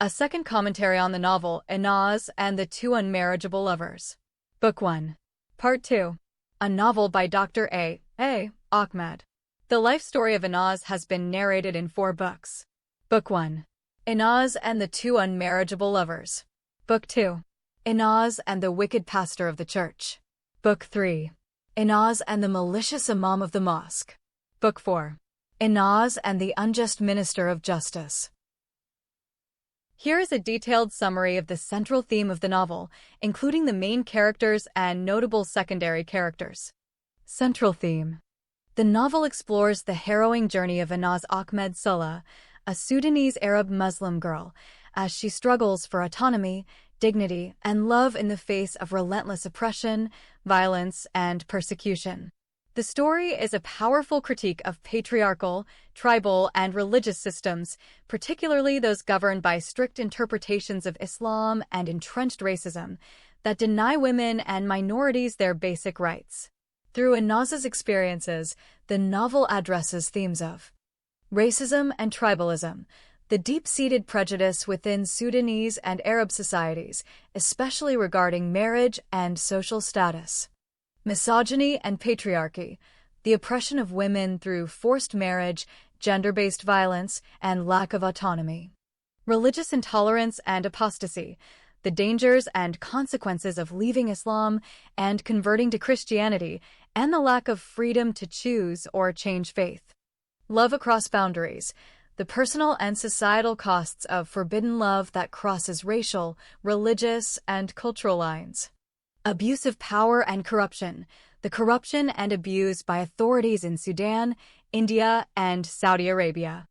A second commentary on the novel Inaz and the Two Unmarriageable Lovers. Book 1. Part 2. A novel by Dr. A. Ahmed. The life story of Inaz has been narrated in 4 books. Book 1. Inaz and the Two Unmarriageable Lovers. Book 2. Inaz and the Wicked Pastor of the Church. Book 3. Inaz and the Malicious Imam of the Mosque. Book 4. Inaz and the Unjust Minister of Justice. Here is a detailed summary of the central theme of the novel, including the main characters and notable secondary characters. Central theme. The novel explores the harrowing journey of Inaz Ahmed Salah, a Sudanese Arab Muslim girl, as she struggles for autonomy, dignity, and love in the face of relentless oppression, violence, and persecution. The story is a powerful critique of patriarchal, tribal, and religious systems, particularly those governed by strict interpretations of Islam and entrenched racism, that deny women and minorities their basic rights. Through Inaz's experiences, the novel addresses themes of racism and tribalism, the deep-seated prejudice within Sudanese and Arab societies, especially regarding marriage and social status. Misogyny and patriarchy, the oppression of women through forced marriage, gender-based violence, and lack of autonomy. Religious intolerance and apostasy, the dangers and consequences of leaving Islam and converting to Christianity, and the lack of freedom to choose or change faith. Love across boundaries, the personal and societal costs of forbidden love that crosses racial, religious, and cultural lines. Abuse of power and corruption, the corruption and abuse by authorities in Sudan, India, and Saudi Arabia.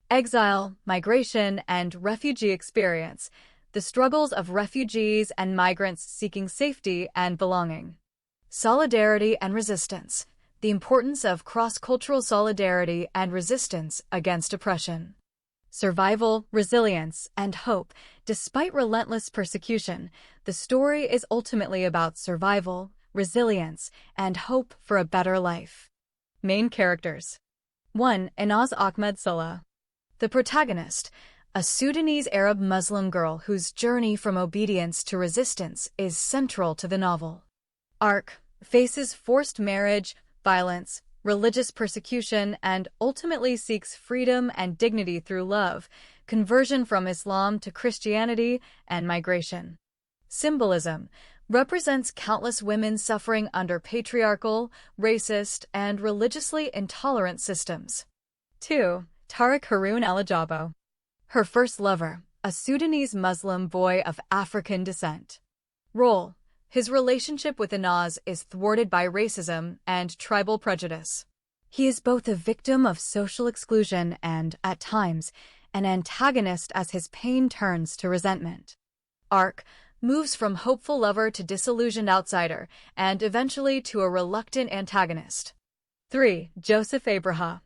Exile, migration, and refugee experience, the struggles of refugees and migrants seeking safety and belonging. Solidarity and resistance, the importance of cross-cultural solidarity and resistance against oppression. Survival, resilience, and hope. Despite relentless persecution, the story is ultimately about survival, resilience, and hope for a better life. Main characters. 1. Inaz Ahmed Salah. The protagonist, a Sudanese Arab Muslim girl whose journey from obedience to resistance is central to the novel. Arc faces forced marriage, violence, religious persecution, and ultimately seeks freedom and dignity through love, conversion from Islam to Christianity, and migration. Symbolism represents countless women suffering under patriarchal, racist, and religiously intolerant systems. 2. Tariq Haroun El-Ajabo. Her first lover, a Sudanese Muslim boy of African descent. Role: his relationship with Inaz is thwarted by racism and tribal prejudice. He is both a victim of social exclusion and, at times, an antagonist as his pain turns to resentment. Arc moves from hopeful lover to disillusioned outsider, and eventually to a reluctant antagonist. 3. Joseph Abraha.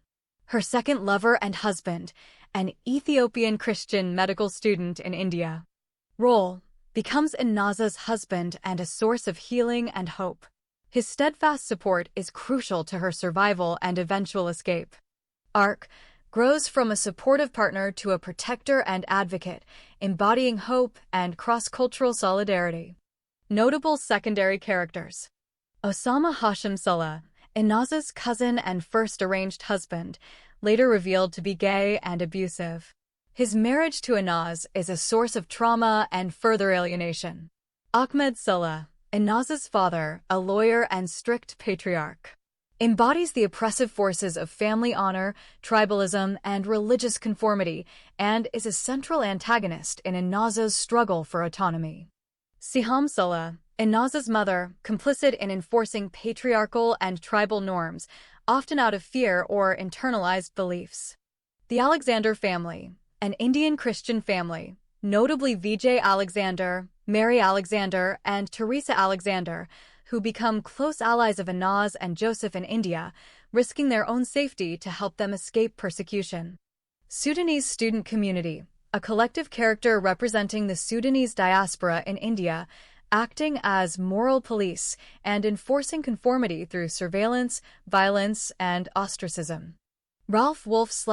Her second lover and husband, an Ethiopian Christian medical student in India. Role: becomes Inaz's husband and a source of healing and hope. His steadfast support is crucial to her survival and eventual escape. Arc grows from a supportive partner to a protector and advocate, embodying hope and cross-cultural solidarity. Notable secondary characters. Osama Hashim Salah, Inaz's cousin and first arranged husband, later revealed to be gay and abusive. His marriage to Inaz is a source of trauma and further alienation. Ahmed Salah, Inaz's father, a lawyer and strict patriarch, embodies the oppressive forces of family honor, tribalism, and religious conformity, and is a central antagonist in Inaz's struggle for autonomy. Siham Salah, Inaz's mother, complicit in enforcing patriarchal and tribal norms, often out of fear or internalized beliefs. The Alexander family, an Indian Christian family, notably Vijay Alexander, Mary Alexander, and Teresa Alexander, who become close allies of Inaz and Joseph in India, risking their own safety to help them escape persecution. Sudanese student community, a collective character representing the Sudanese diaspora in India, acting as moral police and enforcing conformity through surveillance, violence, and ostracism. Ralph Wolf /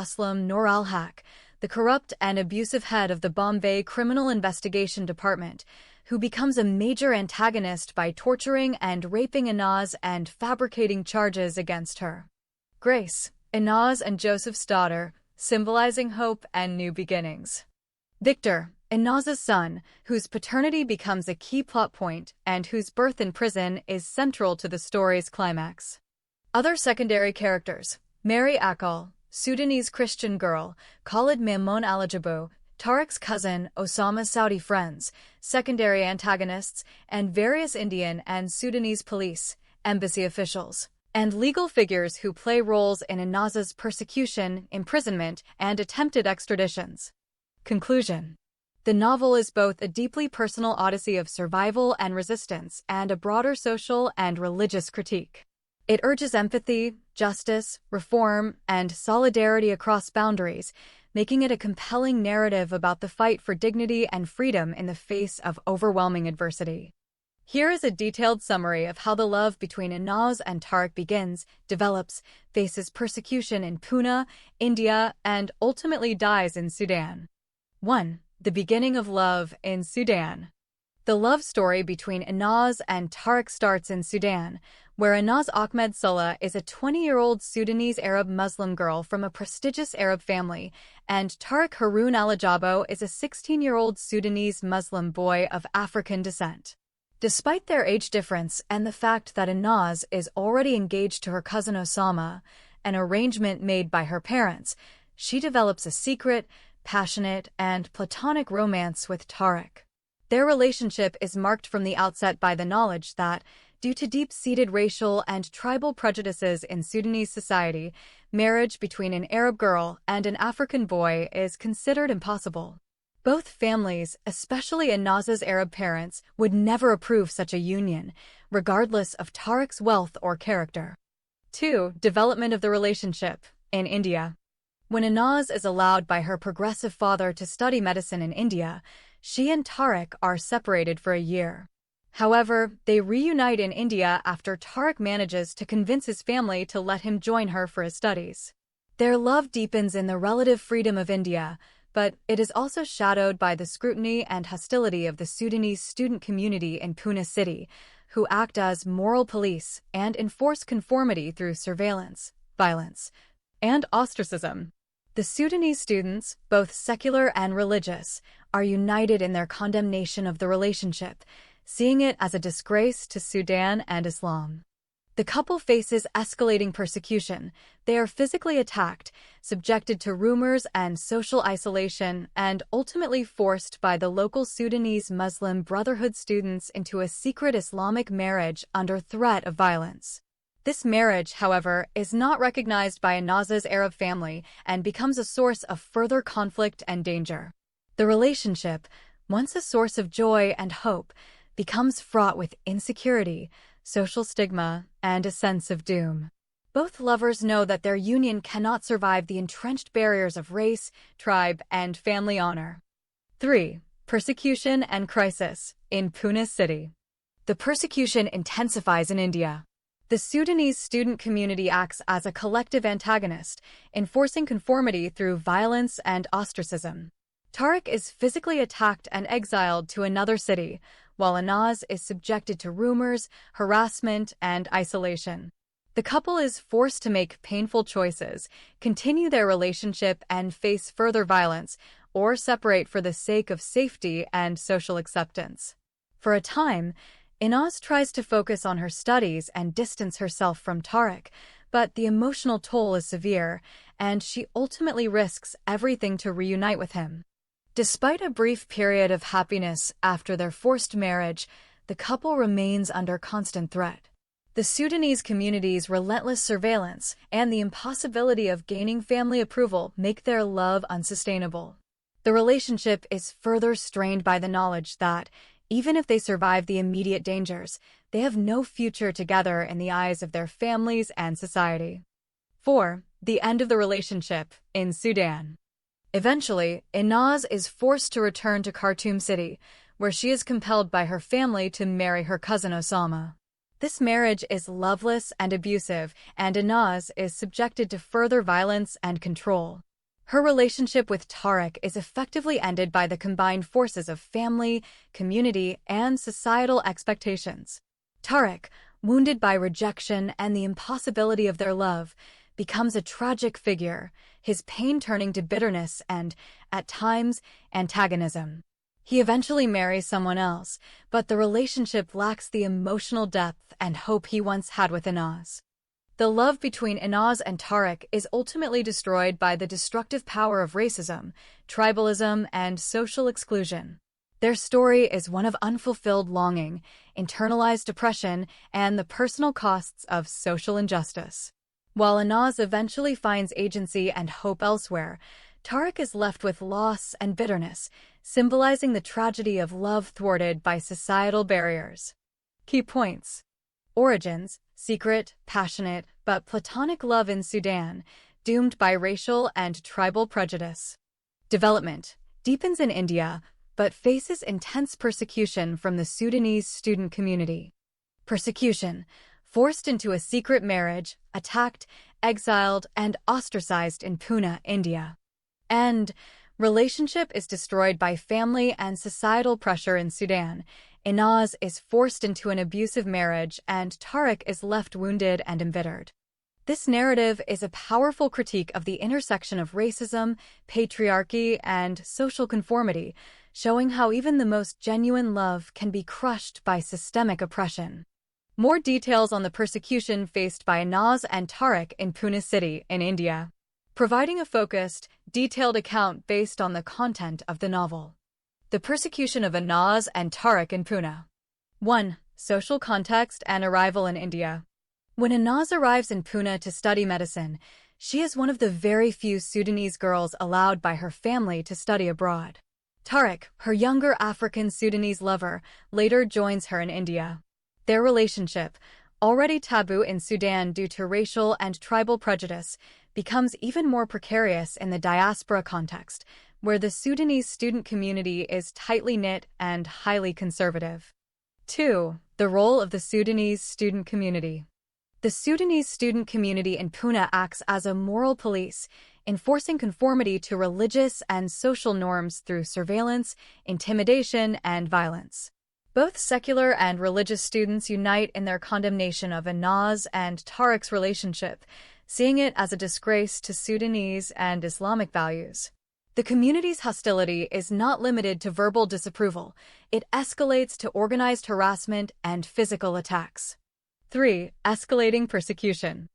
Aslam Nur al-Haq, the corrupt and abusive head of the Bombay Criminal Investigation Department, who becomes a major antagonist by torturing and raping Inaz and fabricating charges against her. Grace, Inaz and Joseph's daughter, symbolizing hope and new beginnings. Victor, Inaz's son, whose paternity becomes a key plot point and whose birth in prison is central to the story's climax. Other secondary characters: Mary Akal, Sudanese Christian girl, Khalid Mamoun Alajabu, Tariq's cousin, Osama's Saudi friends, secondary antagonists, and various Indian and Sudanese police, embassy officials, and legal figures who play roles in Inaz's persecution, imprisonment, and attempted extraditions. Conclusion. The novel is both a deeply personal odyssey of survival and resistance and a broader social and religious critique. It urges empathy, justice, reform, and solidarity across boundaries, making it a compelling narrative about the fight for dignity and freedom in the face of overwhelming adversity. Here is a detailed summary of how the love between Inaz and Tariq begins, develops, faces persecution in Pune, India, and ultimately dies in Sudan. 1. The beginning of love in Sudan. The love story between Inaz and Tariq starts in Sudan, where Inaz Ahmed Salah is a 20-year-old Sudanese Arab Muslim girl from a prestigious Arab family, and Tariq Haroun Alajabo is a 16-year-old Sudanese Muslim boy of African descent. Despite their age difference and the fact that Inaz is already engaged to her cousin Osama, an arrangement made by her parents, she develops a secret, passionate, and platonic romance with Tariq. Their relationship is marked from the outset by the knowledge that, due to deep-seated racial and tribal prejudices in Sudanese society, marriage between an Arab girl and an African boy is considered impossible. Both families, especially Inaz's Arab parents, would never approve such a union, regardless of Tariq's wealth or character. 2. Development of the relationship in India. When Inaz is allowed by her progressive father to study medicine in India, she and Tariq are separated for a year. However, they reunite in India after Tariq manages to convince his family to let him join her for his studies. Their love deepens in the relative freedom of India, but it is also shadowed by the scrutiny and hostility of the Sudanese student community in Pune city, who act as moral police and enforce conformity through surveillance, violence, and ostracism. The Sudanese students, both secular and religious, are united in their condemnation of the relationship, seeing it as a disgrace to Sudan and Islam. The couple faces escalating persecution. They are physically attacked, subjected to rumors and social isolation, and ultimately forced by the local Sudanese Muslim Brotherhood students into a secret Islamic marriage under threat of violence. This marriage, however, is not recognized by Inaz's Arab family and becomes a source of further conflict and danger. The relationship, once a source of joy and hope, becomes fraught with insecurity, social stigma, and a sense of doom. Both lovers know that their union cannot survive the entrenched barriers of race, tribe, and family honor. 3. Persecution and crisis in Pune city. The persecution intensifies in India. The Sudanese student community acts as a collective antagonist, enforcing conformity through violence and ostracism. Tariq is physically attacked and exiled to another city, while Inaz is subjected to rumors, harassment, and isolation. The couple is forced to make painful choices, continue their relationship and face further violence, or separate for the sake of safety and social acceptance. For a time, Inaz tries to focus on her studies and distance herself from Tariq, but the emotional toll is severe, and she ultimately risks everything to reunite with him. Despite a brief period of happiness after their forced marriage, the couple remains under constant threat. The Sudanese community's relentless surveillance and the impossibility of gaining family approval make their love unsustainable. The relationship is further strained by the knowledge that, even if they survive the immediate dangers, they have no future together in the eyes of their families and society. 4. The end of the relationship in Sudan. Eventually, Inaz is forced to return to Khartoum city, where she is compelled by her family to marry her cousin Osama. This marriage is loveless and abusive, and Inaz is subjected to further violence and control. Her relationship with Tariq is effectively ended by the combined forces of family, community, and societal expectations. Tariq, wounded by rejection and the impossibility of their love, becomes a tragic figure, his pain turning to bitterness and, at times, antagonism. He eventually marries someone else, but the relationship lacks the emotional depth and hope he once had with Inaz. The love between Inaz and Tariq is ultimately destroyed by the destructive power of racism, tribalism, and social exclusion. Their story is one of unfulfilled longing, internalized depression, and the personal costs of social injustice. While Inaz eventually finds agency and hope elsewhere, Tariq is left with loss and bitterness, symbolizing the tragedy of love thwarted by societal barriers. Key points. Origins: secret, passionate, but platonic love in Sudan, doomed by racial and tribal prejudice. Development: deepens in India, but faces intense persecution from the Sudanese student community. Persecution: forced into a secret marriage, attacked, exiled, and ostracized in Pune, India. And relationship is destroyed by family and societal pressure in Sudan. Inaz is forced into an abusive marriage and Tariq is left wounded and embittered. This narrative is a powerful critique of the intersection of racism, patriarchy, and social conformity, showing how even the most genuine love can be crushed by systemic oppression. More details on the persecution faced by Inaz and Tariq in Pune city in India, providing a focused, detailed account based on the content of the novel. The persecution of Inaz and Tariq in Pune. 1. Social context and arrival in India. When Inaz arrives in Pune to study medicine, she is one of the very few Sudanese girls allowed by her family to study abroad. Tariq, her younger African Sudanese lover, later joins her in India. Their relationship, already taboo in Sudan due to racial and tribal prejudice, becomes even more precarious in the diaspora context, where the Sudanese student community is tightly knit and highly conservative. 2. The role of the Sudanese student community. The Sudanese student community in Pune acts as a moral police, enforcing conformity to religious and social norms through surveillance, intimidation, and violence. Both secular and religious students unite in their condemnation of Inaz and Tariq's relationship, seeing it as a disgrace to Sudanese and Islamic values. The community's hostility is not limited to verbal disapproval. It escalates to organized harassment and physical attacks. 3. Escalating persecution.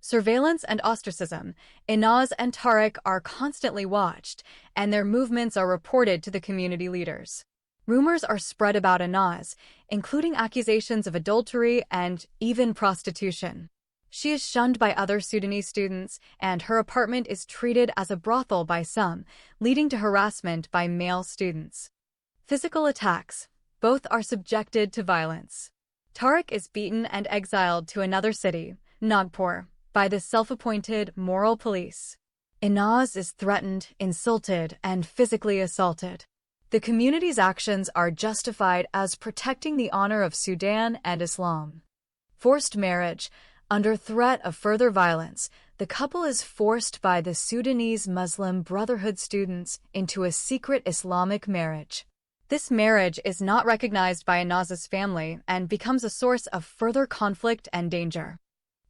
Surveillance and ostracism. Inaz and Tariq are constantly watched, and their movements are reported to the community leaders. Rumors are spread about Inaz, including accusations of adultery and even prostitution. She is shunned by other Sudanese students, and her apartment is treated as a brothel by some, leading to harassment by male students. Physical attacks. Both are subjected to violence. Tariq is beaten and exiled to another city, Nagpur, by the self-appointed moral police. Inaz is threatened, insulted, and physically assaulted. The community's actions are justified as protecting the honor of Sudan and Islam. Forced marriage. Under threat of further violence, the couple is forced by the Sudanese Muslim Brotherhood students into a secret Islamic marriage. This marriage is not recognized by Inaz's family and becomes a source of further conflict and danger.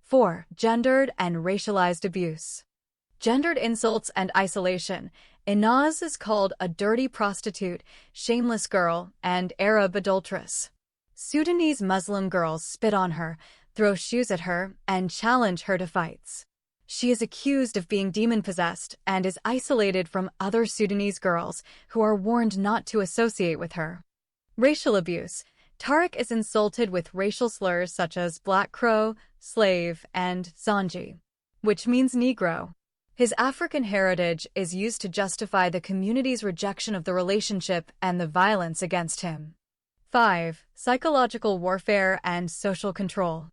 4. Gendered and racialized abuse. Gendered insults and isolation. Inaz is called a dirty prostitute, shameless girl, and Arab adulteress. Sudanese Muslim girls spit on her, throw shoes at her, and challenge her to fights. She is accused of being demon-possessed and is isolated from other Sudanese girls who are warned not to associate with her. Racial abuse. Tariq is insulted with racial slurs such as black crow, slave, and zanji, which means Negro. His African heritage is used to justify the community's rejection of the relationship and the violence against him. 5. Psychological warfare and social control.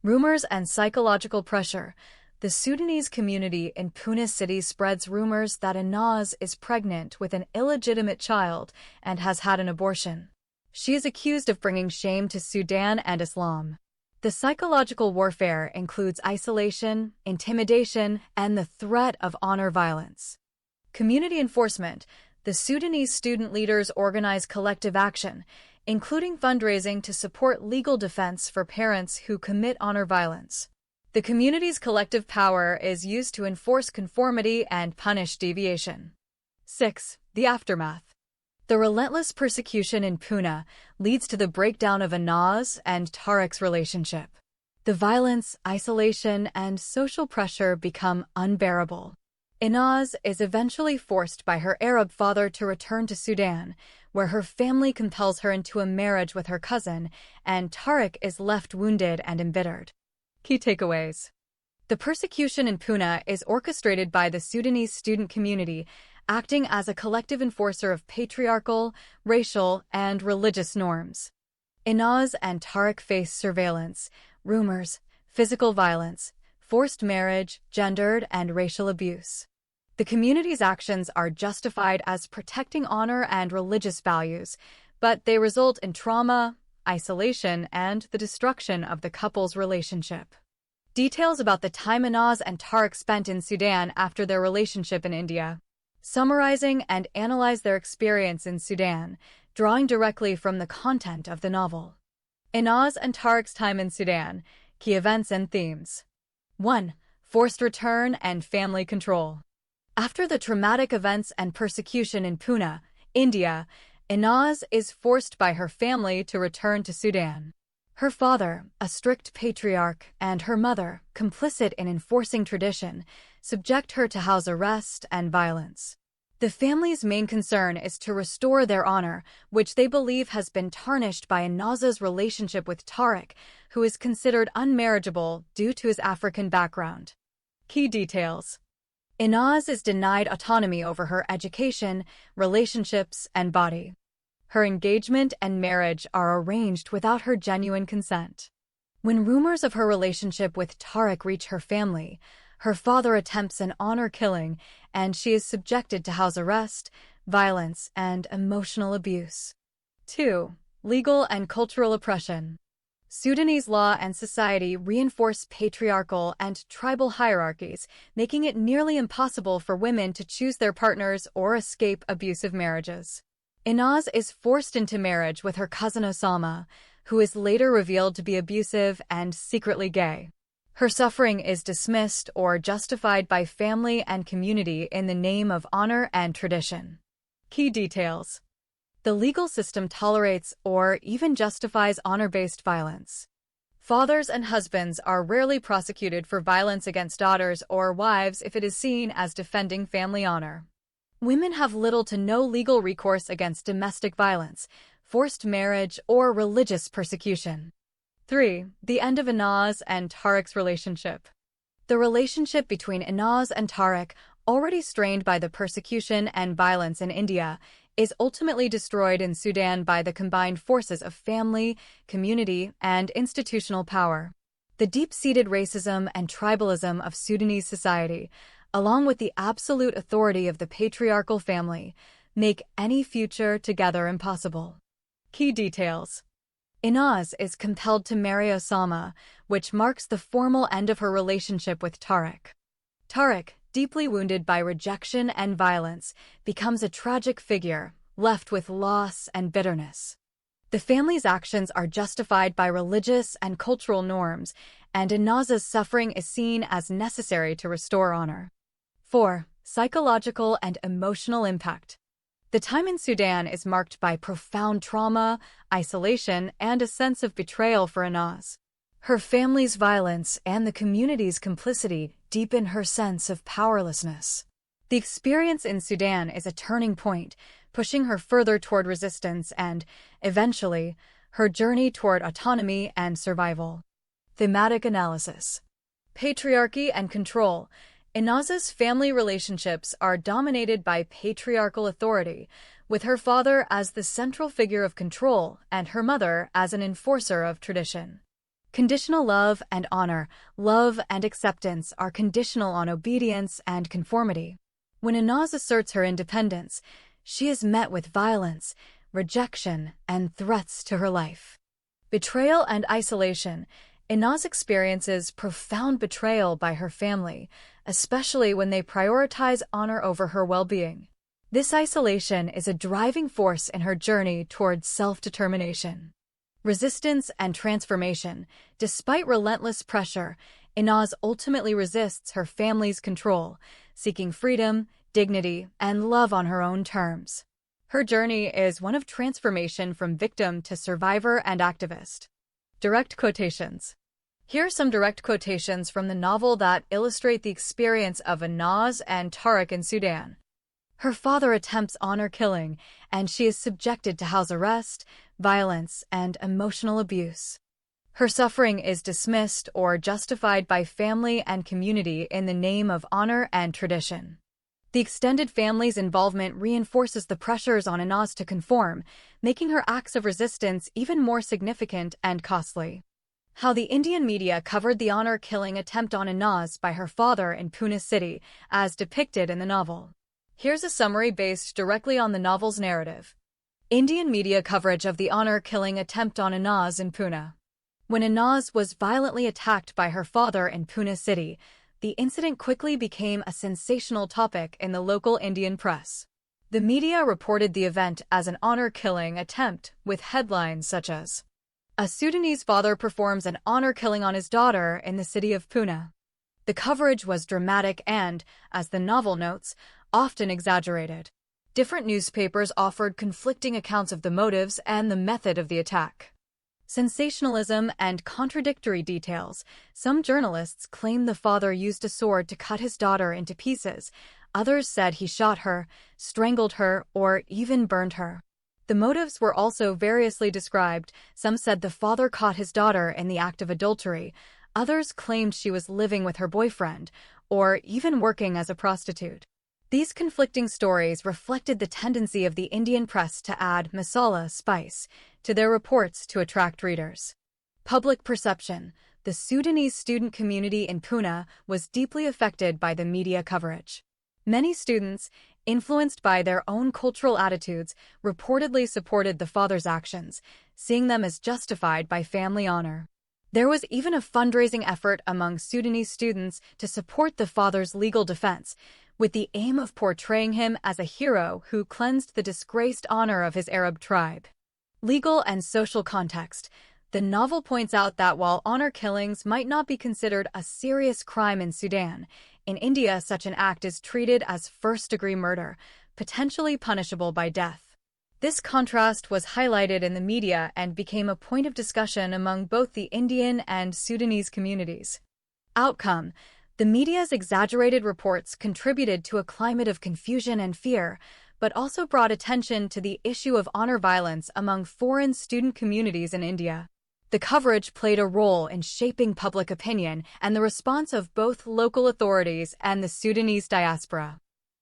Rumors and psychological pressure. The Sudanese community in Pune city spreads rumors that Inaz is pregnant with an illegitimate child and has had an abortion. She is accused of bringing shame to Sudan and Islam. The psychological warfare includes isolation, intimidation, and the threat of honor violence. Community enforcement. The Sudanese student leaders organize collective action, including fundraising to support legal defense for parents who commit honor violence. The community's collective power is used to enforce conformity and punish deviation. 6. The aftermath. The relentless persecution in Pune leads to the breakdown of Anaz and Tariq's relationship. The violence, isolation, and social pressure become unbearable. Inaz is eventually forced by her Arab father to return to Sudan, where her family compels her into a marriage with her cousin, and Tariq is left wounded and embittered. Key takeaways. The persecution in Pune is orchestrated by the Sudanese student community, acting as a collective enforcer of patriarchal, racial, and religious norms. Inaz and Tariq face surveillance, rumors, physical violence, forced marriage, gendered and racial abuse. The community's actions are justified as protecting honor and religious values, but they result in trauma, isolation, and the destruction of the couple's relationship. Details about the time Inaz and Tariq spent in Sudan after their relationship in India. Summarizing and analyze their experience in Sudan, drawing directly from the content of the novel. Inaz and Tariq's time in Sudan, key events and themes. 1. Forced return and family control. After the traumatic events and persecution in Pune, India, Inaz is forced by her family to return to Sudan. Her father, a strict patriarch, and her mother, complicit in enforcing tradition, subject her to house arrest and violence. The family's main concern is to restore their honor, which they believe has been tarnished by Inaz's relationship with Tariq, who is considered unmarriageable due to his African background. Key details. Inaz is denied autonomy over her education, relationships, and body. Her engagement and marriage are arranged without her genuine consent. When rumors of her relationship with Tariq reach her family, her father attempts an honor killing, and she is subjected to house arrest, violence, and emotional abuse. 2. Legal and cultural oppression. Sudanese law and society reinforce patriarchal and tribal hierarchies, making it nearly impossible for women to choose their partners or escape abusive marriages. Inaz is forced into marriage with her cousin Osama, who is later revealed to be abusive and secretly gay. Her suffering is dismissed or justified by family and community in the name of honor and tradition. Key details. The legal system tolerates or even justifies honor-based violence. Fathers and husbands are rarely prosecuted for violence against daughters or wives if it is seen as defending family honor. Women have little to no legal recourse against domestic violence, forced marriage, or religious persecution. 3. The end of Inaz and Tariq's relationship. The relationship between Inaz and Tariq, already strained by the persecution and violence in India, is ultimately destroyed in Sudan by the combined forces of family, community, and institutional power. The deep-seated racism and tribalism of Sudanese society, along with the absolute authority of the patriarchal family, make any future together impossible. Key details. Inaz is compelled to marry Osama, which marks the formal end of her relationship with Tariq. Tariq, deeply wounded by rejection and violence, becomes a tragic figure, left with loss and bitterness. The family's actions are justified by religious and cultural norms, and Inaz's suffering is seen as necessary to restore honor. 4. Psychological and emotional impact. The time in Sudan is marked by profound trauma, isolation, and a sense of betrayal for Inaz. Her family's violence and the community's complicity deepen her sense of powerlessness. The experience in Sudan is a turning point, pushing her further toward resistance and, eventually, her journey toward autonomy and survival. Thematic analysis. Patriarchy and control. Inaz's family relationships are dominated by patriarchal authority, with her father as the central figure of control and her mother as an enforcer of tradition. Conditional love and honor, love and acceptance are conditional on obedience and conformity. When Inaz asserts her independence, she is met with violence, rejection, and threats to her life. Betrayal and isolation. Inaz experiences profound betrayal by her family, especially when they prioritize honor over her well-being. This isolation is a driving force in her journey towards self-determination. Resistance and transformation. Despite relentless pressure, Inaz ultimately resists her family's control, seeking freedom, dignity, and love on her own terms. Her journey is one of transformation from victim to survivor and activist. Direct quotations. Here are some direct quotations from the novel that illustrate the experience of Inaz and Tariq in Sudan. Her father attempts honor killing, and she is subjected to house arrest, violence, and emotional abuse. Her suffering is dismissed or justified by family and community in the name of honor and tradition. The extended family's involvement reinforces the pressures on Inaz to conform, making her acts of resistance even more significant and costly. How the Indian media covered the honor-killing attempt on Inaz by her father in Pune city, as depicted in the novel. Here's a summary based directly on the novel's narrative. Indian media coverage of the honor-killing attempt on Inaz in Pune. When Inaz was violently attacked by her father in Pune city, the incident quickly became a sensational topic in the local Indian press. The media reported the event as an honor-killing attempt, with headlines such as, "A Sudanese father performs an honor killing on his daughter in the city of Pune." The coverage was dramatic and, as the novel notes, often exaggerated. Different newspapers offered conflicting accounts of the motives and the method of the attack. Sensationalism and contradictory details. Some journalists claimed the father used a sword to cut his daughter into pieces. Others said he shot her, strangled her, or even burned her. The motives were also variously described. Some said the father caught his daughter in the act of adultery. Others claimed she was living with her boyfriend, or even working as a prostitute. These conflicting stories reflected the tendency of the Indian press to add masala spice to their reports to attract readers. Public perception. The Sudanese student community in Pune was deeply affected by the media coverage. Many students, influenced by their own cultural attitudes, reportedly supported the father's actions, seeing them as justified by family honor. There was even a fundraising effort among Sudanese students to support the father's legal defense, with the aim of portraying him as a hero who cleansed the disgraced honor of his Arab tribe. Legal and social context. The novel points out that while honor killings might not be considered a serious crime in Sudan, in India such an act is treated as first-degree murder, potentially punishable by death. This contrast was highlighted in the media and became a point of discussion among both the Indian and Sudanese communities. Outcome. The media's exaggerated reports contributed to a climate of confusion and fear, but also brought attention to the issue of honor violence among foreign student communities in India. The coverage played a role in shaping public opinion and the response of both local authorities and the Sudanese diaspora.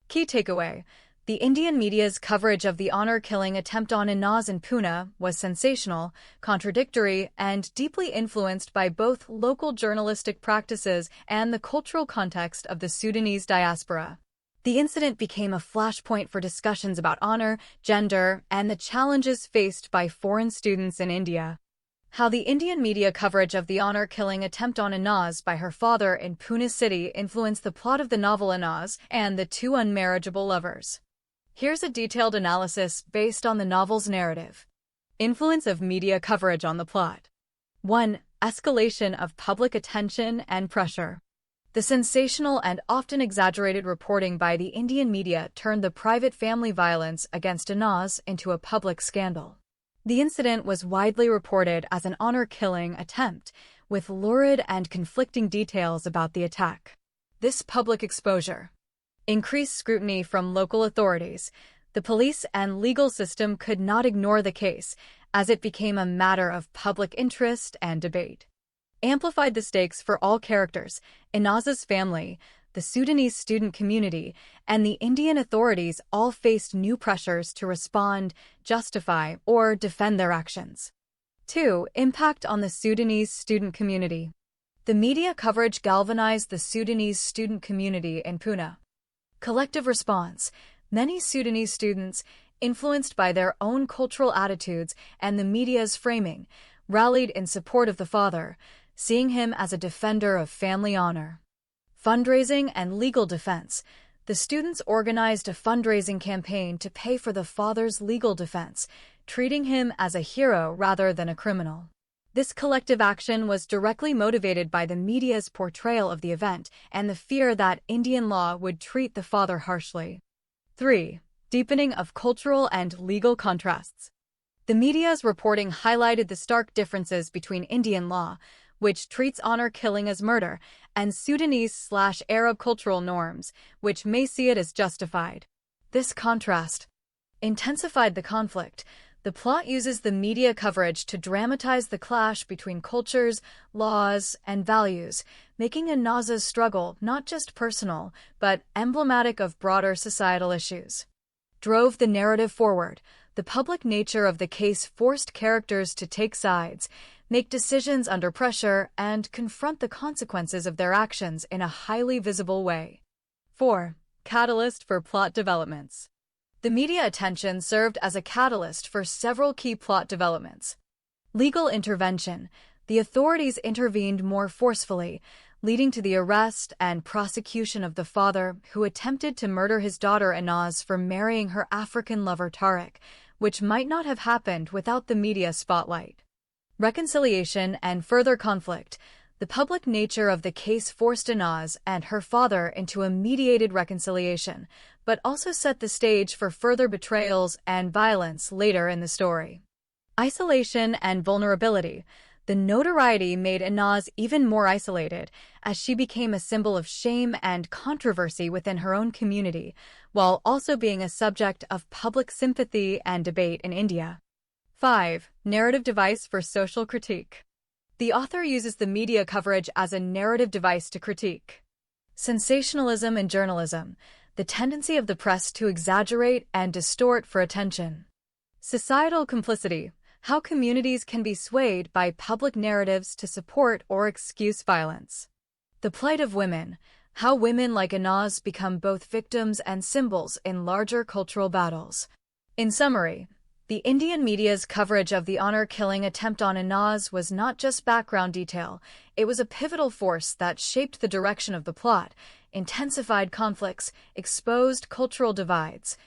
Key takeaway. The Indian media's coverage of the honor-killing attempt on Inaz in Pune was sensational, contradictory, and deeply influenced by both local journalistic practices and the cultural context of the Sudanese diaspora. The incident became a flashpoint for discussions about honor, gender, and the challenges faced by foreign students in India. How the Indian media coverage of the honor-killing attempt on Inaz by her father in Pune city influenced the plot of the novel Inaz and the Two Unmarriageable Lovers. Here's a detailed analysis based on the novel's narrative. Influence of media coverage on the plot. 1. Escalation of public attention and pressure. The sensational and often exaggerated reporting by the Indian media turned the private family violence against Inaz into a public scandal. The incident was widely reported as an honor-killing attempt, with lurid and conflicting details about the attack. This public exposure increased scrutiny from local authorities. The police and legal system could not ignore the case, as it became a matter of public interest and debate. Amplified the stakes for all characters: Inaz's family, the Sudanese student community, and the Indian authorities all faced new pressures to respond, justify, or defend their actions. 2. Impact on the Sudanese student community. The media coverage galvanized the Sudanese student community in Pune. Collective response. Many Sudanese students, influenced by their own cultural attitudes and the media's framing, rallied in support of the father, seeing him as a defender of family honor. Fundraising and legal defense. The students organized a fundraising campaign to pay for the father's legal defense, treating him as a hero rather than a criminal. This collective action was directly motivated by the media's portrayal of the event and the fear that Indian law would treat the father harshly. 3. Deepening of cultural and legal contrasts. The media's reporting highlighted the stark differences between Indian law, which treats honor killing as murder, and Sudanese/Arab cultural norms, which may see it as justified. This contrast intensified the conflict. The plot uses the media coverage to dramatize the clash between cultures, laws, and values, making Anaza's struggle not just personal, but emblematic of broader societal issues. Drove the narrative forward. The public nature of the case forced characters to take sides, make decisions under pressure, and confront the consequences of their actions in a highly visible way. 4. Catalyst for plot developments. The media attention served as a catalyst for several key plot developments. Legal intervention. The authorities intervened more forcefully, leading to the arrest and prosecution of the father who attempted to murder his daughter Inaz for marrying her African lover Tariq, which might not have happened without the media spotlight. Reconciliation and further conflict. The public nature of the case forced Inaz and her father into a mediated reconciliation, but also set the stage for further betrayals and violence later in the story. Isolation and vulnerability. The notoriety made Inaz even more isolated, as she became a symbol of shame and controversy within her own community, while also being a subject of public sympathy and debate in India. 5. Narrative device for social critique. The author uses the media coverage as a narrative device to critique sensationalism in journalism, the tendency of the press to exaggerate and distort for attention. Societal complicity, how communities can be swayed by public narratives to support or excuse violence. The plight of women, how women like Inaz become both victims and symbols in larger cultural battles. In summary, the Indian media's coverage of the honor-killing attempt on Inaz was not just background detail, it was a pivotal force that shaped the direction of the plot, intensified conflicts, exposed cultural divides,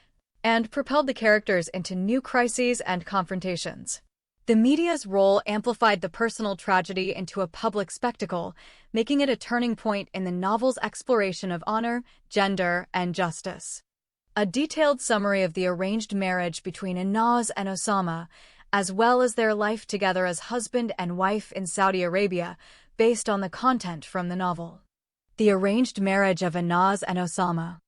and propelled the characters into new crises and confrontations. The media's role amplified the personal tragedy into a public spectacle, making it a turning point in the novel's exploration of honor, gender, and justice. A detailed summary of the arranged marriage between Inaz and Osama, as well as their life together as husband and wife in Saudi Arabia, based on the content from the novel. The arranged marriage of Inaz and Osama.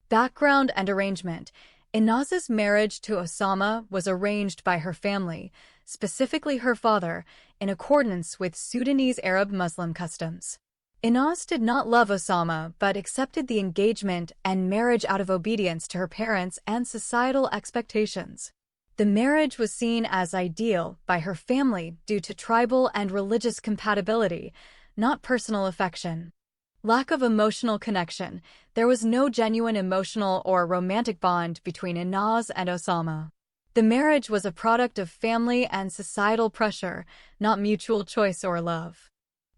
Background and arrangement. Inaz's marriage to Osama was arranged by her family, specifically her father, in accordance with Sudanese Arab Muslim customs. Inaz did not love Osama but accepted the engagement and marriage out of obedience to her parents and societal expectations. The marriage was seen as ideal by her family due to tribal and religious compatibility, not personal affection. Lack of emotional connection. There was no genuine emotional or romantic bond between Inaz and Osama. The marriage was a product of family and societal pressure, not mutual choice or love.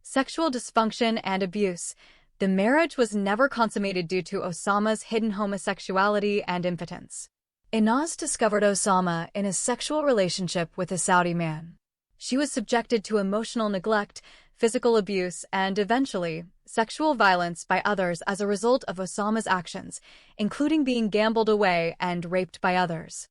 Sexual dysfunction and abuse. The marriage was never consummated due to Osama's hidden homosexuality and impotence. Inaz discovered Osama in a sexual relationship with a Saudi man. She was subjected to emotional neglect, physical abuse, and eventually, sexual violence by others as a result of Osama's actions, including being gambled away and raped by others.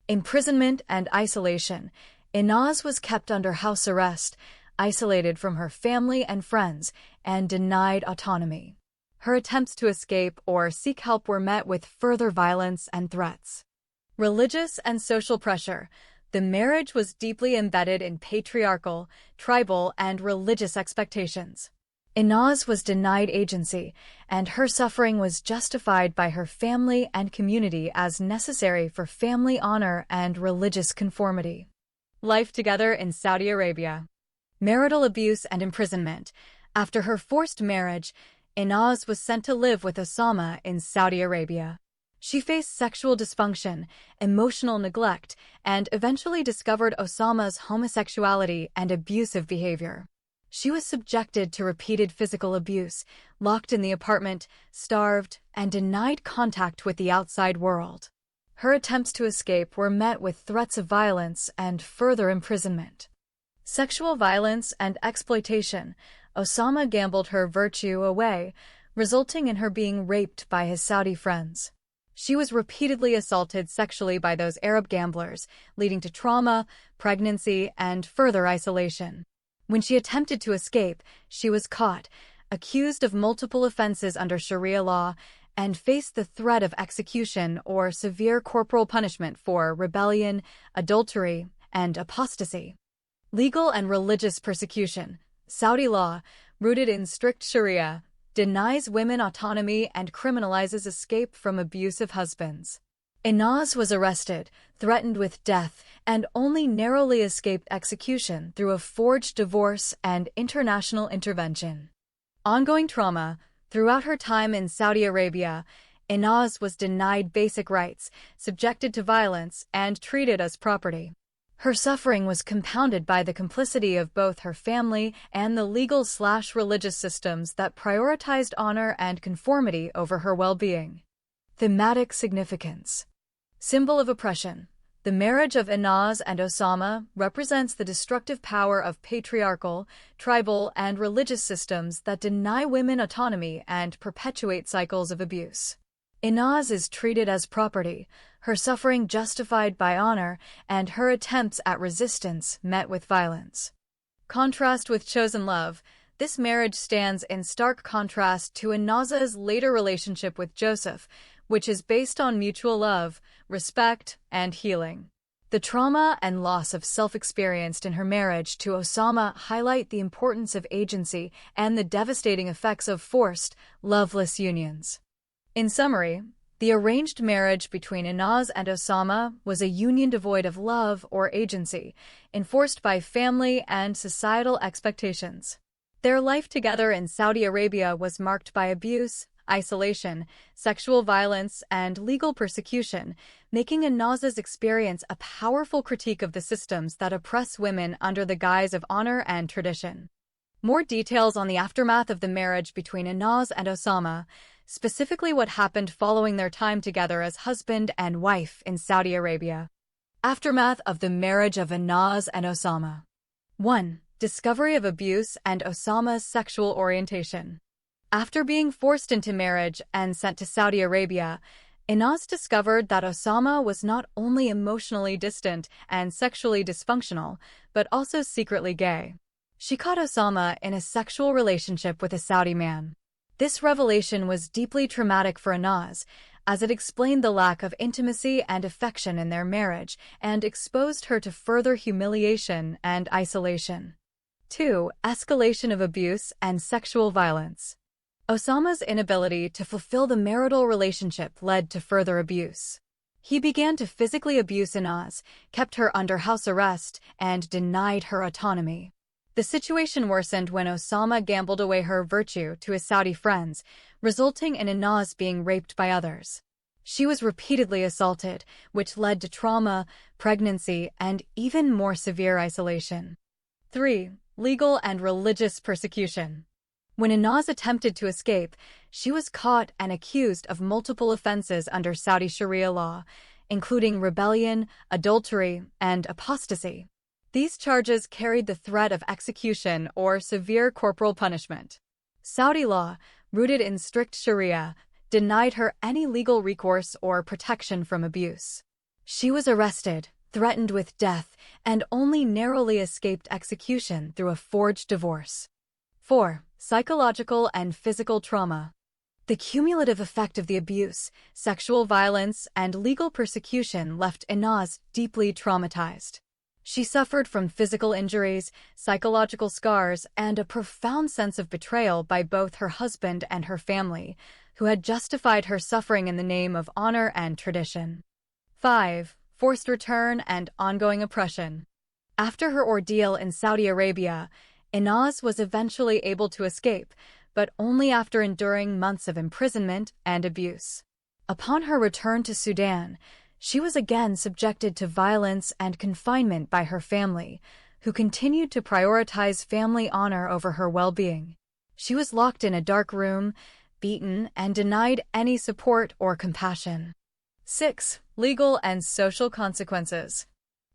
Imprisonment and isolation. Inaz was kept under house arrest, isolated from her family and friends, and denied autonomy. Her attempts to escape or seek help were met with further violence and threats. Religious and social pressure. The marriage was deeply embedded in patriarchal, tribal, and religious expectations. Inaz was denied agency, and her suffering was justified by her family and community as necessary for family honor and religious conformity. Life together in Saudi Arabia. Marital abuse and imprisonment. After her forced marriage, Inaz was sent to live with Osama in Saudi Arabia. She faced sexual dysfunction, emotional neglect, and eventually discovered Osama's homosexuality and abusive behavior. She was subjected to repeated physical abuse, locked in the apartment, starved, and denied contact with the outside world. Her attempts to escape were met with threats of violence and further imprisonment. Sexual violence and exploitation. Osama gambled her virtue away, resulting in her being raped by his Saudi friends. She was repeatedly assaulted sexually by those Arab gamblers, leading to trauma, pregnancy, and further isolation. When she attempted to escape, she was caught, accused of multiple offenses under Sharia law, and faced the threat of execution or severe corporal punishment for rebellion, adultery, and apostasy. Legal and religious persecution. Saudi law, rooted in strict Sharia, denies women autonomy and criminalizes escape from abusive husbands. Inaz was arrested, threatened with death, and only narrowly escaped execution through a forged divorce and international intervention. Ongoing trauma. Throughout her time in Saudi Arabia, Inaz was denied basic rights, subjected to violence, and treated as property. Her suffering was compounded by the complicity of both her family and the legal/religious systems that prioritized honor and conformity over her well-being. Thematic significance. Symbol of oppression. The marriage of Inaz and Osama represents the destructive power of patriarchal, tribal, and religious systems that deny women autonomy and perpetuate cycles of abuse. Inaz is treated as property, her suffering justified by honor, and her attempts at resistance met with violence. Contrast with chosen love. This marriage stands in stark contrast to Inaz's later relationship with Joseph, which is based on mutual love, respect, and healing. The trauma and loss of self experienced in her marriage to Osama highlight the importance of agency and the devastating effects of forced, loveless unions. In summary, the arranged marriage between Inaz and Osama was a union devoid of love or agency, enforced by family and societal expectations. Their life together in Saudi Arabia was marked by abuse, isolation, sexual violence, and legal persecution, making Inaz's experience a powerful critique of the systems that oppress women under the guise of honor and tradition. More details on the aftermath of the marriage between Inaz and Osama, specifically what happened following their time together as husband and wife in Saudi Arabia. Aftermath of the marriage of Inaz and Osama. 1. Discovery of abuse and Osama's sexual orientation. After being forced into marriage and sent to Saudi Arabia, Inaz discovered that Osama was not only emotionally distant and sexually dysfunctional, but also secretly gay. She caught Osama in a sexual relationship with a Saudi man. This revelation was deeply traumatic for Inaz, as it explained the lack of intimacy and affection in their marriage and exposed her to further humiliation and isolation. 2. Escalation of abuse and sexual violence. Osama's inability to fulfill the marital relationship led to further abuse. He began to physically abuse Inaz, kept her under house arrest, and denied her autonomy. The situation worsened when Osama gambled away her virtue to his Saudi friends, resulting in Inaz being raped by others. She was repeatedly assaulted, which led to trauma, pregnancy, and even more severe isolation. 3. Legal and religious persecution. When Inaz attempted to escape, she was caught and accused of multiple offenses under Saudi Sharia law, including rebellion, adultery, and apostasy. These charges carried the threat of execution or severe corporal punishment. Saudi law, rooted in strict Sharia, denied her any legal recourse or protection from abuse. She was arrested, threatened with death, and only narrowly escaped execution through a forged divorce. 4. Psychological and physical trauma. The cumulative effect of the abuse, sexual violence, and legal persecution left Inaz deeply traumatized. She suffered from physical injuries, psychological scars, and a profound sense of betrayal by both her husband and her family, who had justified her suffering in the name of honor and tradition. 5. Forced return and ongoing oppression. After her ordeal in Saudi Arabia, Inaz was eventually able to escape, but only after enduring months of imprisonment and abuse. Upon her return to Sudan, she was again subjected to violence and confinement by her family, who continued to prioritize family honor over her well-being. She was locked in a dark room, beaten, and denied any support or compassion. 6. Legal and social consequences.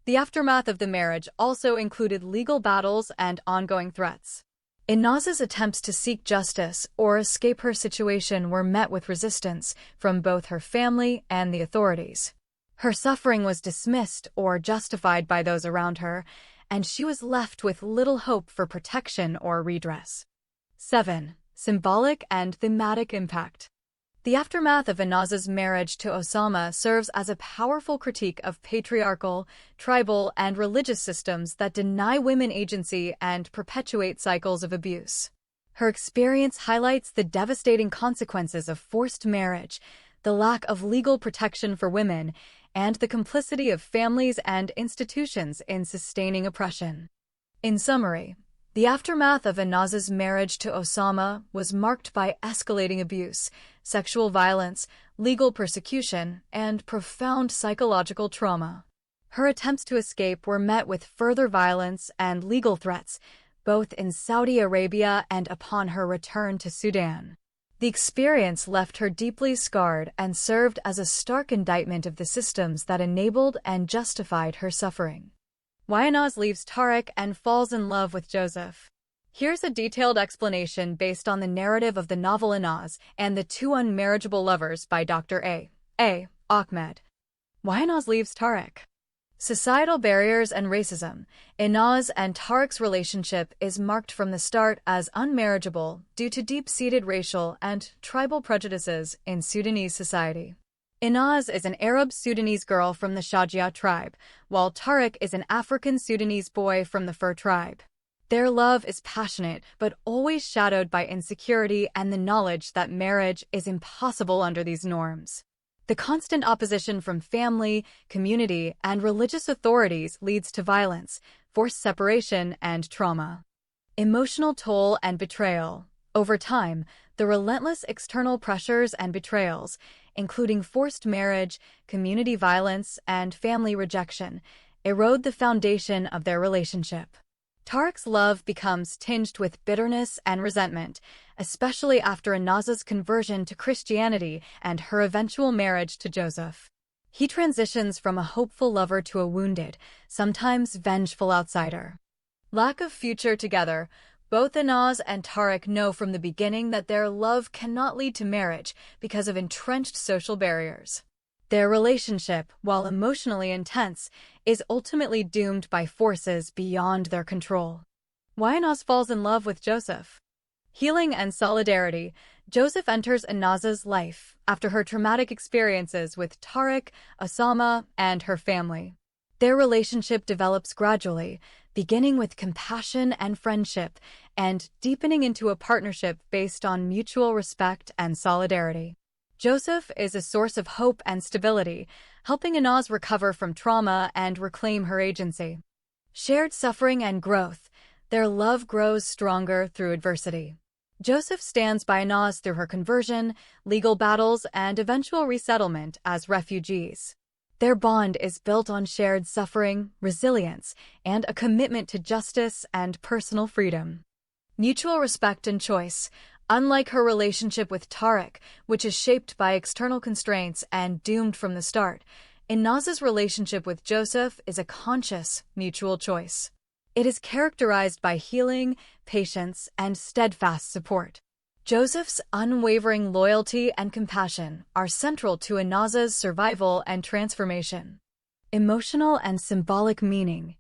The aftermath of the marriage also included legal battles and ongoing threats. Inaz's attempts to seek justice or escape her situation were met with resistance from both her family and the authorities. Her suffering was dismissed or justified by those around her, and she was left with little hope for protection or redress. 7. Symbolic and thematic impact. The aftermath of Inaz's marriage to Osama serves as a powerful critique of patriarchal, tribal, and religious systems that deny women agency and perpetuate cycles of abuse. Her experience highlights the devastating consequences of forced marriage, the lack of legal protection for women, and the complicity of families and institutions in sustaining oppression. In summary, the aftermath of Inaz's marriage to Osama was marked by escalating abuse, sexual violence, legal persecution, and profound psychological trauma. Her attempts to escape were met with further violence and legal threats, both in Saudi Arabia and upon her return to Sudan. The experience left her deeply scarred and served as a stark indictment of the systems that enabled and justified her suffering. Why Inaz leaves Tariq and falls in love with Joseph. Here's a detailed explanation based on the narrative of the novel Inaz and the Two Unmarriageable Lovers by Dr. A. Ahmed. Why Inaz leaves Tariq. Societal barriers and racism. Inaz and Tariq's relationship is marked from the start as unmarriageable due to deep-seated racial and tribal prejudices in Sudanese society. Inaz is an Arab Sudanese girl from the Shajia tribe, while Tariq is an African Sudanese boy from the Fur tribe. Their love is passionate, but always shadowed by insecurity and the knowledge that marriage is impossible under these norms. The constant opposition from family, community, and religious authorities leads to violence, forced separation, and trauma. Emotional toll and betrayal. Over time, the relentless external pressures and betrayals, including forced marriage, community violence, and family rejection, erode the foundation of their relationship. Tariq's love becomes tinged with bitterness and resentment, especially after Inaz's conversion to Christianity and her eventual marriage to Joseph. He transitions from a hopeful lover to a wounded, sometimes vengeful outsider. Lack of future together. Both Inaz and Tariq know from the beginning that their love cannot lead to marriage because of entrenched social barriers. Their relationship, while emotionally intense, is ultimately doomed by forces beyond their control. Why Inaz falls in love with Joseph. Healing and solidarity. Joseph enters Inaz's life after her traumatic experiences with Tariq, Osama, and her family. Their relationship develops gradually, beginning with compassion and friendship, and deepening into a partnership based on mutual respect and solidarity. Joseph is a source of hope and stability, helping Inaz recover from trauma and reclaim her agency. Shared suffering and growth. Their love grows stronger through adversity. Joseph stands by Inaz through her conversion, legal battles, and eventual resettlement as refugees. Their bond is built on shared suffering, resilience, and a commitment to justice and personal freedom. Mutual respect and choice. Unlike her relationship with Tariq, which is shaped by external constraints and doomed from the start, Inaz's relationship with Joseph is a conscious, mutual choice. It is characterized by healing, patience, and steadfast support. Joseph's unwavering loyalty and compassion are central to Inaz's survival and transformation. Emotional and symbolic meaning.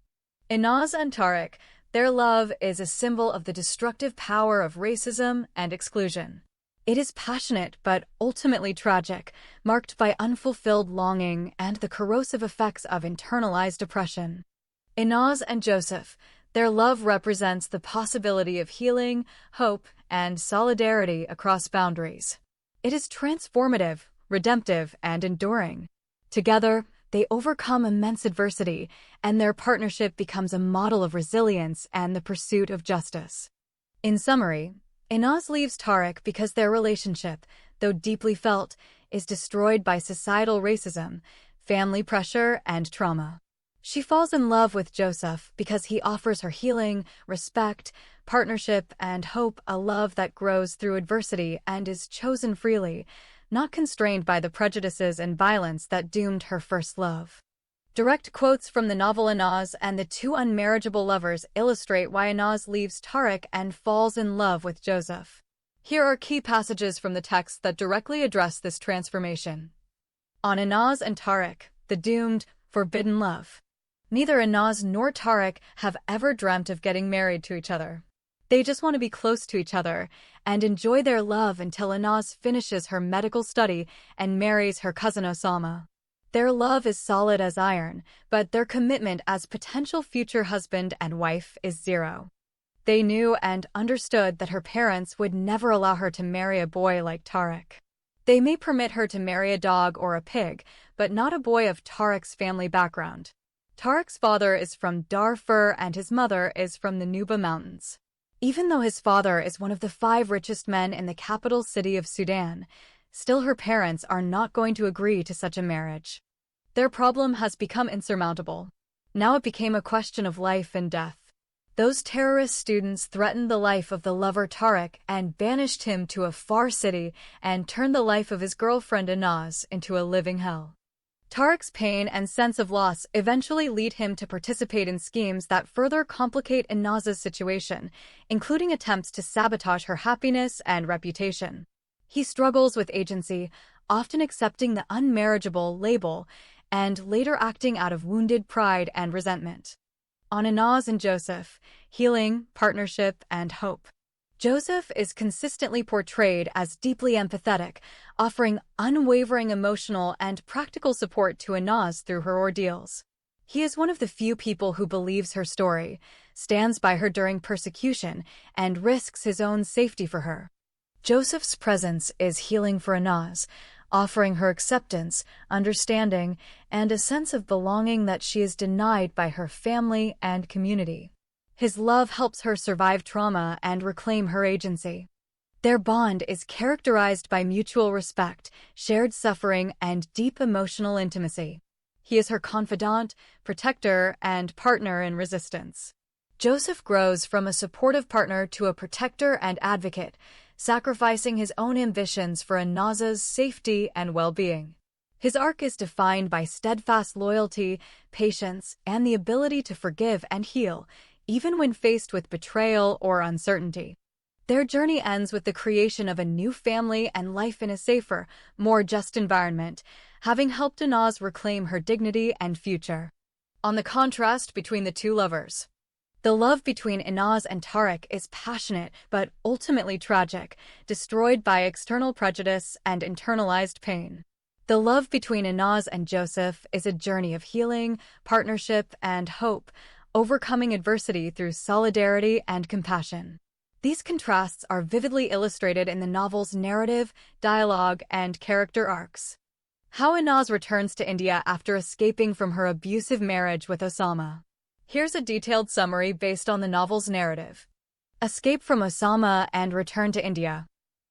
Inaz and Tariq, their love is a symbol of the destructive power of racism and exclusion. It is passionate but ultimately tragic, marked by unfulfilled longing and the corrosive effects of internalized oppression. Inaz and Joseph, their love represents the possibility of healing, hope, and solidarity across boundaries. It is transformative, redemptive, and enduring. Together, they overcome immense adversity, and their partnership becomes a model of resilience and the pursuit of justice. In summary, Inaz leaves Tariq because their relationship, though deeply felt, is destroyed by societal racism, family pressure, and trauma. She falls in love with Joseph because he offers her healing, respect, partnership, and hope, a love that grows through adversity and is chosen freely, not constrained by the prejudices and violence that doomed her first love. Direct quotes from the novel Inaz and the Two Unmarriageable Lovers illustrate why Inaz leaves Tariq and falls in love with Joseph. Here are key passages from the text that directly address this transformation. On Inaz and Tariq, the doomed, forbidden love. Neither Inaz nor Tariq have ever dreamt of getting married to each other. They just want to be close to each other and enjoy their love until Inaz finishes her medical study and marries her cousin Osama. Their love is solid as iron, but their commitment as potential future husband and wife is zero. They knew and understood that her parents would never allow her to marry a boy like Tariq. They may permit her to marry a dog or a pig, but not a boy of Tariq's family background. Tariq's father is from Darfur and his mother is from the Nuba Mountains. Even though his father is one of the 5 richest men in the capital city of Sudan, still her parents are not going to agree to such a marriage. Their problem has become insurmountable. Now it became a question of life and death. Those terrorist students threatened the life of the lover Tariq and banished him to a far city and turned the life of his girlfriend Inaz into a living hell. Tariq's pain and sense of loss eventually lead him to participate in schemes that further complicate Inaz's situation, including attempts to sabotage her happiness and reputation. He struggles with agency, often accepting the unmarriageable label, and later acting out of wounded pride and resentment. On Inaz and Joseph, healing, partnership, and hope. Joseph is consistently portrayed as deeply empathetic, offering unwavering emotional and practical support to Inaz through her ordeals. He is one of the few people who believes her story, stands by her during persecution, and risks his own safety for her. Joseph's presence is healing for Inaz, offering her acceptance, understanding, and a sense of belonging that she is denied by her family and community. His love helps her survive trauma and reclaim her agency. Their bond is characterized by mutual respect, shared suffering, and deep emotional intimacy. He is her confidant, protector, and partner in resistance. Joseph grows from a supportive partner to a protector and advocate, sacrificing his own ambitions for Inaz's safety and well-being. His arc is defined by steadfast loyalty, patience, and the ability to forgive and heal, even when faced with betrayal or uncertainty. Their journey ends with the creation of a new family and life in a safer, more just environment, having helped Inaz reclaim her dignity and future. On the contrast between the two lovers. The love between Inaz and Tariq is passionate but ultimately tragic, destroyed by external prejudice and internalized pain. The love between Inaz and Joseph is a journey of healing, partnership, and hope, overcoming adversity through solidarity and compassion. These contrasts are vividly illustrated in the novel's narrative, dialogue, and character arcs. How Inaz returns to India after escaping from her abusive marriage with Osama. Here's a detailed summary based on the novel's narrative. Escape from Osama and return to India.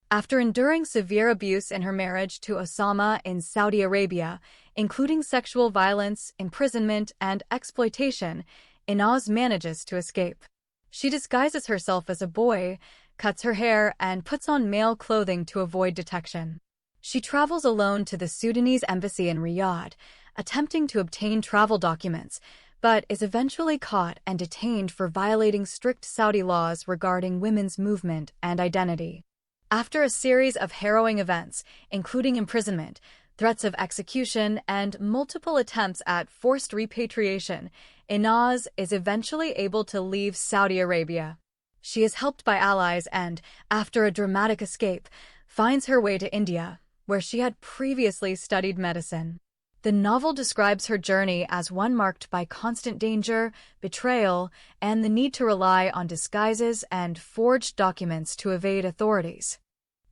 After enduring severe abuse in her marriage to Osama in Saudi Arabia, including sexual violence, imprisonment, and exploitation, Inaz manages to escape. She disguises herself as a boy, cuts her hair, and puts on male clothing to avoid detection. She travels alone to the Sudanese embassy in Riyadh, attempting to obtain travel documents, but is eventually caught and detained for violating strict Saudi laws regarding women's movement and identity. After a series of harrowing events, including imprisonment, threats of execution, and multiple attempts at forced repatriation, Inaz is eventually able to leave Saudi Arabia. She is helped by allies and, after a dramatic escape, finds her way to India, where she had previously studied medicine. The novel describes her journey as one marked by constant danger, betrayal, and the need to rely on disguises and forged documents to evade authorities.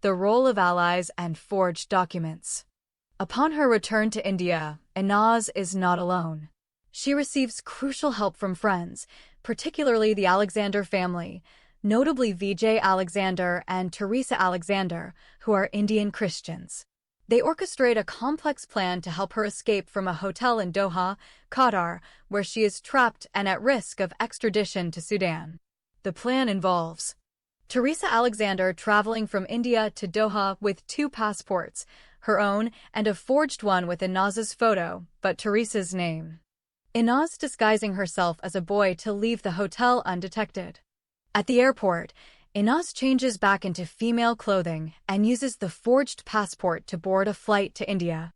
The role of allies and forged documents. Upon her return to India, Inaz is not alone. She receives crucial help from friends, particularly the Alexander family, notably Vijay Alexander and Teresa Alexander, who are Indian Christians. They orchestrate a complex plan to help her escape from a hotel in Doha, Qatar, where she is trapped and at risk of extradition to Sudan. The plan involves Teresa Alexander traveling from India to Doha with 2 passports, her own and a forged one with Inaz's photo, but Teresa's name. Inaz disguising herself as a boy to leave the hotel undetected. At the airport, Inaz changes back into female clothing and uses the forged passport to board a flight to India.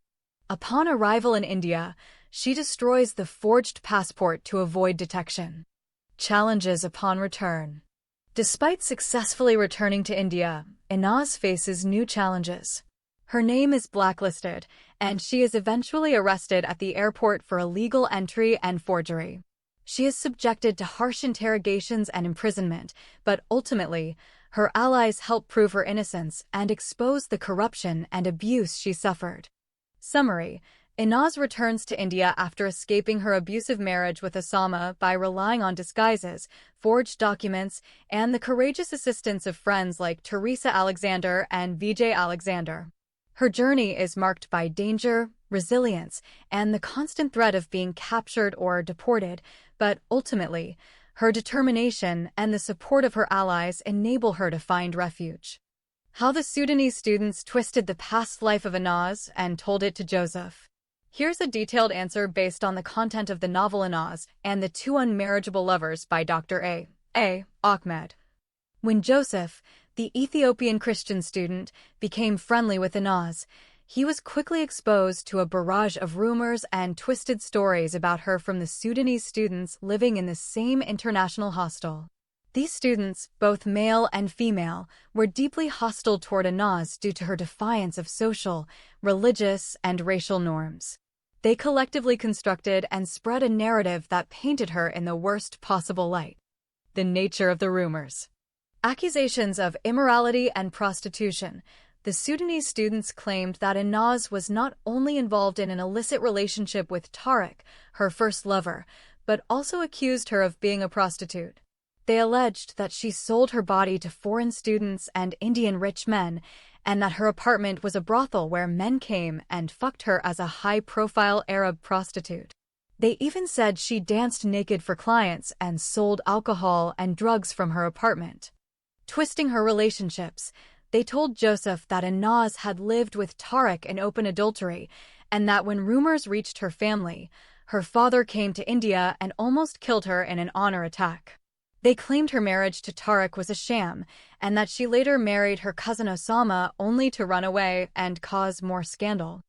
Upon arrival in India, she destroys the forged passport to avoid detection. Challenges upon return. Despite successfully returning to India, Inaz faces new challenges. Her name is blacklisted, and she is eventually arrested at the airport for illegal entry and forgery. She is subjected to harsh interrogations and imprisonment, but ultimately, her allies help prove her innocence and expose the corruption and abuse she suffered. Summary: Inaz returns to India after escaping her abusive marriage with Osama by relying on disguises, forged documents, and the courageous assistance of friends like Teresa Alexander and Vijay Alexander. Her journey is marked by danger, resilience, and the constant threat of being captured or deported, but ultimately, her determination and the support of her allies enable her to find refuge. How the Sudanese students twisted the past life of Inaz and told it to Joseph. Here's a detailed answer based on the content of the novel Inaz and the 2 Unmarriageable Lovers by Dr. A. Ahmed. When Joseph, the Ethiopian Christian student, became friendly with Inaz, he was quickly exposed to a barrage of rumors and twisted stories about her from the Sudanese students living in the same international hostel. These students, both male and female, were deeply hostile toward Inaz due to her defiance of social, religious, and racial norms. They collectively constructed and spread a narrative that painted her in the worst possible light. The nature of the rumors. Accusations of immorality and prostitution. The Sudanese students claimed that Inaz was not only involved in an illicit relationship with Tariq, her first lover, but also accused her of being a prostitute. They alleged that she sold her body to foreign students and Indian rich men, and that her apartment was a brothel where men came and fucked her as a high-profile Arab prostitute. They even said she danced naked for clients and sold alcohol and drugs from her apartment. Twisting her relationships, they told Joseph that Inaz had lived with Tariq in open adultery, and that when rumors reached her family, her father came to India and almost killed her in an honor attack. They claimed her marriage to Tariq was a sham, and that she later married her cousin Osama only to run away and cause more scandal.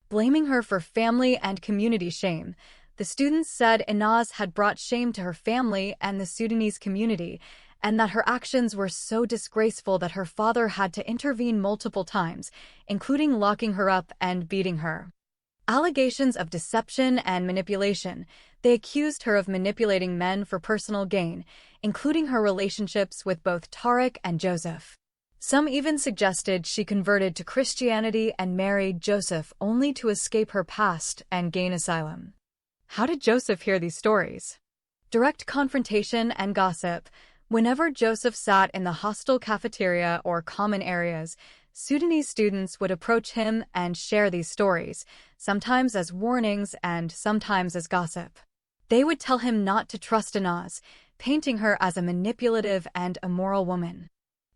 Blaming her for family and community shame, the students said Inaz had brought shame to her family and the Sudanese community, and that her actions were so disgraceful that her father had to intervene multiple times, including locking her up and beating her. Allegations of deception and manipulation. They accused her of manipulating men for personal gain, including her relationships with both Tariq and Joseph. Some even suggested she converted to Christianity and married Joseph only to escape her past and gain asylum. How did Joseph hear these stories? Direct confrontation and gossip. Whenever Joseph sat in the hostel cafeteria or common areas, Sudanese students would approach him and share these stories, sometimes as warnings and sometimes as gossip. They would tell him not to trust Inaz, painting her as a manipulative and immoral woman.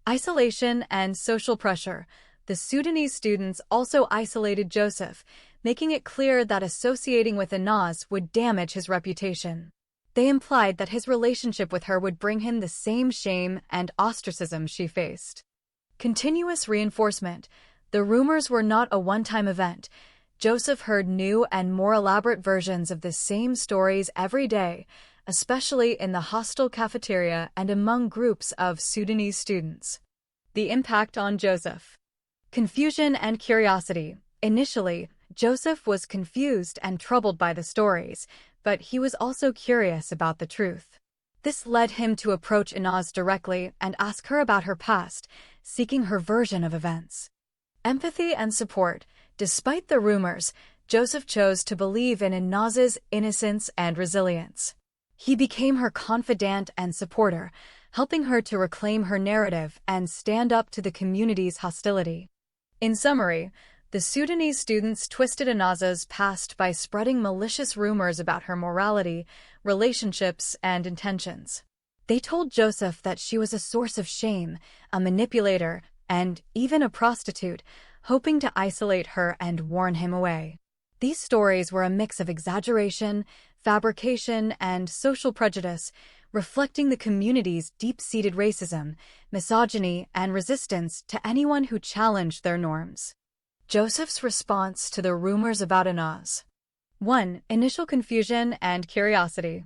Isolation and social pressure. The Sudanese students also isolated Joseph, making it clear that associating with Inaz would damage his reputation. They implied that his relationship with her would bring him the same shame and ostracism she faced. Continuous reinforcement. The rumors were not a one-time event. Joseph heard new and more elaborate versions of the same stories every day, especially in the hostel cafeteria and among groups of Sudanese students. The impact on Joseph. Confusion and curiosity. Initially, Joseph was confused and troubled by the stories, but he was also curious about the truth. This led him to approach Inaz directly and ask her about her past, seeking her version of events. Empathy and support. Despite the rumors, Joseph chose to believe in Inaz's innocence and resilience. He became her confidant and supporter, helping her to reclaim her narrative and stand up to the community's hostility. In summary, The Sudanese students twisted Anaza's past by spreading malicious rumors about her morality, relationships, and intentions. They told Joseph that she was a source of shame, a manipulator, and even a prostitute, hoping to isolate her and warn him away. These stories were a mix of exaggeration, fabrication, and social prejudice, reflecting the community's deep-seated racism, misogyny, and resistance to anyone who challenged their norms. Joseph's response to the rumors about Anaz. 1. Initial confusion and curiosity.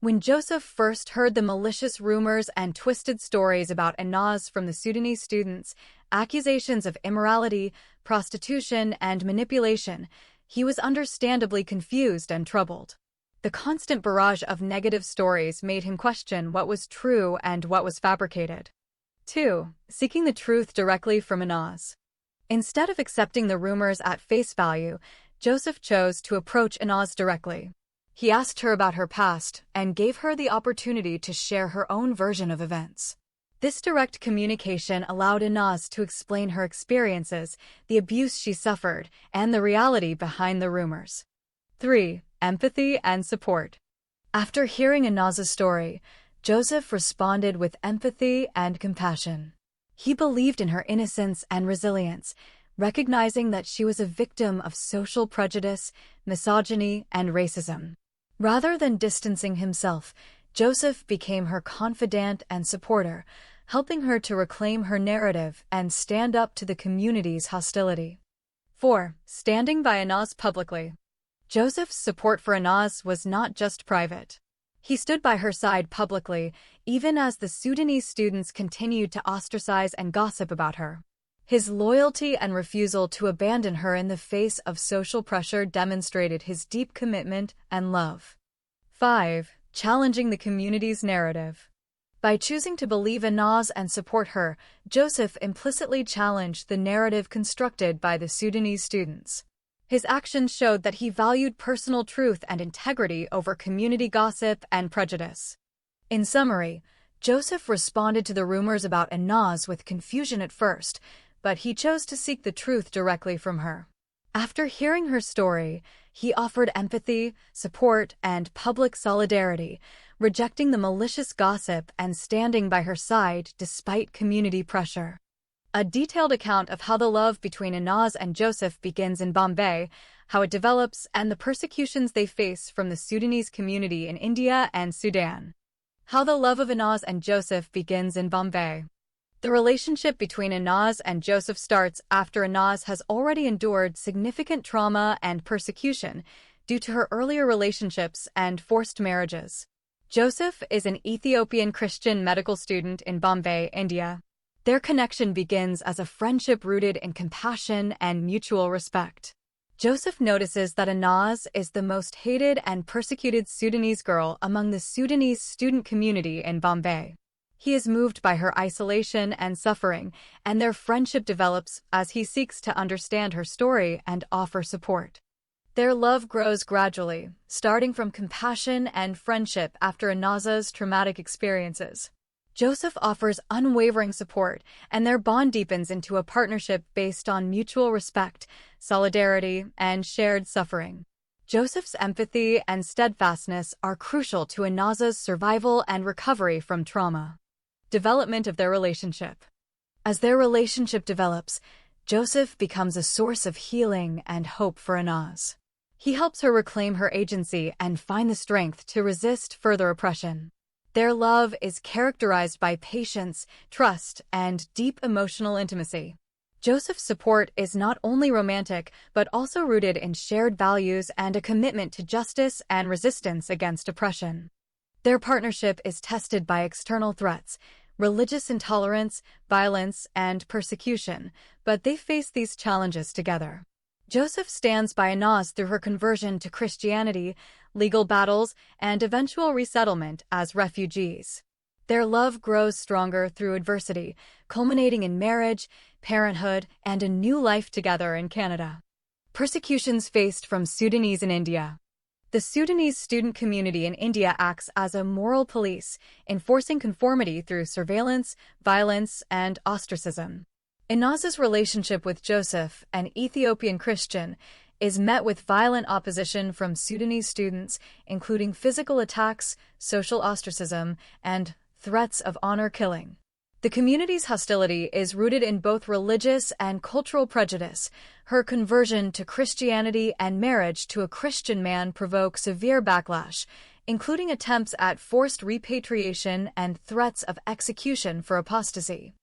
When Joseph first heard the malicious rumors and twisted stories about Anaz from the Sudanese students, accusations of immorality, prostitution, and manipulation, he was understandably confused and troubled. The constant barrage of negative stories made him question what was true and what was fabricated. 2. Seeking the truth directly from Anaz. Instead of accepting the rumors at face value, Joseph chose to approach Anaz directly. He asked her about her past and gave her the opportunity to share her own version of events. This direct communication allowed Anaz to explain her experiences, the abuse she suffered, and the reality behind the rumors. 3. Empathy and support. After hearing Anaz's story, Joseph responded with empathy and compassion. He believed in her innocence and resilience, recognizing that she was a victim of social prejudice, misogyny, and racism. Rather than distancing himself, Joseph became her confidant and supporter, helping her to reclaim her narrative and stand up to the community's hostility. 4. Standing by Anaz publicly. Joseph's support for Anaz was not just private. He stood by her side publicly, even as the Sudanese students continued to ostracize and gossip about her. His loyalty and refusal to abandon her in the face of social pressure demonstrated his deep commitment and love. 5. Challenging the community's narrative. By choosing to believe Anaz and support her, Joseph implicitly challenged the narrative constructed by the Sudanese students. His actions showed that he valued personal truth and integrity over community gossip and prejudice. In summary, Joseph responded to the rumors about Anaz with confusion at first, but he chose to seek the truth directly from her. After hearing her story, he offered empathy, support, and public solidarity, rejecting the malicious gossip and standing by her side despite community pressure. A detailed account of how the love between Anaz and Joseph begins in Bombay, how it develops, and the persecutions they face from the Sudanese community in India and Sudan. How the love of Anaz and Joseph begins in Bombay. The relationship between Anaz and Joseph starts after Anaz has already endured significant trauma and persecution due to her earlier relationships and forced marriages. Joseph is an Ethiopian Christian medical student in Bombay, India. Their connection begins as a friendship rooted in compassion and mutual respect. Joseph notices that Anaz is the most hated and persecuted Sudanese girl among the Sudanese student community in Bombay. He is moved by her isolation and suffering, and their friendship develops as he seeks to understand her story and offer support. Their love grows gradually, starting from compassion and friendship after Anaz's traumatic experiences. Joseph offers unwavering support, and their bond deepens into a partnership based on mutual respect, solidarity, and shared suffering. Joseph's empathy and steadfastness are crucial to Anaz's survival and recovery from trauma. Development of their relationship. As their relationship develops, Joseph becomes a source of healing and hope for Anaz. He helps her reclaim her agency and find the strength to resist further oppression. Their love is characterized by patience, trust, and deep emotional intimacy. Joseph's support is not only romantic, but also rooted in shared values and a commitment to justice and resistance against oppression. Their partnership is tested by external threats, religious intolerance, violence, and persecution, but they face these challenges together. Joseph stands by Anaz through her conversion to Christianity, legal battles, and eventual resettlement as refugees. Their love grows stronger through adversity, culminating in marriage, parenthood, and a new life together in Canada. Persecutions faced from Sudanese in India. The Sudanese student community in India acts as a moral police, enforcing conformity through surveillance, violence, and ostracism. Inaz's relationship with Joseph, an Ethiopian Christian, is met with violent opposition from Sudanese students, including physical attacks, social ostracism, and threats of honor killing. The community's hostility is rooted in both religious and cultural prejudice. Her conversion to Christianity and marriage to a Christian man provoke severe backlash, including attempts at forced repatriation and threats of execution for apostasy.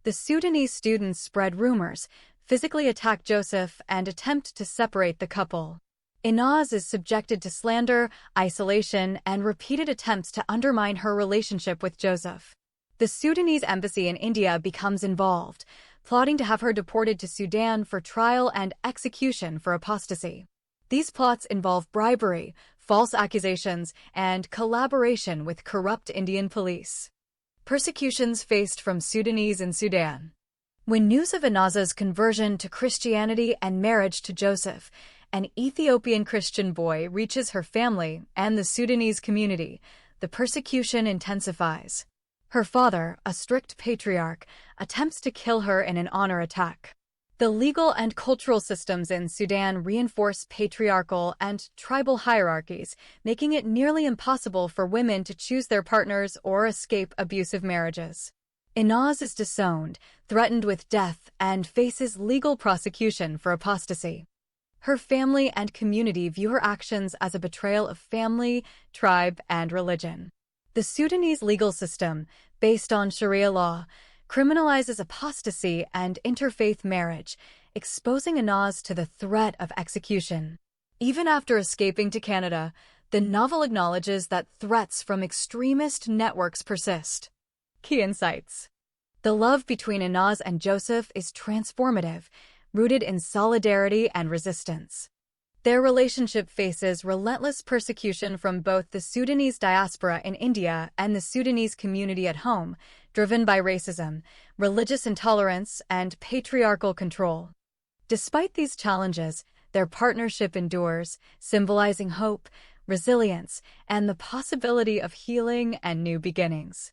The Sudanese students spread rumors, physically attack Joseph, and attempt to separate the couple. Inaz is subjected to slander, isolation, and repeated attempts to undermine her relationship with Joseph. The Sudanese embassy in India becomes involved, plotting to have her deported to Sudan for trial and execution for apostasy. These plots involve bribery, false accusations, and collaboration with corrupt Indian police. Persecutions faced from Sudanese in Sudan. When news of Inaz's conversion to Christianity and marriage to Joseph, an Ethiopian Christian boy, reaches her family and the Sudanese community, the persecution intensifies. Her father, a strict patriarch, attempts to kill her in an honor attack. The legal and cultural systems in Sudan reinforce patriarchal and tribal hierarchies, making it nearly impossible for women to choose their partners or escape abusive marriages. Inaz is disowned, threatened with death, and faces legal prosecution for apostasy. Her family and community view her actions as a betrayal of family, tribe, and religion. The Sudanese legal system, based on Sharia law, criminalizes apostasy and interfaith marriage, exposing Inaz to the threat of execution. Even after escaping to Canada, the novel acknowledges that threats from extremist networks persist. Key insights. The love between Inaz and Joseph is transformative, rooted in solidarity and resistance. Their relationship faces relentless persecution from both the Sudanese diaspora in India and the Sudanese community at home, driven by racism, religious intolerance, and patriarchal control. Despite these challenges, their partnership endures, symbolizing hope, resilience, and the possibility of healing and new beginnings.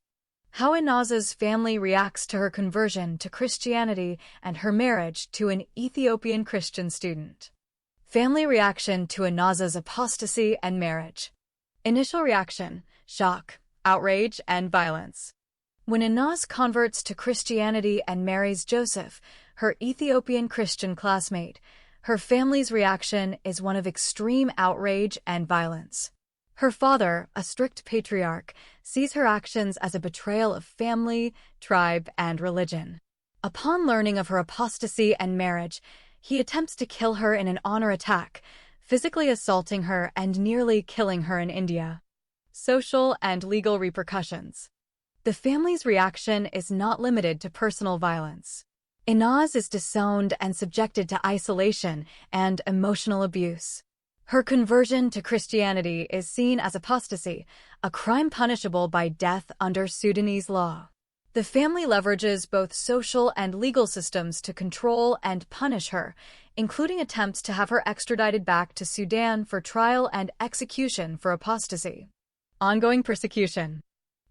How Inaz's family reacts to her conversion to Christianity and her marriage to an Ethiopian Christian student. Family reaction to Inaz's apostasy and marriage. Initial reaction: shock, outrage, and violence. When Inaz converts to Christianity and marries Joseph, her Ethiopian Christian classmate, her family's reaction is one of extreme outrage and violence. Her father, a strict patriarch, sees her actions as a betrayal of family, tribe, and religion. Upon learning of her apostasy and marriage, he attempts to kill her in an honor attack, physically assaulting her and nearly killing her in India. Social and legal repercussions. The family's reaction is not limited to personal violence. Inaz is disowned and subjected to isolation and emotional abuse. Her conversion to Christianity is seen as apostasy, a crime punishable by death under Sudanese law. The family leverages both social and legal systems to control and punish her, including attempts to have her extradited back to Sudan for trial and execution for apostasy. Ongoing persecution.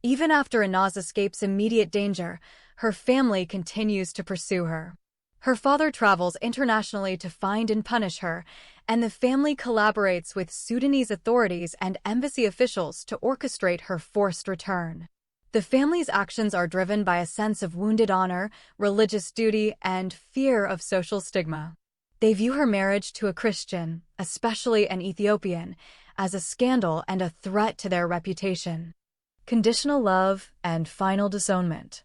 Even after Inaz escapes immediate danger, her family continues to pursue her. Her father travels internationally to find and punish her, and the family collaborates with Sudanese authorities and embassy officials to orchestrate her forced return. The family's actions are driven by a sense of wounded honor, religious duty, and fear of social stigma. They view her marriage to a Christian, especially an Ethiopian, as a scandal and a threat to their reputation. Conditional love and final disownment.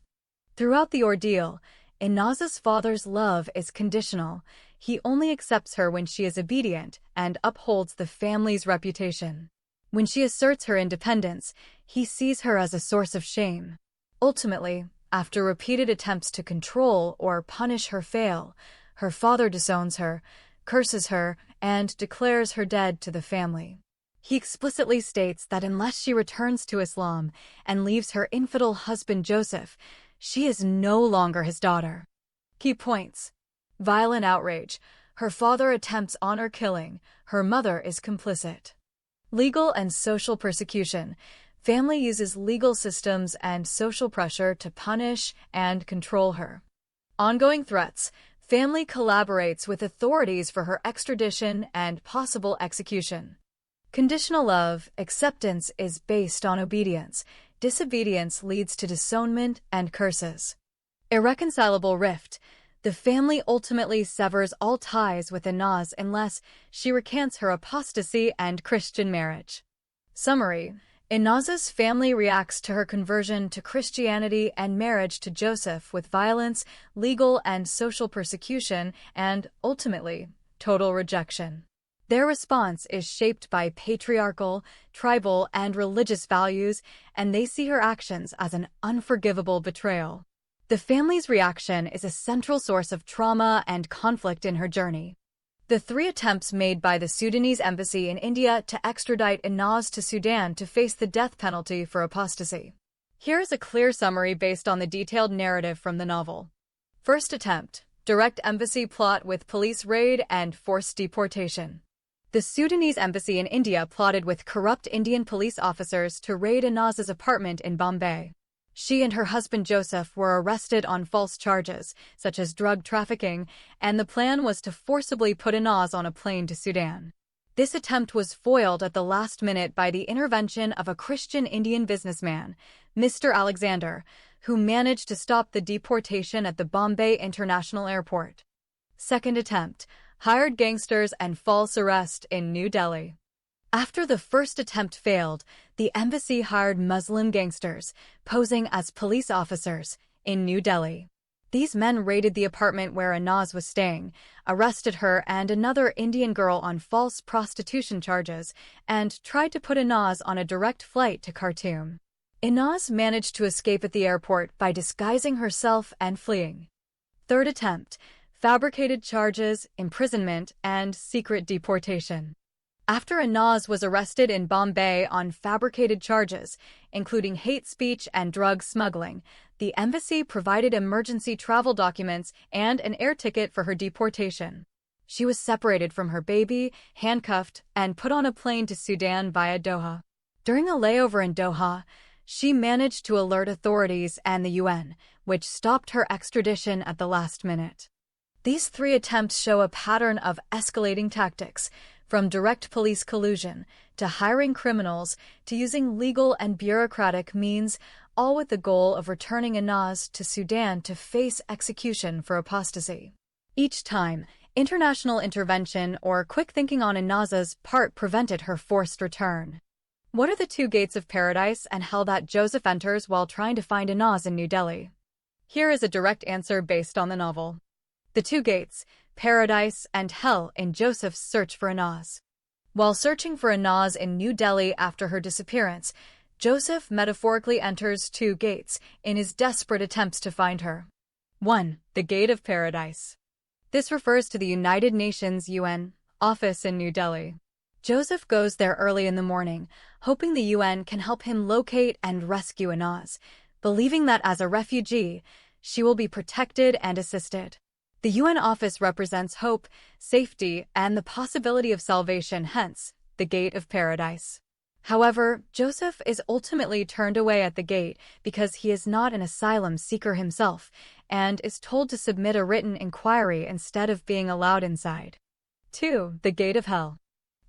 Throughout the ordeal, Inaz's father's love is conditional. He only accepts her when she is obedient and upholds the family's reputation. When she asserts her independence, he sees her as a source of shame. Ultimately, after repeated attempts to control or punish her fail, her father disowns her, curses her, and declares her dead to the family. He explicitly states that unless she returns to Islam and leaves her infidel husband Joseph, she is no longer his daughter. Key points. Violent outrage. Her father attempts honor killing. Her mother is complicit. Legal and social persecution. Family uses legal systems and social pressure to punish and control her. Ongoing threats. Family collaborates with authorities for her extradition and possible execution. Conditional love. Acceptance is based on obedience. Disobedience leads to disownment and curses. Irreconcilable rift. The family ultimately severs all ties with Inaz unless she recants her apostasy and Christian marriage. Summary. Inaz's family reacts to her conversion to Christianity and marriage to Joseph with violence, legal and social persecution, and, ultimately, total rejection. Their response is shaped by patriarchal, tribal, and religious values, and they see her actions as an unforgivable betrayal. The family's reaction is a central source of trauma and conflict in her journey. The 3 attempts made by the Sudanese embassy in India to extradite Inaz to Sudan to face the death penalty for apostasy. Here is a clear summary based on the detailed narrative from the novel. First attempt: direct embassy plot with police raid and forced deportation. The Sudanese embassy in India plotted with corrupt Indian police officers to raid Inaz's apartment in Bombay. She and her husband Joseph were arrested on false charges, such as drug trafficking, and the plan was to forcibly put Inaz on a plane to Sudan. This attempt was foiled at the last minute by the intervention of a Christian Indian businessman, Mr. Alexander, who managed to stop the deportation at the Bombay International Airport. Second attempt: hired gangsters and false arrest in New Delhi. After the first attempt failed, the embassy hired Muslim gangsters, posing as police officers, in New Delhi. These men raided the apartment where Inaz was staying, arrested her and another Indian girl on false prostitution charges, and tried to put Inaz on a direct flight to Khartoum. Inaz managed to escape at the airport by disguising herself and fleeing. Third attempt: fabricated charges, imprisonment, and secret deportation. After Inaz was arrested in Bombay on fabricated charges, including hate speech and drug smuggling, the embassy provided emergency travel documents and an air ticket for her deportation. She was separated from her baby, handcuffed, and put on a plane to Sudan via Doha. During a layover in Doha, she managed to alert authorities and the UN, which stopped her extradition at the last minute. These 3 attempts show a pattern of escalating tactics, from direct police collusion to hiring criminals to using legal and bureaucratic means, all with the goal of returning Inaz to Sudan to face execution for apostasy. Each time, international intervention or quick thinking on Inaz's part prevented her forced return. What are the 2 gates of paradise and hell that Joseph enters while trying to find Inaz in New Delhi? Here is a direct answer based on the novel. The 2 gates, paradise and hell in Joseph's search for Inaz. While searching for Inaz in New Delhi after her disappearance, Joseph metaphorically enters 2 gates in his desperate attempts to find her. 1. The Gate of Paradise. This refers to the United Nations UN office in New Delhi. Joseph goes there early in the morning, hoping the UN can help him locate and rescue Inaz, believing that as a refugee, she will be protected and assisted. The UN office represents hope, safety, and the possibility of salvation, hence, the Gate of Paradise. However, Joseph is ultimately turned away at the gate because he is not an asylum seeker himself and is told to submit a written inquiry instead of being allowed inside. 2. The Gate of Hell.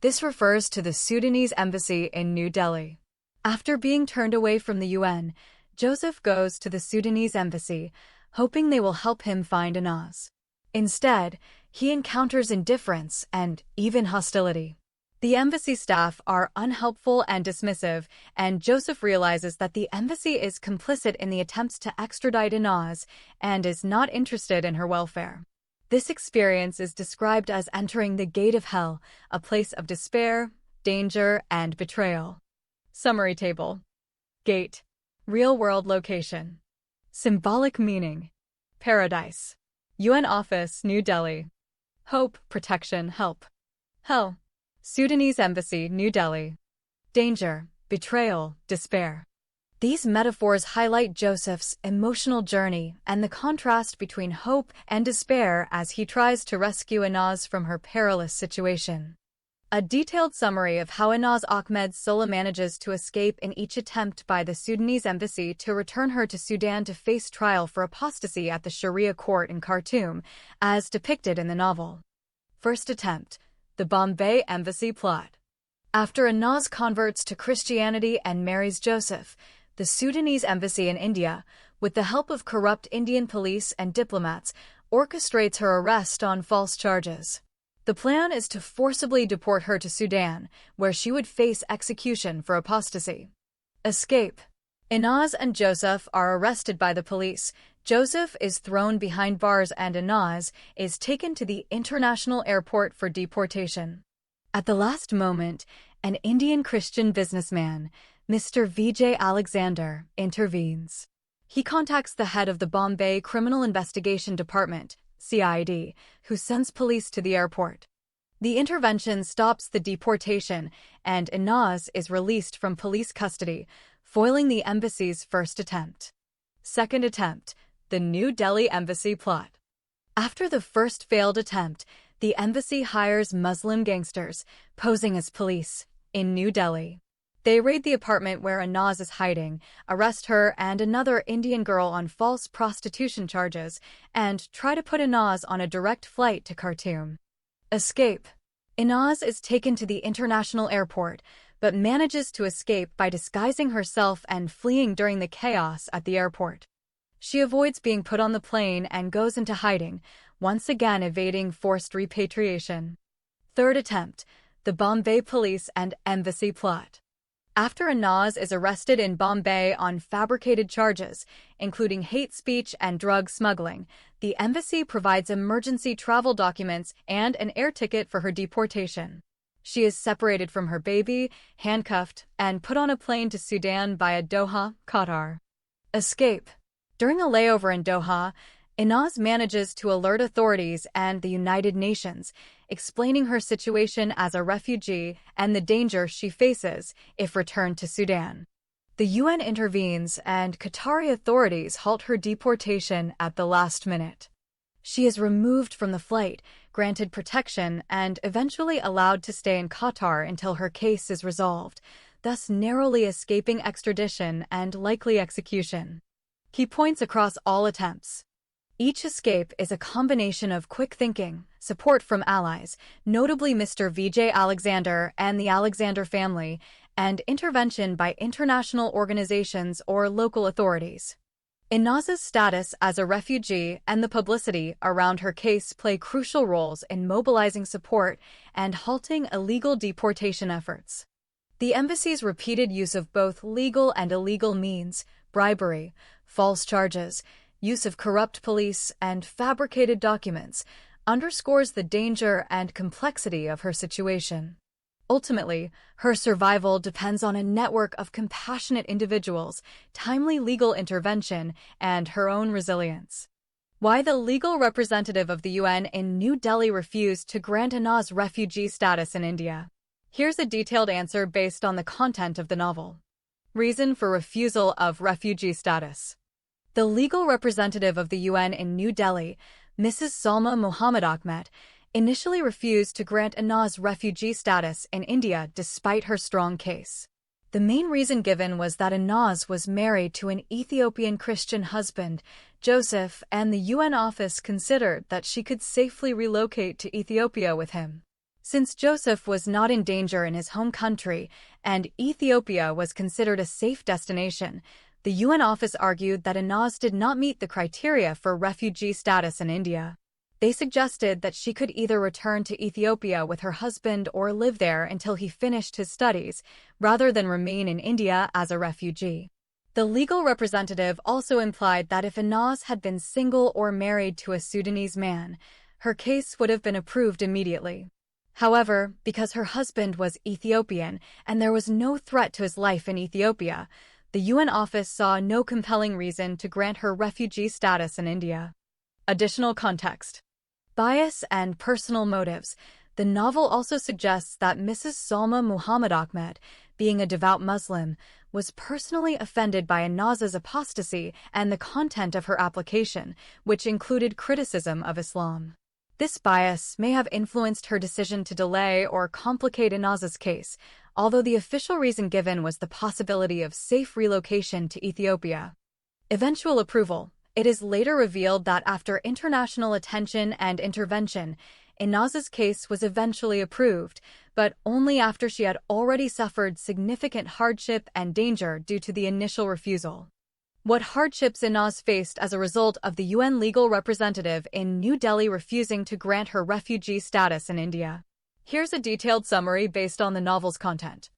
This refers to the Sudanese embassy in New Delhi. After being turned away from the UN, Joseph goes to the Sudanese embassy, hoping they will help him find Inaz. Instead, he encounters indifference and even hostility. The embassy staff are unhelpful and dismissive, and Joseph realizes that the embassy is complicit in the attempts to extradite Inaz and is not interested in her welfare. This experience is described as entering the Gate of Hell, a place of despair, danger, and betrayal. Summary table. Gate. Real-world location. Symbolic meaning. Paradise. UN Office, New Delhi. Hope, protection, help. Hell. Sudanese Embassy, New Delhi. Danger, betrayal, despair. These metaphors highlight Joseph's emotional journey and the contrast between hope and despair as he tries to rescue Inaz from her perilous situation. A detailed summary of how Inaz Ahmed Sola manages to escape in each attempt by the Sudanese embassy to return her to Sudan to face trial for apostasy at the Sharia court in Khartoum, as depicted in the novel. First attempt: the Bombay embassy plot. After Inaz converts to Christianity and marries Joseph, the Sudanese embassy in India, with the help of corrupt Indian police and diplomats, orchestrates her arrest on false charges. The plan is to forcibly deport her to Sudan, where she would face execution for apostasy. Escape. Inaz and Joseph are arrested by the police. Joseph is thrown behind bars and Inaz is taken to the international airport for deportation. At the last moment, an Indian Christian businessman, Mr. Vijay Alexander, intervenes. He contacts the head of the Bombay Criminal Investigation Department, CID, who sends police to the airport. The intervention stops the deportation, and Inaz is released from police custody, foiling the embassy's first attempt. Second attempt: the New Delhi embassy plot. After the first failed attempt, the embassy hires Muslim gangsters, posing as police, in New Delhi. They raid the apartment where Inaz is hiding, arrest her and another Indian girl on false prostitution charges, and try to put Inaz on a direct flight to Khartoum. Escape. Inaz is taken to the international airport, but manages to escape by disguising herself and fleeing during the chaos at the airport. She avoids being put on the plane and goes into hiding, once again evading forced repatriation. Third attempt: the Bombay police and embassy plot. After Inaz is arrested in Bombay on fabricated charges, including hate speech and drug smuggling, the embassy provides emergency travel documents and an air ticket for her deportation. She is separated from her baby, handcuffed, and put on a plane to Sudan via Doha, Qatar. Escape. During a layover in Doha, Inaz manages to alert authorities and the United Nations, explaining her situation as a refugee and the danger she faces if returned to Sudan. The UN intervenes and Qatari authorities halt her deportation at the last minute. She is removed from the flight, granted protection, and eventually allowed to stay in Qatar until her case is resolved, thus narrowly escaping extradition and likely execution. Key points across all attempts. Each escape is a combination of quick thinking, support from allies, notably Mr. Vijay Alexander and the Alexander family, and intervention by international organizations or local authorities. Inaz's status as a refugee and the publicity around her case play crucial roles in mobilizing support and halting illegal deportation efforts. The embassy's repeated use of both legal and illegal means, bribery, false charges, use of corrupt police, and fabricated documents, underscores the danger and complexity of her situation. Ultimately, her survival depends on a network of compassionate individuals, timely legal intervention, and her own resilience. Why the legal representative of the UN in New Delhi refused to grant Inaz refugee status in India. Here's a detailed answer based on the content of the novel. Reason for refusal of refugee status. The legal representative of the UN in New Delhi, Mrs. Salma Muhammad Ahmed, initially refused to grant Inaz refugee status in India despite her strong case. The main reason given was that Inaz was married to an Ethiopian Christian husband, Joseph, and the UN office considered that she could safely relocate to Ethiopia with him. Since Joseph was not in danger in his home country and Ethiopia was considered a safe destination, the UN office argued that Inaz did not meet the criteria for refugee status in India. They suggested that she could either return to Ethiopia with her husband or live there until he finished his studies, rather than remain in India as a refugee. The legal representative also implied that if Inaz had been single or married to a Sudanese man, her case would have been approved immediately. However, because her husband was Ethiopian and there was no threat to his life in Ethiopia, the UN office saw no compelling reason to grant her refugee status in India. Additional context. Bias and personal motives. The novel also suggests that Mrs. Salma Muhammad Ahmed, being a devout Muslim, was personally offended by Inaz's apostasy and the content of her application, which included criticism of Islam. This bias may have influenced her decision to delay or complicate Inaz's case, although the official reason given was the possibility of safe relocation to Ethiopia. Eventual approval. It is later revealed that after international attention and intervention, Inaz's case was eventually approved, but only after she had already suffered significant hardship and danger due to the initial refusal. What hardships Inaz faced as a result of the UN legal representative in New Delhi refusing to grant her refugee status in India. Here's a detailed summary based on the novel's content.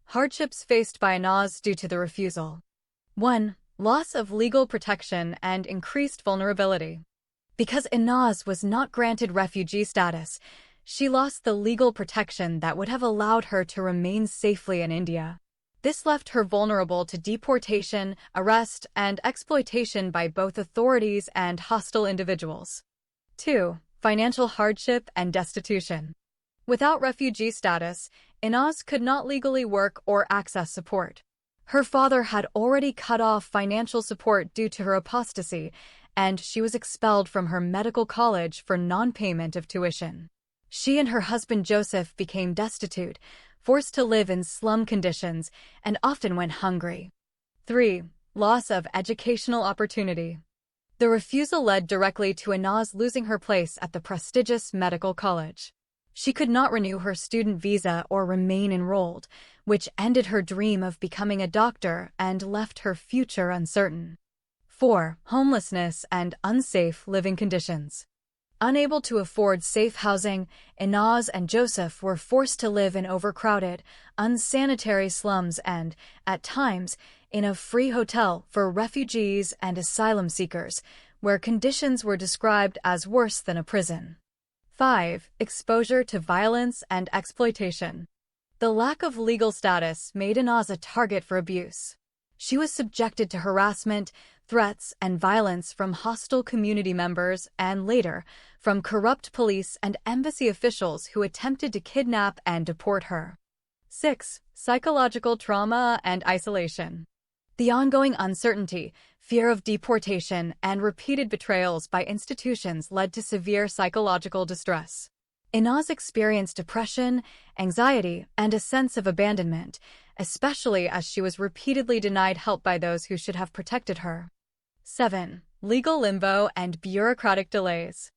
Hardships faced by Inaz due to the refusal. 1. Loss of legal protection and increased vulnerability. Because Inaz was not granted refugee status, she lost the legal protection that would have allowed her to remain safely in India. This left her vulnerable to deportation, arrest, and exploitation by both authorities and hostile individuals. 2. Financial hardship and destitution. Without refugee status, Inaz could not legally work or access support. Her father had already cut off financial support due to her apostasy, and she was expelled from her medical college for non-payment of tuition. She and her husband Joseph became destitute, forced to live in slum conditions, and often went hungry. 3. Loss of educational opportunity. The refusal led directly to Inaz losing her place at the prestigious medical college. She could not renew her student visa or remain enrolled, which ended her dream of becoming a doctor and left her future uncertain. 4. Homelessness and unsafe living conditions. Unable to afford safe housing, Inaz and Joseph were forced to live in overcrowded, unsanitary slums and, at times, in a free hotel for refugees and asylum seekers, where conditions were described as worse than a prison. 5. Exposure to violence and exploitation. The lack of legal status made Inaz a target for abuse. She was subjected to harassment, threats, and violence from hostile community members and, later, from corrupt police and embassy officials who attempted to kidnap and deport her. 6. Psychological trauma and isolation. The ongoing uncertainty, fear of deportation, and repeated betrayals by institutions led to severe psychological distress. Inaz experienced depression, anxiety, and a sense of abandonment, especially as she was repeatedly denied help by those who should have protected her. 7. Legal limbo and bureaucratic delays.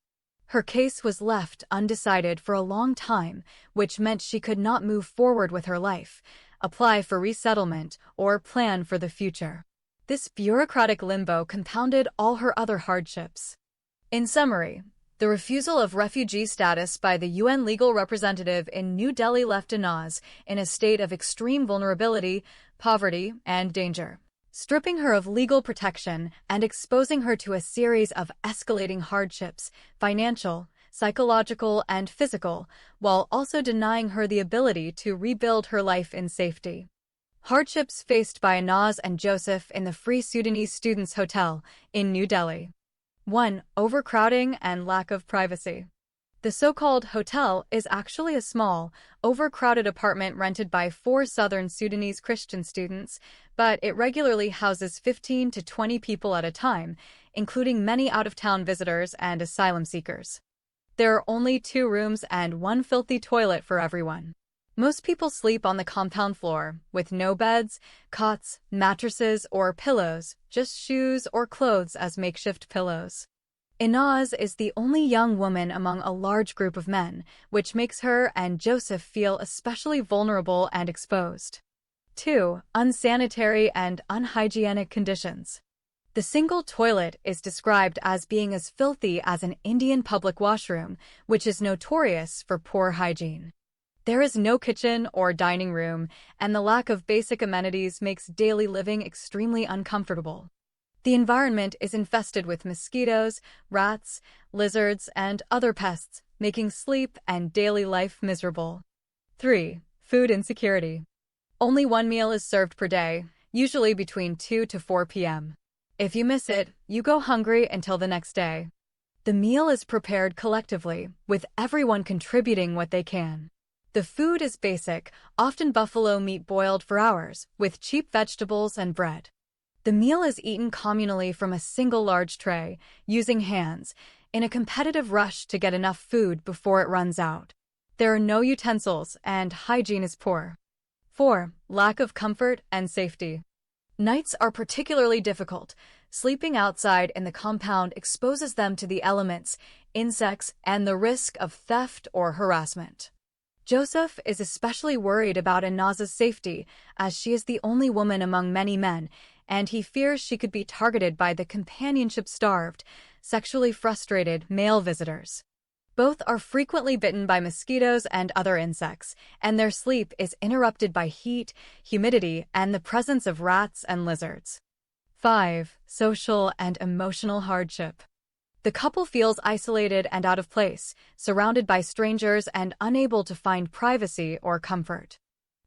Her case was left undecided for a long time, which meant she could not move forward with her life, apply for resettlement, or plan for the future. This bureaucratic limbo compounded all her other hardships. In summary, the refusal of refugee status by the UN legal representative in New Delhi left Inaz in a state of extreme vulnerability, poverty, and danger, stripping her of legal protection and exposing her to a series of escalating hardships, financial, psychological, and physical, while also denying her the ability to rebuild her life in safety. Hardships faced by Inaz and Joseph in the Free Sudanese Students Hotel in New Delhi. 1. Overcrowding and lack of privacy. The so-called hotel is actually a small, overcrowded apartment rented by 4 southern Sudanese Christian students, but it regularly houses 15 to 20 people at a time, including many out-of-town visitors and asylum seekers. There are only 2 rooms and 1 filthy toilet for everyone. Most people sleep on the compound floor, with no beds, cots, mattresses, or pillows, just shoes or clothes as makeshift pillows. Inaz is the only young woman among a large group of men, which makes her and Joseph feel especially vulnerable and exposed. 2. Unsanitary and unhygienic conditions. The single toilet is described as being as filthy as an Indian public washroom, which is notorious for poor hygiene. There is no kitchen or dining room, and the lack of basic amenities makes daily living extremely uncomfortable. The environment is infested with mosquitoes, rats, lizards, and other pests, making sleep and daily life miserable. 3. Food insecurity. Only 1 meal is served per day, usually between 2 to 4 p.m. If you miss it, you go hungry until the next day. The meal is prepared collectively, with everyone contributing what they can. The food is basic, often buffalo meat boiled for hours, with cheap vegetables and bread. The meal is eaten communally from a single large tray, using hands, in a competitive rush to get enough food before it runs out. There are no utensils, and hygiene is poor. 4. Lack of comfort and safety. Nights are particularly difficult. Sleeping outside in the compound exposes them to the elements, insects, and the risk of theft or harassment. Joseph is especially worried about Inaz's safety, as she is the only woman among many men, and he fears she could be targeted by the companionship-starved, sexually frustrated male visitors. Both are frequently bitten by mosquitoes and other insects, and their sleep is interrupted by heat, humidity, and the presence of rats and lizards. 5. Social and emotional hardship. The couple feels isolated and out of place, surrounded by strangers and unable to find privacy or comfort.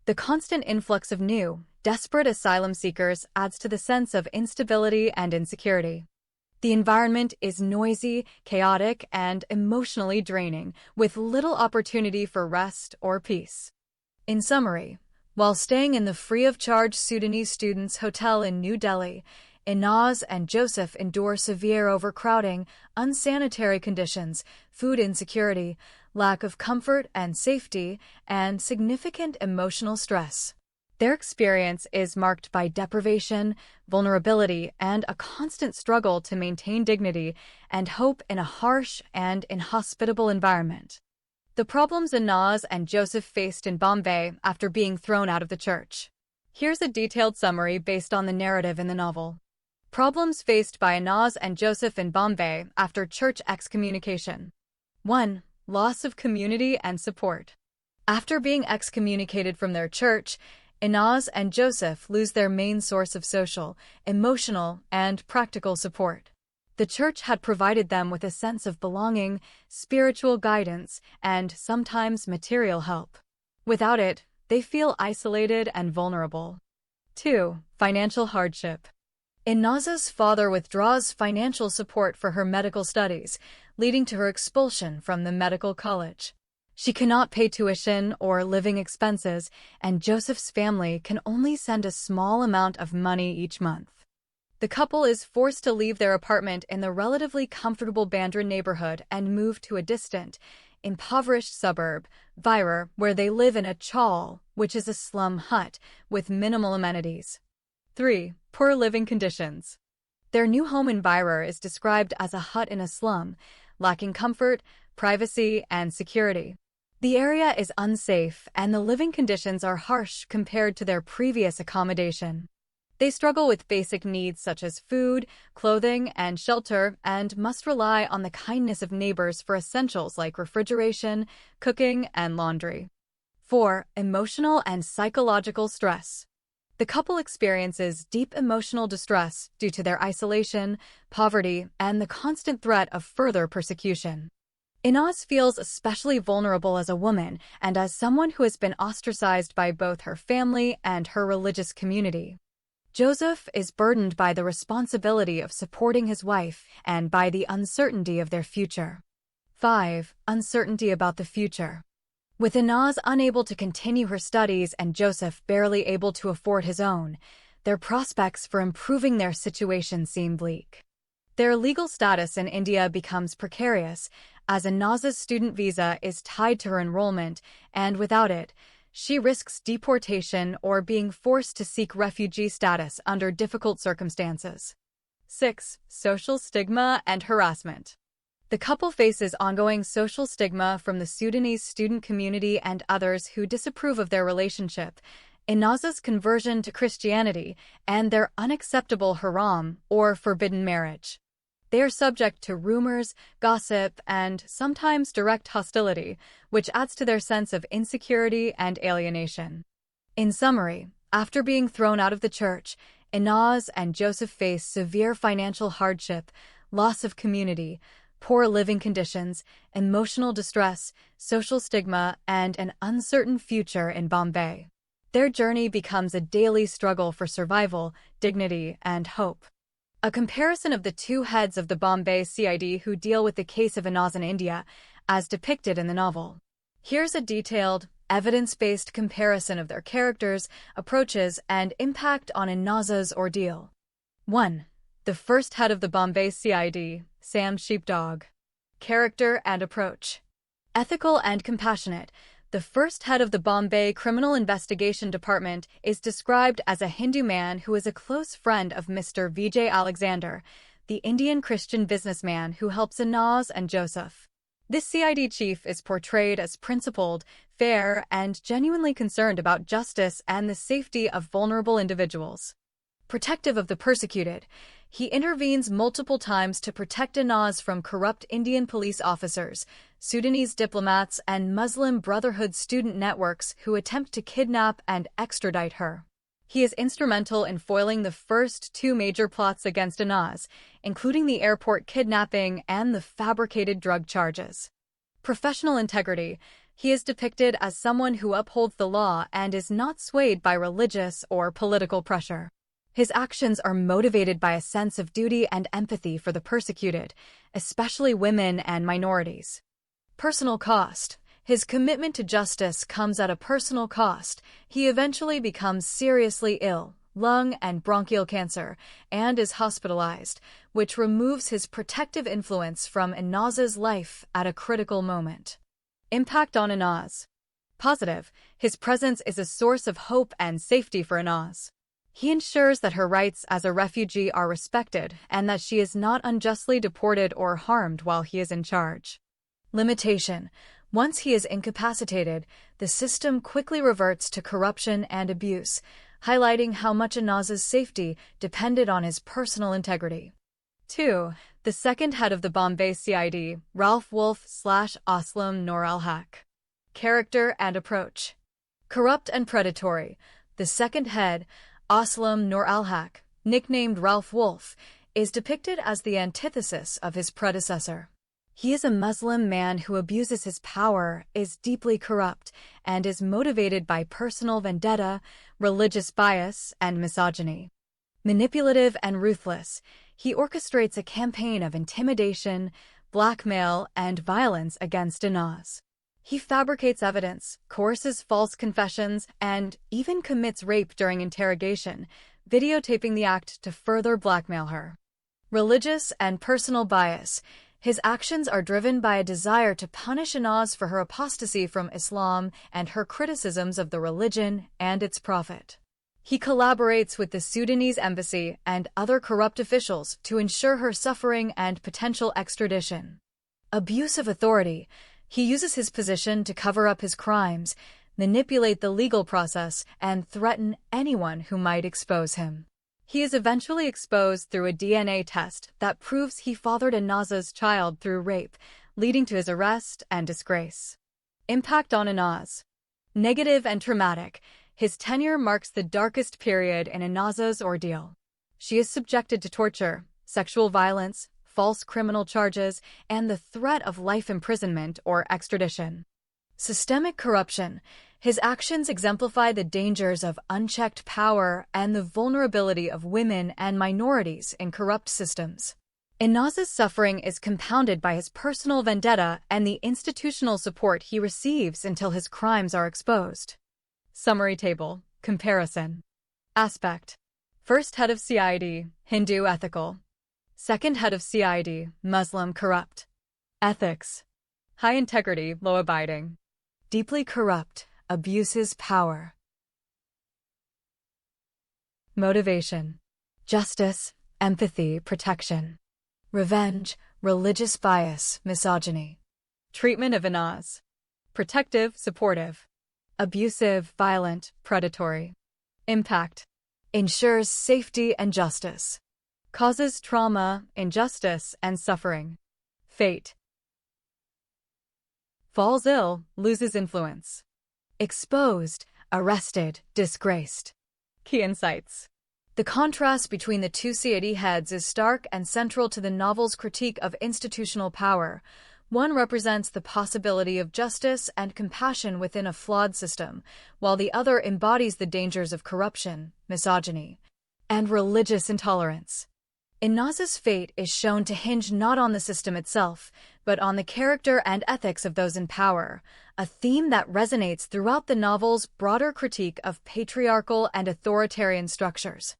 The constant influx of new, desperate asylum seekers adds to the sense of instability and insecurity. The environment is noisy, chaotic, and emotionally draining, with little opportunity for rest or peace. In summary, while staying in the free-of-charge Sudanese students' hotel in New Delhi, Inaz and Joseph endure severe overcrowding, unsanitary conditions, food insecurity, lack of comfort and safety, and significant emotional stress. Their experience is marked by deprivation, vulnerability, and a constant struggle to maintain dignity and hope in a harsh and inhospitable environment. The problems Inaz and Joseph faced in Bombay after being thrown out of the church. Here's a detailed summary based on the narrative in the novel. Problems faced by Inaz and Joseph in Bombay after church excommunication. 1. Loss of community and support. After being excommunicated from their church, Inaz and Joseph lose their main source of social, emotional, and practical support. The church had provided them with a sense of belonging, spiritual guidance, and sometimes material help. Without it, they feel isolated and vulnerable. 2. Financial hardship. Inaz's father withdraws financial support for her medical studies, leading to her expulsion from the medical college. She cannot pay tuition or living expenses, and Joseph's family can only send a small amount of money each month. The couple is forced to leave their apartment in the relatively comfortable Bandra neighborhood and move to a distant, impoverished suburb, Virar, where they live in a chawl, which is a slum hut, with minimal amenities. 3. Poor living conditions. Their new home in Virar is described as a hut in a slum, lacking comfort, privacy, and security. The area is unsafe, and the living conditions are harsh compared to their previous accommodation. They struggle with basic needs such as food, clothing, and shelter, and must rely on the kindness of neighbors for essentials like refrigeration, cooking, and laundry. 4. Emotional and psychological stress. The couple experiences deep emotional distress due to their isolation, poverty, and the constant threat of further persecution. Inaz feels especially vulnerable as a woman and as someone who has been ostracized by both her family and her religious community. Joseph is burdened by the responsibility of supporting his wife and by the uncertainty of their future. 5. Uncertainty about the future. With Inaz unable to continue her studies and Joseph barely able to afford his own, their prospects for improving their situation seem bleak. Their legal status in India becomes precarious, as Inaz's student visa is tied to her enrollment, and without it, she risks deportation or being forced to seek refugee status under difficult circumstances. 6. Social stigma and harassment. The couple faces ongoing social stigma from the Sudanese student community and others who disapprove of their relationship, Inaz's conversion to Christianity, and their unacceptable haram, or forbidden marriage. They are subject to rumors, gossip, and sometimes direct hostility, which adds to their sense of insecurity and alienation. In summary, after being thrown out of the church, Inaz and Joseph face severe financial hardship, loss of community, poor living conditions, emotional distress, social stigma, and an uncertain future in Bombay. Their journey becomes a daily struggle for survival, dignity, and hope. A comparison of the two heads of the Bombay CID who deal with the case of Inaz in India, as depicted in the novel. Here's a detailed, evidence-based comparison of their characters, approaches, and impact on Inaz's ordeal. 1. The first head of the Bombay CID, Sam Sheepdog. Character and approach. Ethical and compassionate. The first head of the Bombay Criminal Investigation Department is described as a Hindu man who is a close friend of Mr. Vijay Alexander, the Indian Christian businessman who helps Anaz and Joseph. This CID chief is portrayed as principled, fair, and genuinely concerned about justice and the safety of vulnerable individuals. Protective of the persecuted, he intervenes multiple times to protect Anaz from corrupt Indian police officers, Sudanese diplomats, and Muslim Brotherhood student networks who attempt to kidnap and extradite her. He is instrumental in foiling the first two major plots against Anaz, including the airport kidnapping and the fabricated drug charges. Professional integrity. He is depicted as someone who upholds the law and is not swayed by religious or political pressure. His actions are motivated by a sense of duty and empathy for the persecuted, especially women and minorities. Personal cost. His commitment to justice comes at a personal cost. He eventually becomes seriously ill, lung and bronchial cancer, and is hospitalized, which removes his protective influence from Anaz's life at a critical moment. Impact on Anaz. Positive. His presence is a source of hope and safety for Anaz. He ensures that her rights as a refugee are respected and that she is not unjustly deported or harmed while he is in charge. Limitation. Once he is incapacitated, the system quickly reverts to corruption and abuse, highlighting how much Anaz's safety depended on his personal integrity. 2. The second head of the Bombay CID, Ralph Wolf/Aslam Noor al-Haq. Character and approach. Corrupt and predatory. The second head, Aslam Noor al-Haq, nicknamed Ralph Wolf, is depicted as the antithesis of his predecessor. He is a Muslim man who abuses his power, is deeply corrupt, and is motivated by personal vendetta, religious bias, and misogyny. Manipulative and ruthless, he orchestrates a campaign of intimidation, blackmail, and violence against Anaz. He fabricates evidence, coerces false confessions, and even commits rape during interrogation, videotaping the act to further blackmail her. Religious and personal bias. His actions are driven by a desire to punish Anaz for her apostasy from Islam and her criticisms of the religion and its prophet. He collaborates with the Sudanese embassy and other corrupt officials to ensure her suffering and potential extradition. Abuse of authority. He uses his position to cover up his crimes, manipulate the legal process, and threaten anyone who might expose him. He is eventually exposed through a DNA test that proves he fathered Anaz's child through rape, leading to his arrest and disgrace. Impact on Anaz. Negative and traumatic. His tenure marks the darkest period in Anaz's ordeal. She is subjected to torture, sexual violence, false criminal charges, and the threat of life imprisonment or extradition. Systemic corruption. His actions exemplify the dangers of unchecked power and the vulnerability of women and minorities in corrupt systems. Anaz's suffering is compounded by his personal vendetta and the institutional support he receives until his crimes are exposed. Summary table. Comparison. Aspect. First head of CID, Hindu ethical. Second head of CID, Muslim corrupt. Ethics. High integrity, low abiding. Deeply corrupt, abuses power. Motivation. Justice, empathy, protection. Revenge, religious bias, misogyny. Treatment of Anaz. Protective, supportive. Abusive, violent, predatory. Impact. Ensures safety and justice. Causes trauma, injustice, and suffering. Fate. Falls ill, loses influence. Exposed, arrested, disgraced. Key insights. The contrast between the two CID heads is stark and central to the novel's critique of institutional power. One represents the possibility of justice and compassion within a flawed system, while the other embodies the dangers of corruption, misogyny, and religious intolerance. Anaz's fate is shown to hinge not on the system itself, but on the character and ethics of those in power, a theme that resonates throughout the novel's broader critique of patriarchal and authoritarian structures.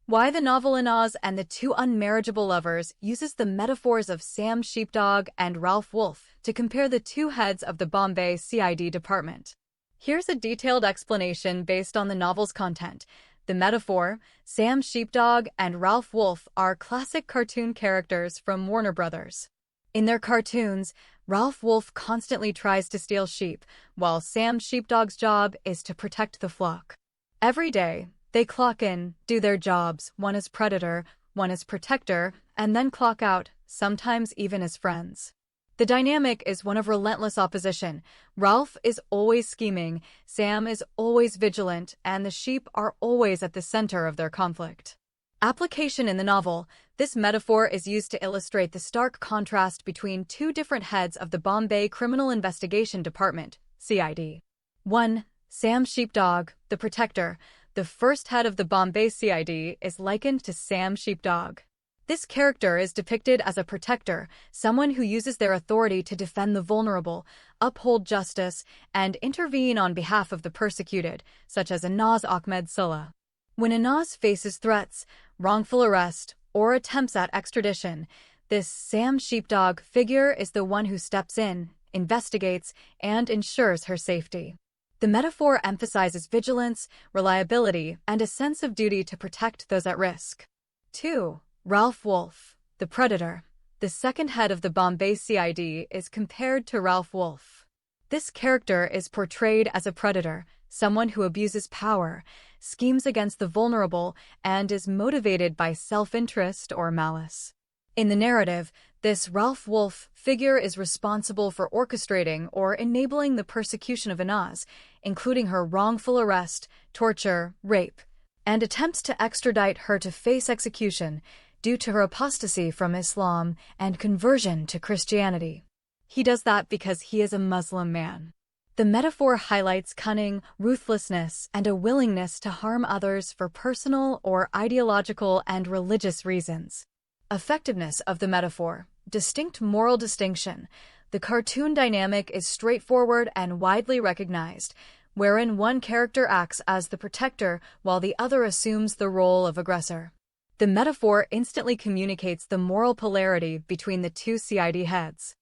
Why the novel Oz and the Two Unmarriageable Lovers uses the metaphors of Sam Sheepdog and Ralph Wolf to compare the two heads of the Bombay CID department. Here's a detailed explanation based on the novel's content. The metaphor, Sam Sheepdog and Ralph Wolf are classic cartoon characters from Warner Brothers. In their cartoons, Ralph Wolf constantly tries to steal sheep, while Sam Sheepdog's job is to protect the flock. Every day, they clock in, do their jobs, one as predator, one as protector, and then clock out, sometimes even as friends. The dynamic is one of relentless opposition. Ralph is always scheming, Sam is always vigilant, and the sheep are always at the center of their conflict. Application in the novel. This metaphor is used to illustrate the stark contrast between two different heads of the Bombay Criminal Investigation Department, CID. 1. Sam Sheepdog, the protector. The first head of the Bombay CID is likened to Sam Sheepdog. This character is depicted as a protector, someone who uses their authority to defend the vulnerable, uphold justice, and intervene on behalf of the persecuted, such as Anaz Ahmed Sulla. When Anaz faces threats, wrongful arrest, or attempts at extradition, this Sam Sheepdog figure is the one who steps in, investigates, and ensures her safety. The metaphor emphasizes vigilance, reliability, and a sense of duty to protect those at risk. 2. Ralph Wolf, the predator. The second head of the Bombay CID is compared to Ralph Wolf. This character is portrayed as a predator, someone who abuses power, schemes against the vulnerable, and is motivated by self-interest or malice. In the narrative, this Ralph Wolf figure is responsible for orchestrating or enabling the persecution of Anaz, including her wrongful arrest, torture, rape, and attempts to extradite her to face execution due to her apostasy from Islam and conversion to Christianity. He does that because he is a Muslim man. The metaphor highlights cunning, ruthlessness, and a willingness to harm others for personal or ideological and religious reasons. Effectiveness of the metaphor. Distinct moral distinction. The cartoon dynamic is straightforward and widely recognized, wherein one character acts as the protector while the other assumes the role of aggressor. The metaphor instantly communicates the moral polarity between the two CID heads.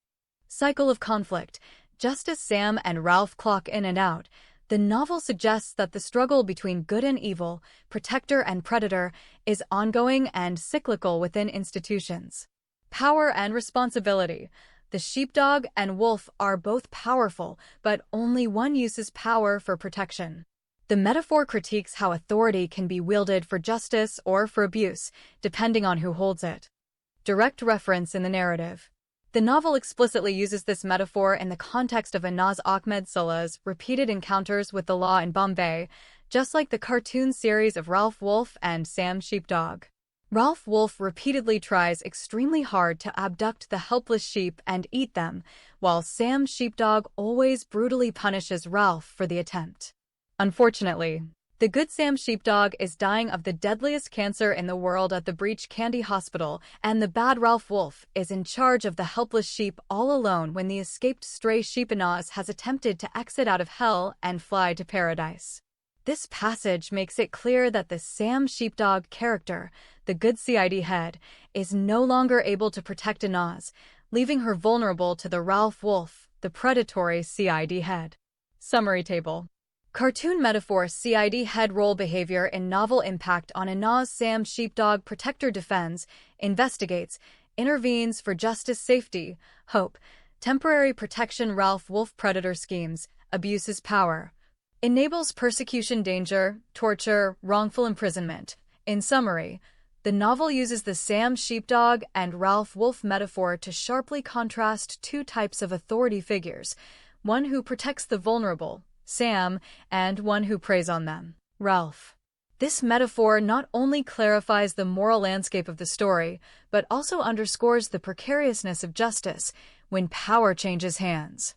Cycle of conflict. Just as Sam and Ralph clock in and out, the novel suggests that the struggle between good and evil, protector and predator, is ongoing and cyclical within institutions. Power and responsibility. The sheepdog and wolf are both powerful, but only one uses power for protection. The metaphor critiques how authority can be wielded for justice or for abuse, depending on who holds it. Direct reference in the narrative. The novel explicitly uses this metaphor in the context of Anaz Ahmed Sulla's repeated encounters with the law in Bombay, just like the cartoon series of Ralph Wolf and Sam Sheepdog. Ralph Wolf repeatedly tries extremely hard to abduct the helpless sheep and eat them, while Sam Sheepdog always brutally punishes Ralph for the attempt. Unfortunately, the good Sam Sheepdog is dying of the deadliest cancer in the world at the Breach Candy Hospital, and the bad Ralph Wolf is in charge of the helpless sheep all alone when the escaped stray sheep Anaz has attempted to exit out of hell and fly to paradise. This passage makes it clear that the Sam Sheepdog character, the good CID head, is no longer able to protect Anaz, leaving her vulnerable to the Ralph Wolf, the predatory CID head. Summary table. Cartoon metaphor. CID head role behavior in novel impact on Anaz. Sam Sheepdog protector defends, investigates, intervenes for justice, safety, hope, temporary protection. Ralph Wolf predator schemes, abuses power, enables persecution, danger, torture, wrongful imprisonment. In summary, the novel uses the Sam Sheepdog and Ralph Wolf metaphor to sharply contrast two types of authority figures, one who protects the vulnerable, Sam, and one who preys on them, Ralph. This metaphor not only clarifies the moral landscape of the story, but also underscores the precariousness of justice when power changes hands.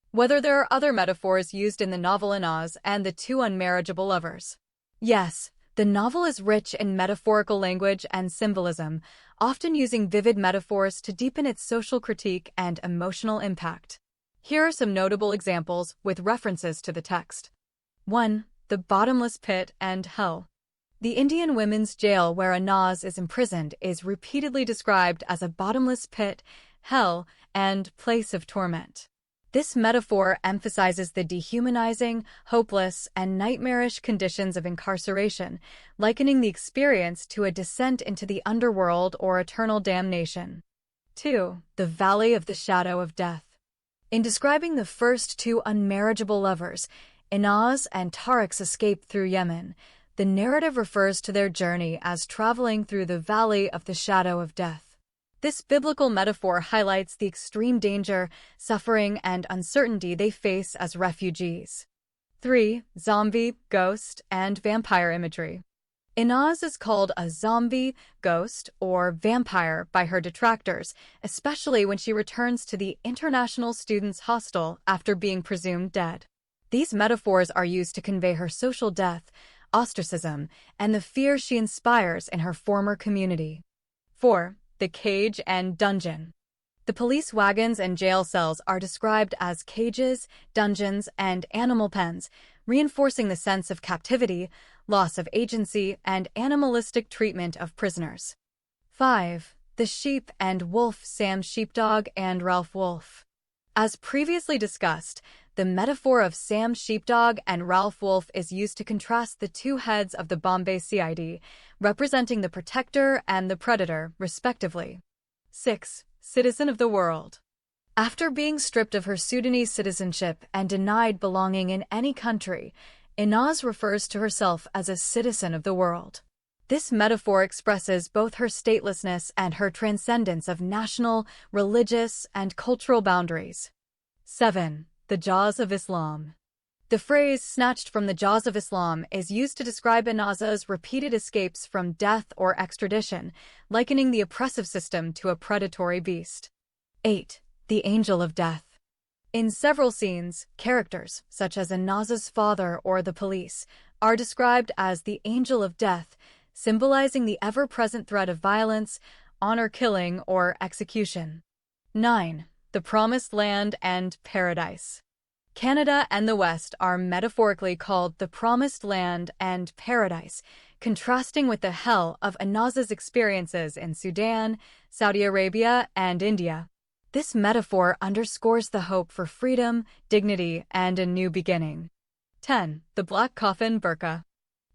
Whether there are other metaphors used in the novel Anaz and the Two Unmarriageable Lovers. Yes, the novel is rich in metaphorical language and symbolism, often using vivid metaphors to deepen its social critique and emotional impact. Here are some notable examples with references to the text. 1. The bottomless pit and hell. The Indian women's jail where Anaz is imprisoned is repeatedly described as a bottomless pit, hell, and place of torment. This metaphor emphasizes the dehumanizing, hopeless, and nightmarish conditions of incarceration, likening the experience to a descent into the underworld or eternal damnation. 2. The Valley of the Shadow of Death. In describing the first two unmarriageable lovers, Inaz and Tariq's escape through Yemen, the narrative refers to their journey as traveling through the Valley of the Shadow of Death. This biblical metaphor highlights the extreme danger, suffering, and uncertainty they face as refugees. 3. Zombie, ghost, and vampire imagery. Inaz is called a zombie, ghost, or vampire by her detractors, especially when she returns to the International Students' Hostel after being presumed dead. These metaphors are used to convey her social death, ostracism, and the fear she inspires in her former community. 4. The cage and dungeon. The police wagons and jail cells are described as cages, dungeons, and animal pens, reinforcing the sense of captivity, loss of agency, and animalistic treatment of prisoners. 5. The sheep and wolf. Sam Sheepdog and Ralph Wolf. As previously discussed, the metaphor of Sam Sheepdog and Ralph Wolf is used to contrast the two heads of the Bombay CID, representing the protector and the predator, respectively. 6. Citizen of the world. After being stripped of her Sudanese citizenship and denied belonging in any country, Inaz refers to herself as a citizen of the world. This metaphor expresses both her statelessness and her transcendence of national, religious, and cultural boundaries. 7. The Jaws of Islam. The phrase snatched from the jaws of Islam is used to describe Inaz's repeated escapes from death or extradition, likening the oppressive system to a predatory beast. 8. The Angel of Death. In several scenes, characters, such as Inaz's father or the police, are described as the Angel of Death, symbolizing the ever-present threat of violence, honor-killing, or execution. 9. The Promised Land and Paradise. Canada and the West are metaphorically called the Promised Land and Paradise, contrasting with the hell of Inaz's experiences in Sudan, Saudi Arabia, and India. This metaphor underscores the hope for freedom, dignity, and a new beginning. 10. The Black Coffin Burqa.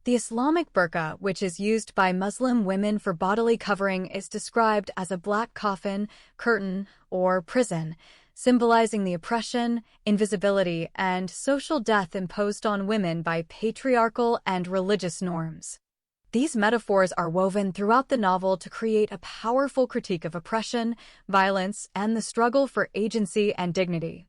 The Islamic burqa, which is used by Muslim women for bodily covering, is described as a black coffin, curtain, or prison, symbolizing the oppression, invisibility, and social death imposed on women by patriarchal and religious norms. These metaphors are woven throughout the novel to create a powerful critique of oppression, violence, and the struggle for agency and dignity.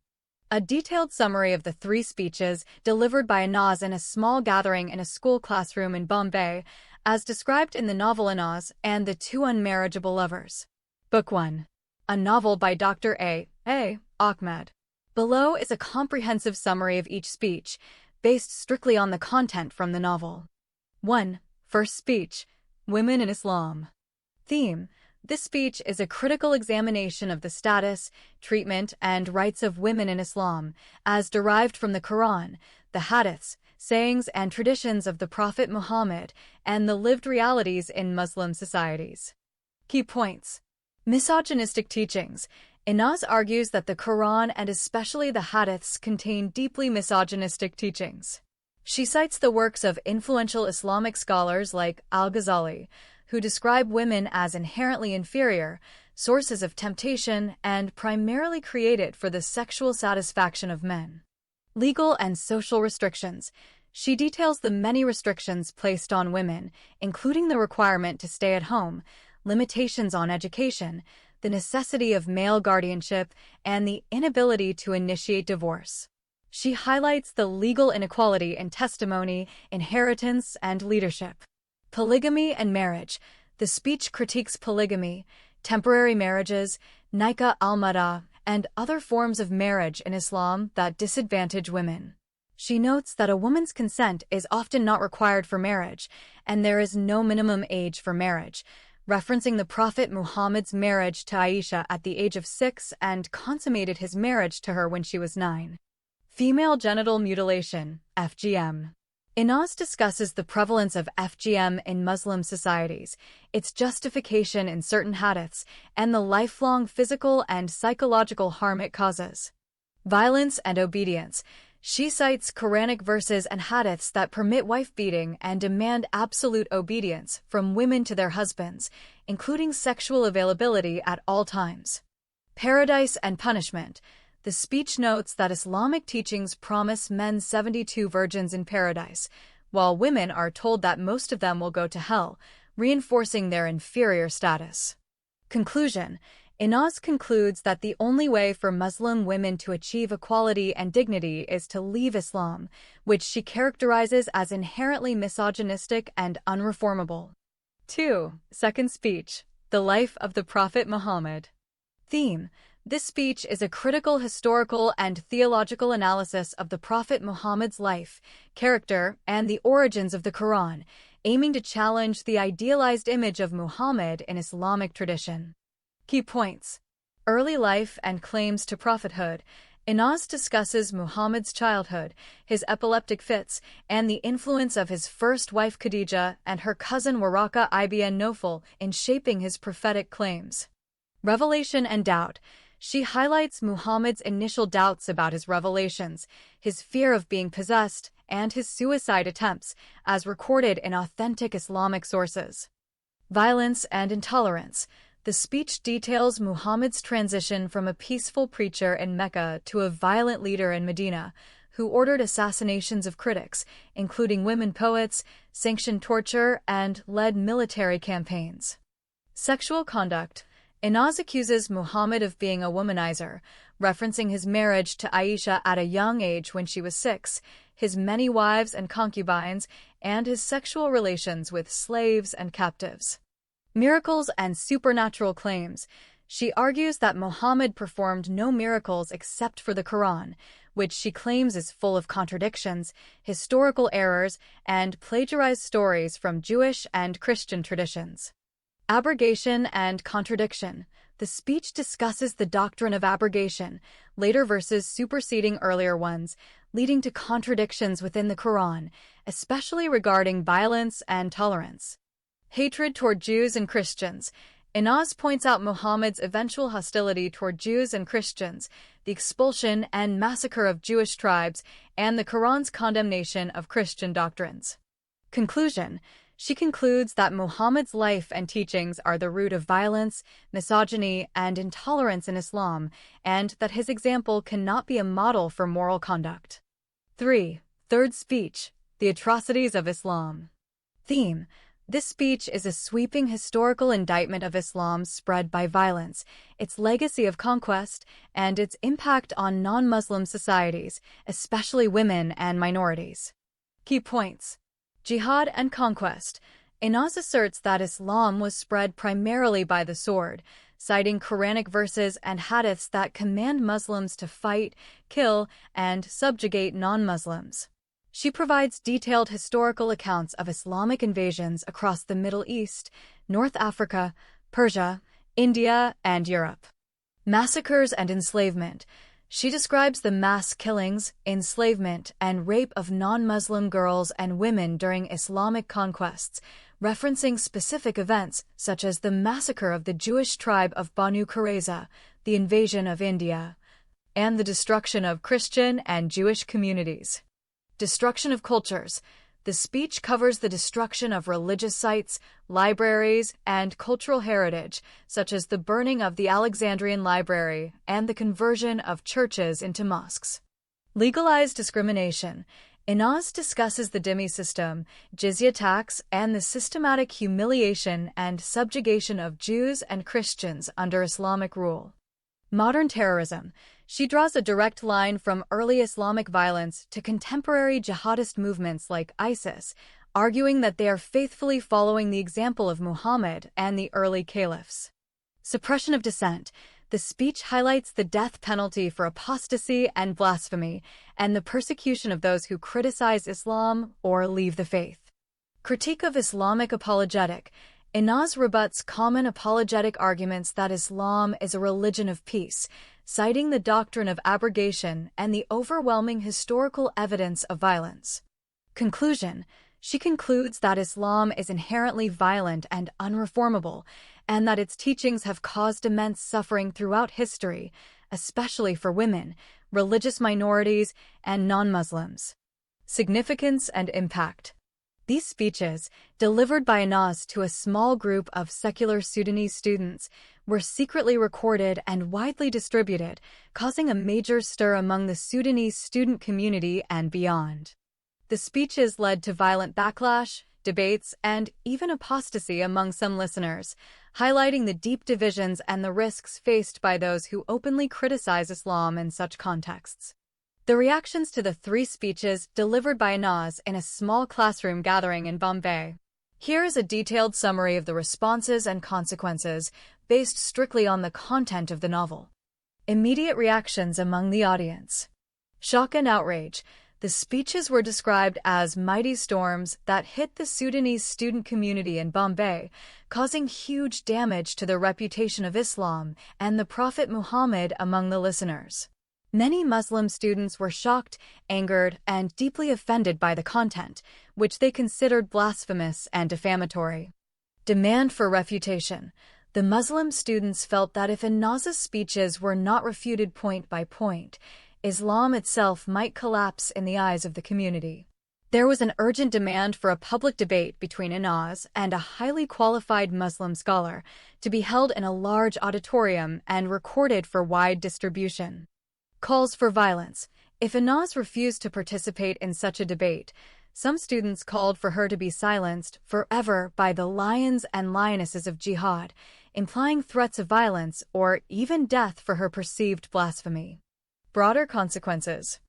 A detailed summary of the 3 speeches delivered by Inaz in a small gathering in a school classroom in Bombay, as described in the novel Inaz and the Two Unmarriageable Lovers. Book 1. A novel by Dr. A. Ahmed. Below is a comprehensive summary of each speech, based strictly on the content from the novel. 1. First speech, Women in Islam. Theme. This speech is a critical examination of the status, treatment, and rights of women in Islam, as derived from the Quran, the Hadiths, sayings and traditions of the Prophet Muhammad, and the lived realities in Muslim societies. Key points. Misogynistic teachings. Inaz argues that the Quran and especially the Hadiths contain deeply misogynistic teachings. She cites the works of influential Islamic scholars like Al-Ghazali, who describe women as inherently inferior, sources of temptation, and primarily created for the sexual satisfaction of men. Legal and social restrictions. She details the many restrictions placed on women, including the requirement to stay at home, limitations on education, the necessity of male guardianship, and the inability to initiate divorce. She highlights the legal inequality in testimony, inheritance, and leadership. Polygamy and marriage. The speech critiques polygamy, temporary marriages, nikah al-mada, and other forms of marriage in Islam that disadvantage women. She notes that a woman's consent is often not required for marriage, and there is no minimum age for marriage, referencing the Prophet Muhammad's marriage to Aisha at the age of 6 and consummated his marriage to her when she was 9. Female genital mutilation, FGM. Inaz discusses the prevalence of FGM in Muslim societies, its justification in certain hadiths, and the lifelong physical and psychological harm it causes. Violence and obedience. She cites Quranic verses and hadiths that permit wife-beating and demand absolute obedience from women to their husbands, including sexual availability at all times. Paradise and punishment. The speech notes that Islamic teachings promise men 72 virgins in paradise, while women are told that most of them will go to hell, reinforcing their inferior status. Conclusion. Inaz concludes that the only way for Muslim women to achieve equality and dignity is to leave Islam, which she characterizes as inherently misogynistic and unreformable. 2. Second speech. The life of the Prophet Muhammad. Theme. This speech is a critical historical and theological analysis of the Prophet Muhammad's life, character, and the origins of the Quran, aiming to challenge the idealized image of Muhammad in Islamic tradition. Key points. Early life and claims to prophethood. Inaz discusses Muhammad's childhood, his epileptic fits, and the influence of his first wife Khadija and her cousin Waraka ibn Nawfal in shaping his prophetic claims. Revelation and doubt. She highlights Muhammad's initial doubts about his revelations, his fear of being possessed, and his suicide attempts, as recorded in authentic Islamic sources. Violence and intolerance. The speech details Muhammad's transition from a peaceful preacher in Mecca to a violent leader in Medina, who ordered assassinations of critics, including women poets, sanctioned torture, and led military campaigns. Sexual conduct. Inaz accuses Muhammad of being a womanizer, referencing his marriage to Aisha at a young age when she was 6, his many wives and concubines, and his sexual relations with slaves and captives. Miracles and supernatural claims. She argues that Muhammad performed no miracles except for the Quran, which she claims is full of contradictions, historical errors, and plagiarized stories from Jewish and Christian traditions. Abrogation and contradiction. The speech discusses the doctrine of abrogation, later verses superseding earlier ones, leading to contradictions within the Quran, especially regarding violence and tolerance. Hatred toward Jews and Christians. Inaz points out Muhammad's eventual hostility toward Jews and Christians, the expulsion and massacre of Jewish tribes, and the Quran's condemnation of Christian doctrines. Conclusion. She concludes that Muhammad's life and teachings are the root of violence, misogyny, and intolerance in Islam, and that his example cannot be a model for moral conduct. 3. Third speech. The atrocities of Islam. Theme. This speech is a sweeping historical indictment of Islam spread by violence, its legacy of conquest, and its impact on non-Muslim societies, especially women and minorities. Key points. Jihad and conquest. Inaz asserts that Islam was spread primarily by the sword, citing Quranic verses and hadiths that command Muslims to fight, kill, and subjugate non-Muslims. She provides detailed historical accounts of Islamic invasions across the Middle East, North Africa, Persia, India, and Europe. Massacres and enslavement. She describes the mass killings, enslavement, and rape of non-Muslim girls and women during Islamic conquests, referencing specific events such as the massacre of the Jewish tribe of Banu Qurayza, the invasion of India, and the destruction of Christian and Jewish communities. Destruction of cultures. The speech covers the destruction of religious sites, libraries, and cultural heritage, such as the burning of the Alexandrian Library and the conversion of churches into mosques. Legalized discrimination. Inaz discusses the dhimmi system, jizya tax, and the systematic humiliation and subjugation of Jews and Christians under Islamic rule. Modern terrorism. She draws a direct line from early Islamic violence to contemporary jihadist movements like ISIS, arguing that they are faithfully following the example of Muhammad and the early caliphs. Suppression of dissent. The speech highlights the death penalty for apostasy and blasphemy, and the persecution of those who criticize Islam or leave the faith. Critique of Islamic apologetic. Inaz rebuts common apologetic arguments that Islam is a religion of peace, citing the doctrine of abrogation and the overwhelming historical evidence of violence. Conclusion. She concludes that Islam is inherently violent and unreformable, and that its teachings have caused immense suffering throughout history, especially for women, religious minorities, and non-Muslims. Significance and impact. These speeches, delivered by Anas to a small group of secular Sudanese students, were secretly recorded and widely distributed, causing a major stir among the Sudanese student community and beyond. The speeches led to violent backlash, debates, and even apostasy among some listeners, highlighting the deep divisions and the risks faced by those who openly criticize Islam in such contexts. The reactions to the 3 speeches delivered by Anas in a small classroom gathering in Bombay. Here is a detailed summary of the responses and consequences based strictly on the content of the novel. Immediate reactions among the audience. Shock and outrage. The speeches were described as mighty storms that hit the Sudanese student community in Bombay, causing huge damage to the reputation of Islam and the Prophet Muhammad among the listeners. Many Muslim students were shocked, angered, and deeply offended by the content, which they considered blasphemous and defamatory. Demand for refutation. The Muslim students felt that if Anaz's speeches were not refuted point by point, Islam itself might collapse in the eyes of the community. There was an urgent demand for a public debate between Anas and a highly qualified Muslim scholar to be held in a large auditorium and recorded for wide distribution. Calls for violence. If Anas refused to participate in such a debate, some students called for her to be silenced forever by the lions and lionesses of jihad, implying threats of violence or even death for her perceived blasphemy. Broader consequences.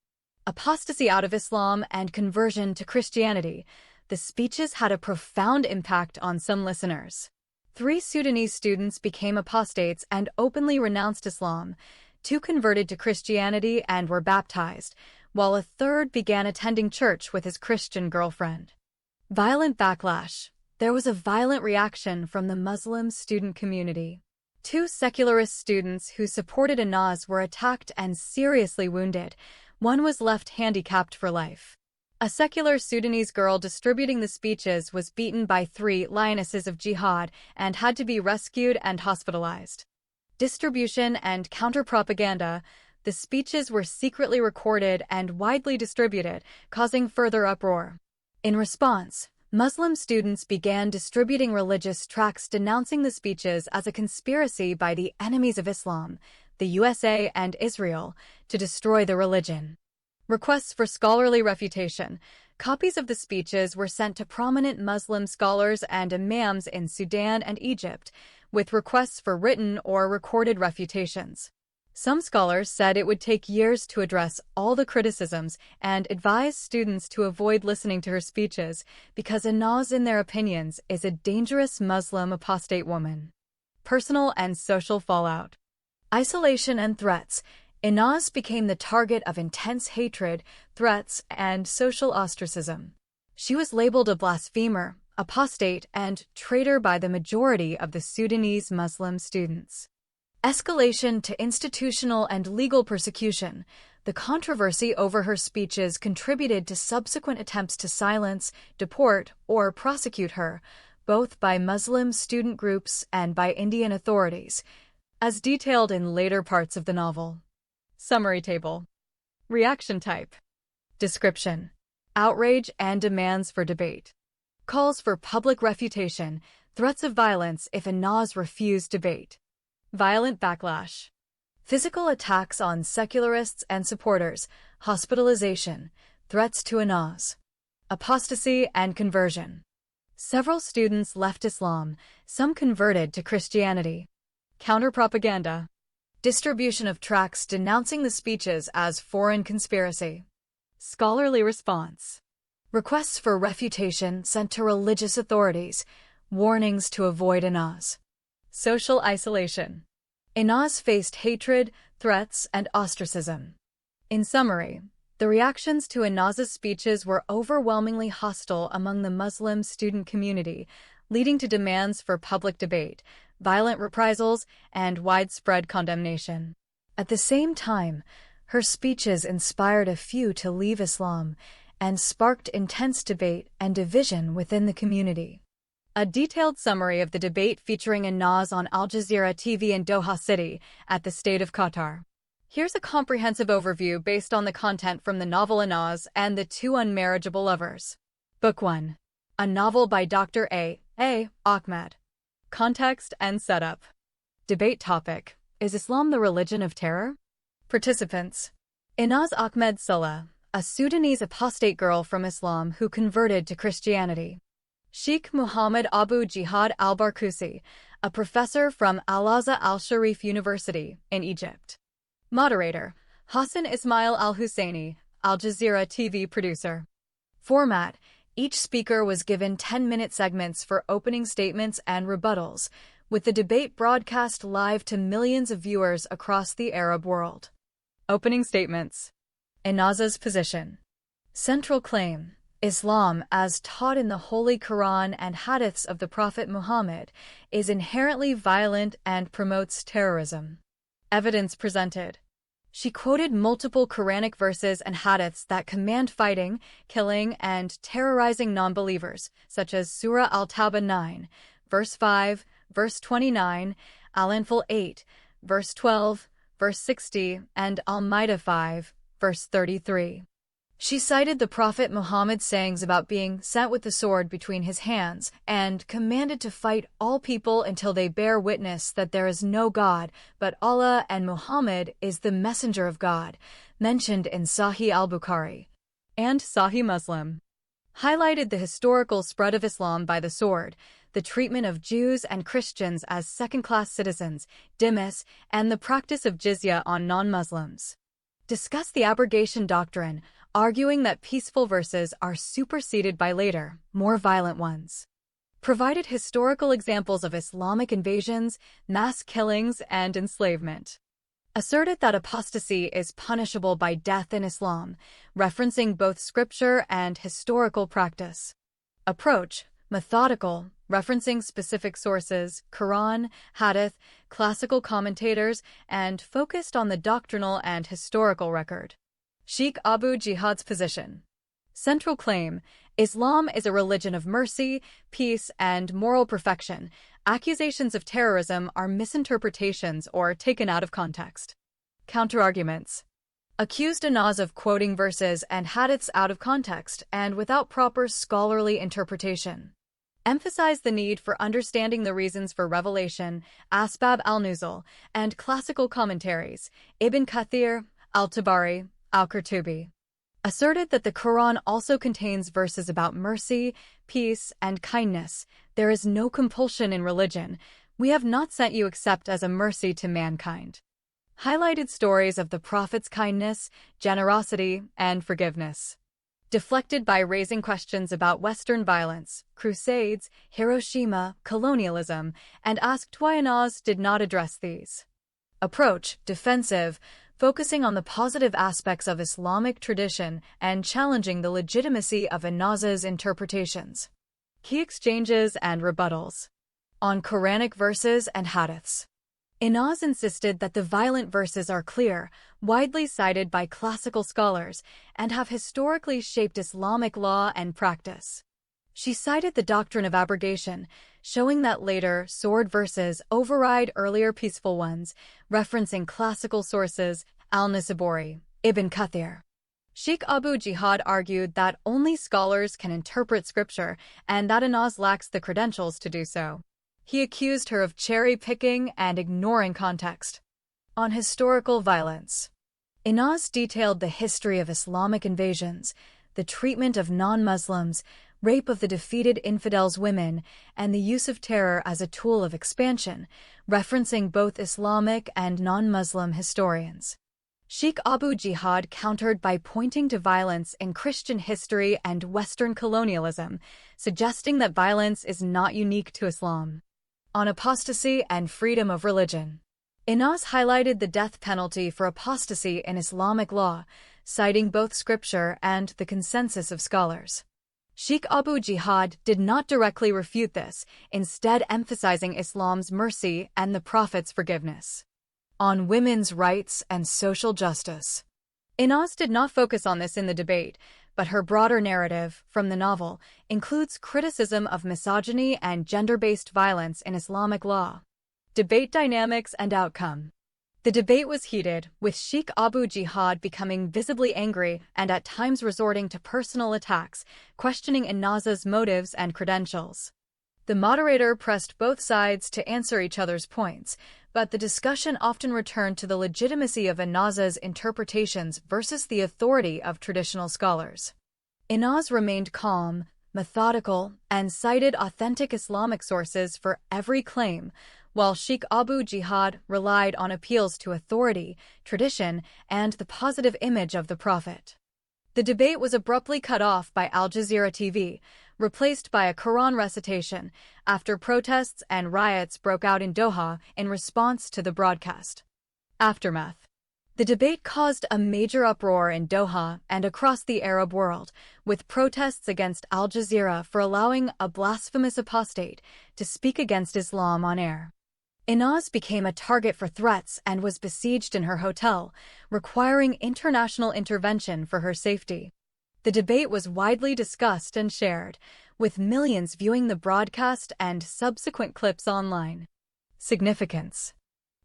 Apostasy out of Islam and conversion to Christianity. The speeches had a profound impact on some listeners. 3 Sudanese students became apostates and openly renounced Islam. 2 converted to Christianity and were baptized, while a third began attending church with his Christian girlfriend. Violent backlash. There was a violent reaction from the Muslim student community. 2 secularist students who supported Anas were attacked and seriously wounded. One was left handicapped for life. A secular Sudanese girl distributing the speeches was beaten by 3 lionesses of jihad and had to be rescued and hospitalized. Distribution and counter-propaganda. The speeches were secretly recorded and widely distributed, causing further uproar. In response, Muslim students began distributing religious tracts denouncing the speeches as a conspiracy by the enemies of Islam, the USA and Israel, to destroy the religion. Requests for scholarly refutation. Copies of the speeches were sent to prominent Muslim scholars and imams in Sudan and Egypt, with requests for written or recorded refutations. Some scholars said it would take years to address all the criticisms and advised students to avoid listening to her speeches because Anas, in their opinions, is a dangerous Muslim apostate woman. Personal and social fallout. Isolation and threats. Anas became the target of intense hatred, threats, and social ostracism. She was labeled a blasphemer, apostate, and traitor by the majority of the Sudanese Muslim students. Escalation to institutional and legal persecution. The controversy over her speeches contributed to subsequent attempts to silence, deport, or prosecute her, both by Muslim student groups and by Indian authorities, as detailed in later parts of the novel. Summary table. Reaction type. Description. Outrage and demands for debate. Calls for public refutation, threats of violence if Anas refused debate. Violent backlash. Physical attacks on secularists and supporters, hospitalization, threats to Anas. Apostasy and conversion. Several students left Islam, some converted to Christianity. Counter-propaganda. Distribution of tracts denouncing the speeches as foreign conspiracy. Scholarly response. Requests for refutation sent to religious authorities, warnings to avoid Anas. Social isolation. Anas faced hatred, threats, and ostracism. In summary, the reactions to Anas's speeches were overwhelmingly hostile among the Muslim student community, leading to demands for public debate, violent reprisals, and widespread condemnation. At the same time, her speeches inspired a few to leave Islam, and sparked intense debate and division within the community. A detailed summary of the debate featuring Inaz on Al Jazeera TV in Doha City, at the State of Qatar. Here's a comprehensive overview based on the content from the novel Inaz and the Two Unmarriageable Lovers. Book 1. A novel by Dr. A. Ahmed. Context and setup. Debate topic: Is Islam the religion of terror? Participants: Inaz Ahmed Salah, a Sudanese apostate girl from Islam who converted to Christianity. Sheikh Muhammad Abu Jihad al-Barkusi, a professor from Al-Azhar al-Sharif University in Egypt. Moderator: Hassan Ismail al-Husseini, Al Jazeera TV producer. Format: each speaker was given 10-minute segments for opening statements and rebuttals, with the debate broadcast live to millions of viewers across the Arab world. Opening statements. Inaz's position. Central claim: Islam, as taught in the Holy Quran and Hadiths of the Prophet Muhammad, is inherently violent and promotes terrorism. Evidence presented. She quoted multiple Quranic verses and hadiths that command fighting, killing, and terrorizing non-believers, such as Surah Al-Tawbah 9, verse 5, verse 29, Al-Anfal 8, verse 12, verse 60, and Al-Ma'idah 5, verse 33. She cited the Prophet Muhammad's sayings about being sent with the sword between his hands and commanded to fight all people until they bear witness that there is no God but Allah and Muhammad is the messenger of God, mentioned in Sahih al-Bukhari and Sahih Muslim. Highlighted the historical spread of Islam by the sword, the treatment of Jews and Christians as second-class citizens, dhimmis, and the practice of jizya on non-Muslims. Discussed the abrogation doctrine, arguing that peaceful verses are superseded by later, more violent ones. Provided historical examples of Islamic invasions, mass killings, and enslavement. Asserted that apostasy is punishable by death in Islam, referencing both scripture and historical practice. Approach: methodical, referencing specific sources, Quran, Hadith, classical commentators, and focused on the doctrinal and historical record. Sheikh Abu Jihad's position. Central claim: Islam is a religion of mercy, peace, and moral perfection. Accusations of terrorism are misinterpretations or taken out of context. Counterarguments. Accused Inaz of quoting verses and hadiths out of context and without proper scholarly interpretation. Emphasized the need for understanding the reasons for revelation, Asbab al-Nuzul, and classical commentaries, Ibn Kathir, al-Tabari, al-Qurtubi. Asserted that the Quran also contains verses about mercy, peace, and kindness. There is no compulsion in religion. We have not sent you except as a mercy to mankind. Highlighted stories of the Prophet's kindness, generosity, and forgiveness. Deflected by raising questions about Western violence, crusades, Hiroshima, colonialism, and asked why Inaz did not address these. Approach: defensive, focusing on the positive aspects of Islamic tradition and challenging the legitimacy of Inaz's interpretations. Key exchanges and rebuttals. On Quranic verses and hadiths. Inaz insisted that the violent verses are clear, widely cited by classical scholars, and have historically shaped Islamic law and practice. She cited the doctrine of abrogation, showing that later sword verses override earlier peaceful ones, referencing classical sources, al-Nisaburi, Ibn Kathir. Sheikh Abu Jihad argued that only scholars can interpret scripture and that Inaz lacks the credentials to do so. He accused her of cherry-picking and ignoring context. On historical violence. Inaz detailed the history of Islamic invasions, the treatment of non-Muslims, rape of the defeated infidels' women, and the use of terror as a tool of expansion, referencing both Islamic and non-Muslim historians. Sheikh Abu Jihad countered by pointing to violence in Christian history and Western colonialism, suggesting that violence is not unique to Islam. On apostasy and freedom of religion. Inaz highlighted the death penalty for apostasy in Islamic law, citing both scripture and the consensus of scholars. Sheikh Abu Jihad did not directly refute this, instead emphasizing Islam's mercy and the Prophet's forgiveness. On women's rights and social justice. Inaz did not focus on this in the debate, but her broader narrative, from the novel, includes criticism of misogyny and gender-based violence in Islamic law. Debate dynamics and outcome. The debate was heated, with Sheikh Abu Jihad becoming visibly angry and at times resorting to personal attacks, questioning Innaza's motives and credentials. The moderator pressed both sides to answer each other's points, but the discussion often returned to the legitimacy of Innaza's interpretations versus the authority of traditional scholars. Innaz remained calm, methodical, and cited authentic Islamic sources for every claim, while Sheikh Abu Jihad relied on appeals to authority, tradition, and the positive image of the Prophet. The debate was abruptly cut off by Al Jazeera TV, replaced by a Quran recitation, after protests and riots broke out in Doha in response to the broadcast. Aftermath. The debate caused a major uproar in Doha and across the Arab world, with protests against Al Jazeera for allowing a blasphemous apostate to speak against Islam on air. Innaz became a target for threats and was besieged in her hotel, requiring international intervention for her safety. The debate was widely discussed and shared, with millions viewing the broadcast and subsequent clips online. Significance.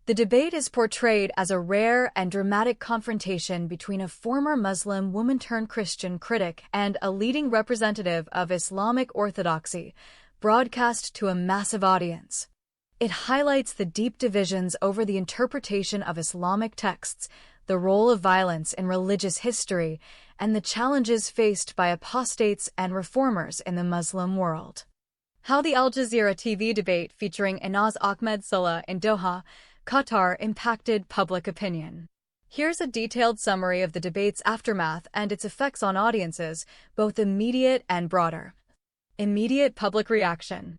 The debate is portrayed as a rare and dramatic confrontation between a former Muslim woman-turned-Christian critic and a leading representative of Islamic orthodoxy, broadcast to a massive audience. It highlights the deep divisions over the interpretation of Islamic texts, the role of violence in religious history, and the challenges faced by apostates and reformers in the Muslim world. How the Al Jazeera TV debate featuring Innaz Ahmed Salah in Doha, Qatar impacted public opinion. Here's a detailed summary of the debate's aftermath and its effects on audiences, both immediate and broader. Immediate public reaction.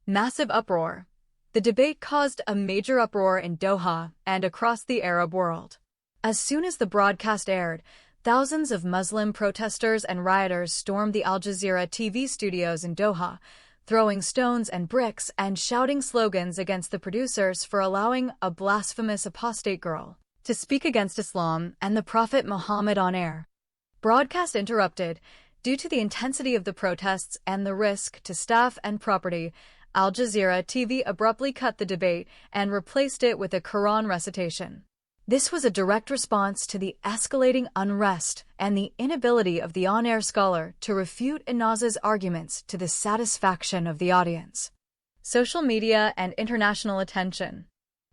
Massive uproar. The debate caused a major uproar in Doha and across the Arab world. As soon as the broadcast aired, thousands of Muslim protesters and rioters stormed the Al Jazeera TV studios in Doha, throwing stones and bricks and shouting slogans against the producers for allowing a blasphemous apostate girl to speak against Islam and the Prophet Muhammad on air. Broadcast interrupted. Due to the intensity of the protests and the risk to staff and property, Al Jazeera TV abruptly cut the debate and replaced it with a Quran recitation. This was a direct response to the escalating unrest and the inability of the on-air scholar to refute Innaz's arguments to the satisfaction of the audience. Social media and international attention.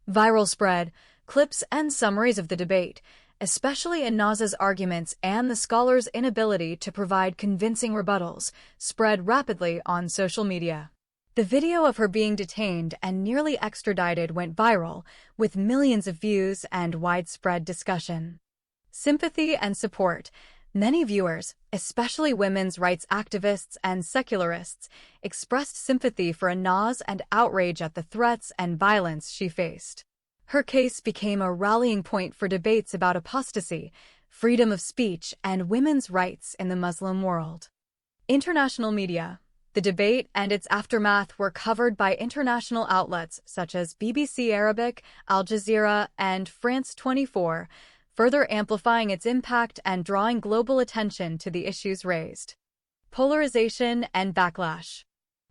Viral spread, clips and summaries of the debate, especially Innaz's arguments and the scholar's inability to provide convincing rebuttals, spread rapidly on social media. The video of her being detained and nearly extradited went viral, with millions of views and widespread discussion. Sympathy and support. Many viewers, especially women's rights activists and secularists, expressed sympathy for Innaz and outrage at the threats and violence she faced. Her case became a rallying point for debates about apostasy, freedom of speech, and women's rights in the Muslim world. International media. The debate and its aftermath were covered by international outlets such as BBC Arabic, Al Jazeera, and France 24, further amplifying its impact and drawing global attention to the issues raised. Polarization and backlash.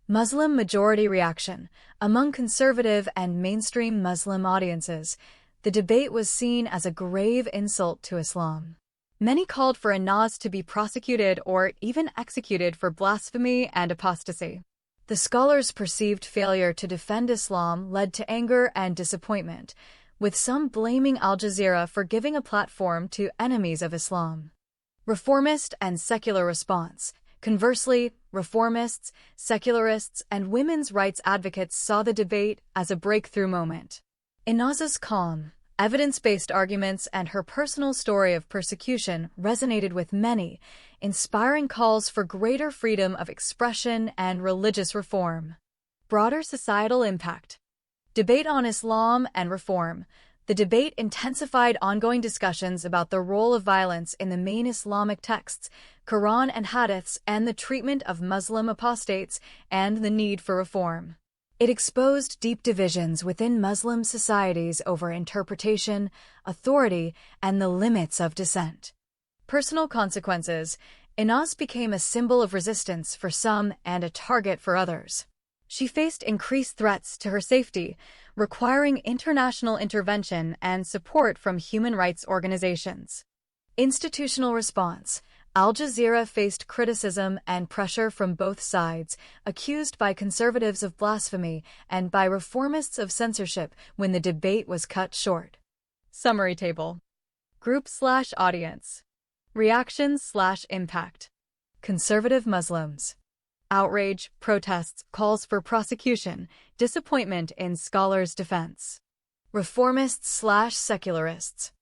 Muslim majority reaction. Among conservative and mainstream Muslim audiences, the debate was seen as a grave insult to Islam. Many called for Innaz to be prosecuted or even executed for blasphemy and apostasy. The scholar's perceived failure to defend Islam led to anger and disappointment, with some blaming Al Jazeera for giving a platform to enemies of Islam. Reformist and secular response. Conversely, reformists, secularists, and women's rights advocates saw the debate as a breakthrough moment. Innaz's calm, evidence-based arguments and her personal story of persecution resonated with many, inspiring calls for greater freedom of expression and religious reform. Broader societal impact. Debate on Islam and reform. The debate intensified ongoing discussions about the role of violence in the main Islamic texts, Quran and Hadiths, and the treatment of Muslim apostates, and the need for reform. It exposed deep divisions within Muslim societies over interpretation, authority, and the limits of dissent. Personal consequences. Inaz became a symbol of resistance for some and a target for others. She faced increased threats to her safety, requiring international intervention and support from human rights organizations. Institutional response. Al Jazeera faced criticism and pressure from both sides, accused by conservatives of blasphemy and by reformists of censorship when the debate was cut short. Summary table. Group/audience. Reactions/impact. Conservative Muslims. Outrage, protests, calls for prosecution, disappointment in scholars' defense. Reformists/secularists.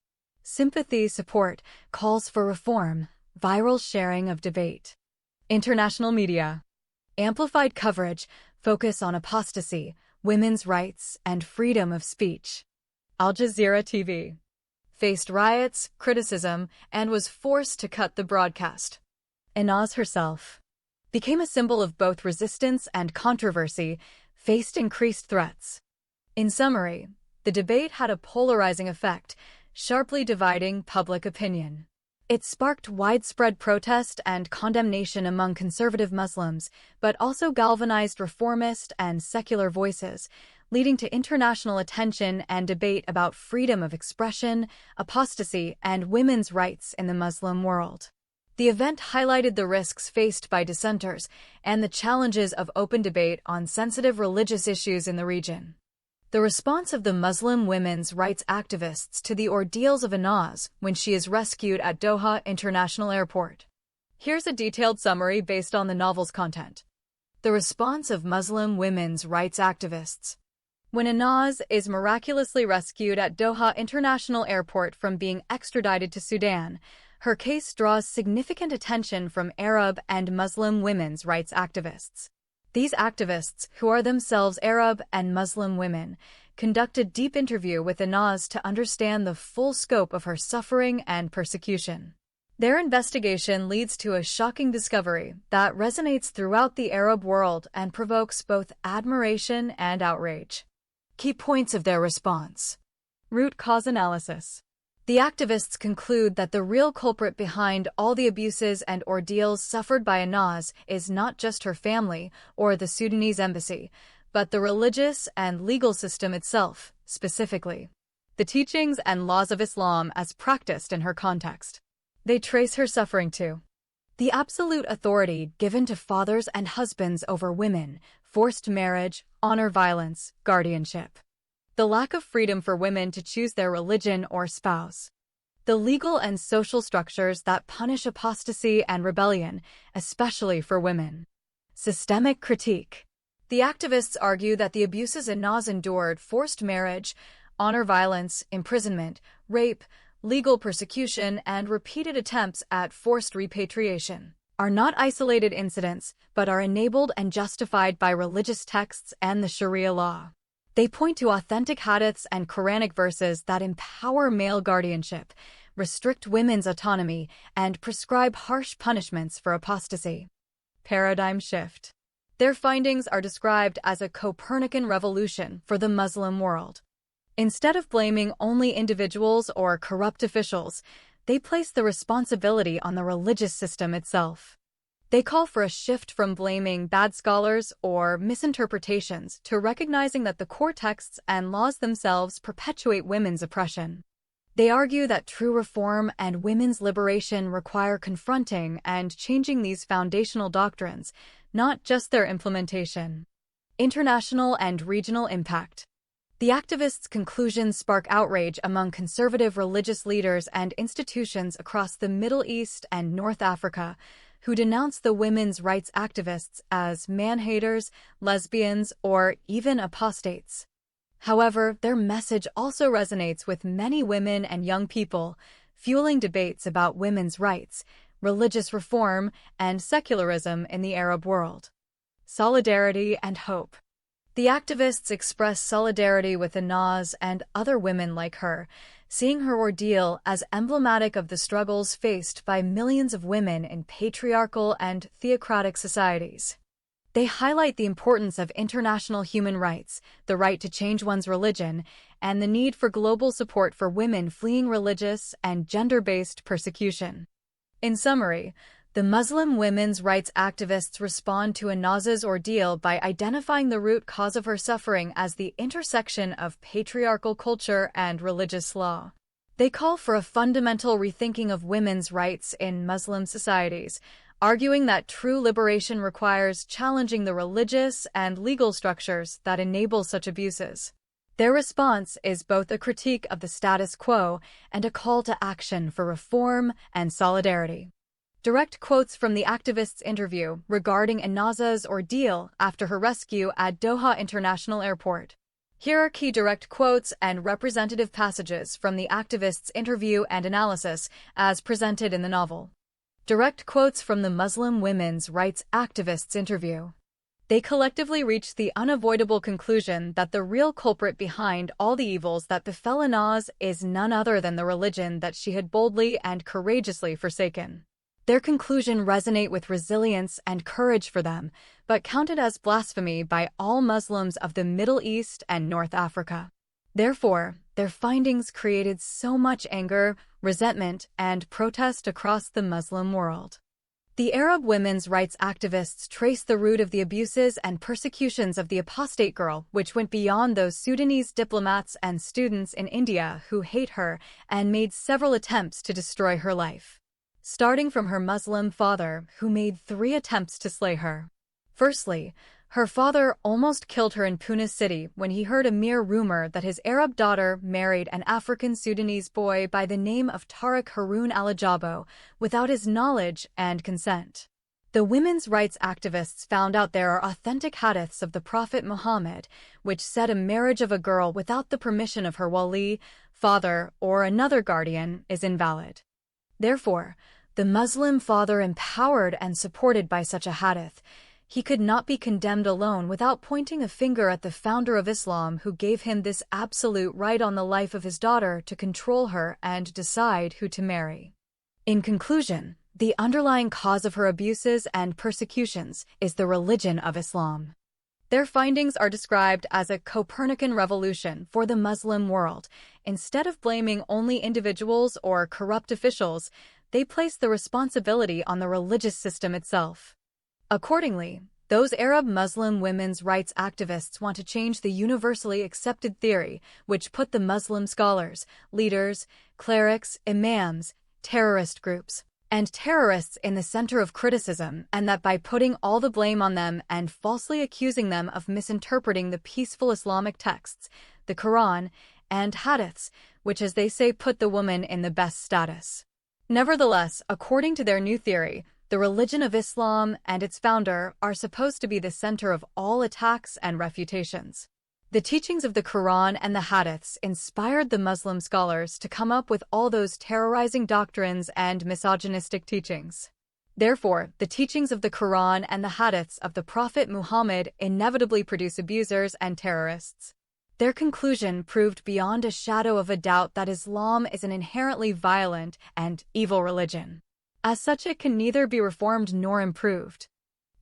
Sympathy, support, calls for reform, viral sharing of debate. International media. Amplified coverage, focus on apostasy, women's rights, and freedom of speech. Al Jazeera TV. Faced riots, criticism, and was forced to cut the broadcast. Inaz herself became a symbol of both resistance and controversy, faced increased threats. In summary, the debate had a polarizing effect, sharply dividing public opinion. It sparked widespread protest and condemnation among conservative Muslims, but also galvanized reformist and secular voices, leading to international attention and debate about freedom of expression, apostasy, and women's rights in the Muslim world. The event highlighted the risks faced by dissenters and the challenges of open debate on sensitive religious issues in the region. The response of the Muslim women's rights activists to the ordeals of Inaz when she is rescued at Doha International Airport. Here's a detailed summary based on the novel's content. The response of Muslim women's rights activists. When Inaz is miraculously rescued at Doha International Airport from being extradited to Sudan, her case draws significant attention from Arab and Muslim women's rights activists. These activists, who are themselves Arab and Muslim women, conduct a deep interview with Inaz to understand the full scope of her suffering and persecution. Their investigation leads to a shocking discovery that resonates throughout the Arab world and provokes both admiration and outrage. Key points of their response. Root cause analysis. The activists conclude that the real culprit behind all the abuses and ordeals suffered by Inaz is not just her family or the Sudanese embassy, but the religious and legal system itself, specifically the teachings and laws of Islam as practiced in her context. They trace her suffering to the absolute authority given to fathers and husbands over women, forced marriage, honor violence, guardianship. The lack of freedom for women to choose their religion or spouse. The legal and social structures that punish apostasy and rebellion, especially for women. Systemic critique. The activists argue that the abuses Inaz endured, forced marriage, honor violence, imprisonment, rape, legal persecution, and repeated attempts at forced repatriation, are not isolated incidents, but are enabled and justified by religious texts and the Sharia law. They point to authentic hadiths and Quranic verses that empower male guardianship, restrict women's autonomy, and prescribe harsh punishments for apostasy. Paradigm shift. Their findings are described as a Copernican revolution for the Muslim world. Instead of blaming only individuals or corrupt officials, they place the responsibility on the religious system itself. They call for a shift from blaming bad scholars or misinterpretations to recognizing that the core texts and laws themselves perpetuate women's oppression. They argue that true reform and women's liberation require confronting and changing these foundational doctrines, not just their implementation. International and regional impact. The activists' conclusions spark outrage among conservative religious leaders and institutions across the Middle East and North Africa, who denounce the women's rights activists as man-haters, lesbians, or even apostates. However, their message also resonates with many women and young people, fueling debates about women's rights, religious reform, and secularism in the Arab world. Solidarity and hope. The activists express solidarity with Inaz and other women like her, seeing her ordeal as emblematic of the struggles faced by millions of women in patriarchal and theocratic societies. They highlight the importance of international human rights, the right to change one's religion, and the need for global support for women fleeing religious and gender-based persecution. In summary, The Muslim women's rights activists respond to Anaz's ordeal by identifying the root cause of her suffering as the intersection of patriarchal culture and religious law. They call for a fundamental rethinking of women's rights in Muslim societies, arguing that true liberation requires challenging the religious and legal structures that enable such abuses. Their response is both a critique of the status quo and a call to action for reform and solidarity. Direct quotes from the activists' interview regarding Anaz's ordeal after her rescue at Doha International Airport. Here are key direct quotes and representative passages from the activists' interview and analysis as presented in the novel. Direct quotes from the Muslim women's rights activists' interview. They collectively reached the unavoidable conclusion that the real culprit behind all the evils that befell Anaz is none other than the religion that she had boldly and courageously forsaken. Their conclusion resonate with resilience and courage for them, but counted as blasphemy by all Muslims of the Middle East and North Africa. Therefore, their findings created so much anger, resentment, and protest across the Muslim world. The Arab women's rights activists traced the root of the abuses and persecutions of the apostate girl, which went beyond those Sudanese diplomats and students in India who hate her and made several attempts to destroy her life. Starting from her Muslim father, who made 3 attempts to slay her. Firstly, her father almost killed her in Pune city when he heard a mere rumor that his Arab daughter married an African Sudanese boy by the name of Tariq Haroun al-Ajabo without his knowledge and consent. The women's rights activists found out there are authentic hadiths of the Prophet Muhammad, which said a marriage of a girl without the permission of her wali, father, or another guardian is invalid. Therefore, the Muslim father, empowered and supported by such a hadith, he could not be condemned alone without pointing a finger at the founder of Islam who gave him this absolute right on the life of his daughter to control her and decide who to marry. In conclusion, the underlying cause of her abuses and persecutions is the religion of Islam. Their findings are described as a Copernican revolution for the Muslim world. Instead of blaming only individuals or corrupt officials, they place the responsibility on the religious system itself. Accordingly, those Arab Muslim women's rights activists want to change the universally accepted theory, which put the Muslim scholars, leaders, clerics, imams, terrorist groups, and terrorists in the center of criticism, and that by putting all the blame on them and falsely accusing them of misinterpreting the peaceful Islamic texts, the Quran, and hadiths, which, as they say, put the woman in the best status. Nevertheless, according to their new theory, the religion of Islam and its founder are supposed to be the center of all attacks and refutations. The teachings of the Quran and the hadiths inspired the Muslim scholars to come up with all those terrorizing doctrines and misogynistic teachings. Therefore, the teachings of the Quran and the hadiths of the Prophet Muhammad inevitably produce abusers and terrorists. Their conclusion proved beyond a shadow of a doubt that Islam is an inherently violent and evil religion. As such, it can neither be reformed nor improved.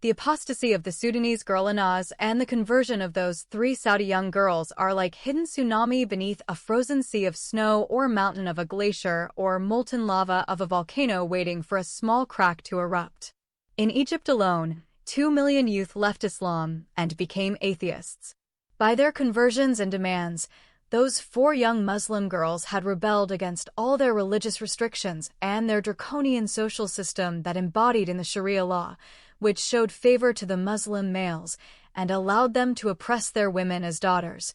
The apostasy of the Sudanese girl Anaz and the conversion of those 3 Saudi young girls are like hidden tsunami beneath a frozen sea of snow or mountain of a glacier or molten lava of a volcano waiting for a small crack to erupt. In Egypt alone, 2 million youth left Islam and became atheists. By their conversions and demands, those 4 young Muslim girls had rebelled against all their religious restrictions and their draconian social system that embodied in the Sharia law, which showed favor to the Muslim males and allowed them to oppress their women as daughters,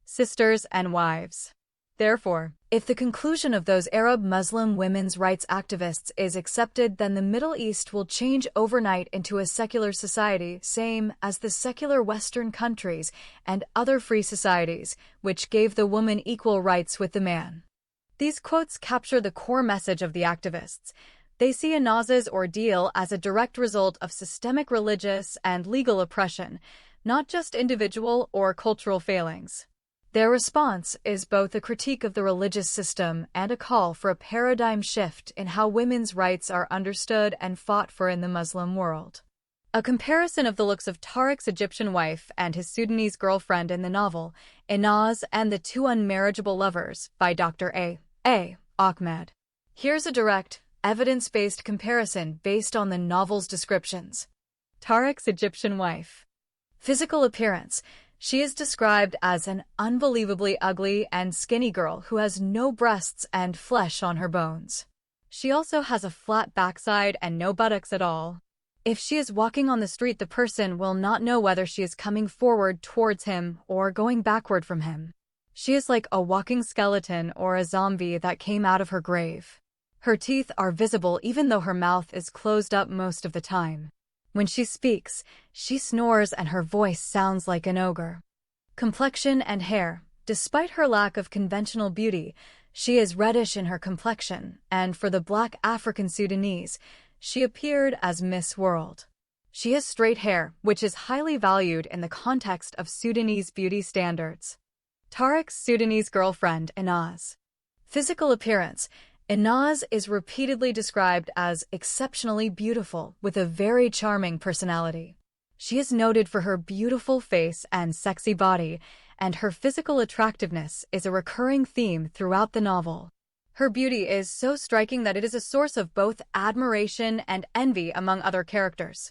sisters, and wives. Therefore, if the conclusion of those Arab Muslim women's rights activists is accepted, then the Middle East will change overnight into a secular society, same as the secular Western countries and other free societies, which gave the woman equal rights with the man. These quotes capture the core message of the activists. They see Anaz's ordeal as a direct result of systemic religious and legal oppression, not just individual or cultural failings. Their response is both a critique of the religious system and a call for a paradigm shift in how women's rights are understood and fought for in the Muslim world. A comparison of the looks of Tariq's Egyptian wife and his Sudanese girlfriend in the novel, Anaz and the Two Unmarriageable Lovers, by Dr. A. Ahmed. Here's a direct, evidence-based comparison based on the novel's descriptions. Tariq's Egyptian wife. Physical appearance. She is described as an unbelievably ugly and skinny girl who has no breasts and flesh on her bones. She also has a flat backside and no buttocks at all. If she is walking on the street, the person will not know whether she is coming forward towards him or going backward from him. She is like a walking skeleton or a zombie that came out of her grave. Her teeth are visible even though her mouth is closed up most of the time. When she speaks, she snores and her voice sounds like an ogre. Complexion and hair. Despite her lack of conventional beauty, she is reddish in her complexion, and for the Black African Sudanese, she appeared as Miss World. She has straight hair, which is highly valued in the context of Sudanese beauty standards. Tariq's Sudanese girlfriend, Inaz. Physical appearance. Inaz is repeatedly described as exceptionally beautiful with a very charming personality. She is noted for her beautiful face and sexy body, and her physical attractiveness is a recurring theme throughout the novel. Her beauty is so striking that it is a source of both admiration and envy among other characters.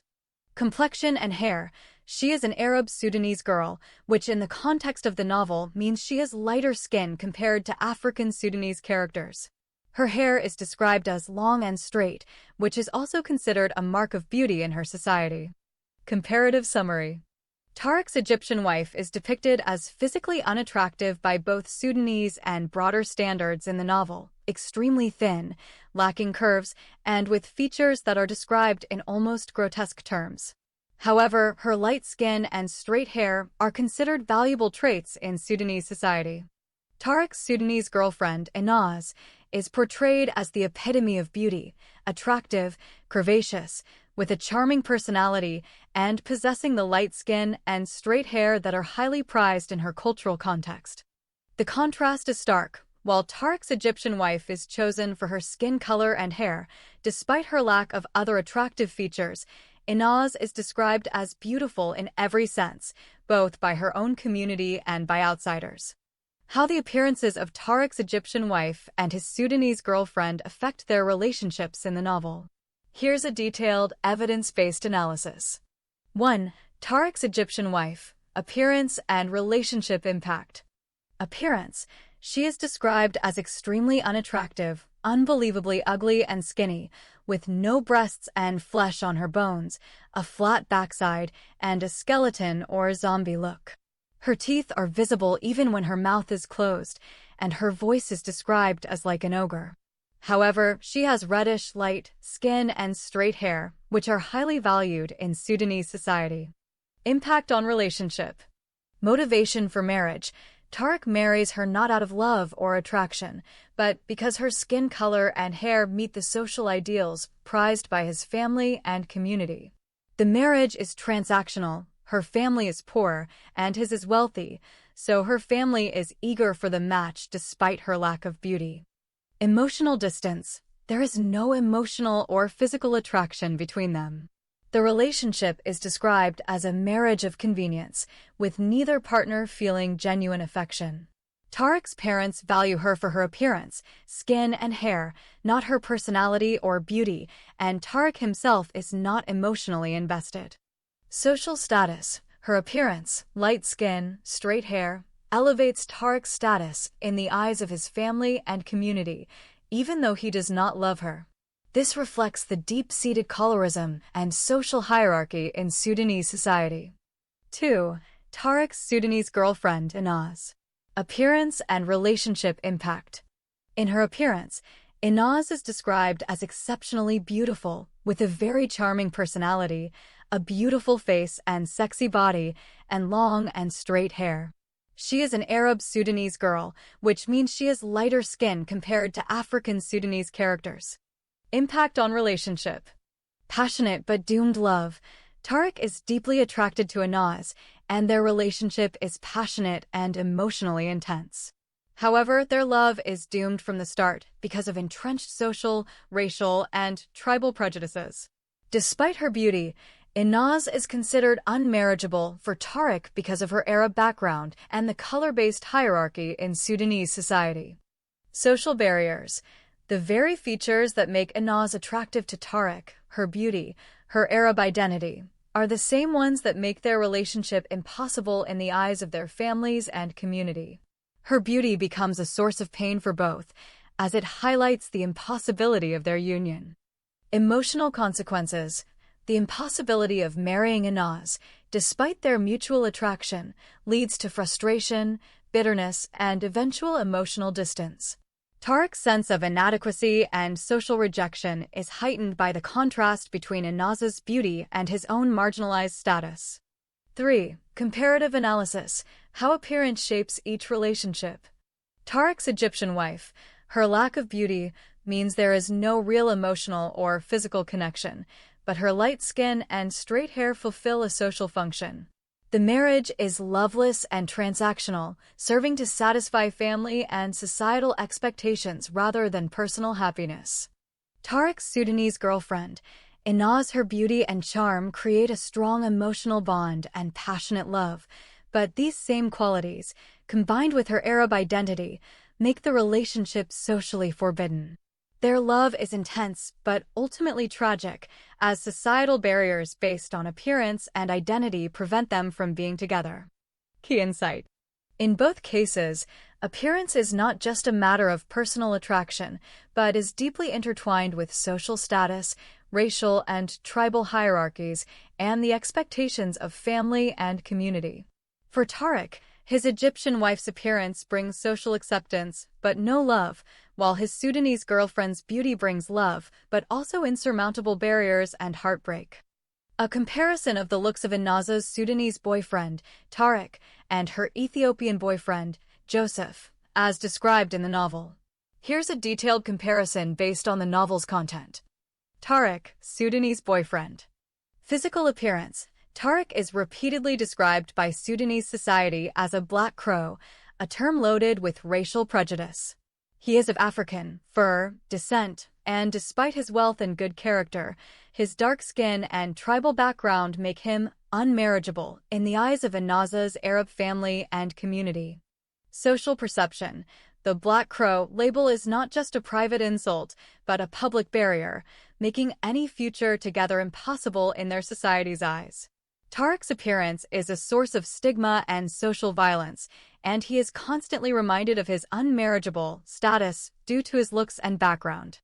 Complexion and hair. She is an Arab Sudanese girl, which in the context of the novel means she has lighter skin compared to African Sudanese characters. Her hair is described as long and straight, which is also considered a mark of beauty in her society. Comparative summary. Tariq's Egyptian wife is depicted as physically unattractive by both Sudanese and broader standards in the novel, extremely thin, lacking curves, and with features that are described in almost grotesque terms. However, her light skin and straight hair are considered valuable traits in Sudanese society. Tariq's Sudanese girlfriend, Inaz, is portrayed as the epitome of beauty, attractive, curvaceous, with a charming personality and possessing the light skin and straight hair that are highly prized in her cultural context. The contrast is stark. While Tariq's Egyptian wife is chosen for her skin color and hair, despite her lack of other attractive features, Inaz is described as beautiful in every sense, both by her own community and by outsiders. How the appearances of Tariq's Egyptian wife and his Sudanese girlfriend affect their relationships in the novel. Here's a detailed, evidence-based analysis. 1. Tariq's Egyptian wife. Appearance and relationship impact. Appearance. She is described as extremely unattractive, unbelievably ugly and skinny, with no breasts and flesh on her bones, a flat backside, and a skeleton or zombie look. Her teeth are visible even when her mouth is closed, and her voice is described as like an ogre. However, she has reddish, light skin and straight hair, which are highly valued in Sudanese society. Impact on relationship. Motivation for marriage. Tariq marries her not out of love or attraction, but because her skin color and hair meet the social ideals prized by his family and community. The marriage is transactional. Her family is poor, and his is wealthy, so her family is eager for the match despite her lack of beauty. Emotional distance. There is no emotional or physical attraction between them. The relationship is described as a marriage of convenience, with neither partner feeling genuine affection. Tariq's parents value her for her appearance, skin and hair, not her personality or beauty, and Tariq himself is not emotionally invested. Social status. Her appearance, light skin, straight hair, elevates Tariq's status in the eyes of his family and community, even though he does not love her. This reflects the deep-seated colorism and social hierarchy in Sudanese society. 2. Tariq's Sudanese girlfriend, Inaz. Appearance and relationship impact. In her appearance, Inaz is described as exceptionally beautiful, with a very charming personality, a beautiful face and sexy body, and long and straight hair. She is an Arab Sudanese girl, which means she has lighter skin compared to African Sudanese characters. Impact on relationship. Passionate but doomed love. Tariq is deeply attracted to Inaz, and their relationship is passionate and emotionally intense. However, their love is doomed from the start because of entrenched social, racial, and tribal prejudices. Despite her beauty, Inaz is considered unmarriageable for Tariq because of her Arab background and the color-based hierarchy in Sudanese society. Social barriers. The very features that make Inaz attractive to Tariq, her beauty, her Arab identity, are the same ones that make their relationship impossible in the eyes of their families and community. Her beauty becomes a source of pain for both, as it highlights the impossibility of their union. Emotional consequences. The impossibility of marrying Inaz, despite their mutual attraction, leads to frustration, bitterness, and eventual emotional distance. Tariq's sense of inadequacy and social rejection is heightened by the contrast between Inaz's beauty and his own marginalized status. 3. Comparative analysis. How appearance shapes each relationship. Tariq's Egyptian wife, her lack of beauty means there is no real emotional or physical connection, but her light skin and straight hair fulfill a social function. The marriage is loveless and transactional, serving to satisfy family and societal expectations rather than personal happiness. Tariq's Sudanese girlfriend, Inaz, her beauty and charm create a strong emotional bond and passionate love, but these same qualities, combined with her Arab identity, make the relationship socially forbidden. Their love is intense but ultimately tragic, as societal barriers based on appearance and identity prevent them from being together. Key insight. In both cases, appearance is not just a matter of personal attraction, but is deeply intertwined with social status, racial and tribal hierarchies, and the expectations of family and community. For Tariq, his Egyptian wife's appearance brings social acceptance, but no love, while his Sudanese girlfriend's beauty brings love, but also insurmountable barriers and heartbreak. A comparison of the looks of Inaz's Sudanese boyfriend, Tariq, and her Ethiopian boyfriend, Joseph, as described in the novel. Here's a detailed comparison based on the novel's content. Tariq, Sudanese boyfriend. Physical appearance. Tariq is repeatedly described by Sudanese society as a black crow, a term loaded with racial prejudice. He is of African, Fur, descent, and despite his wealth and good character, his dark skin and tribal background make him unmarriageable in the eyes of Inaz's Arab family and community. Social perception. The Black Crow label is not just a private insult, but a public barrier, making any future together impossible in their society's eyes. Tariq's appearance is a source of stigma and social violence, and he is constantly reminded of his unmarriageable status due to his looks and background.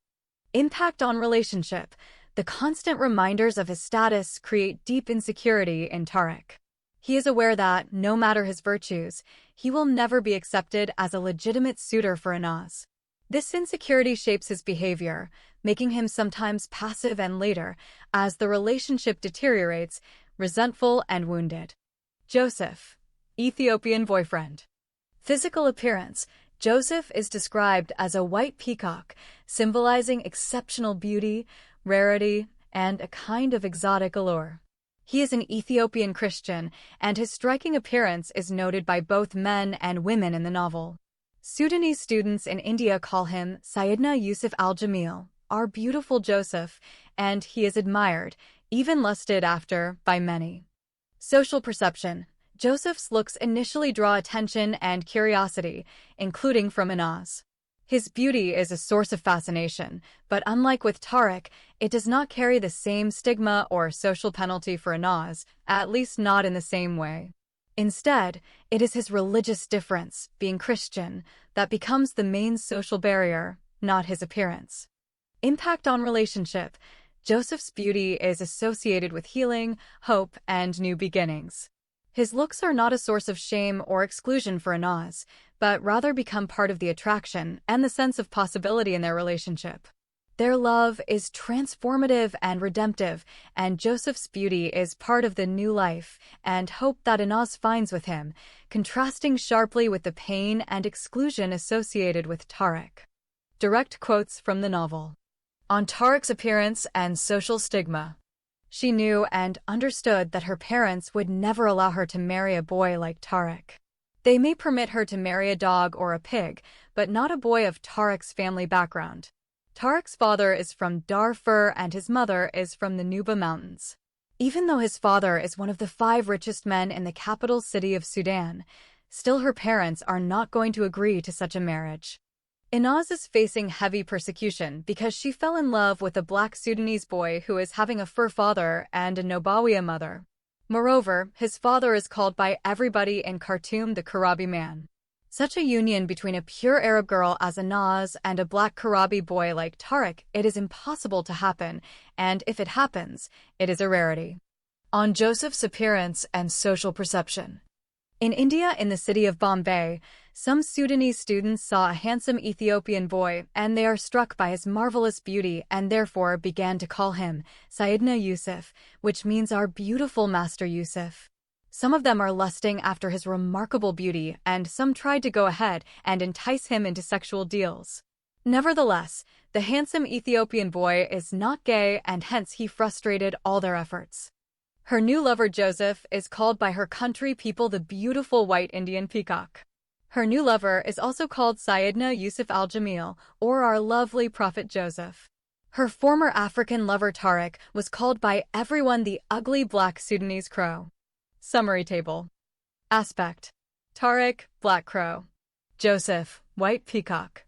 Impact on relationship. The constant reminders of his status create deep insecurity in Tariq. He is aware that, no matter his virtues, he will never be accepted as a legitimate suitor for Inaz. This insecurity shapes his behavior, making him sometimes passive and later, as the relationship deteriorates, resentful and wounded. Joseph, Ethiopian boyfriend. Physical appearance. Joseph is described as a white peacock, symbolizing exceptional beauty, rarity, and a kind of exotic allure. He is an Ethiopian Christian, and his striking appearance is noted by both men and women in the novel. Sudanese students in India call him Sayyidina Yusuf al-Jamil, our beautiful Joseph, and he is admired, even lusted after, by many. Social perception. Joseph's looks initially draw attention and curiosity, including from Inaz. His beauty is a source of fascination, but unlike with Tariq, it does not carry the same stigma or social penalty for Inaz, at least not in the same way. Instead, it is his religious difference, being Christian, that becomes the main social barrier, not his appearance. Impact on relationship. Joseph's beauty is associated with healing, hope, and new beginnings. His looks are not a source of shame or exclusion for Inaz, but rather become part of the attraction and the sense of possibility in their relationship. Their love is transformative and redemptive, and Joseph's beauty is part of the new life and hope that Inaz finds with him, contrasting sharply with the pain and exclusion associated with Tariq. Direct quotes from the novel. On Tariq's appearance and social stigma. She knew and understood that her parents would never allow her to marry a boy like Tariq. They may permit her to marry a dog or a pig, but not a boy of Tariq's family background. Tariq's father is from Darfur and his mother is from the Nuba Mountains. Even though his father is one of the 5 richest men in the capital city of Sudan, still her parents are not going to agree to such a marriage. Inaz is facing heavy persecution because she fell in love with a black Sudanese boy who is having a fur father and a Nobawiya mother. Moreover, his father is called by everybody in Khartoum the Karabi man. Such a union between a pure Arab girl as Inaz and a black Karabi boy like Tariq, it is impossible to happen, and if it happens, it is a rarity. On Joseph's appearance and social perception. In India, in the city of Bombay, some Sudanese students saw a handsome Ethiopian boy and they are struck by his marvelous beauty and therefore began to call him Sayyidina Yusuf, which means our beautiful Master Yusuf. Some of them are lusting after his remarkable beauty and some tried to go ahead and entice him into sexual deals. Nevertheless, the handsome Ethiopian boy is not gay and hence he frustrated all their efforts. Her new lover Joseph is called by her country people the beautiful white Indian peacock. Her new lover is also called Sayyidina Yusuf al-Jamil, or our lovely Prophet Joseph. Her former African lover Tariq was called by everyone the ugly black Sudanese crow. Summary table. Aspect. Tariq, black crow. Joseph, white peacock.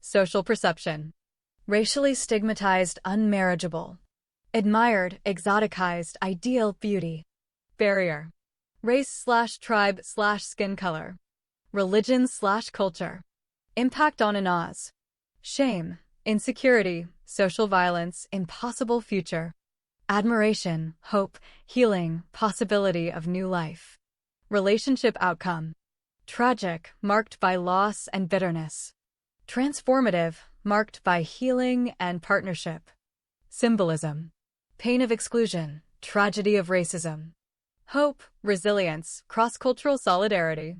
Social perception. Racially stigmatized, unmarriageable. Admired, exoticized, ideal beauty. Barrier. Race/tribe/skin color. Religion/culture. Impact on Inaz. Shame, insecurity, social violence, impossible future. Admiration, hope, healing, possibility of new life. Relationship outcome. Tragic, marked by loss and bitterness. Transformative, marked by healing and partnership. Symbolism. Pain of exclusion, tragedy of racism. Hope, resilience, cross-cultural solidarity.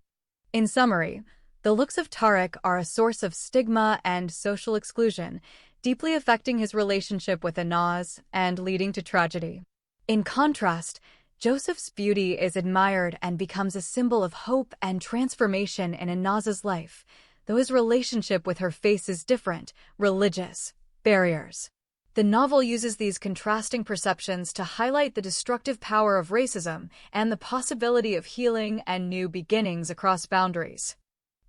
In summary, the looks of Tariq are a source of stigma and social exclusion, deeply affecting his relationship with Inaz and leading to tragedy. In contrast, Joseph's beauty is admired and becomes a symbol of hope and transformation in Inaz's life, though his relationship with her face is different, religious, barriers. The novel uses these contrasting perceptions to highlight the destructive power of racism and the possibility of healing and new beginnings across boundaries.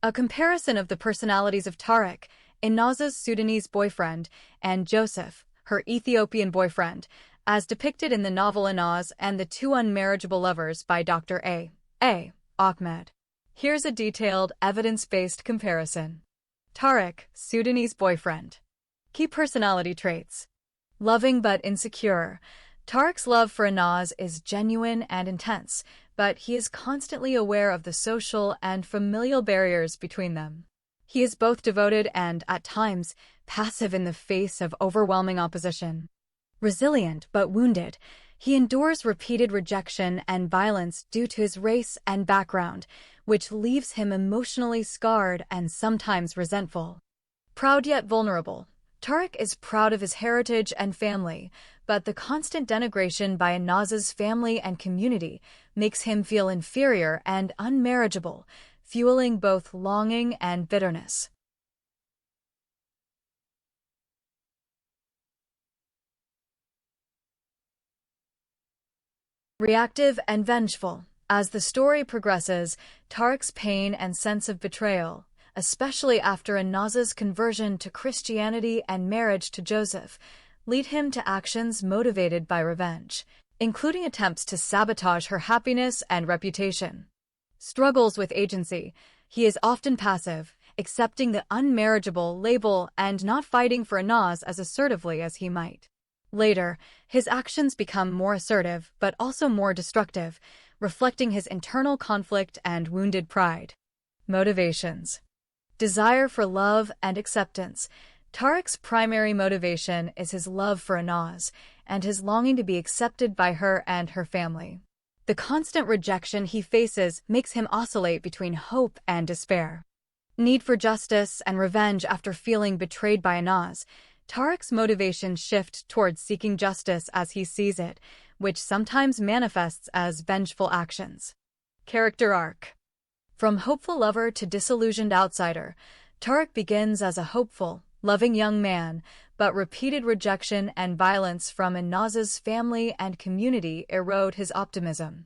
A comparison of the personalities of Tariq, Inaz's Sudanese boyfriend, and Joseph, her Ethiopian boyfriend, as depicted in the novel Inaz and the Two Unmarriageable Lovers by Dr. A. Ahmed. Here's a detailed, evidence-based comparison. Tariq, Sudanese boyfriend. Key personality traits. Loving but insecure. Tariq's love for Inaz is genuine and intense, but he is constantly aware of the social and familial barriers between them. He is both devoted and, at times, passive in the face of overwhelming opposition. Resilient but wounded, he endures repeated rejection and violence due to his race and background, which leaves him emotionally scarred and sometimes resentful. Proud yet vulnerable. Tariq is proud of his heritage and family, but the constant denigration by Inaz's family and community makes him feel inferior and unmarriageable, fueling both longing and bitterness. Reactive and vengeful. As the story progresses, Tariq's pain and sense of betrayal, especially after Inaz's conversion to Christianity and marriage to Joseph, lead him to actions motivated by revenge, including attempts to sabotage her happiness and reputation. Struggles with agency. He is often passive, accepting the unmarriageable label and not fighting for Inaz as assertively as he might. Later, his actions become more assertive but also more destructive, reflecting his internal conflict and wounded pride. Motivations. Desire for love and acceptance. Tariq's primary motivation is his love for Inaz and his longing to be accepted by her and her family. The constant rejection he faces makes him oscillate between hope and despair. Need for justice and revenge after feeling betrayed by Inaz. Tariq's motivations shift towards seeking justice as he sees it, which sometimes manifests as vengeful actions. Character arc. From hopeful lover to disillusioned outsider, Tariq begins as a hopeful, loving young man, but repeated rejection and violence from Inaz's family and community erode his optimism.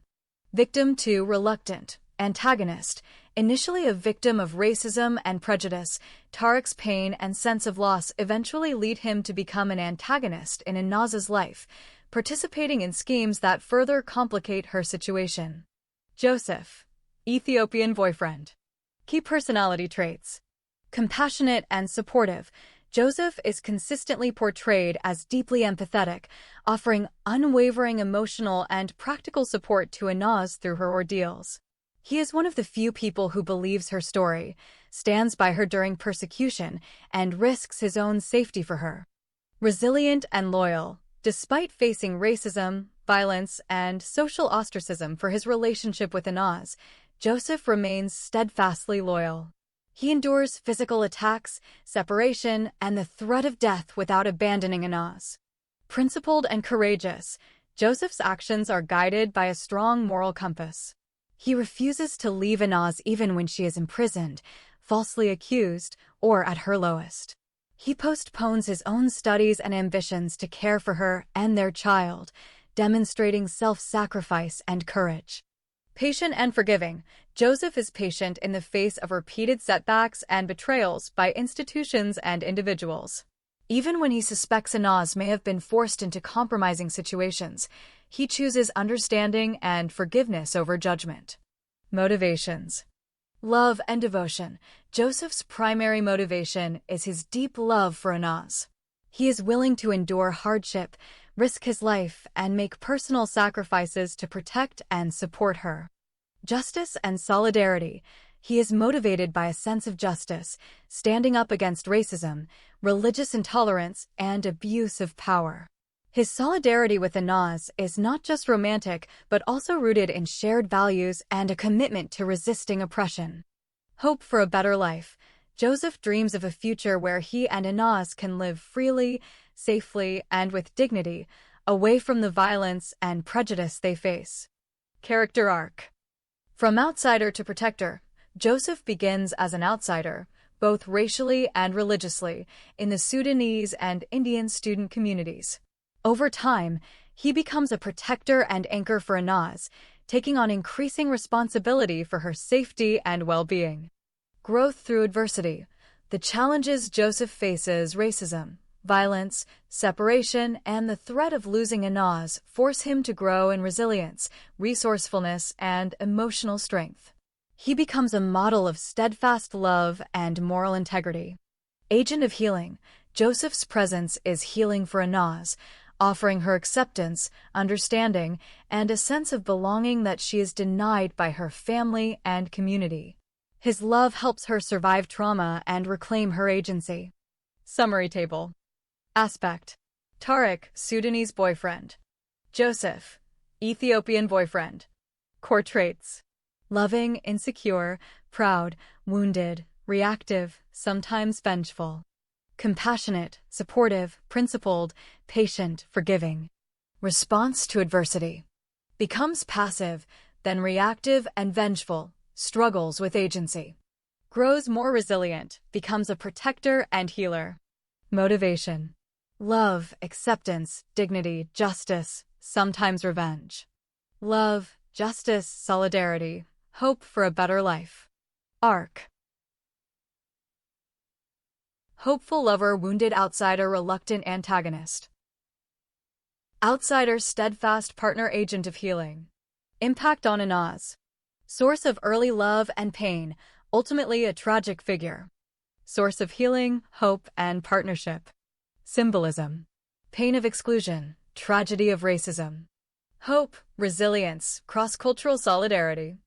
Victim to reluctant. Antagonist. Initially a victim of racism and prejudice, Tariq's pain and sense of loss eventually lead him to become an antagonist in Inaz's life, participating in schemes that further complicate her situation. Joseph, Ethiopian boyfriend. Key personality traits. Compassionate and supportive, Joseph is consistently portrayed as deeply empathetic, offering unwavering emotional and practical support to Inaz through her ordeals. He is one of the few people who believes her story, stands by her during persecution, and risks his own safety for her. Resilient and loyal, despite facing racism, violence, and social ostracism for his relationship with Inaz, Joseph remains steadfastly loyal. He endures physical attacks, separation, and the threat of death without abandoning Inaz. Principled and courageous, Joseph's actions are guided by a strong moral compass. He refuses to leave Inaz even when she is imprisoned, falsely accused, or at her lowest. He postpones his own studies and ambitions to care for her and their child, demonstrating self-sacrifice and courage. Patient and forgiving, Joseph is patient in the face of repeated setbacks and betrayals by institutions and individuals. Even when he suspects Inaz may have been forced into compromising situations, he chooses understanding and forgiveness over judgment. Motivations. Love and devotion. Joseph's primary motivation is his deep love for Inaz. He is willing to endure hardship, risk his life, and make personal sacrifices to protect and support her. Justice and solidarity. He is motivated by a sense of justice, standing up against racism, religious intolerance, and abuse of power. His solidarity with Inaz is not just romantic, but also rooted in shared values and a commitment to resisting oppression. Hope for a better life. Joseph dreams of a future where he and Inaz can live freely, safely, and with dignity, away from the violence and prejudice they face. Character arc. From outsider to protector, Joseph begins as an outsider, both racially and religiously, in the Sudanese and Indian student communities. Over time, he becomes a protector and anchor for Inaz, taking on increasing responsibility for her safety and well-being. Growth through adversity. The challenges Joseph faces, racism, violence, separation, and the threat of losing Inaz, force him to grow in resilience, resourcefulness, and emotional strength. He becomes a model of steadfast love and moral integrity. Agent of healing. Joseph's presence is healing for Inaz, offering her acceptance, understanding, and a sense of belonging that she is denied by her family and community. His love helps her survive trauma and reclaim her agency. Summary table. Aspect. Tariq, Sudanese boyfriend. Joseph, Ethiopian boyfriend. Core traits. Loving, insecure, proud, wounded, reactive, sometimes vengeful. Compassionate, supportive, principled, patient, forgiving. Response to adversity. Becomes passive, then reactive and vengeful, struggles with agency. Grows more resilient, becomes a protector and healer. Motivation. Love, acceptance, dignity, justice, sometimes revenge. Love, justice, solidarity, hope for a better life. Arc. Hopeful lover, wounded outsider, reluctant antagonist. Outsider, steadfast partner, agent of healing. Impact on Inaz. Source of early love and pain, ultimately a tragic figure. Source of healing, hope, and partnership. Symbolism. Pain of exclusion, tragedy of racism. Hope, resilience, cross-cultural solidarity.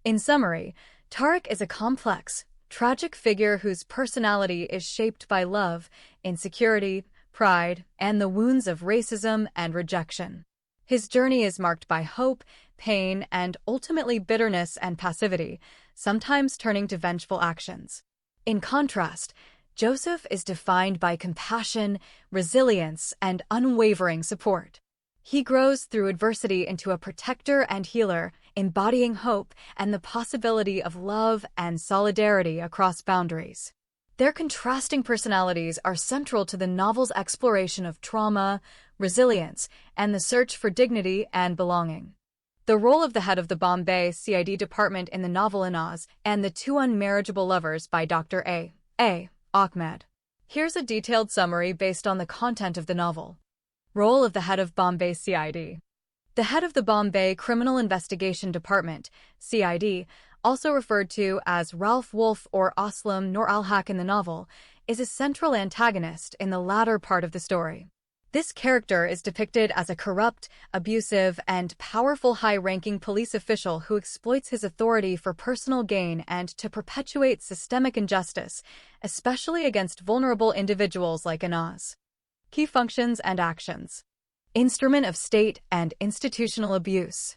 In summary, Tariq is a complex, tragic figure whose personality is shaped by love, insecurity, pride, and the wounds of racism and rejection. His journey is marked by hope, pain, and ultimately bitterness and passivity, sometimes turning to vengeful actions. In contrast, Joseph is defined by compassion, resilience, and unwavering support. He grows through adversity into a protector and healer, embodying hope and the possibility of love and solidarity across boundaries. Their contrasting personalities are central to the novel's exploration of trauma, resilience, and the search for dignity and belonging. The role of the head of the Bombay CID department in the novel Inaz and the Two Unmarriageable Lovers by Dr. A. Ahmed. Here's a detailed summary based on the content of the novel. Role of the head of Bombay CID. The head of the Bombay Criminal Investigation Department, CID, also referred to as Ralph Wolf or Aslam Nur al-Haq in the novel, is a central antagonist in the latter part of the story. This character is depicted as a corrupt, abusive, and powerful high-ranking police official who exploits his authority for personal gain and to perpetuate systemic injustice, especially against vulnerable individuals like Inaz. Key functions and actions. Instrument of state and institutional abuse.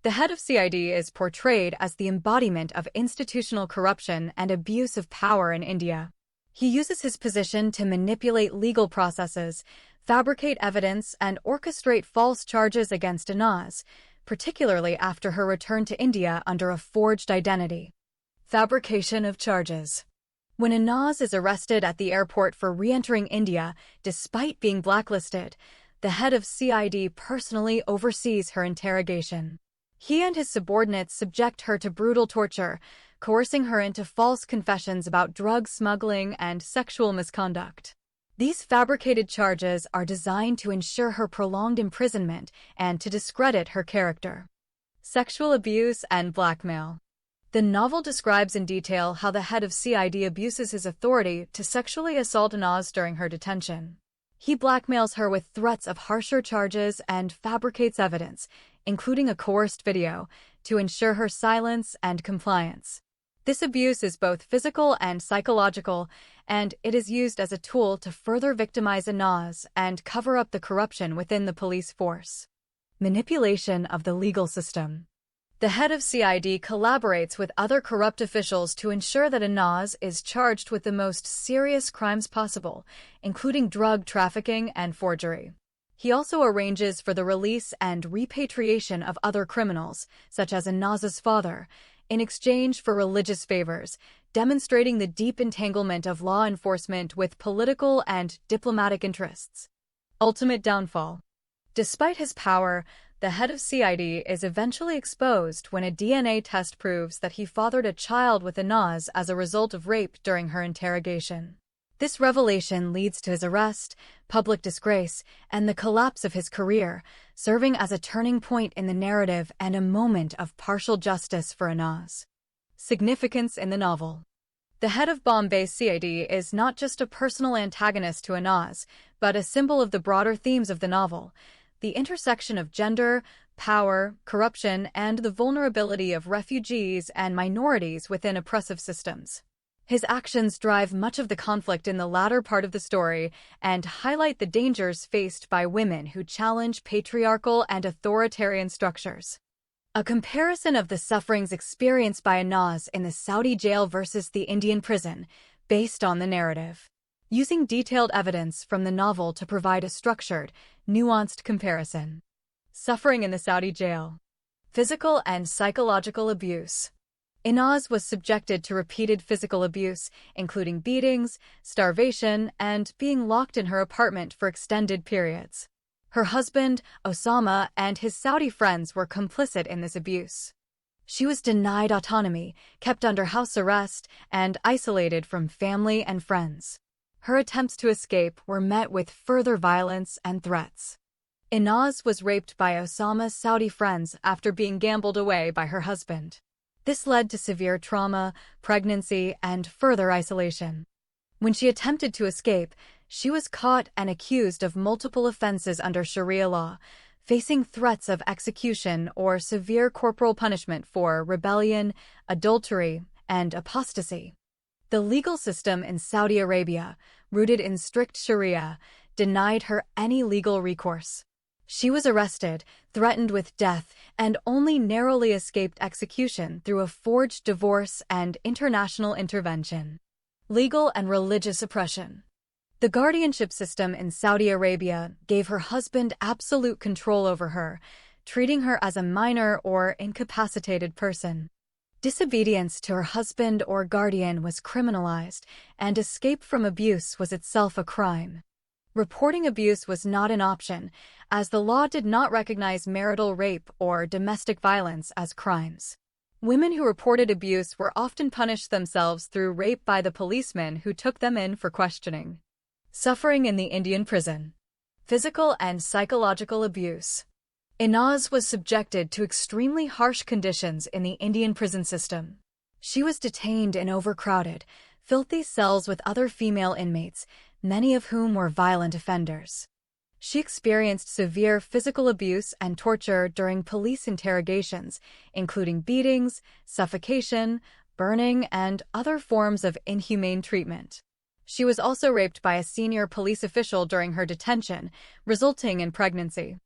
The head of CID is portrayed as the embodiment of institutional corruption and abuse of power in India. He uses his position to manipulate legal processes, fabricate evidence, and orchestrate false charges against Inaz, particularly after her return to India under a forged identity. Fabrication of charges. When Inaz is arrested at the airport for re-entering India, despite being blacklisted, the head of CID personally oversees her interrogation. He and his subordinates subject her to brutal torture, coercing her into false confessions about drug smuggling and sexual misconduct. These fabricated charges are designed to ensure her prolonged imprisonment and to discredit her character. Sexual abuse and blackmail. The novel describes in detail how the head of CID abuses his authority to sexually assault Inaz during her detention. He blackmails her with threats of harsher charges and fabricates evidence, including a coerced video, to ensure her silence and compliance. This abuse is both physical and psychological, and it is used as a tool to further victimize Inaz and cover up the corruption within the police force. Manipulation of the legal system. The head of CID collaborates with other corrupt officials to ensure that Inaz is charged with the most serious crimes possible, including drug trafficking and forgery. He also arranges for the release and repatriation of other criminals, such as Inaz's father, in exchange for religious favors, demonstrating the deep entanglement of law enforcement with political and diplomatic interests. Ultimate downfall. Despite his power, the head of CID is eventually exposed when a DNA test proves that he fathered a child with Inaz as a result of rape during her interrogation. This revelation leads to his arrest, public disgrace, and the collapse of his career, serving as a turning point in the narrative and a moment of partial justice for Inaz. Significance in the novel. The head of Bombay CID is not just a personal antagonist to Inaz, but a symbol of the broader themes of the novel: the intersection of gender, power, corruption, and the vulnerability of refugees and minorities within oppressive systems. His actions drive much of the conflict in the latter part of the story and highlight the dangers faced by women who challenge patriarchal and authoritarian structures. A comparison of the sufferings experienced by Inaz in the Saudi jail versus the Indian prison, based on the narrative. Using detailed evidence from the novel to provide a structured, nuanced comparison. Suffering in the Saudi jail. Physical and psychological abuse. Inaz was subjected to repeated physical abuse, including beatings, starvation, and being locked in her apartment for extended periods. Her husband, Osama, and his Saudi friends were complicit in this abuse. She was denied autonomy, kept under house arrest, and isolated from family and friends. Her attempts to escape were met with further violence and threats. Inaz was raped by Osama's Saudi friends after being gambled away by her husband. This led to severe trauma, pregnancy, and further isolation. When she attempted to escape, she was caught and accused of multiple offenses under Sharia law, facing threats of execution or severe corporal punishment for rebellion, adultery, and apostasy. The legal system in Saudi Arabia, rooted in strict Sharia, denied her any legal recourse. She was arrested, threatened with death, and only narrowly escaped execution through a forged divorce and international intervention. Legal and religious oppression. The guardianship system in Saudi Arabia gave her husband absolute control over her, treating her as a minor or incapacitated person. Disobedience to her husband or guardian was criminalized, and escape from abuse was itself a crime. Reporting abuse was not an option, as the law did not recognize marital rape or domestic violence as crimes. Women who reported abuse were often punished themselves through rape by the policemen who took them in for questioning. Suffering in the Indian prison. Physical and psychological abuse. Inaz was subjected to extremely harsh conditions in the Indian prison system. She was detained in overcrowded, filthy cells with other female inmates, many of whom were violent offenders. She experienced severe physical abuse and torture during police interrogations, including beatings, suffocation, burning, and other forms of inhumane treatment. She was also raped by a senior police official during her detention, resulting in pregnancy.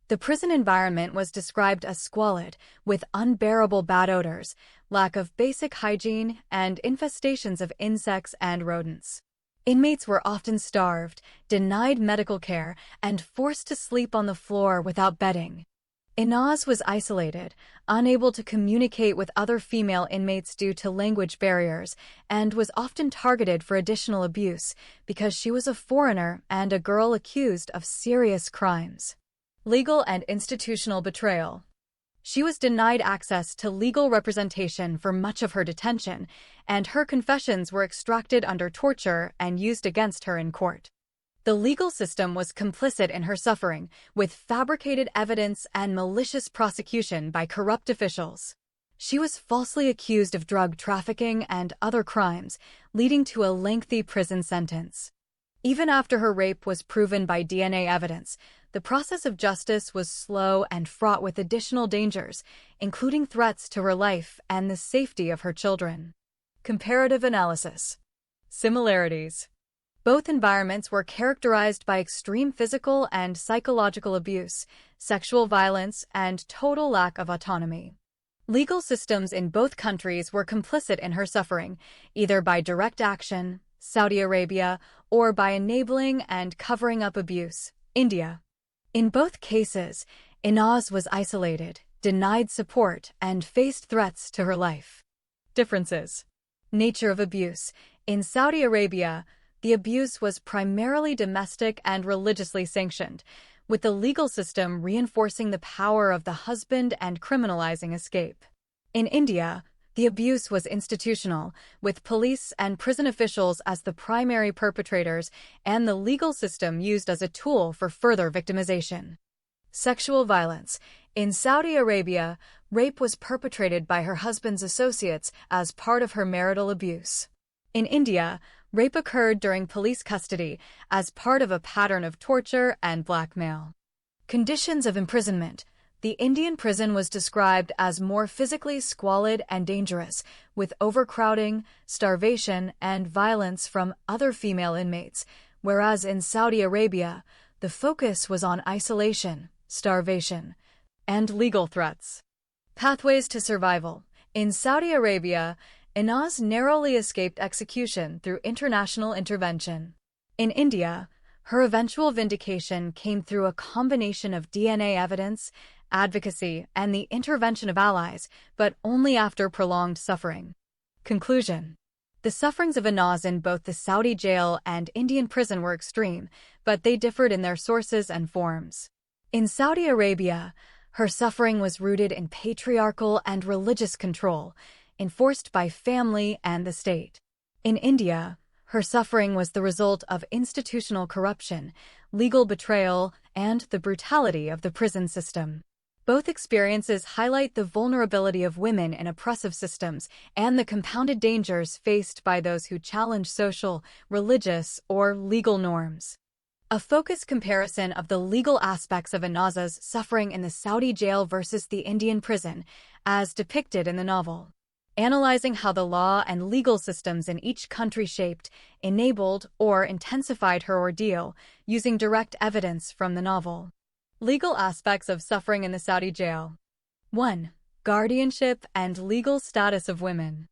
The prison environment was described as squalid, with unbearable bad odors, lack of basic hygiene, and infestations of insects and rodents. Inmates were often starved, denied medical care, and forced to sleep on the floor without bedding. Inaz was isolated, unable to communicate with other female inmates due to language barriers, and was often targeted for additional abuse because she was a foreigner and a girl accused of serious crimes. Legal and institutional betrayal. She was denied access to legal representation for much of her detention, and her confessions were extracted under torture and used against her in court. The legal system was complicit in her suffering, with fabricated evidence and malicious prosecution by corrupt officials. She was falsely accused of drug trafficking and other crimes, leading to a lengthy prison sentence. Even after her rape was proven by DNA evidence, the process of justice was slow and fraught with additional dangers, including threats to her life and the safety of her children. Comparative analysis. Similarities. Both environments were characterized by extreme physical and psychological abuse, sexual violence, and total lack of autonomy. Legal systems in both countries were complicit in her suffering, either by direct action, Saudi Arabia, or by enabling and covering up abuse, India. In both cases, Inaz was isolated, denied support, and faced threats to her life. Differences. Nature of abuse. In Saudi Arabia, the abuse was primarily domestic and religiously sanctioned, with the legal system reinforcing the power of the husband and criminalizing escape. In India, the abuse was institutional, with police and prison officials as the primary perpetrators and the legal system used as a tool for further victimization. Sexual violence. In Saudi Arabia, rape was perpetrated by her husband's associates as part of her marital abuse. In India, rape occurred during police custody as part of a pattern of torture and blackmail. Conditions of imprisonment. The Indian prison was described as more physically squalid and dangerous, with overcrowding, starvation, and violence from other female inmates, whereas in Saudi Arabia, the focus was on isolation, starvation, and legal threats. Pathways to survival. In Saudi Arabia, Inaz narrowly escaped execution through international intervention. In India, her eventual vindication came through a combination of DNA evidence, advocacy, and the intervention of allies, but only after prolonged suffering. Conclusion. The sufferings of Inaz in both the Saudi jail and Indian prison were extreme, but they differed in their sources and forms. In Saudi Arabia, her suffering was rooted in patriarchal and religious control, enforced by family and the state. In India, her suffering was the result of institutional corruption, legal betrayal, and the brutality of the prison system. Both experiences highlight the vulnerability of women in oppressive systems and the compounded dangers faced by those who challenge social, religious, or legal norms. A focused comparison of the legal aspects of Inaz's suffering in the Saudi jail versus the Indian prison, as depicted in the novel. Analyzing how the law and legal systems in each country shaped, enabled, or intensified her ordeal, using direct evidence from the novel. Legal aspects of suffering in the Saudi jail. 1. Guardianship and legal status of women.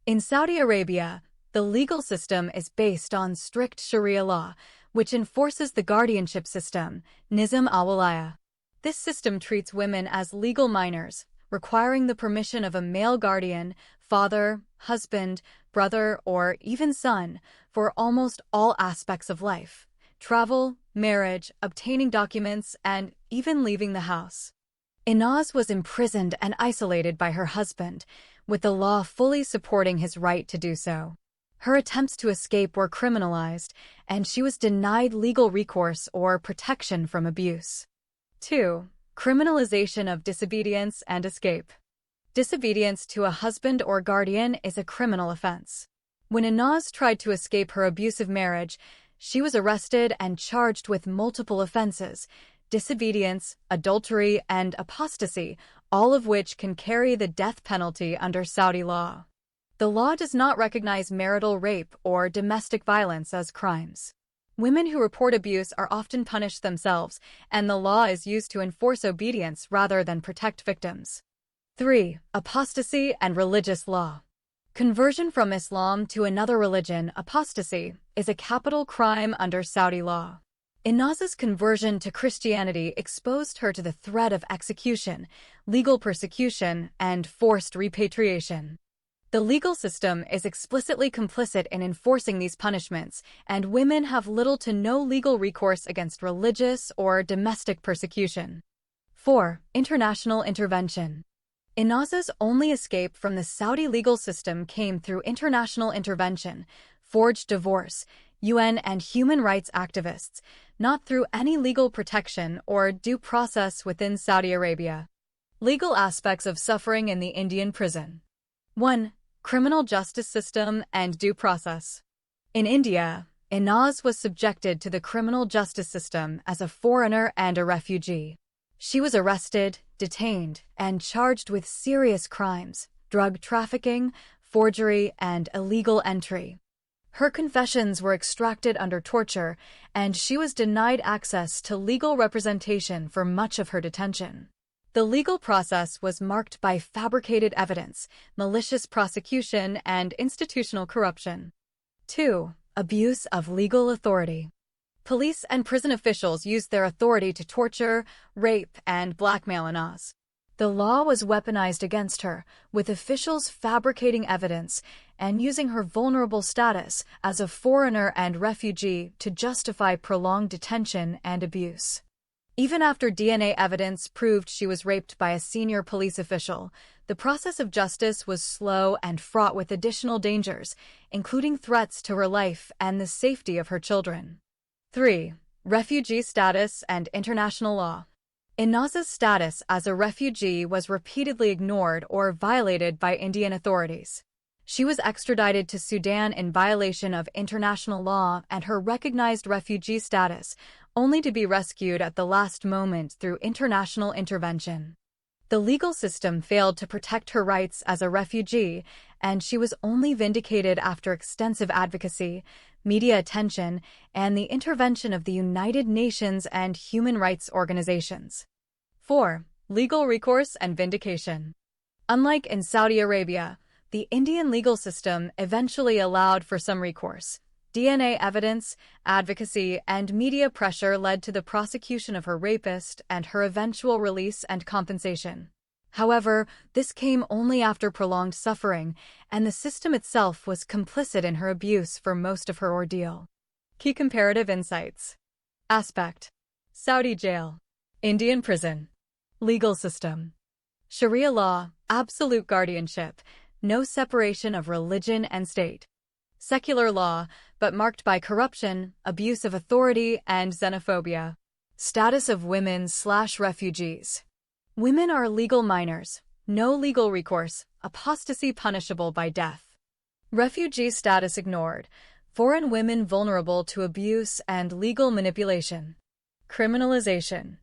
In Saudi Arabia, the legal system is based on strict Sharia law, which enforces the guardianship system, Nizam al-Walaya. This system treats women as legal minors, requiring the permission of a male guardian, father, husband, brother, or even son, for almost all aspects of life, travel, marriage, obtaining documents, and even leaving the house. Inaz was imprisoned and isolated by her husband, with the law fully supporting his right to do so. Her attempts to escape were criminalized, and she was denied legal recourse or protection from abuse. 2. Criminalization of disobedience and escape. Disobedience to a husband or guardian is a criminal offense. When Inaz tried to escape her abusive marriage, she was arrested and charged with multiple offenses: disobedience, adultery, and apostasy, all of which can carry the death penalty under Saudi law. The law does not recognize marital rape or domestic violence as crimes. Women who report abuse are often punished themselves, and the law is used to enforce obedience rather than protect victims. 3. Apostasy and religious law. Conversion from Islam to another religion, apostasy, is a capital crime under Saudi law. Inaz's conversion to Christianity exposed her to the threat of execution, legal persecution, and forced repatriation. The legal system is explicitly complicit in enforcing these punishments, and women have little to no legal recourse against religious or domestic persecution. 4. International intervention. Inaz's only escape from the Saudi legal system came through international intervention, forged divorce, UN and human rights activists, not through any legal protection or due process within Saudi Arabia. Legal aspects of suffering in the Indian prison. 1. Criminal justice system and due process. In India, Inaz was subjected to the criminal justice system as a foreigner and a refugee. She was arrested, detained, and charged with serious crimes: drug trafficking, forgery, and illegal entry. Her confessions were extracted under torture, and she was denied access to legal representation for much of her detention. The legal process was marked by fabricated evidence, malicious prosecution, and institutional corruption. 2. Abuse of legal authority. Police and prison officials used their authority to torture, rape, and blackmail Inaz. The law was weaponized against her, with officials fabricating evidence and using her vulnerable status as a foreigner and refugee to justify prolonged detention and abuse. Even after DNA evidence proved she was raped by a senior police official, the process of justice was slow and fraught with additional dangers, including threats to her life and the safety of her children. 3. Refugee status and international law. Inaz's status as a refugee was repeatedly ignored or violated by Indian authorities. She was extradited to Sudan in violation of international law and her recognized refugee status, only to be rescued at the last moment through international intervention. The legal system failed to protect her rights as a refugee, and she was only vindicated after extensive advocacy, media attention, and the intervention of the United Nations and human rights organizations. 4. Legal recourse and vindication. Unlike in Saudi Arabia, the Indian legal system eventually allowed for some recourse. DNA evidence, advocacy, and media pressure led to the prosecution of her rapist and her eventual release and compensation. However, this came only after prolonged suffering, and the system itself was complicit in her abuse for most of her ordeal. Key comparative insights. Aspect: Saudi jail, Indian prison, legal system. Sharia law, absolute guardianship, no separation of religion and state. Secular law, but marked by corruption, abuse of authority, and xenophobia. Status of women/refugees. Women are legal minors, no legal recourse, apostasy punishable by death. Refugee status ignored, foreign women vulnerable to abuse and legal manipulation. Criminalization.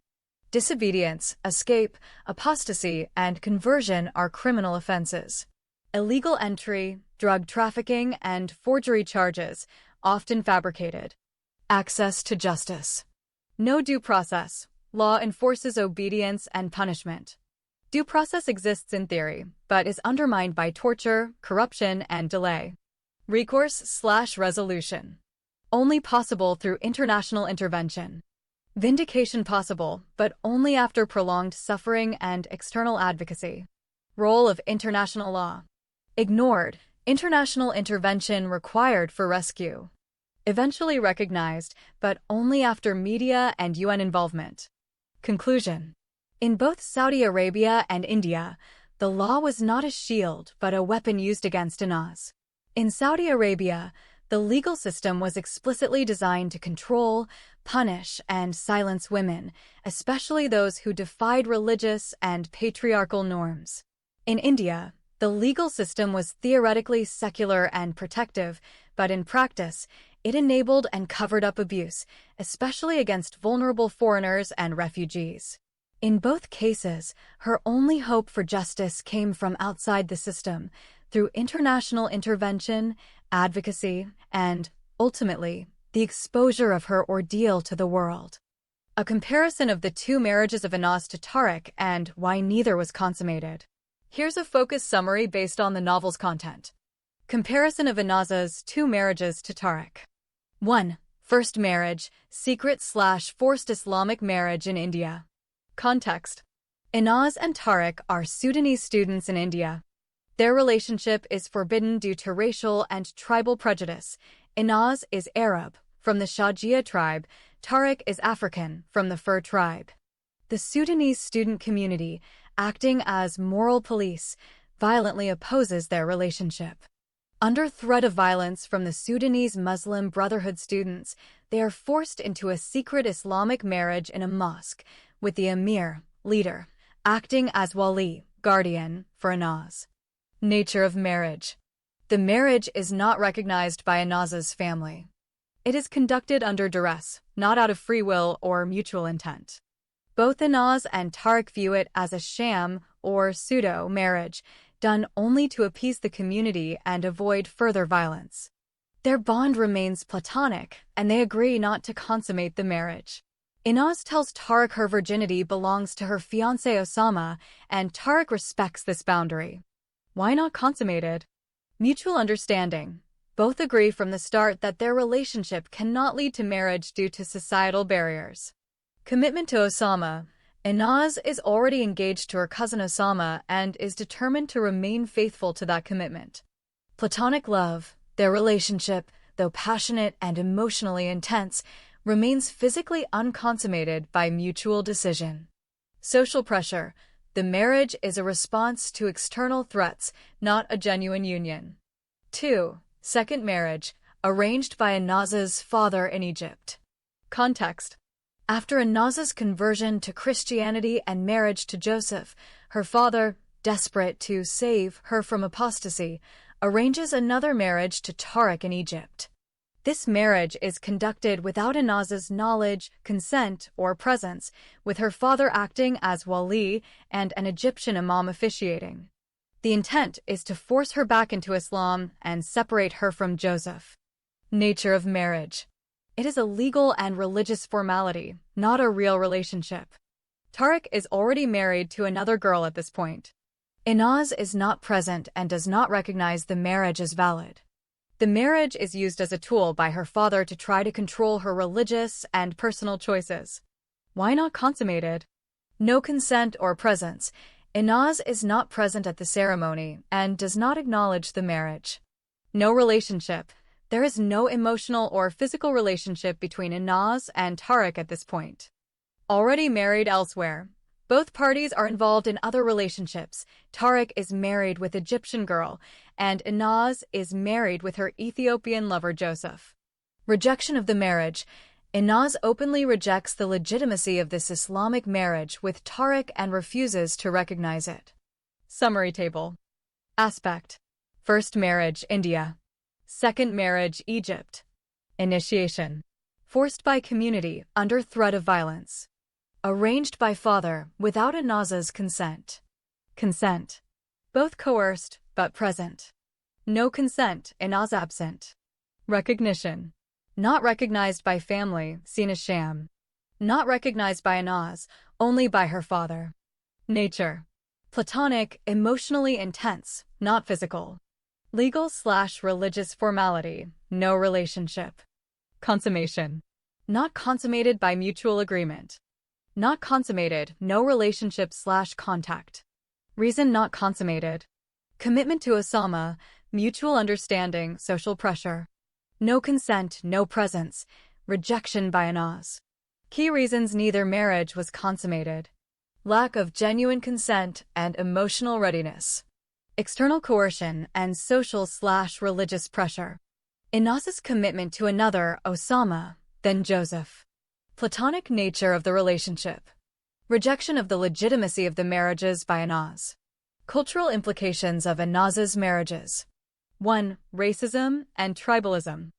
Disobedience, escape, apostasy, and conversion are criminal offenses. Illegal entry, drug trafficking, and forgery charges, often fabricated. Access to justice. No due process. Law enforces obedience and punishment. Due process exists in theory, but is undermined by torture, corruption, and delay. Recourse/resolution. Only possible through international intervention. Vindication possible, but only after prolonged suffering and external advocacy. Role of international law. Ignored. International intervention required for rescue. Eventually recognized, but only after media and UN involvement. Conclusion. In both Saudi Arabia and India, the law was not a shield but a weapon used against Inaz. In Saudi Arabia, the legal system was explicitly designed to control, punish, and silence women, especially those who defied religious and patriarchal norms. In India, the legal system was theoretically secular and protective, but in practice, it enabled and covered up abuse, especially against vulnerable foreigners and refugees. In both cases, her only hope for justice came from outside the system, through international intervention, advocacy, and, ultimately, the exposure of her ordeal to the world. A comparison of the two marriages of Inaz to Tariq and why neither was consummated. Here's a focused summary based on the novel's content. Comparison of Inaz's two marriages to Tariq. 1. First marriage, secret/forced Islamic marriage in India. Context. Inaz and Tariq are Sudanese students in India. Their relationship is forbidden due to racial and tribal prejudice. Inaz is Arab, from the Shajia tribe. Tariq is African, from the Fur tribe. The Sudanese student community, acting as moral police, violently opposes their relationship. Under threat of violence from the Sudanese Muslim Brotherhood students, they are forced into a secret Islamic marriage in a mosque, with the emir, leader, acting as wali, guardian, for Inaz. Nature of marriage. The marriage is not recognized by Inaz's family. It is conducted under duress, not out of free will or mutual intent. Both Inaz and Tariq view it as a sham or pseudo-marriage, done only to appease the community and avoid further violence. Their bond remains platonic, and they agree not to consummate the marriage. Inaz tells Tariq her virginity belongs to her fiancé Osama, and Tariq respects this boundary. Why not consummated? Mutual understanding. Both agree from the start that their relationship cannot lead to marriage due to societal barriers. Commitment to Osama. Inaz is already engaged to her cousin Osama and is determined to remain faithful to that commitment. Platonic love. Their relationship, though passionate and emotionally intense, remains physically unconsummated by mutual decision. Social pressure. The marriage is a response to external threats, not a genuine union. 2. Second marriage, arranged by Inaz's father in Egypt. Context. After Inaz's conversion to Christianity and marriage to Joseph, her father, desperate to save her from apostasy, arranges another marriage to Tariq in Egypt. This marriage is conducted without Inaz's knowledge, consent, or presence, with her father acting as wali and an Egyptian imam officiating. The intent is to force her back into Islam and separate her from Joseph. Nature of marriage. It is a legal and religious formality, not a real relationship. Tariq is already married to another girl at this point. Inaz is not present and does not recognize the marriage as valid. The marriage is used as a tool by her father to try to control her religious and personal choices. Why not consummated? No consent or presence. Inaz is not present at the ceremony and does not acknowledge the marriage. No relationship. There is no emotional or physical relationship between Inaz and Tariq at this point. Already married elsewhere. Both parties are involved in other relationships. Tariq is married with Egyptian girl, and Inaz is married with her Ethiopian lover Joseph. Rejection of the marriage. Inaz openly rejects the legitimacy of this Islamic marriage with Tariq and refuses to recognize it. Summary table. Aspect. First marriage, India. Second marriage, Egypt. Initiation. Forced by community, under threat of violence. Arranged by father, without Inaz's consent. Consent. Both coerced, but present. No consent, Inaz absent. Recognition. Not recognized by family, seen as sham. Not recognized by Inaz, only by her father. Nature. Platonic, emotionally intense, not physical. Legal/religious formality, no relationship. Consummation. Not consummated by mutual agreement. Not consummated, no relationship/contact. Reason not consummated. Commitment to Osama, mutual understanding, social pressure. No consent, no presence. Rejection by Anaz. Key reasons neither marriage was consummated. Lack of genuine consent and emotional readiness. External coercion and social/religious pressure. Anaz's commitment to another, Osama, then Joseph. Platonic nature of the relationship. Rejection of the legitimacy of the marriages by Anaz. Cultural implications of Anaz's marriages. 1. Racism and tribalism.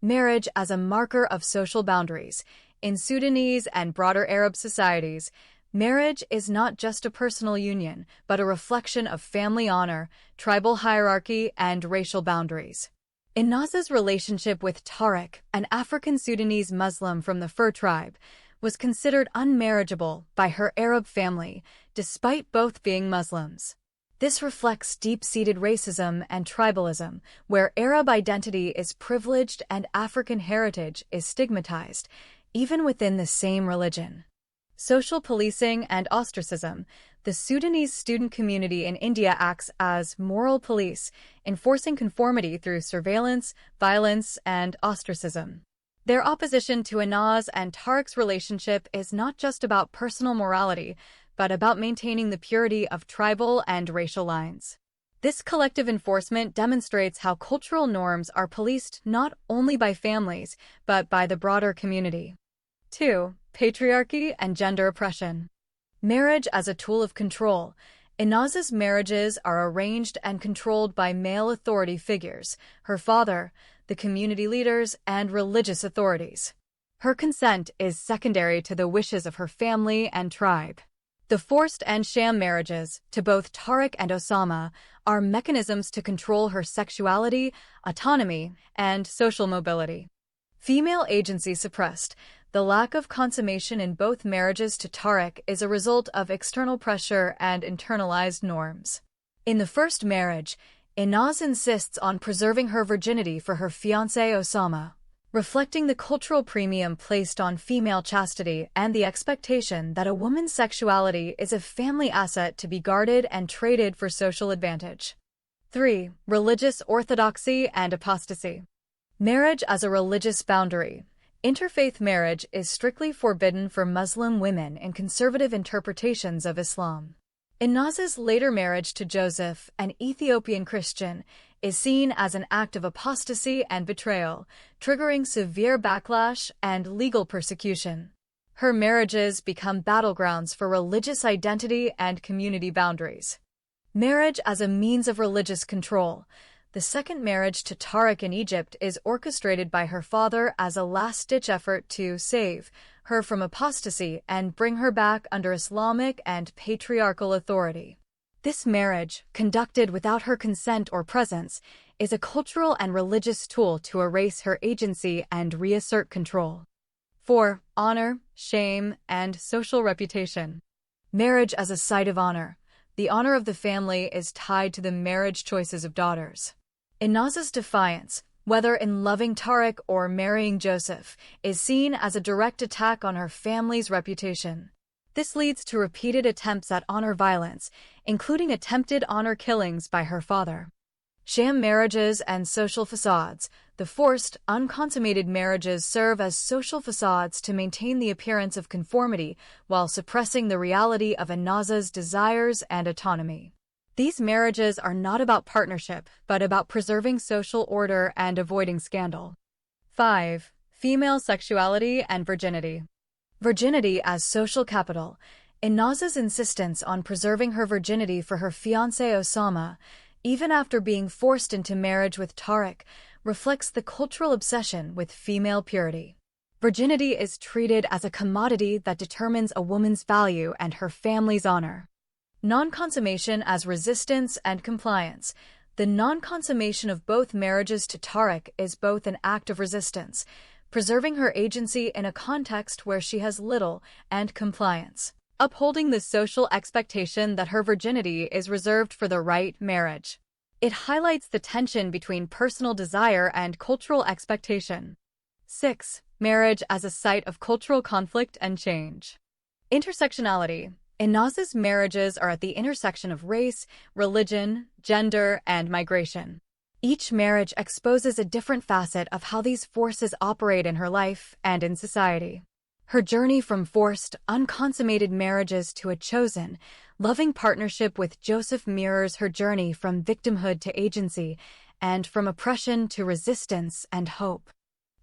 Marriage as a marker of social boundaries. In Sudanese and broader Arab societies, marriage is not just a personal union, but a reflection of family honor, tribal hierarchy, and racial boundaries. Anaz's relationship with Tariq, an African Sudanese Muslim from the Fur tribe, was considered unmarriageable by her Arab family, despite both being Muslims. This reflects deep-seated racism and tribalism, where Arab identity is privileged and African heritage is stigmatized, even within the same religion. Social policing and ostracism. The Sudanese student community in India acts as moral police, enforcing conformity through surveillance, violence, and ostracism. Their opposition to Anaz and Tariq's relationship is not just about personal morality, but about maintaining the purity of tribal and racial lines. This collective enforcement demonstrates how cultural norms are policed not only by families, but by the broader community. 2. Patriarchy and gender oppression. Marriage as a tool of control. Anaz's marriages are arranged and controlled by male authority figures, her father, the community leaders, and religious authorities. Her consent is secondary to the wishes of her family and tribe. The forced and sham marriages, to both Tariq and Osama, are mechanisms to control her sexuality, autonomy, and social mobility. Female agency suppressed. The lack of consummation in both marriages to Tariq is a result of external pressure and internalized norms. In the first marriage, Anaz insists on preserving her virginity for her fiancé Osama, reflecting the cultural premium placed on female chastity and the expectation that a woman's sexuality is a family asset to be guarded and traded for social advantage. 3. Religious orthodoxy and apostasy. Marriage as a religious boundary. Interfaith marriage is strictly forbidden for Muslim women in conservative interpretations of Islam. Anaz's later marriage to Joseph, an Ethiopian Christian, is seen as an act of apostasy and betrayal, triggering severe backlash and legal persecution. Her marriages become battlegrounds for religious identity and community boundaries. Marriage as a means of religious control. The second marriage to Tariq in Egypt is orchestrated by her father as a last-ditch effort to save her from apostasy and bring her back under Islamic and patriarchal authority. This marriage, conducted without her consent or presence, is a cultural and religious tool to erase her agency and reassert control. 4. Honor, shame, and social reputation. Marriage as a site of honor. The honor of the family is tied to the marriage choices of daughters. Anaz's defiance, whether in loving Tariq or marrying Joseph, is seen as a direct attack on her family's reputation. This leads to repeated attempts at honor violence, including attempted honor killings by her father. Sham marriages and social facades. The forced, unconsummated marriages serve as social facades to maintain the appearance of conformity while suppressing the reality of Anaz's desires and autonomy. These marriages are not about partnership, but about preserving social order and avoiding scandal. 5. Female sexuality and virginity. Virginity as social capital. Anaz's insistence on preserving her virginity for her fiancé Osama, even after being forced into marriage with Tariq, reflects the cultural obsession with female purity. Virginity is treated as a commodity that determines a woman's value and her family's honor. Non-consummation as resistance and compliance. The non-consummation of both marriages to Tariq is both an act of resistance, preserving her agency in a context where she has little, and compliance, upholding the social expectation that her virginity is reserved for the right marriage. It highlights the tension between personal desire and cultural expectation. 6. Marriage as a site of cultural conflict and change. Intersectionality. Anaz's marriages are at the intersection of race, religion, gender, and migration. Each marriage exposes a different facet of how these forces operate in her life and in society. Her journey from forced, unconsummated marriages to a chosen, loving partnership with Joseph mirrors her journey from victimhood to agency and from oppression to resistance and hope.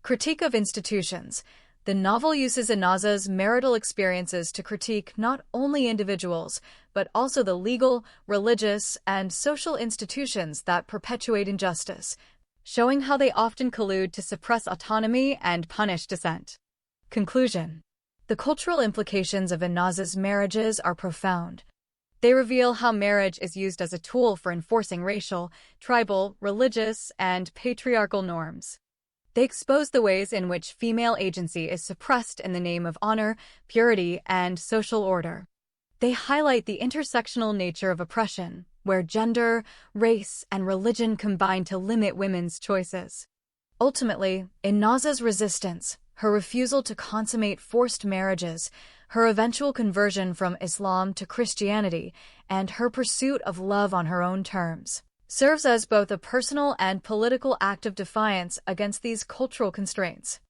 Critique of institutions. The novel uses Inaza's marital experiences to critique not only individuals, but also the legal, religious, and social institutions that perpetuate injustice, showing how they often collude to suppress autonomy and punish dissent. Conclusion. The cultural implications of Inaza's marriages are profound. They reveal how marriage is used as a tool for enforcing racial, tribal, religious, and patriarchal norms. They expose the ways in which female agency is suppressed in the name of honor, purity, and social order. They highlight the intersectional nature of oppression, where gender, race, and religion combine to limit women's choices. Ultimately, Inaza's resistance, her refusal to consummate forced marriages, her eventual conversion from Islam to Christianity, and her pursuit of love on her own terms, serves as both a personal and political act of defiance against these cultural constraints.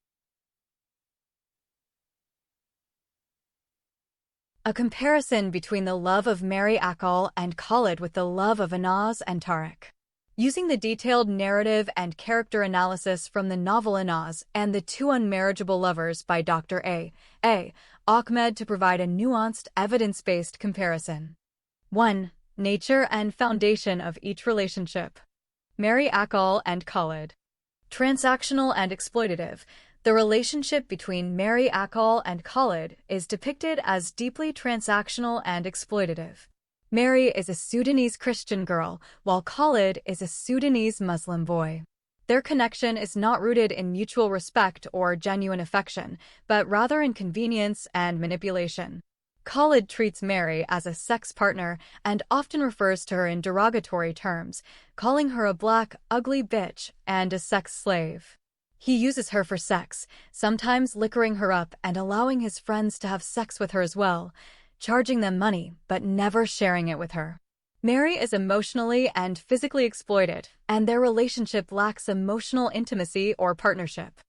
A comparison between the love of Mary Akal and Khalid with the love of Inaz and Tariq. Using the detailed narrative and character analysis from the novel Inaz and the Two Unmarriageable Lovers by Dr. A. Ahmed to provide a nuanced, evidence-based comparison. 1. Nature and foundation of each relationship. Mary Akal and Khalid. Transactional and exploitative. The relationship between Mary Akal and Khalid is depicted as deeply transactional and exploitative. Mary is a Sudanese Christian girl, while Khalid is a Sudanese Muslim boy. Their connection is not rooted in mutual respect or genuine affection, but rather in convenience and manipulation. Khalid treats Mary as a sex partner and often refers to her in derogatory terms, calling her a black, ugly bitch and a sex slave. He uses her for sex, sometimes liquoring her up and allowing his friends to have sex with her as well, charging them money but never sharing it with her. Mary is emotionally and physically exploited, and their relationship lacks emotional intimacy or partnership.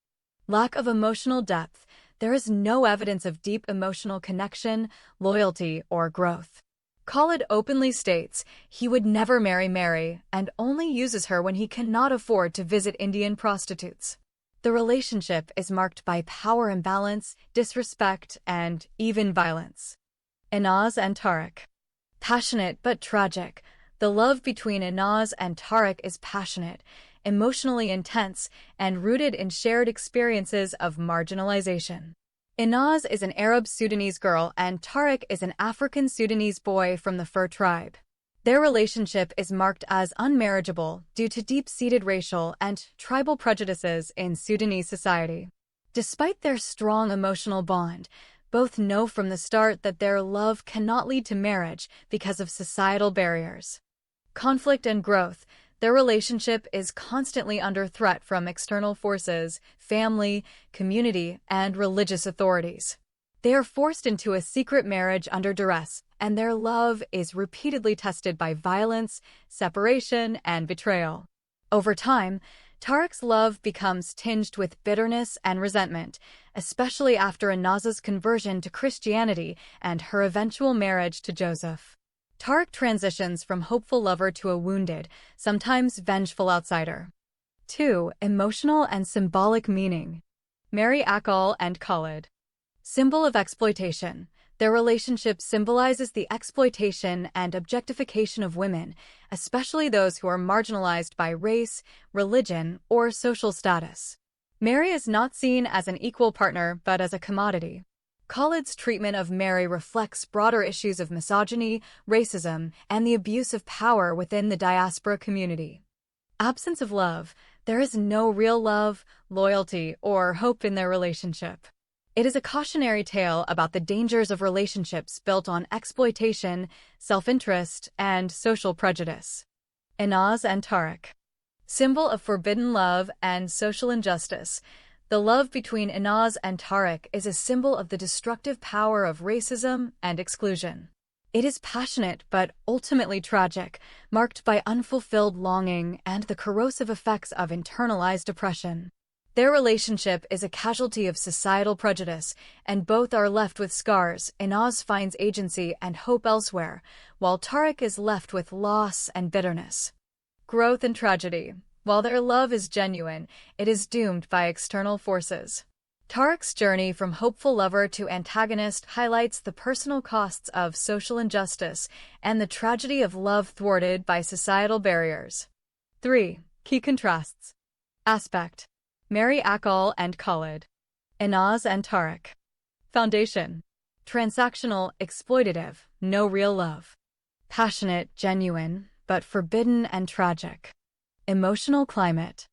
Lack of emotional depth. There is no evidence of deep emotional connection, loyalty, or growth. Khalid openly states he would never marry Mary and only uses her when he cannot afford to visit Indian prostitutes. The relationship is marked by power imbalance, disrespect, and even violence. Inaz and Tariq. Passionate but tragic. The love between Inaz and Tariq is passionate, emotionally intense, and rooted in shared experiences of marginalization. Inaz is an Arab Sudanese girl and Tariq is an African Sudanese boy from the Fur tribe. Their relationship is marked as unmarriageable due to deep-seated racial and tribal prejudices in Sudanese society. Despite their strong emotional bond, both know from the start that their love cannot lead to marriage because of societal barriers. Conflict and growth. Their relationship is constantly under threat from external forces, family, community, and religious authorities. They are forced into a secret marriage under duress, and their love is repeatedly tested by violence, separation, and betrayal. Over time, Tariq's love becomes tinged with bitterness and resentment, especially after Inaza's conversion to Christianity and her eventual marriage to Joseph. Tariq transitions from hopeful lover to a wounded, sometimes vengeful outsider. 2. Emotional and symbolic meaning. Mary Akal and Khalid. Symbol of exploitation. Their relationship symbolizes the exploitation and objectification of women, especially those who are marginalized by race, religion, or social status. Mary is not seen as an equal partner but as a commodity. Khalid's treatment of Mary reflects broader issues of misogyny, racism, and the abuse of power within the diaspora community. Absence of love. There is no real love, loyalty, or hope in their relationship. It is a cautionary tale about the dangers of relationships built on exploitation, self-interest, and social prejudice. Inaz and Tariq. Symbol of forbidden love and social injustice. The love between Inaz and Tariq is a symbol of the destructive power of racism and exclusion. It is passionate but ultimately tragic, marked by unfulfilled longing and the corrosive effects of internalized depression. Their relationship is a casualty of societal prejudice, and both are left with scars. Inaz finds agency and hope elsewhere, while Tariq is left with loss and bitterness. Growth and tragedy. While their love is genuine, it is doomed by external forces. Tariq's journey from hopeful lover to antagonist highlights the personal costs of social injustice and the tragedy of love thwarted by societal barriers. 3. Key contrasts. Aspect. Mary Akal and Khalid. Inaz and Tariq. Foundation. Transactional, exploitative, no real love. Passionate, genuine, but forbidden and tragic. Emotional climate.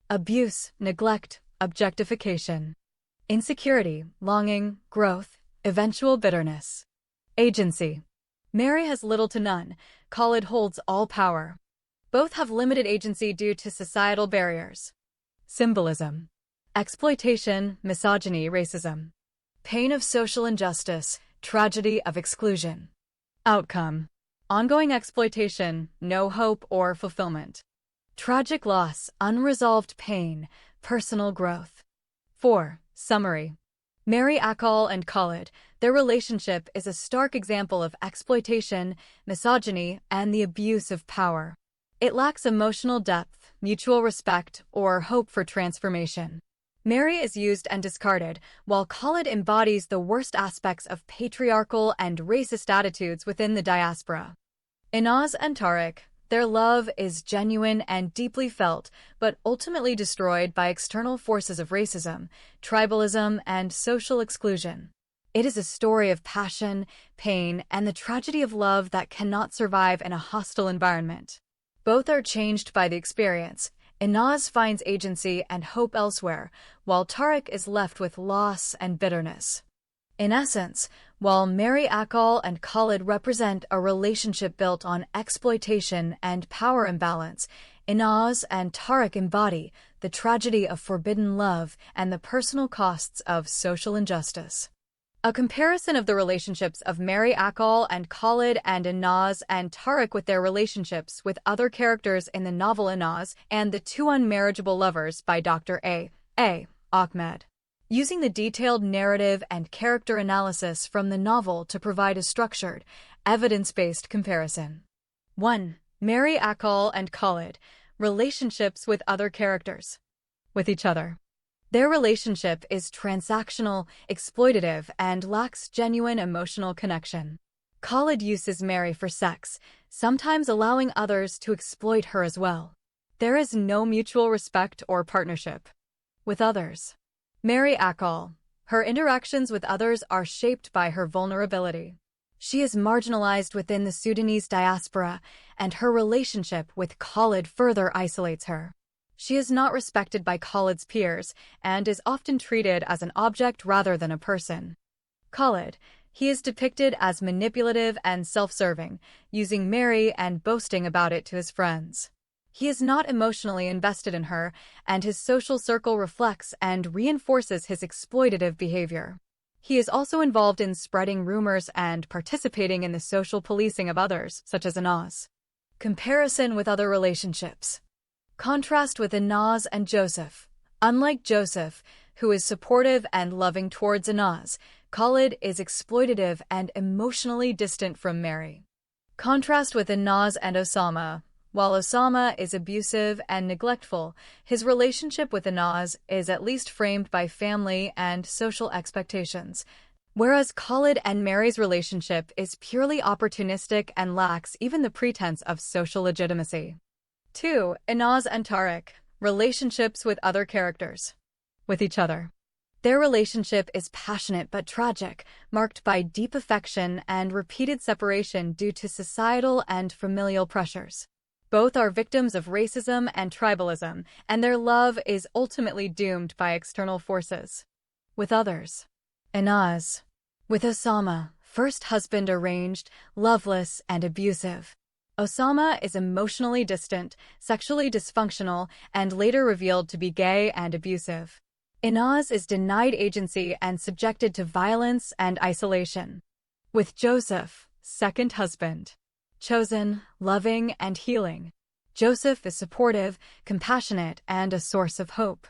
Abuse, neglect, objectification. Insecurity, longing, growth, eventual bitterness. Agency. Mary has little to none. Khalid holds all power. Both have limited agency due to societal barriers. Symbolism. Exploitation, misogyny, racism. Pain of social injustice, tragedy of exclusion. Outcome. Ongoing exploitation, no hope or fulfillment. Tragic loss, unresolved pain, personal growth. 4. Summary. Mary Akal and Khalid, their relationship is a stark example of exploitation, misogyny, and the abuse of power. It lacks emotional depth, mutual respect, or hope for transformation. Mary is used and discarded, while Khalid embodies the worst aspects of patriarchal and racist attitudes within the diaspora. Inaz and Tariq, their love is genuine and deeply felt, but ultimately destroyed by external forces of racism, tribalism, and social exclusion. It is a story of passion, pain, and the tragedy of love that cannot survive in a hostile environment. Both are changed by the experience. Inaz finds agency and hope elsewhere, while Tariq is left with loss and bitterness. In essence, while Mary Akal and Khalid represent a relationship built on exploitation and power imbalance, Inaz and Tariq embody the tragedy of forbidden love and the personal costs of social injustice. A comparison of the relationships of Mary Akal and Khalid and Inaz and Tariq with their relationships with other characters in the novel Inaz and the Two Unmarriageable Lovers by Dr. A. Ahmed. Using the detailed narrative and character analysis from the novel to provide a structured, evidence-based comparison. 1. Mary Akal and Khalid. Relationships with other characters. With each other. Their relationship is transactional, exploitative, and lacks genuine emotional connection. Khalid uses Mary for sex, sometimes allowing others to exploit her as well. There is no mutual respect or partnership. With others. Mary Akal. Her interactions with others are shaped by her vulnerability. She is marginalized within the Sudanese diaspora, and her relationship with Khalid further isolates her. She is not respected by Khalid's peers and is often treated as an object rather than a person. Khalid. He is depicted as manipulative and self-serving, using Mary and boasting about it to his friends. He is not emotionally invested in her, and his social circle reflects and reinforces his exploitative behavior. He is also involved in spreading rumors and participating in the social policing of others, such as Inaz. Comparison with other relationships. Contrast with Inaz and Joseph. Unlike Joseph, who is supportive and loving towards Inaz, Khalid is exploitative and emotionally distant from Mary. Contrast with Inaz and Osama. While Osama is abusive and neglectful, his relationship with Inaz is at least framed by family and social expectations, whereas Khalid and Mary's relationship is purely opportunistic and lacks even the pretense of social legitimacy. 2. Inaz and Tariq. Relationships with other characters. With each other. Their relationship is passionate but tragic, marked by deep affection and repeated separation due to societal and familial pressures. Both are victims of racism and tribalism, and their love is ultimately doomed by external forces. With others. Inaz. With Osama, first husband arranged, loveless, and abusive. Osama is emotionally distant, sexually dysfunctional, and later revealed to be gay and abusive. Inaz is denied agency and subjected to violence and isolation. With Joseph, second husband. Chosen, loving, and healing. Joseph is supportive, compassionate, and a source of hope.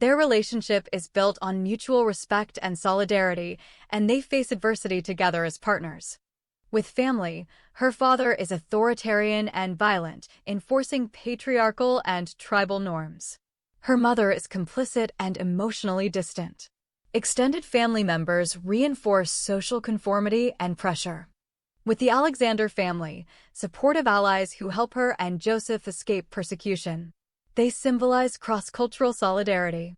Their relationship is built on mutual respect and solidarity, and they face adversity together as partners. With family, her father is authoritarian and violent, enforcing patriarchal and tribal norms. Her mother is complicit and emotionally distant. Extended family members reinforce social conformity and pressure. With the Alexander family, supportive allies who help her and Joseph escape persecution. They symbolize cross-cultural solidarity.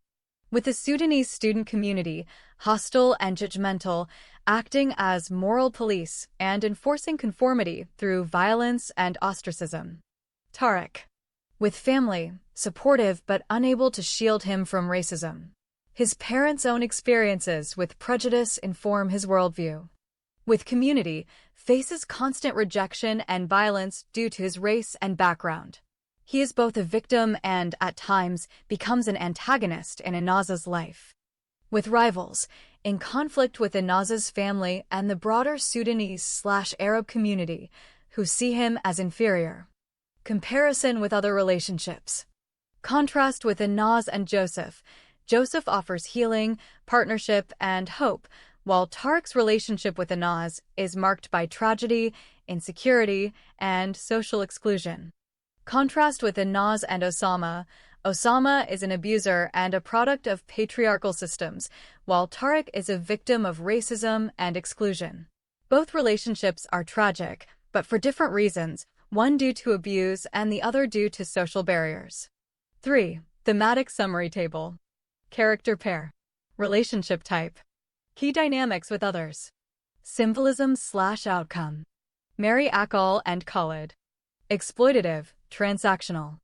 With the Sudanese student community, hostile and judgmental, acting as moral police and enforcing conformity through violence and ostracism. Tariq. With family, supportive but unable to shield him from racism. His parents' own experiences with prejudice inform his worldview. With community, faces constant rejection and violence due to his race and background. He is both a victim and, at times, becomes an antagonist in Inaza's life. With rivals, in conflict with Inaza's family and the broader Sudanese/Arab community, who see him as inferior. Comparison with other relationships. Contrast with Inaz and Joseph. Joseph offers healing, partnership, and hope, while Tariq's relationship with Inaz is marked by tragedy, insecurity, and social exclusion. Contrast with Inaz and Osama. Osama is an abuser and a product of patriarchal systems, while Tariq is a victim of racism and exclusion. Both relationships are tragic, but for different reasons, one due to abuse and the other due to social barriers. 3. Thematic summary table. Character pair. Relationship type. Key dynamics with others. Symbolism/outcome. Mary Akal and Khalid. Exploitative, transactional.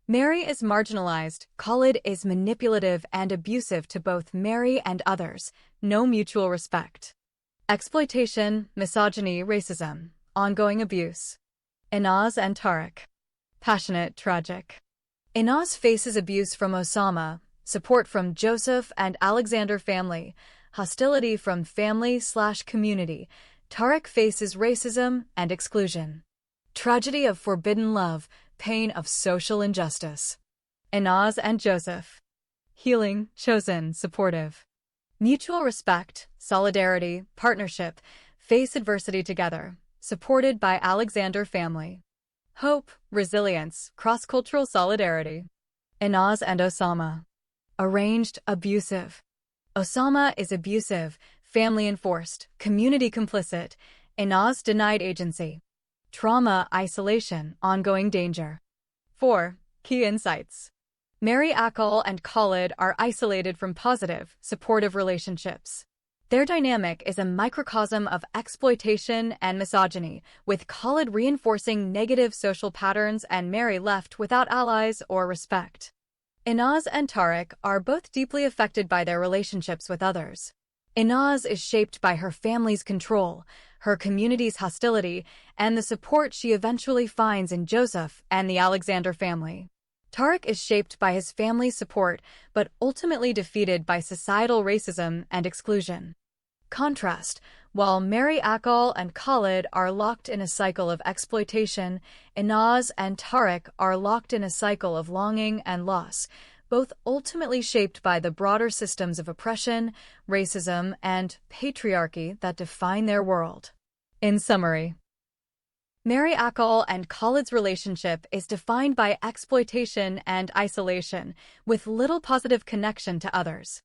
Mary is marginalized, Khalid is manipulative and abusive to both Mary and others, no mutual respect. Exploitation, misogyny, racism, ongoing abuse. Inaz and Tariq. Passionate, tragic. Inaz faces abuse from Osama, support from Joseph and Alexander family, hostility from family/community. Tariq faces racism and exclusion. Tragedy of forbidden love, pain of social injustice. Inaz and Joseph. Healing, chosen, supportive. Mutual respect, solidarity, partnership, face adversity together, supported by Alexander family. Hope, resilience, cross-cultural solidarity. Inaz and Osama. Arranged, abusive. Osama is abusive, family enforced, community complicit. Inaz denied agency. Trauma, isolation, ongoing danger. 4. Key insights. Mary Akal and Khalid are isolated from positive, supportive relationships. Their dynamic is a microcosm of exploitation and misogyny, with Khalid reinforcing negative social patterns and Mary left without allies or respect. Inaz and Tariq are both deeply affected by their relationships with others. Inaz is shaped by her family's control, her community's hostility, and the support she eventually finds in Joseph and the Alexander family. Tariq is shaped by his family's support, but ultimately defeated by societal racism and exclusion. Contrast, while Mary Akal and Khalid are locked in a cycle of exploitation, Inaz and Tariq are locked in a cycle of longing and loss, both ultimately shaped by the broader systems of oppression, racism, and patriarchy that define their world. In summary, Mary Akal and Khalid's relationship is defined by exploitation and isolation, with little positive connection to others.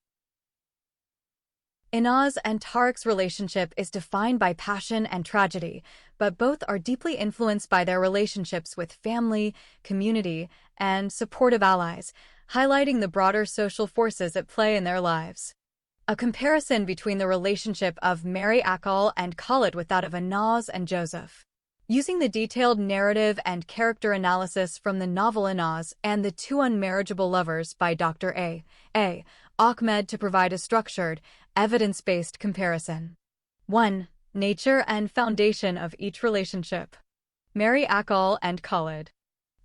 Inaz and Tariq's relationship is defined by passion and tragedy, but both are deeply influenced by their relationships with family, community, and supportive allies, highlighting the broader social forces at play in their lives. A comparison between the relationship of Mary Akal and Khalid with that of Inaz and Joseph. Using the detailed narrative and character analysis from the novel Inaz and the Two Unmarriageable Lovers by Dr. A. Ahmed to provide a structured, evidence-based comparison. 1. Nature and foundation of each relationship. Mary Akal and Khalid.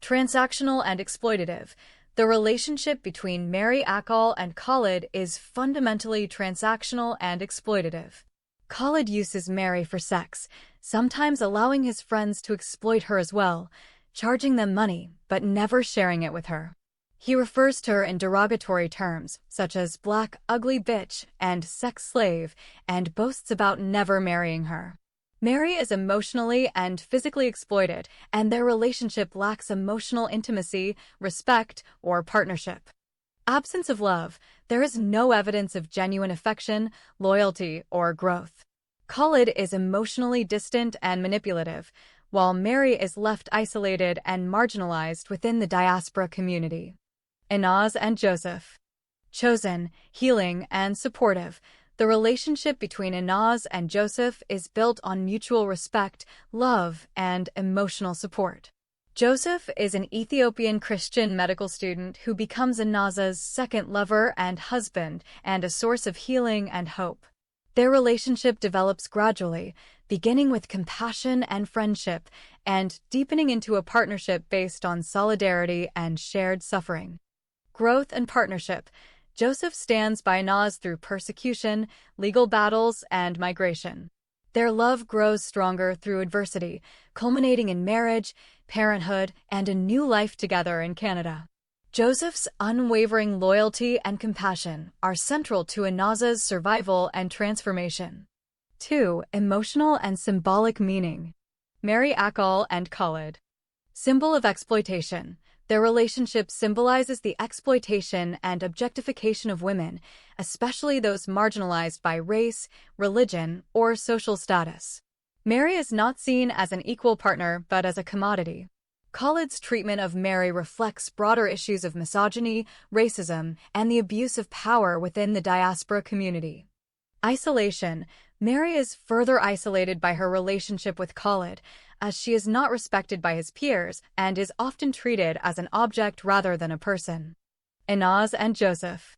Transactional and exploitative. The relationship between Mary Akal and Khalid is fundamentally transactional and exploitative. Khalid uses Mary for sex, sometimes allowing his friends to exploit her as well, charging them money but never sharing it with her. He refers to her in derogatory terms, such as black, ugly bitch and sex slave, and boasts about never marrying her. Mary is emotionally and physically exploited, and their relationship lacks emotional intimacy, respect, or partnership. Absence of love, there is no evidence of genuine affection, loyalty, or growth. Khalid is emotionally distant and manipulative, while Mary is left isolated and marginalized within the diaspora community. Inaz and Joseph. Chosen, healing, and supportive, the relationship between Inaz and Joseph is built on mutual respect, love, and emotional support. Joseph is an Ethiopian Christian medical student who becomes Inaz's second lover and husband and a source of healing and hope. Their relationship develops gradually, beginning with compassion and friendship, and deepening into a partnership based on solidarity and shared suffering. Growth and partnership. Joseph stands by Inaz through persecution, legal battles, and migration. Their love grows stronger through adversity, culminating in marriage, parenthood, and a new life together in Canada. Joseph's unwavering loyalty and compassion are central to Inaz's survival and transformation. 2. Emotional and symbolic meaning. Mary Akal and Khalid. Symbol of exploitation. Their relationship symbolizes the exploitation and objectification of women, especially those marginalized by race, religion, or social status. Mary is not seen as an equal partner but as a commodity. Khalid's treatment of Mary reflects broader issues of misogyny, racism, and the abuse of power within the diaspora community. Isolation. Mary is further isolated by her relationship with Khalid, as she is not respected by his peers and is often treated as an object rather than a person. Inaz and Joseph.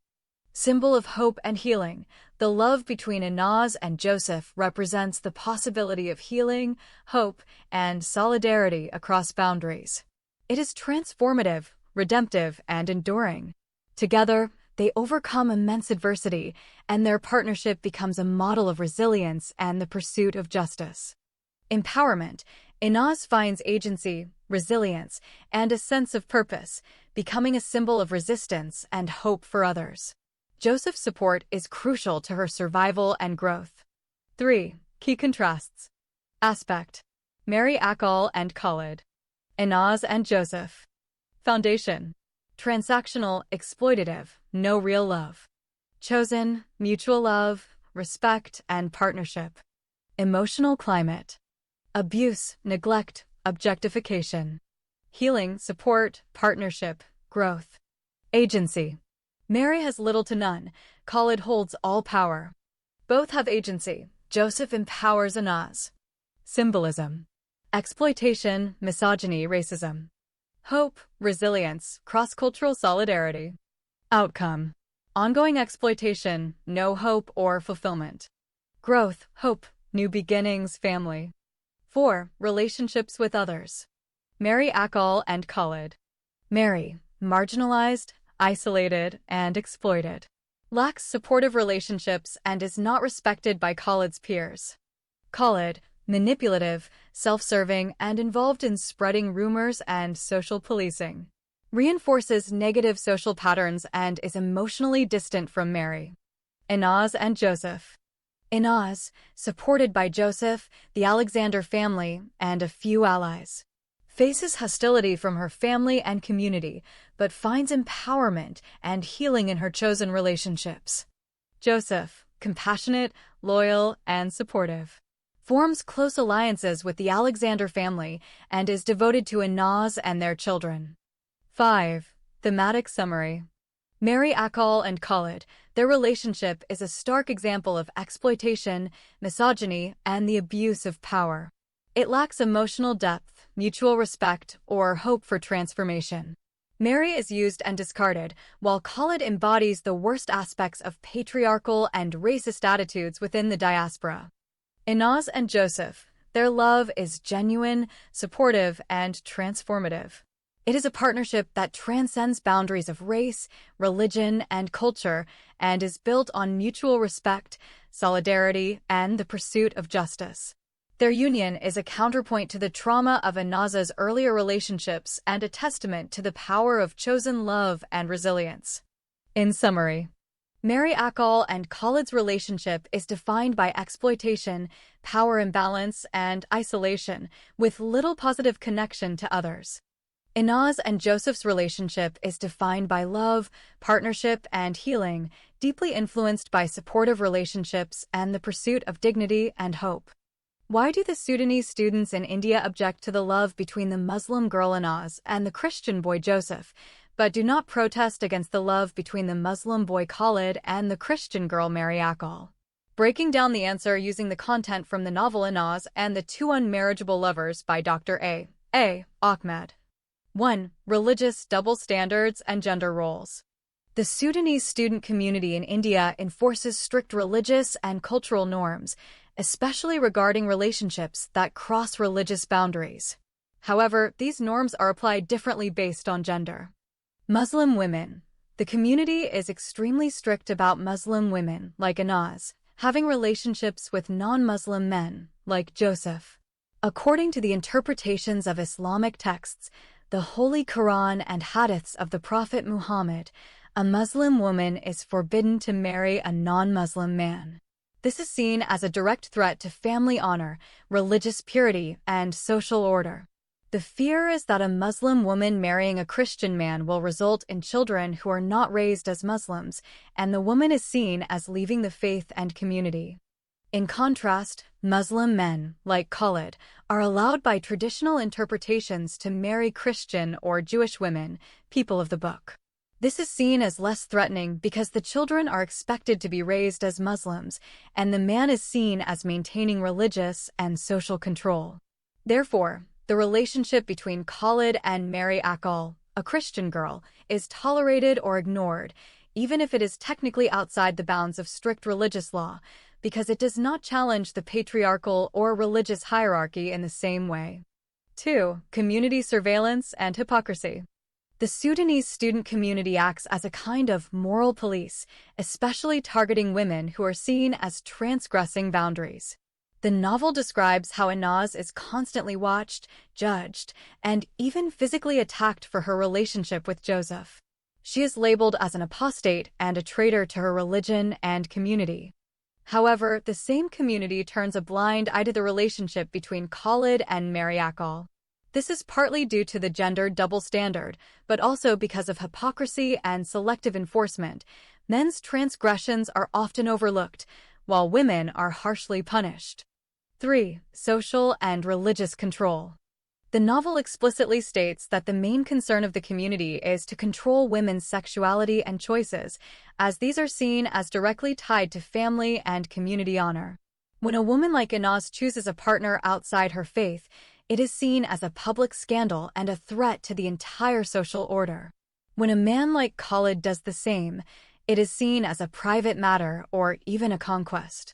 Symbol of hope and healing, the love between Inaz and Joseph represents the possibility of healing, hope, and solidarity across boundaries. It is transformative, redemptive, and enduring. Together, they overcome immense adversity, and their partnership becomes a model of resilience and the pursuit of justice. Empowerment. Inaz finds agency, resilience, and a sense of purpose, becoming a symbol of resistance and hope for others. Joseph's support is crucial to her survival and growth. 3. Key contrasts. Aspect. Mary Akal and Khalid. Inaz and Joseph. Foundation. Transactional, exploitative, no real love. Chosen, mutual love, respect, and partnership. Emotional climate. Abuse, neglect, objectification. Healing, support, partnership, growth. Agency. Mary has little to none. Khalid holds all power. Both have agency. Joseph empowers Inaz. Symbolism. Exploitation, misogyny, racism. Hope, resilience, cross-cultural solidarity. Outcome. Ongoing exploitation, no hope or fulfillment. Growth, hope, new beginnings, family. 4. Relationships with others. Mary Akal and Khalid. Mary, marginalized, isolated, and exploited. Lacks supportive relationships and is not respected by Khalid's peers. Khalid, manipulative, self-serving, and involved in spreading rumors and social policing. Reinforces negative social patterns and is emotionally distant from Mary. Inaz and Joseph. Inaz, supported by Joseph, the Alexander family, and a few allies. Faces hostility from her family and community, but finds empowerment and healing in her chosen relationships. Joseph, compassionate, loyal, and supportive. Forms close alliances with the Alexander family and is devoted to Inaz and their children. 5. Thematic summary. Mary Akal and Khalid, their relationship is a stark example of exploitation, misogyny, and the abuse of power. It lacks emotional depth, mutual respect, or hope for transformation. Mary is used and discarded, while Khalid embodies the worst aspects of patriarchal and racist attitudes within the diaspora. Inaz and Joseph, their love is genuine, supportive, and transformative. It is a partnership that transcends boundaries of race, religion, and culture, and is built on mutual respect, solidarity, and the pursuit of justice. Their union is a counterpoint to the trauma of Anaza's earlier relationships and a testament to the power of chosen love and resilience. In summary, Mary Akal and Khalid's relationship is defined by exploitation, power imbalance, and isolation, with little positive connection to others. Inaz and Joseph's relationship is defined by love, partnership, and healing, deeply influenced by supportive relationships and the pursuit of dignity and hope. Why do the Sudanese students in India object to the love between the Muslim girl Inaz and the Christian boy Joseph, but do not protest against the love between the Muslim boy Khalid and the Christian girl Mary Akal? Breaking down the answer using the content from the novel Inaz and the Two Unmarriageable Lovers by Dr. A. Ahmed. 1. Religious double standards and gender roles. The Sudanese student community in India enforces strict religious and cultural norms, especially regarding relationships that cross religious boundaries. However, these norms are applied differently based on gender. Muslim women. The community is extremely strict about Muslim women, like Inaz, having relationships with non-Muslim men, like Joseph. According to the interpretations of Islamic texts, the Holy Quran and Hadiths of the Prophet Muhammad, a Muslim woman is forbidden to marry a non-Muslim man. This is seen as a direct threat to family honor, religious purity, and social order. The fear is that a Muslim woman marrying a Christian man will result in children who are not raised as Muslims, and the woman is seen as leaving the faith and community. In contrast, Muslim men, like Khalid, are allowed by traditional interpretations to marry Christian or Jewish women, people of the book. This is seen as less threatening because the children are expected to be raised as Muslims, and the man is seen as maintaining religious and social control. Therefore, the relationship between Khalid and Mary Akal, a Christian girl, is tolerated or ignored, even if it is technically outside the bounds of strict religious law, because it does not challenge the patriarchal or religious hierarchy in the same way. 2. Community surveillance and hypocrisy. The Sudanese student community acts as a kind of moral police, especially targeting women who are seen as transgressing boundaries. The novel describes how Inaz is constantly watched, judged, and even physically attacked for her relationship with Joseph. She is labeled as an apostate and a traitor to her religion and community. However, the same community turns a blind eye to the relationship between Khalid and Mary Akal. This is partly due to the gender double standard, but also because of hypocrisy and selective enforcement. Men's transgressions are often overlooked, while women are harshly punished. 3. Social and religious control. The novel explicitly states that the main concern of the community is to control women's sexuality and choices, as these are seen as directly tied to family and community honor. When a woman like Inaz chooses a partner outside her faith, it is seen as a public scandal and a threat to the entire social order. When a man like Khalid does the same, it is seen as a private matter or even a conquest.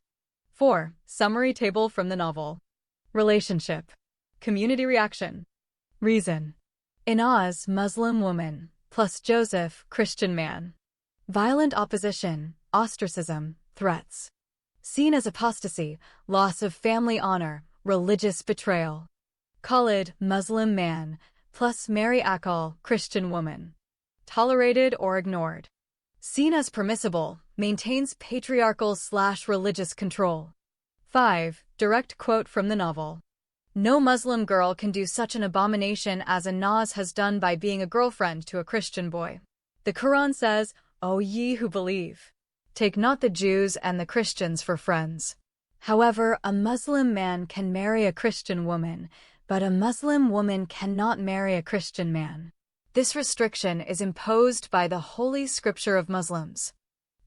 4. Summary table from the novel. Relationship. Community reaction. Reason. Inaz, Muslim woman, plus Joseph, Christian man. Violent opposition, ostracism, threats. Seen as apostasy, loss of family honor, religious betrayal. Khalid, Muslim man, plus Mary Akal, Christian woman. Tolerated or ignored. Seen as permissible, maintains patriarchal/religious control. 5. Direct quote from the novel. No Muslim girl can do such an abomination as Inaz has done by being a girlfriend to a Christian boy. The Quran says, "O ye who believe, take not the Jews and the Christians for friends." However, a Muslim man can marry a Christian woman, but a Muslim woman cannot marry a Christian man. This restriction is imposed by the Holy Scripture of Muslims.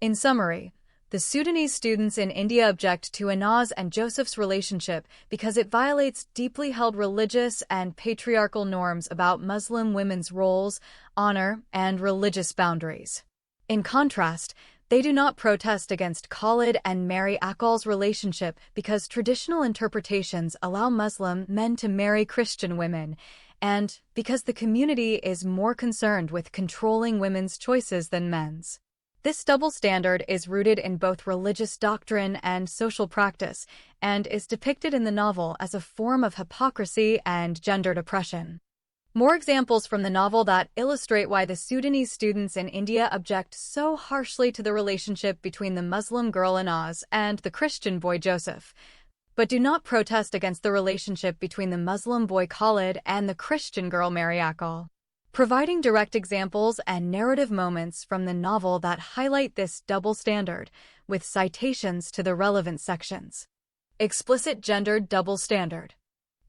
In summary, the Sudanese students in India object to Inaz and Joseph's relationship because it violates deeply held religious and patriarchal norms about Muslim women's roles, honor, and religious boundaries. In contrast, they do not protest against Khalid and Mary Akal's relationship because traditional interpretations allow Muslim men to marry Christian women, and because the community is more concerned with controlling women's choices than men's. This double standard is rooted in both religious doctrine and social practice, and is depicted in the novel as a form of hypocrisy and gendered oppression. More examples from the novel that illustrate why the Sudanese students in India object so harshly to the relationship between the Muslim girl Inaz and the Christian boy Joseph, but do not protest against the relationship between the Muslim boy Khalid and the Christian girl Mary Akal. Providing direct examples and narrative moments from the novel that highlight this double standard, with citations to the relevant sections. Explicit gendered double standard.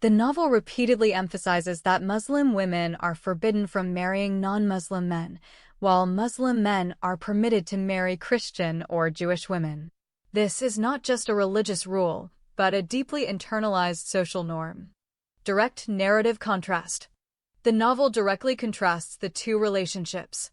The novel repeatedly emphasizes that Muslim women are forbidden from marrying non-Muslim men, while Muslim men are permitted to marry Christian or Jewish women. This is not just a religious rule, but a deeply internalized social norm. Direct narrative contrast. The novel directly contrasts the two relationships.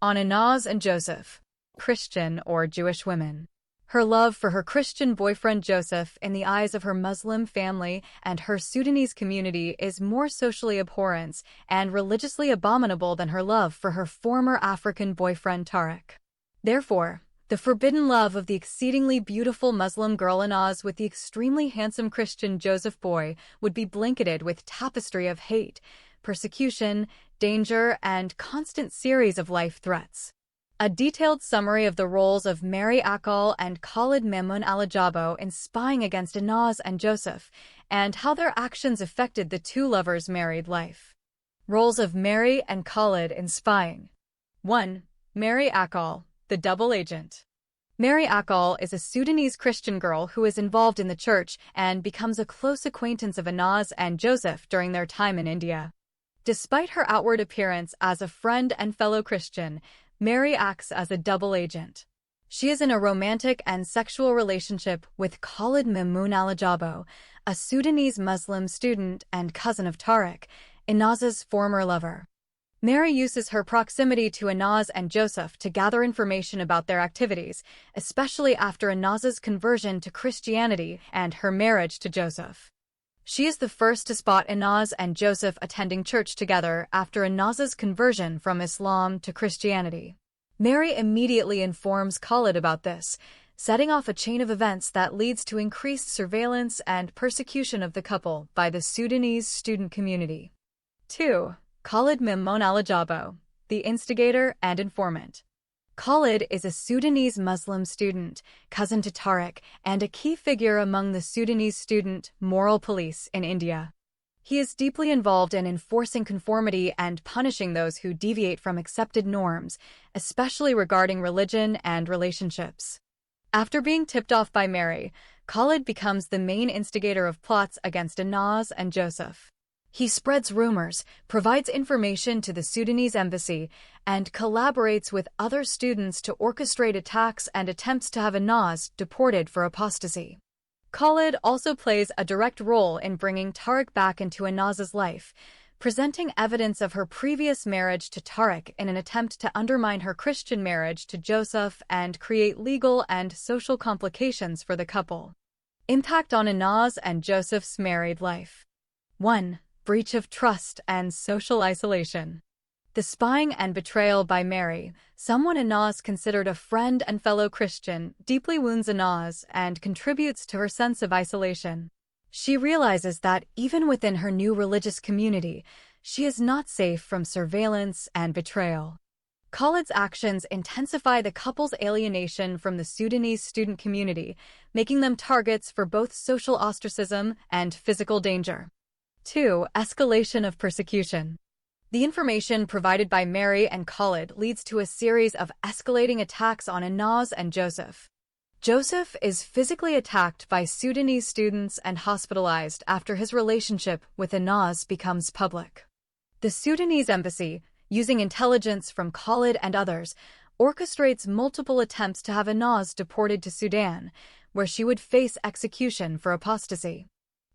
On Inaz and Joseph, Christian or Jewish women. Her love for her Christian boyfriend Joseph in the eyes of her Muslim family and her Sudanese community is more socially abhorrent and religiously abominable than her love for her former African boyfriend Tariq. Therefore, the forbidden love of the exceedingly beautiful Muslim girl Inaz with the extremely handsome Christian Joseph boy would be blanketed with tapestry of hate, persecution, danger, and constant series of life threats. A detailed summary of the roles of Mary Akal and Khalid Mamoun Alajabo in spying against Inaz and Joseph, and how their actions affected the two lovers' married life. Roles of Mary and Khalid in spying. 1. Mary Akal, the double agent. Mary Akal is a Sudanese Christian girl who is involved in the church and becomes a close acquaintance of Inaz and Joseph during their time in India. Despite her outward appearance as a friend and fellow Christian, Mary acts as a double agent. She is in a romantic and sexual relationship with Khalid Mamoun Alajabo, a Sudanese Muslim student and cousin of Tariq, Inaz's former lover. Mary uses her proximity to Inaz and Joseph to gather information about their activities, especially after Inaz's conversion to Christianity and her marriage to Joseph. She is the first to spot Inaz and Joseph attending church together after Inaz's conversion from Islam to Christianity. Mary immediately informs Khalid about this, setting off a chain of events that leads to increased surveillance and persecution of the couple by the Sudanese student community. 2. Khalid Mamoun Alajabo, the instigator and informant. Khalid is a Sudanese Muslim student, cousin to Tariq, and a key figure among the Sudanese student moral police in India. He is deeply involved in enforcing conformity and punishing those who deviate from accepted norms, especially regarding religion and relationships. After being tipped off by Mary, Khalid becomes the main instigator of plots against Inaz and Joseph. He spreads rumors, provides information to the Sudanese embassy, and collaborates with other students to orchestrate attacks and attempts to have Inaz deported for apostasy. Khalid also plays a direct role in bringing Tariq back into Inaz's life, presenting evidence of her previous marriage to Tariq in an attempt to undermine her Christian marriage to Joseph and create legal and social complications for the couple. Impact on Inaz and Joseph's married life. 1. Breach of trust and social isolation. The spying and betrayal by Mary, someone Inaz considered a friend and fellow Christian, deeply wounds Inaz and contributes to her sense of isolation. She realizes that even within her new religious community, she is not safe from surveillance and betrayal. Khalid's actions intensify the couple's alienation from the Sudanese student community, making them targets for both social ostracism and physical danger. 2. Escalation of persecution. The information provided by Mary and Khalid leads to a series of escalating attacks on Inaz and Joseph. Joseph is physically attacked by Sudanese students and hospitalized after his relationship with Inaz becomes public. The Sudanese embassy, using intelligence from Khalid and others, orchestrates multiple attempts to have Inaz deported to Sudan, where she would face execution for apostasy.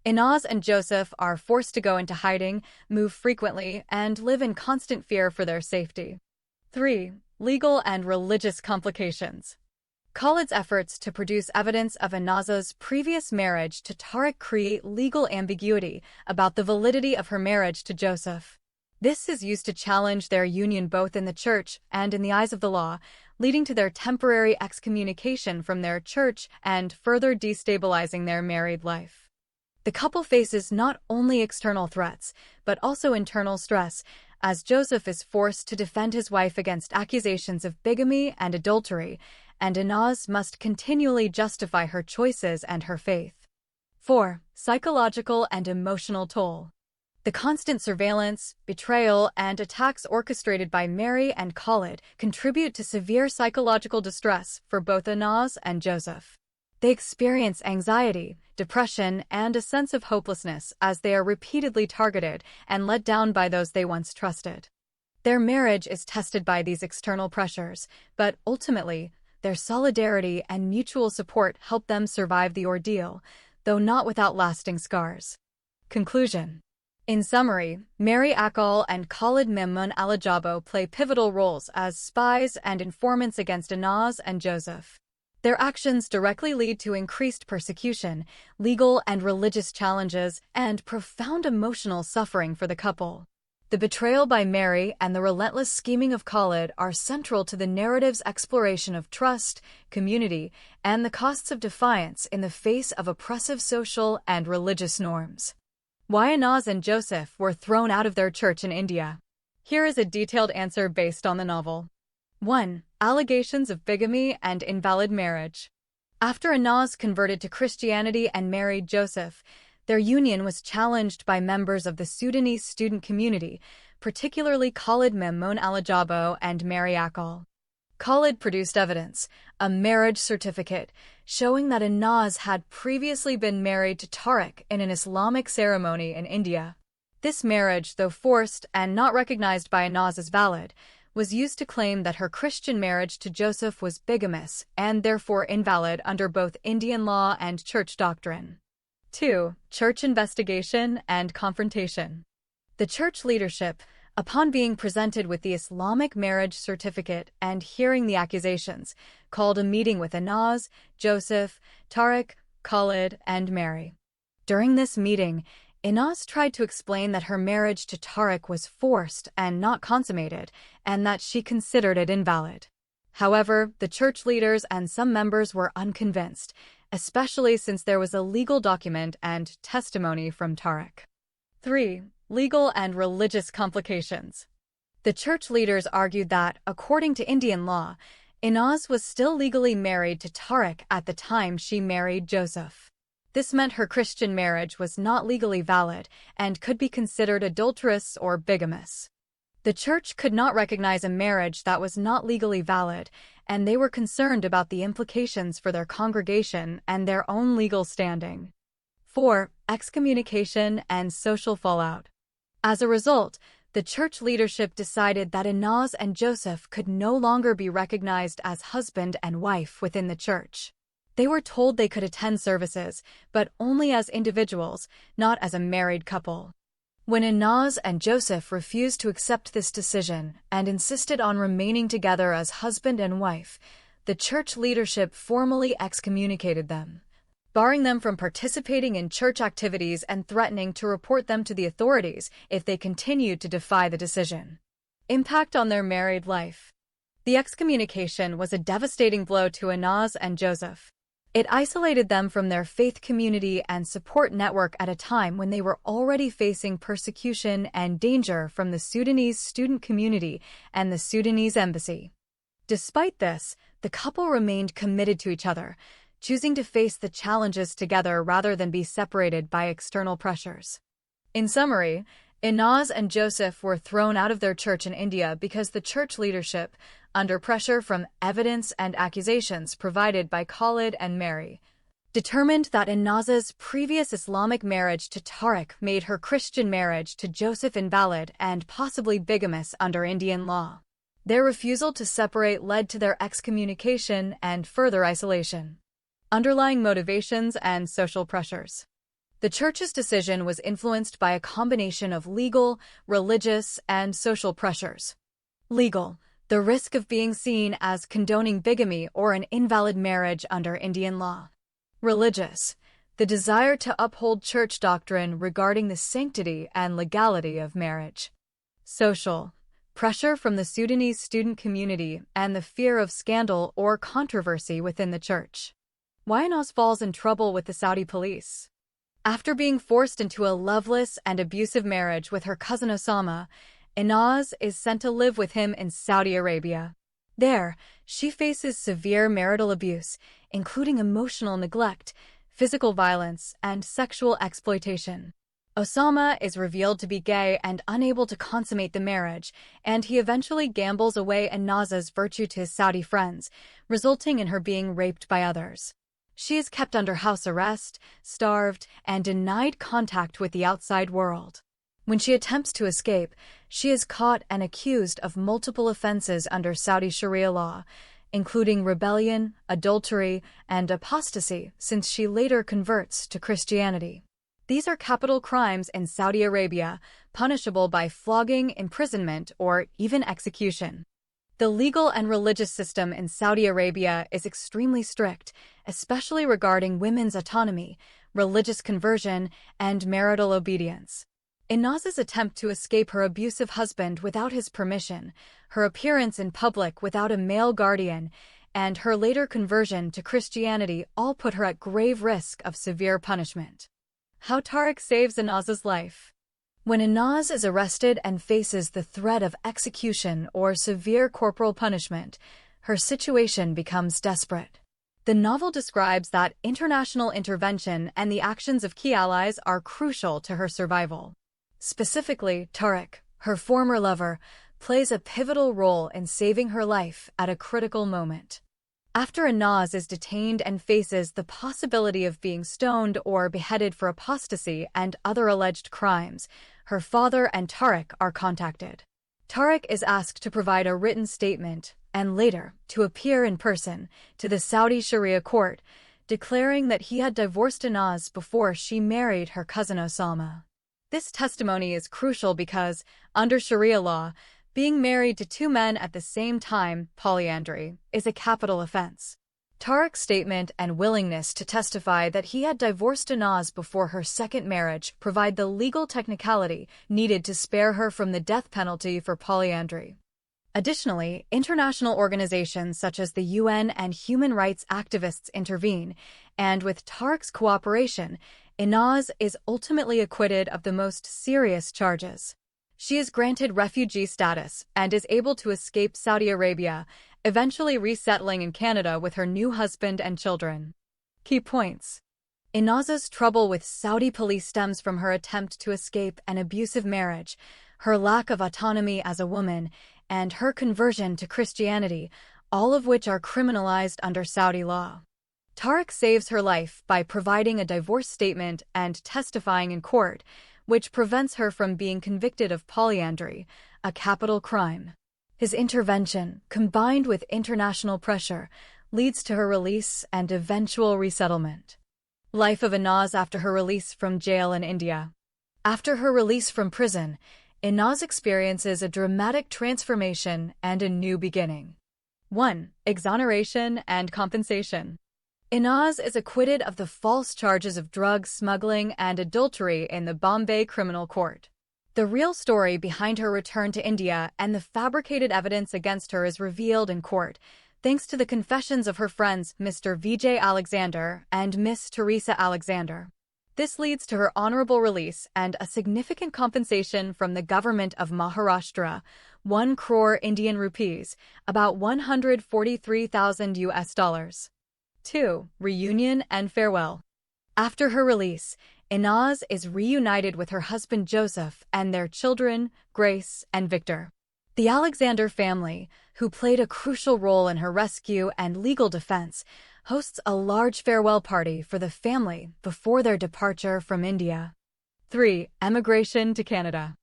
Inaz and Joseph are forced to go into hiding, move frequently, and live in constant fear for their safety. 3. Legal and religious complications. Khalid's efforts to produce evidence of Anaza's previous marriage to Tariq create legal ambiguity about the validity of her marriage to Joseph. This is used to challenge their union both in the church and in the eyes of the law, leading to their temporary excommunication from their church and further destabilizing their married life. The couple faces not only external threats, but also internal stress, as Joseph is forced to defend his wife against accusations of bigamy and adultery, and Inaz must continually justify her choices and her faith. 4. Psychological and emotional toll. The constant surveillance, betrayal, and attacks orchestrated by Mary and Khalid contribute to severe psychological distress for both Inaz and Joseph. They experience anxiety, depression, and a sense of hopelessness as they are repeatedly targeted and let down by those they once trusted. Their marriage is tested by these external pressures, but ultimately, their solidarity and mutual support help them survive the ordeal, though not without lasting scars. Conclusion. In summary, Mary Akal and Khalid Memon Alajabo play pivotal roles as spies and informants against Inaz and Joseph. Their actions directly lead to increased persecution, legal and religious challenges, and profound emotional suffering for the couple. The betrayal by Mary and the relentless scheming of Khalid are central to the narrative's exploration of trust, community, and the costs of defiance in the face of oppressive social and religious norms. Why Inaz and Joseph were thrown out of their church in India. Here is a detailed answer based on the novel. 1. Allegations of bigamy and invalid marriage. After Inaz converted to Christianity and married Joseph, their union was challenged by members of the Sudanese student community, particularly Khalid Memon Alajabo and Mary Akal. Khalid produced evidence, a marriage certificate, showing that Inaz had previously been married to Tariq in an Islamic ceremony in India. This marriage, though forced and not recognized by Inaz as valid, was used to claim that her Christian marriage to Joseph was bigamous and therefore invalid under both Indian law and church doctrine. 2. Church investigation and confrontation. The church leadership, upon being presented with the Islamic marriage certificate and hearing the accusations, called a meeting with Inaz, Joseph, Tariq, Khalid, and Mary. During this meeting, Inaz tried to explain that her marriage to Tariq was forced and not consummated, and that she considered it invalid. However, the church leaders and some members were unconvinced, especially since there was a legal document and testimony from Tariq. 3. Legal and religious complications. The church leaders argued that, according to Indian law, Inaz was still legally married to Tariq at the time she married Joseph. This meant her Christian marriage was not legally valid and could be considered adulterous or bigamous. The church could not recognize a marriage that was not legally valid, and they were concerned about the implications for their congregation and their own legal standing. 4. Excommunication and social fallout. As a result, the church leadership decided that Inaz and Joseph could no longer be recognized as husband and wife within the church. They were told they could attend services, but only as individuals, not as a married couple. When Inaz and Joseph refused to accept this decision and insisted on remaining together as husband and wife, the church leadership formally excommunicated them, barring them from participating in church activities and threatening to report them to the authorities if they continued to defy the decision. Impact on their married life. The excommunication was a devastating blow to Inaz and Joseph. It isolated them from their faith community and support network at a time when they were already facing persecution and danger from the Sudanese student community and the Sudanese embassy. Despite this, the couple remained committed to each other, choosing to face the challenges together rather than be separated by external pressures. In summary, Inaz and Joseph were thrown out of their church in India because the church leadership, under pressure from evidence and accusations provided by Khalid and Mary, determined that Inaz's previous Islamic marriage to Tariq made her Christian marriage to Joseph invalid and possibly bigamous under Indian law. Their refusal to separate led to their excommunication and further isolation. Underlying motivations and social pressures. The church's decision was influenced by a combination of legal, religious, and social pressures. Legal. The risk of being seen as condoning bigamy or an invalid marriage under Indian law. Religious. The desire to uphold church doctrine regarding the sanctity and legality of marriage. Social. Pressure from the Sudanese student community and the fear of scandal or controversy within the church. Why Inaz falls in trouble with the Saudi police. After being forced into a loveless and abusive marriage with her cousin Osama, Inaz is sent to live with him in Saudi Arabia. There, she faces severe marital abuse, including emotional neglect, physical violence, and sexual exploitation. Osama is revealed to be gay and unable to consummate the marriage, and he eventually gambles away Inaz's virtue to his Saudi friends, resulting in her being raped by others. She is kept under house arrest, starved, and denied contact with the outside world. When she attempts to escape, she is caught and accused of multiple offenses under Saudi Sharia law, including rebellion, adultery, and apostasy, since she later converts to Christianity. These are capital crimes in Saudi Arabia, punishable by flogging, imprisonment, or even execution. The legal and religious system in Saudi Arabia is extremely strict, especially regarding women's autonomy, religious conversion, and marital obedience. Inaz's attempt to escape her abusive husband without his permission, her appearance in public without a male guardian, and her later conversion to Christianity all put her at grave risk of severe punishment. How Tariq saves Inaz's life. When Inaz is arrested and faces the threat of execution or severe corporal punishment, her situation becomes desperate. The novel describes that international intervention and the actions of key allies are crucial to her survival. Specifically, Tariq, her former lover, plays a pivotal role in saving her life at a critical moment. After Inaz is detained and faces the possibility of being stoned or beheaded for apostasy and other alleged crimes, her father and Tariq are contacted. Tariq is asked to provide a written statement and later to appear in person to the Saudi Sharia court, declaring that he had divorced Inaz before she married her cousin Osama. This testimony is crucial because, under Sharia law, being married to two men at the same time, polyandry, is a capital offense. Tariq's statement and willingness to testify that he had divorced Inaz before her second marriage provide the legal technicality needed to spare her from the death penalty for polyandry. Additionally, international organizations such as the UN and human rights activists intervene, and with Tariq's cooperation, Inaz is ultimately acquitted of the most serious charges. She is granted refugee status and is able to escape Saudi Arabia, eventually resettling in Canada with her new husband and children. Key points. Inaz's trouble with Saudi police stems from her attempt to escape an abusive marriage, her lack of autonomy as a woman, and her conversion to Christianity, all of which are criminalized under Saudi law. Tariq saves her life by providing a divorce statement and testifying in court, which prevents her from being convicted of polyandry, a capital crime. His intervention, combined with international pressure, leads to her release and eventual resettlement. Life of Inaz after her release from jail in India. After her release from prison, Inaz experiences a dramatic transformation and a new beginning. 1. Exoneration and compensation. Inaz is acquitted of the false charges of drug smuggling and adultery in the Bombay Criminal Court. The real story behind her return to India and the fabricated evidence against her is revealed in court, thanks to the confessions of her friends Mr. Vijay Alexander and Miss Teresa Alexander. This leads to her honorable release and a significant compensation from the government of Maharashtra, 1 crore Indian rupees, about $143,000. 2. Reunion and farewell. After her release, Inaz is reunited with her husband Joseph and their children, Grace and Victor. The Alexander family, who played a crucial role in her rescue and legal defense, hosts a large farewell party for the family before their departure from India. 3. Emigration to Canada.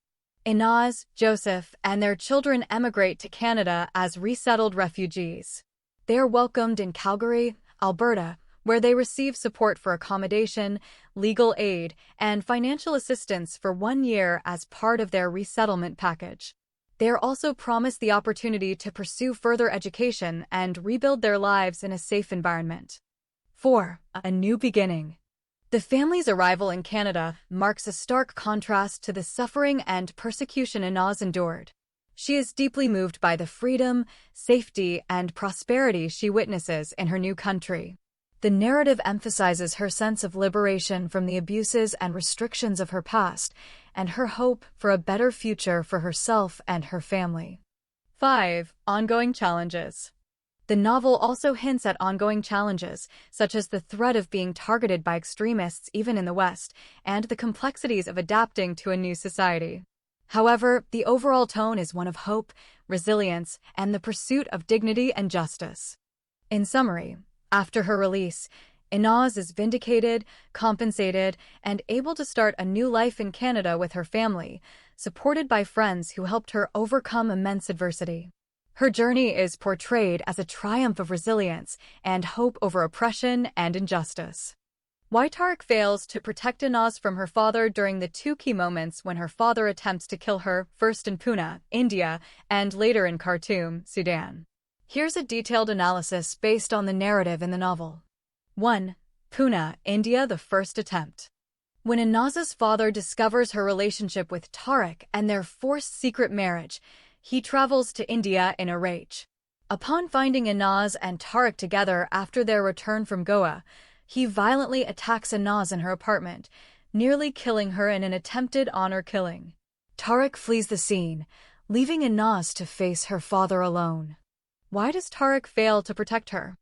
Inaz, Joseph, and their children emigrate to Canada as resettled refugees. They are welcomed in Calgary, Alberta, where they receive support for accommodation, legal aid, and financial assistance for 1 year as part of their resettlement package. they are also promised the opportunity to pursue further education and rebuild their lives in a safe environment. 4. A new beginning. The family's arrival in Canada marks a stark contrast to the suffering and persecution Inaz endured. She is deeply moved by the freedom, safety, and prosperity she witnesses in her new country. The narrative emphasizes her sense of liberation from the abuses and restrictions of her past, and her hope for a better future for herself and her family. 5. Ongoing challenges. The novel also hints at ongoing challenges, such as the threat of being targeted by extremists even in the West, and the complexities of adapting to a new society. However, the overall tone is one of hope, resilience, and the pursuit of dignity and justice. In summary, after her release, Inaz is vindicated, compensated, and able to start a new life in Canada with her family, supported by friends who helped her overcome immense adversity. Her journey is portrayed as a triumph of resilience and hope over oppression and injustice. Why Tariq fails to protect Inaz from her father during the two key moments when her father attempts to kill her, first in Pune, India, and later in Khartoum, Sudan. Here's a detailed analysis based on the narrative in the novel. 1. Pune, India, the first attempt. When Inaz's father discovers her relationship with Tariq and their forced secret marriage, he travels to India in a rage. Upon finding Inaz and Tariq together after their return from Goa, he violently attacks Inaz in her apartment, nearly killing her in an attempted honor killing. Tariq flees the scene, leaving Inaz to face her father alone. Why does Tariq fail to protect her?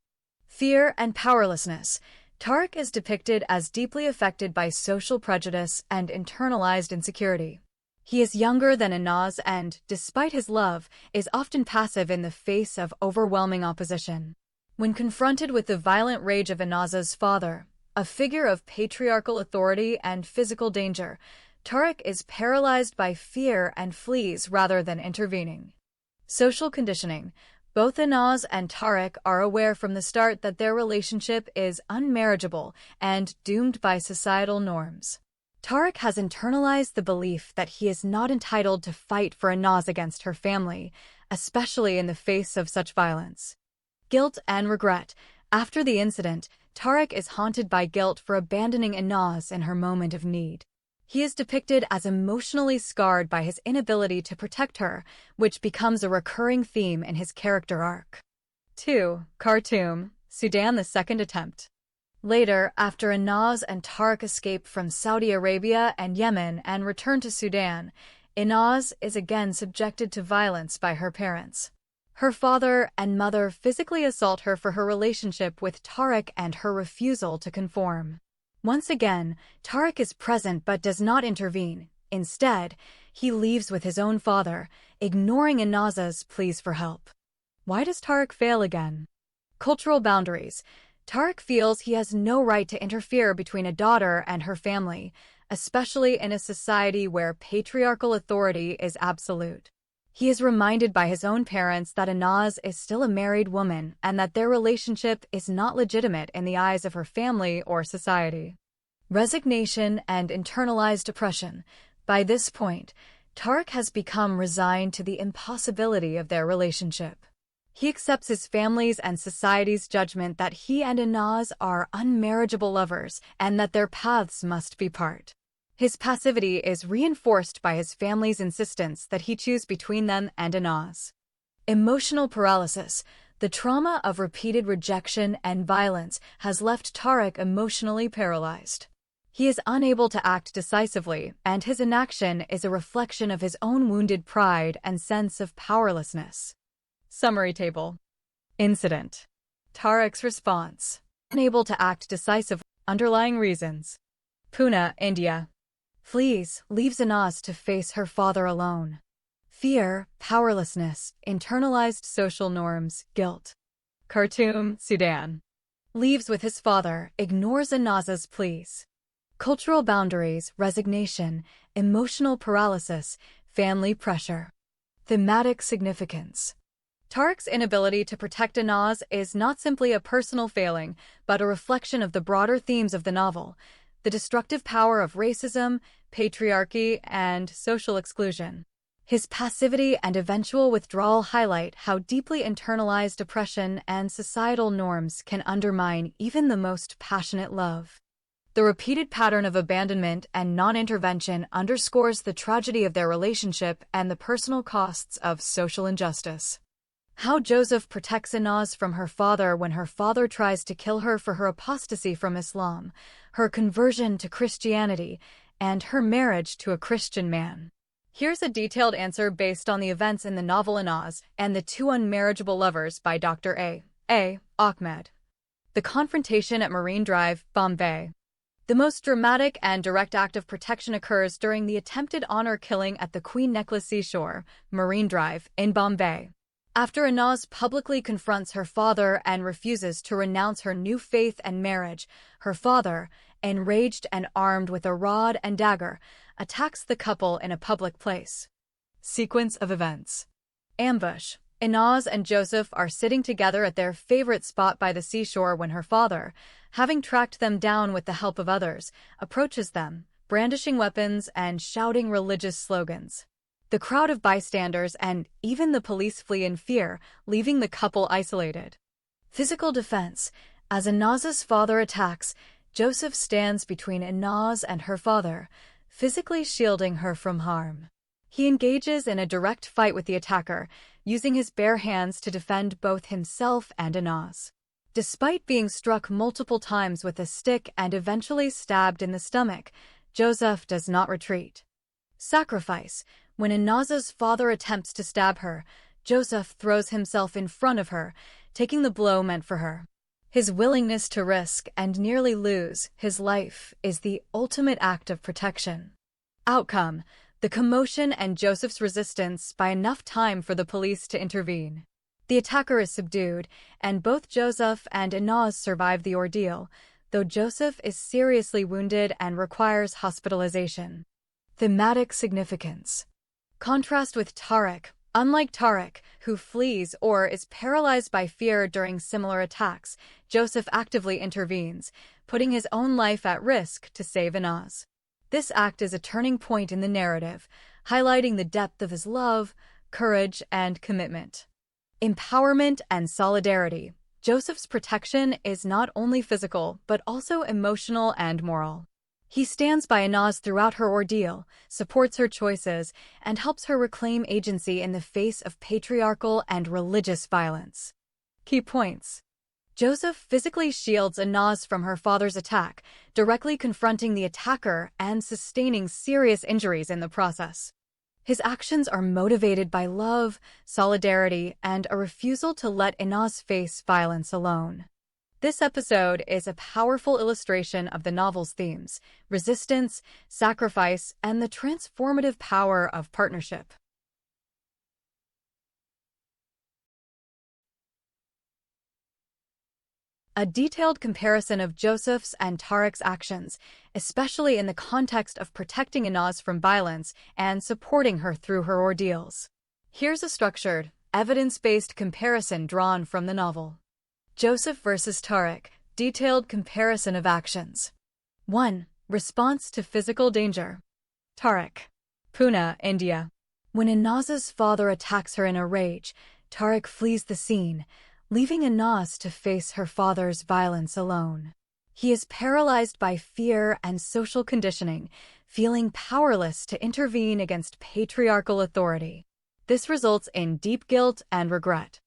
Fear and powerlessness. Tariq is depicted as deeply affected by social prejudice and internalized insecurity. He is younger than Inaz and, despite his love, is often passive in the face of overwhelming opposition. When confronted with the violent rage of Inaz's father, a figure of patriarchal authority and physical danger, Tariq is paralyzed by fear and flees rather than intervening. Social conditioning. Both Inaz and Tariq are aware from the start that their relationship is unmarriageable and doomed by societal norms. Tariq has internalized the belief that he is not entitled to fight for Inaz against her family, especially in the face of such violence. Guilt and regret. After the incident, Tariq is haunted by guilt for abandoning Inaz in her moment of need. He is depicted as emotionally scarred by his inability to protect her, which becomes a recurring theme in his character arc. 2. Khartoum, Sudan, the second attempt. Later, after Inaz and Tariq escape from Saudi Arabia and Yemen and return to Sudan, Inaz is again subjected to violence by her parents. Her father and mother physically assault her for her relationship with Tariq and her refusal to conform. Once again, Tariq is present but does not intervene. Instead, he leaves with his own father, ignoring Inaz's pleas for help. Why does Tariq fail again? Cultural boundaries. Tariq feels he has no right to interfere between a daughter and her family, especially in a society where patriarchal authority is absolute. He is reminded by his own parents that Inaz is still a married woman and that their relationship is not legitimate in the eyes of her family or society. Resignation and internalized depression. By this point, Tariq has become resigned to the impossibility of their relationship. He accepts his family's and society's judgment that he and Inaz are unmarriageable lovers and that their paths must be part. His passivity is reinforced by his family's insistence that he choose between them and Inaz. Emotional paralysis. The trauma of repeated rejection and violence has left Tariq emotionally paralyzed. He is unable to act decisively, and his inaction is a reflection of his own wounded pride and sense of powerlessness. Summary table. Incident. Tariq's response. Unable to act decisively. Underlying reasons. Pune, India. Flees, leaves Inaz to face her father alone. Fear, powerlessness, internalized social norms, guilt. Khartoum, Sudan. Leaves with his father, ignores Inaz's pleas. Cultural boundaries, resignation, emotional paralysis, family pressure. Thematic significance. Tariq's inability to protect Inaz is not simply a personal failing, but a reflection of the broader themes of the novel: the destructive power of racism, patriarchy, and social exclusion. His passivity and eventual withdrawal highlight how deeply internalized oppression and societal norms can undermine even the most passionate love. The repeated pattern of abandonment and non-intervention underscores the tragedy of their relationship and the personal costs of social injustice. How Joseph protects Inaz from her father when her father tries to kill her for her apostasy from Islam, her conversion to Christianity, and her marriage to a Christian man. Here's a detailed answer based on the events in the novel Inaz and the Two Unmarriageable Lovers by Dr. A. Ahmed. The confrontation at Marine Drive, Bombay. The most dramatic and direct act of protection occurs during the attempted honor killing at the Queen Necklace Seashore, Marine Drive, in Bombay. After Inaz publicly confronts her father and refuses to renounce her new faith and marriage, her father, enraged and armed with a rod and dagger, attacks the couple in a public place. Sequence of events. Ambush. Inaz and Joseph are sitting together at their favorite spot by the seashore when her father, having tracked them down with the help of others, approaches them, brandishing weapons and shouting religious slogans. The crowd of bystanders and even the police flee in fear, leaving the couple isolated. Physical defense. As Inaz's father attacks, Joseph stands between Inaz and her father, physically shielding her from harm. He engages in a direct fight with the attacker, using his bare hands to defend both himself and Inaz. Despite being struck multiple times with a stick and eventually stabbed in the stomach, Joseph does not retreat. Sacrifice. When Inaz's father attempts to stab her, Joseph throws himself in front of her, taking the blow meant for her. His willingness to risk and nearly lose his life is the ultimate act of protection. Outcome: the commotion and Joseph's resistance buy enough time for the police to intervene. The attacker is subdued, and both Joseph and Inaz survive the ordeal, though Joseph is seriously wounded and requires hospitalization. Thematic significance. Contrast with Tariq. Unlike Tariq, who flees or is paralyzed by fear during similar attacks, Joseph actively intervenes, putting his own life at risk to save Inaz. This act is a turning point in the narrative, highlighting the depth of his love, courage, and commitment. Empowerment and solidarity. Joseph's protection is not only physical, but also emotional and moral. He stands by Inaz throughout her ordeal, supports her choices, and helps her reclaim agency in the face of patriarchal and religious violence. Key points. Joseph physically shields Inaz from her father's attack, directly confronting the attacker and sustaining serious injuries in the process. His actions are motivated by love, solidarity, and a refusal to let Inaz face violence alone. This episode is a powerful illustration of the novel's themes: resistance, sacrifice, and the transformative power of partnership. A detailed comparison of Joseph's and Tariq's actions, especially in the context of protecting Inaz from violence and supporting her through her ordeals. Here's a structured, evidence-based comparison drawn from the novel. Joseph versus Tariq. Detailed comparison of actions. 1. Response to physical danger. Tariq. Pune, India. When Inaz's father attacks her in a rage, Tariq flees the scene, leaving Inaz to face her father's violence alone. He is paralyzed by fear and social conditioning, feeling powerless to intervene against patriarchal authority. This results in deep guilt and regret.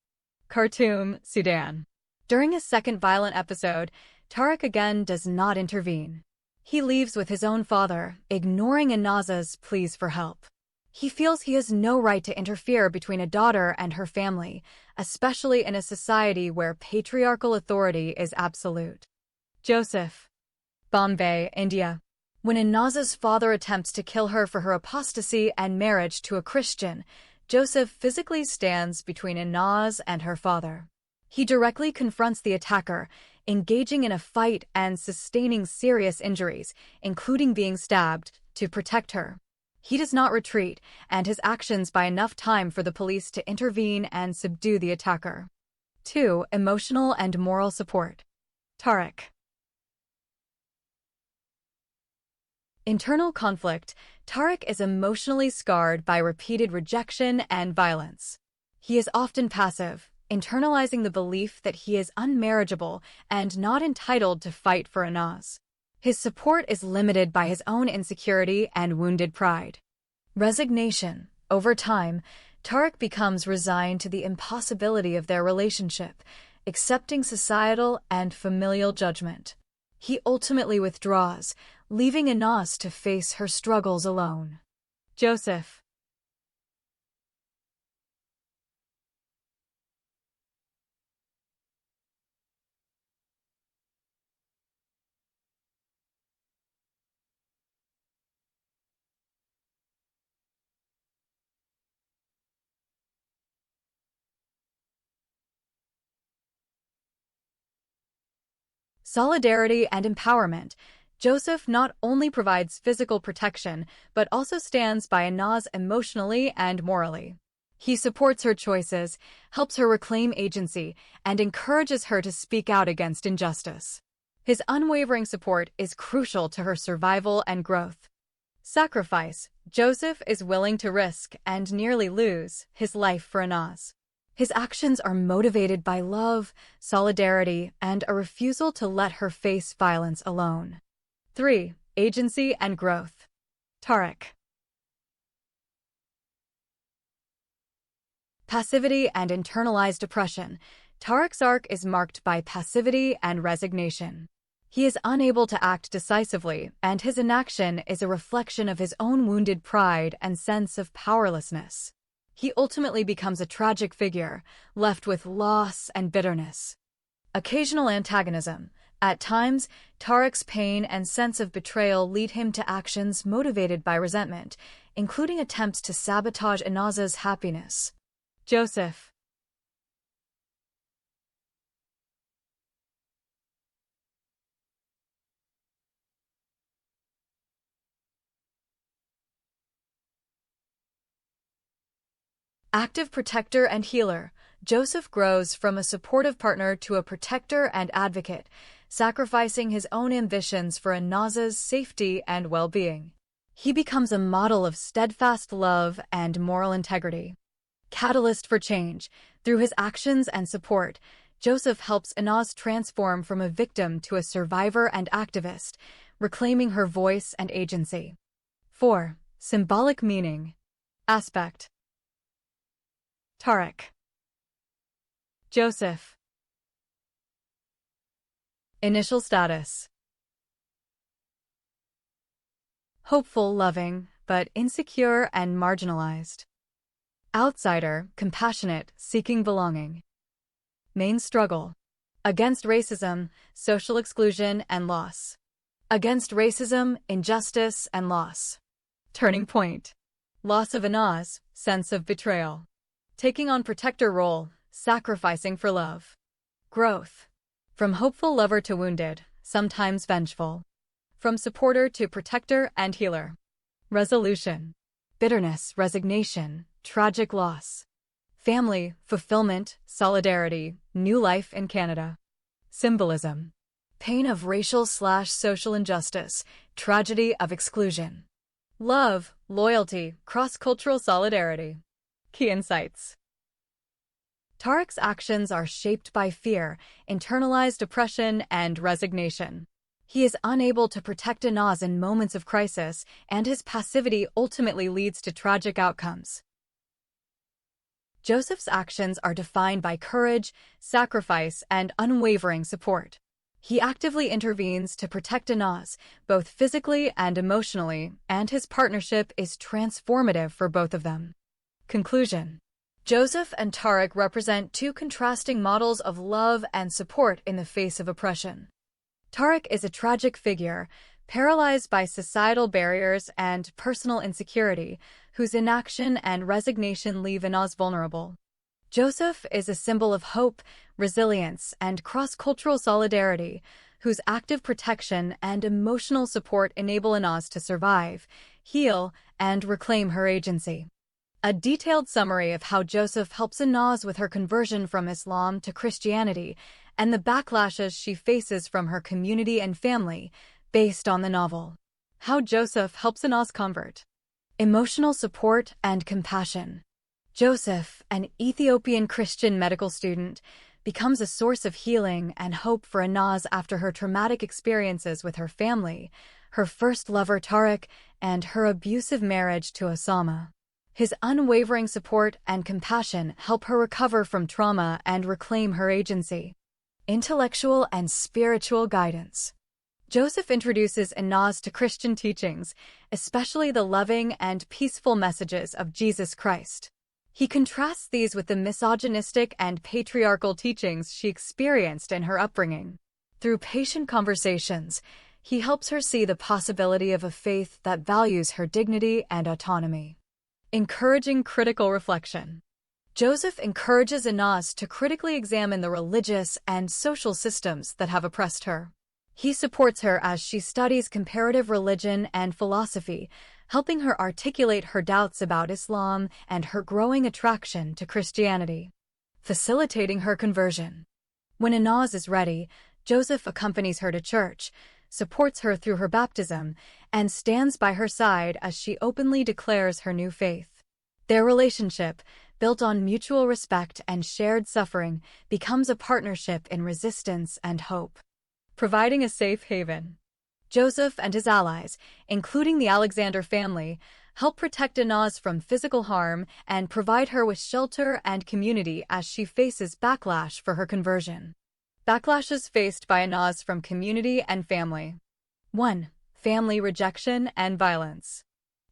Khartoum, Sudan. During a second violent episode, Tariq again does not intervene. He leaves with his own father, ignoring Inaz's pleas for help. He feels he has no right to interfere between a daughter and her family, especially in a society where patriarchal authority is absolute. Joseph. Bombay, India. When Inaz's father attempts to kill her for her apostasy and marriage to a Christian, Joseph physically stands between Inaz and her father. He directly confronts the attacker, engaging in a fight and sustaining serious injuries, including being stabbed, to protect her. He does not retreat, and his actions buy enough time for the police to intervene and subdue the attacker. 2. Emotional and moral support. Tariq. Internal conflict. Tariq is emotionally scarred by repeated rejection and violence. He is often passive, internalizing the belief that he is unmarriageable and not entitled to fight for Anaz. His support is limited by his own insecurity and wounded pride. Resignation. Over time, Tariq becomes resigned to the impossibility of their relationship, accepting societal and familial judgment. He ultimately withdraws, leaving Anaz to face her struggles alone. Joseph. Solidarity and empowerment. Joseph not only provides physical protection, but also stands by Anaz emotionally and morally. He supports her choices, helps her reclaim agency, and encourages her to speak out against injustice. His unwavering support is crucial to her survival and growth. Sacrifice. Joseph is willing to risk and nearly lose his life for Anaz. His actions are motivated by love, solidarity, and a refusal to let her face violence alone. 3. Agency and growth. Tariq. Passivity and internalized oppression. Tariq's arc is marked by passivity and resignation. He is unable to act decisively, and his inaction is a reflection of his own wounded pride and sense of powerlessness. He ultimately becomes a tragic figure, left with loss and bitterness. Occasional antagonism. At times, Tariq's pain and sense of betrayal lead him to actions motivated by resentment, including attempts to sabotage Anaz's happiness. Joseph. Active protector and healer. Joseph grows from a supportive partner to a protector and advocate, sacrificing his own ambitions for Anaz's safety and well-being. He becomes a model of steadfast love and moral integrity. Catalyst for change. Through his actions and support, Joseph helps Anaz transform from a victim to a survivor and activist, reclaiming her voice and agency. 4. Symbolic meaning. Aspect. Tariq. Joseph. Initial status. Hopeful, loving, but insecure and marginalized. Outsider, compassionate, seeking belonging. Main struggle. Against racism, social exclusion, and loss. Against racism, injustice, and loss. Turning point. Loss of Anaz, sense of betrayal. Taking on protector role, sacrificing for love. Growth. From hopeful lover to wounded, sometimes vengeful. From supporter to protector and healer. Resolution. Bitterness, resignation, tragic loss. Family, fulfillment, solidarity, new life in Canada. Symbolism. Pain of racial/social injustice, tragedy of exclusion. Love, loyalty, cross-cultural solidarity. Key insights. Tariq's actions are shaped by fear, internalized oppression, and resignation. He is unable to protect Anaz in moments of crisis, and his passivity ultimately leads to tragic outcomes. Joseph's actions are defined by courage, sacrifice, and unwavering support. He actively intervenes to protect Anaz, both physically and emotionally, and his partnership is transformative for both of them. Conclusion. Joseph and Tariq represent two contrasting models of love and support in the face of oppression. Tariq is a tragic figure, paralyzed by societal barriers and personal insecurity, whose inaction and resignation leave Anaz vulnerable. Joseph is a symbol of hope, resilience, and cross-cultural solidarity, whose active protection and emotional support enable Anaz to survive, heal, and reclaim her agency. A detailed summary of how Joseph helps Anaz with her conversion from Islam to Christianity and the backlashes she faces from her community and family, based on the novel. How Joseph helps Anaz convert. Emotional support and compassion. Joseph, an Ethiopian Christian medical student, becomes a source of healing and hope for Anaz after her traumatic experiences with her family, her first lover Tariq, and her abusive marriage to Osama. His unwavering support and compassion help her recover from trauma and reclaim her agency. Intellectual and spiritual guidance. Joseph introduces Anaz to Christian teachings, especially the loving and peaceful messages of Jesus Christ. He contrasts these with the misogynistic and patriarchal teachings she experienced in her upbringing. Through patient conversations, he helps her see the possibility of a faith that values her dignity and autonomy. Encouraging critical reflection. Joseph encourages Anaz to critically examine the religious and social systems that have oppressed her. He supports her as she studies comparative religion and philosophy, helping her articulate her doubts about Islam and her growing attraction to Christianity. Facilitating her conversion. When Anaz is ready, Joseph accompanies her to church, supports her through her baptism, and stands by her side as she openly declares her new faith. Their relationship, built on mutual respect and shared suffering, becomes a partnership in resistance and hope. Providing a safe haven. Joseph and his allies, including the Alexander family, help protect Anaz from physical harm and provide her with shelter and community as she faces backlash for her conversion. Backlashes faced by Anaz from community and family. 1. Family rejection and violence.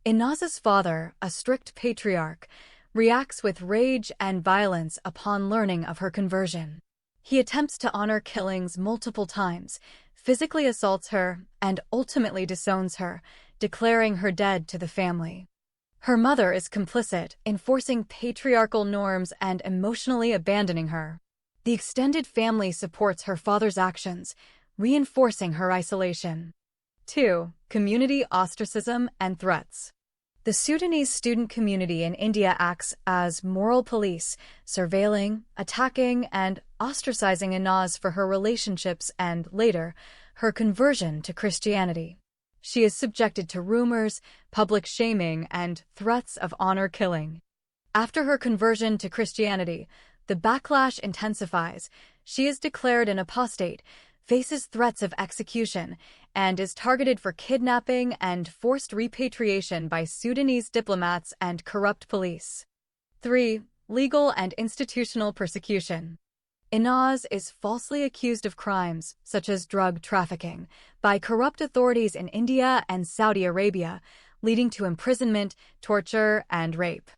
Anaz's father, a strict patriarch, reacts with rage and violence upon learning of her conversion. He attempts to honor killings multiple times, physically assaults her, and ultimately disowns her, declaring her dead to the family. Her mother is complicit, enforcing patriarchal norms and emotionally abandoning her. The extended family supports her father's actions, reinforcing her isolation. 2. Community ostracism and threats. The Sudanese student community in India acts as moral police, surveilling, attacking, and ostracizing Anaz for her relationships and, later, her conversion to Christianity. She is subjected to rumors, public shaming, and threats of honor killing. After her conversion to Christianity, the backlash intensifies. She is declared an apostate, faces threats of execution, and is targeted for kidnapping and forced repatriation by Sudanese diplomats and corrupt police. 3. Legal and institutional persecution. Anaz is falsely accused of crimes, such as drug trafficking, by corrupt authorities in India and Saudi Arabia, leading to imprisonment, torture, and rape.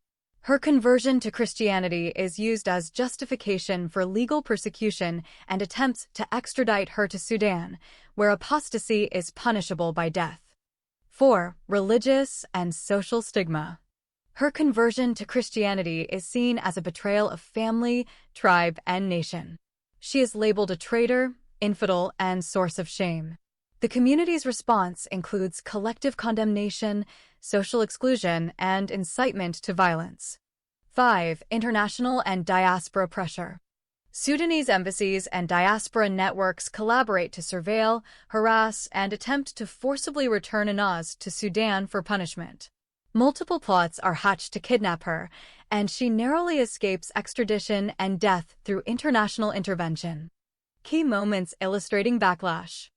Her conversion to Christianity is used as justification for legal persecution and attempts to extradite her to Sudan, where apostasy is punishable by death. 4. Religious and social stigma. Her conversion to Christianity is seen as a betrayal of family, tribe, and nation. She is labeled a traitor, infidel, and source of shame. The community's response includes collective condemnation, social exclusion, and incitement to violence. 5. International and diaspora pressure. Sudanese embassies and diaspora networks collaborate to surveil, harass, and attempt to forcibly return Anaz to Sudan for punishment. Multiple plots are hatched to kidnap her, and she narrowly escapes extradition and death through international intervention. Key moments illustrating backlash.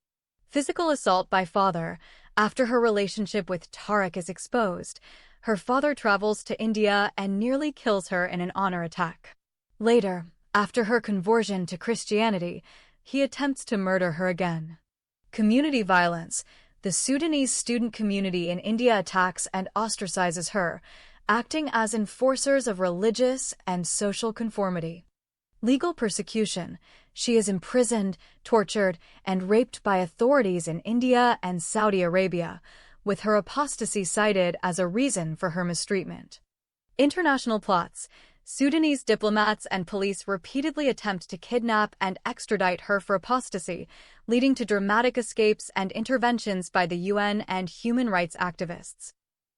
Physical assault by father. After her relationship with Tariq is exposed, her father travels to India and nearly kills her in an honor attack. Later, after her conversion to Christianity, he attempts to murder her again. Community violence. The Sudanese student community in India attacks and ostracizes her, acting as enforcers of religious and social conformity. Legal persecution. She is imprisoned, tortured, and raped by authorities in India and Saudi Arabia, with her apostasy cited as a reason for her mistreatment. International plots. Sudanese diplomats and police repeatedly attempt to kidnap and extradite her for apostasy, leading to dramatic escapes and interventions by the UN and human rights activists.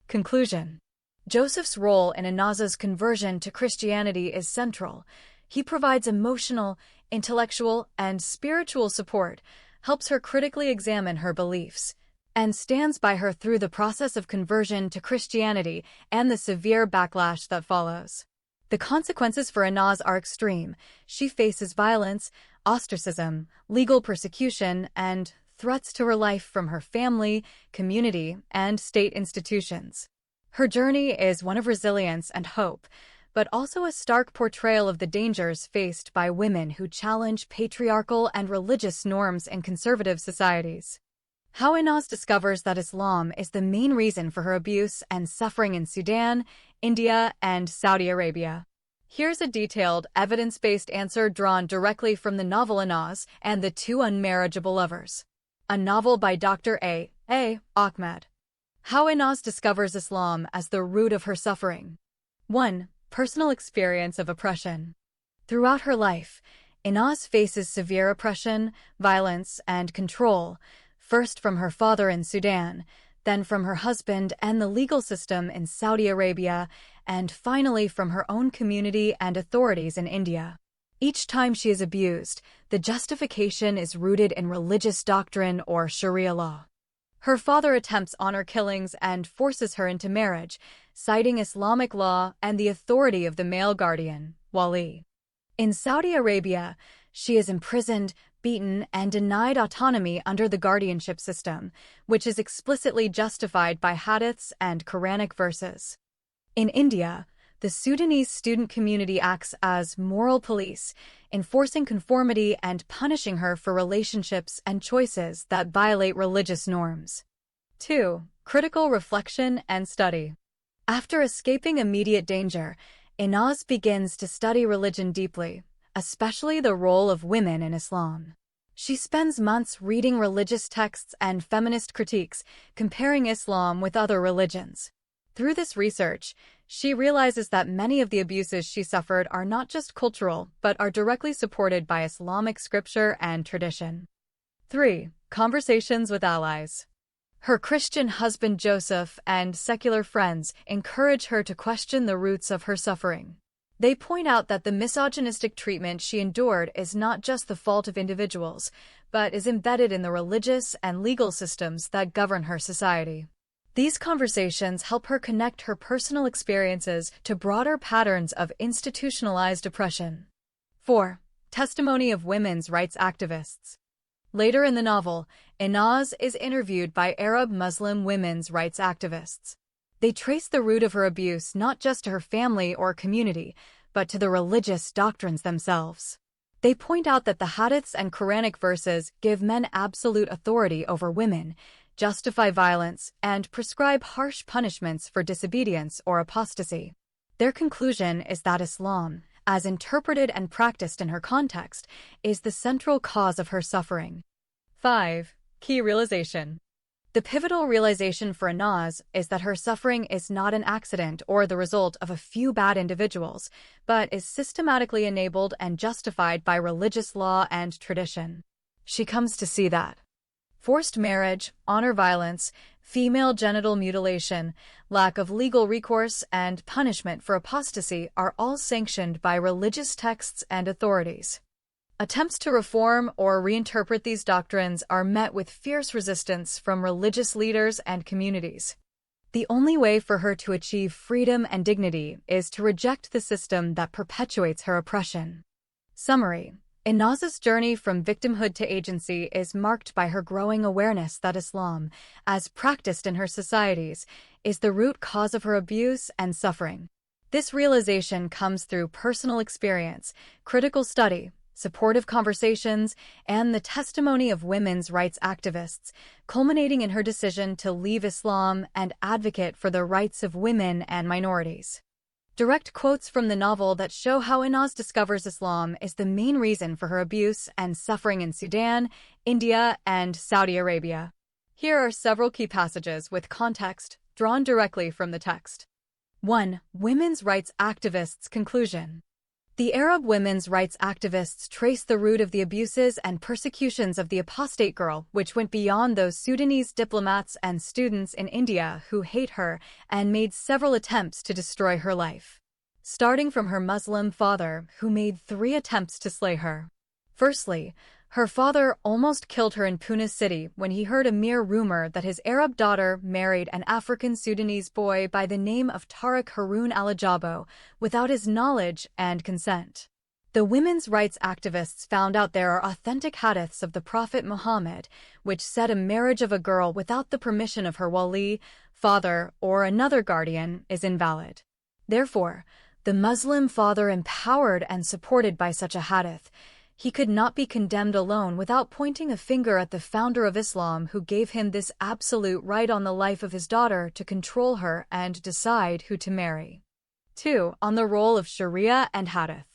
Conclusion. Joseph's role in Anaz's conversion to Christianity is central. He provides emotional, intellectual, and spiritual support, helps her critically examine her beliefs, and stands by her through the process of conversion to Christianity and the severe backlash that follows. The consequences for Inaz are extreme. She faces violence, ostracism, legal persecution, and threats to her life from her family, community, and state institutions. Her journey is one of resilience and hope, but also a stark portrayal of the dangers faced by women who challenge patriarchal and religious norms in conservative societies. How Inaz discovers that Islam is the main reason for her abuse and suffering in Sudan, India, and Saudi Arabia. Here's a detailed, evidence-based answer drawn directly from the novel Inaz and the Two Unmarriageable Lovers, a novel by Dr. A. Ahmed. How Inaz discovers Islam as the root of her suffering. 1. Personal experience of oppression. Throughout her life, Inaz faces severe oppression, violence, and control, first from her father in Sudan, then from her husband and the legal system in Saudi Arabia, and finally from her own community and authorities in India. Each time she is abused, the justification is rooted in religious doctrine or Sharia law. Her father attempts honor killings and forces her into marriage, citing Islamic law and the authority of the male guardian, wali. In Saudi Arabia, she is imprisoned, beaten, and denied autonomy under the guardianship system, which is explicitly justified by hadiths and Quranic verses. In India, the Sudanese student community acts as moral police, enforcing conformity and punishing her for relationships and choices that violate religious norms. 2. Critical reflection and study. After escaping immediate danger, Inaz begins to study religion deeply, especially the role of women in Islam. She spends months reading religious texts and feminist critiques, comparing Islam with other religions. Through this research, she realizes that many of the abuses she suffered are not just cultural, but are directly supported by Islamic scripture and tradition. 3. Conversations with allies. Her Christian husband Joseph and secular friends encourage her to question the roots of her suffering. They point out that the misogynistic treatment she endured is not just the fault of individuals, but is embedded in the religious and legal systems that govern her society. These conversations help her connect her personal experiences to broader patterns of institutionalized oppression. 4. Testimony of women's rights activists. Later in the novel, Inaz is interviewed by Arab Muslim women's rights activists. They trace the root of her abuse not just to her family or community, but to the religious doctrines themselves. They point out that the hadiths and Quranic verses give men absolute authority over women, justify violence, and prescribe harsh punishments for disobedience or apostasy. Their conclusion is that Islam, as interpreted and practiced in her context, is the central cause of her suffering. 5. Key realization. The pivotal realization for Inaz is that her suffering is not an accident or the result of a few bad individuals, but is systematically enabled and justified by religious law and tradition. She comes to see that forced marriage, honor violence, female genital mutilation, lack of legal recourse, and punishment for apostasy are all sanctioned by religious texts and authorities. Attempts to reform or reinterpret these doctrines are met with fierce resistance from religious leaders and communities. The only way for her to achieve freedom and dignity is to reject the system that perpetuates her oppression. Summary: Inaz's journey from victimhood to agency is marked by her growing awareness that Islam, as practiced in her societies, is the root cause of her abuse and suffering. This realization comes through personal experience, critical study, supportive conversations, and the testimony of women's rights activists, culminating in her decision to leave Islam and advocate for the rights of women and minorities. Direct quotes from the novel that show how Inaz discovers Islam is the main reason for her abuse and suffering in Sudan, India, and Saudi Arabia. Here are several key passages with context drawn directly from the text. 1. Women's rights activists' conclusion. The Arab women's rights activists trace the root of the abuses and persecutions of the apostate girl, which went beyond those Sudanese diplomats and students in India who hate her and made several attempts to destroy her life. Starting from her Muslim father, who made 3 attempts to slay her. Firstly, Her father almost killed her in Pune City when he heard a mere rumor that his Arab daughter married an African Sudanese boy by the name of Tariq Haroun al-Ajabo without his knowledge and consent. The women's rights activists found out there are authentic hadiths of the Prophet Muhammad, which said a marriage of a girl without the permission of her wali, father, or another guardian is invalid. Therefore, the Muslim father empowered and supported by such a hadith, he could not be condemned alone without pointing a finger at the founder of Islam who gave him this absolute right on the life of his daughter to control her and decide who to marry. 2. On the role of Sharia and hadith.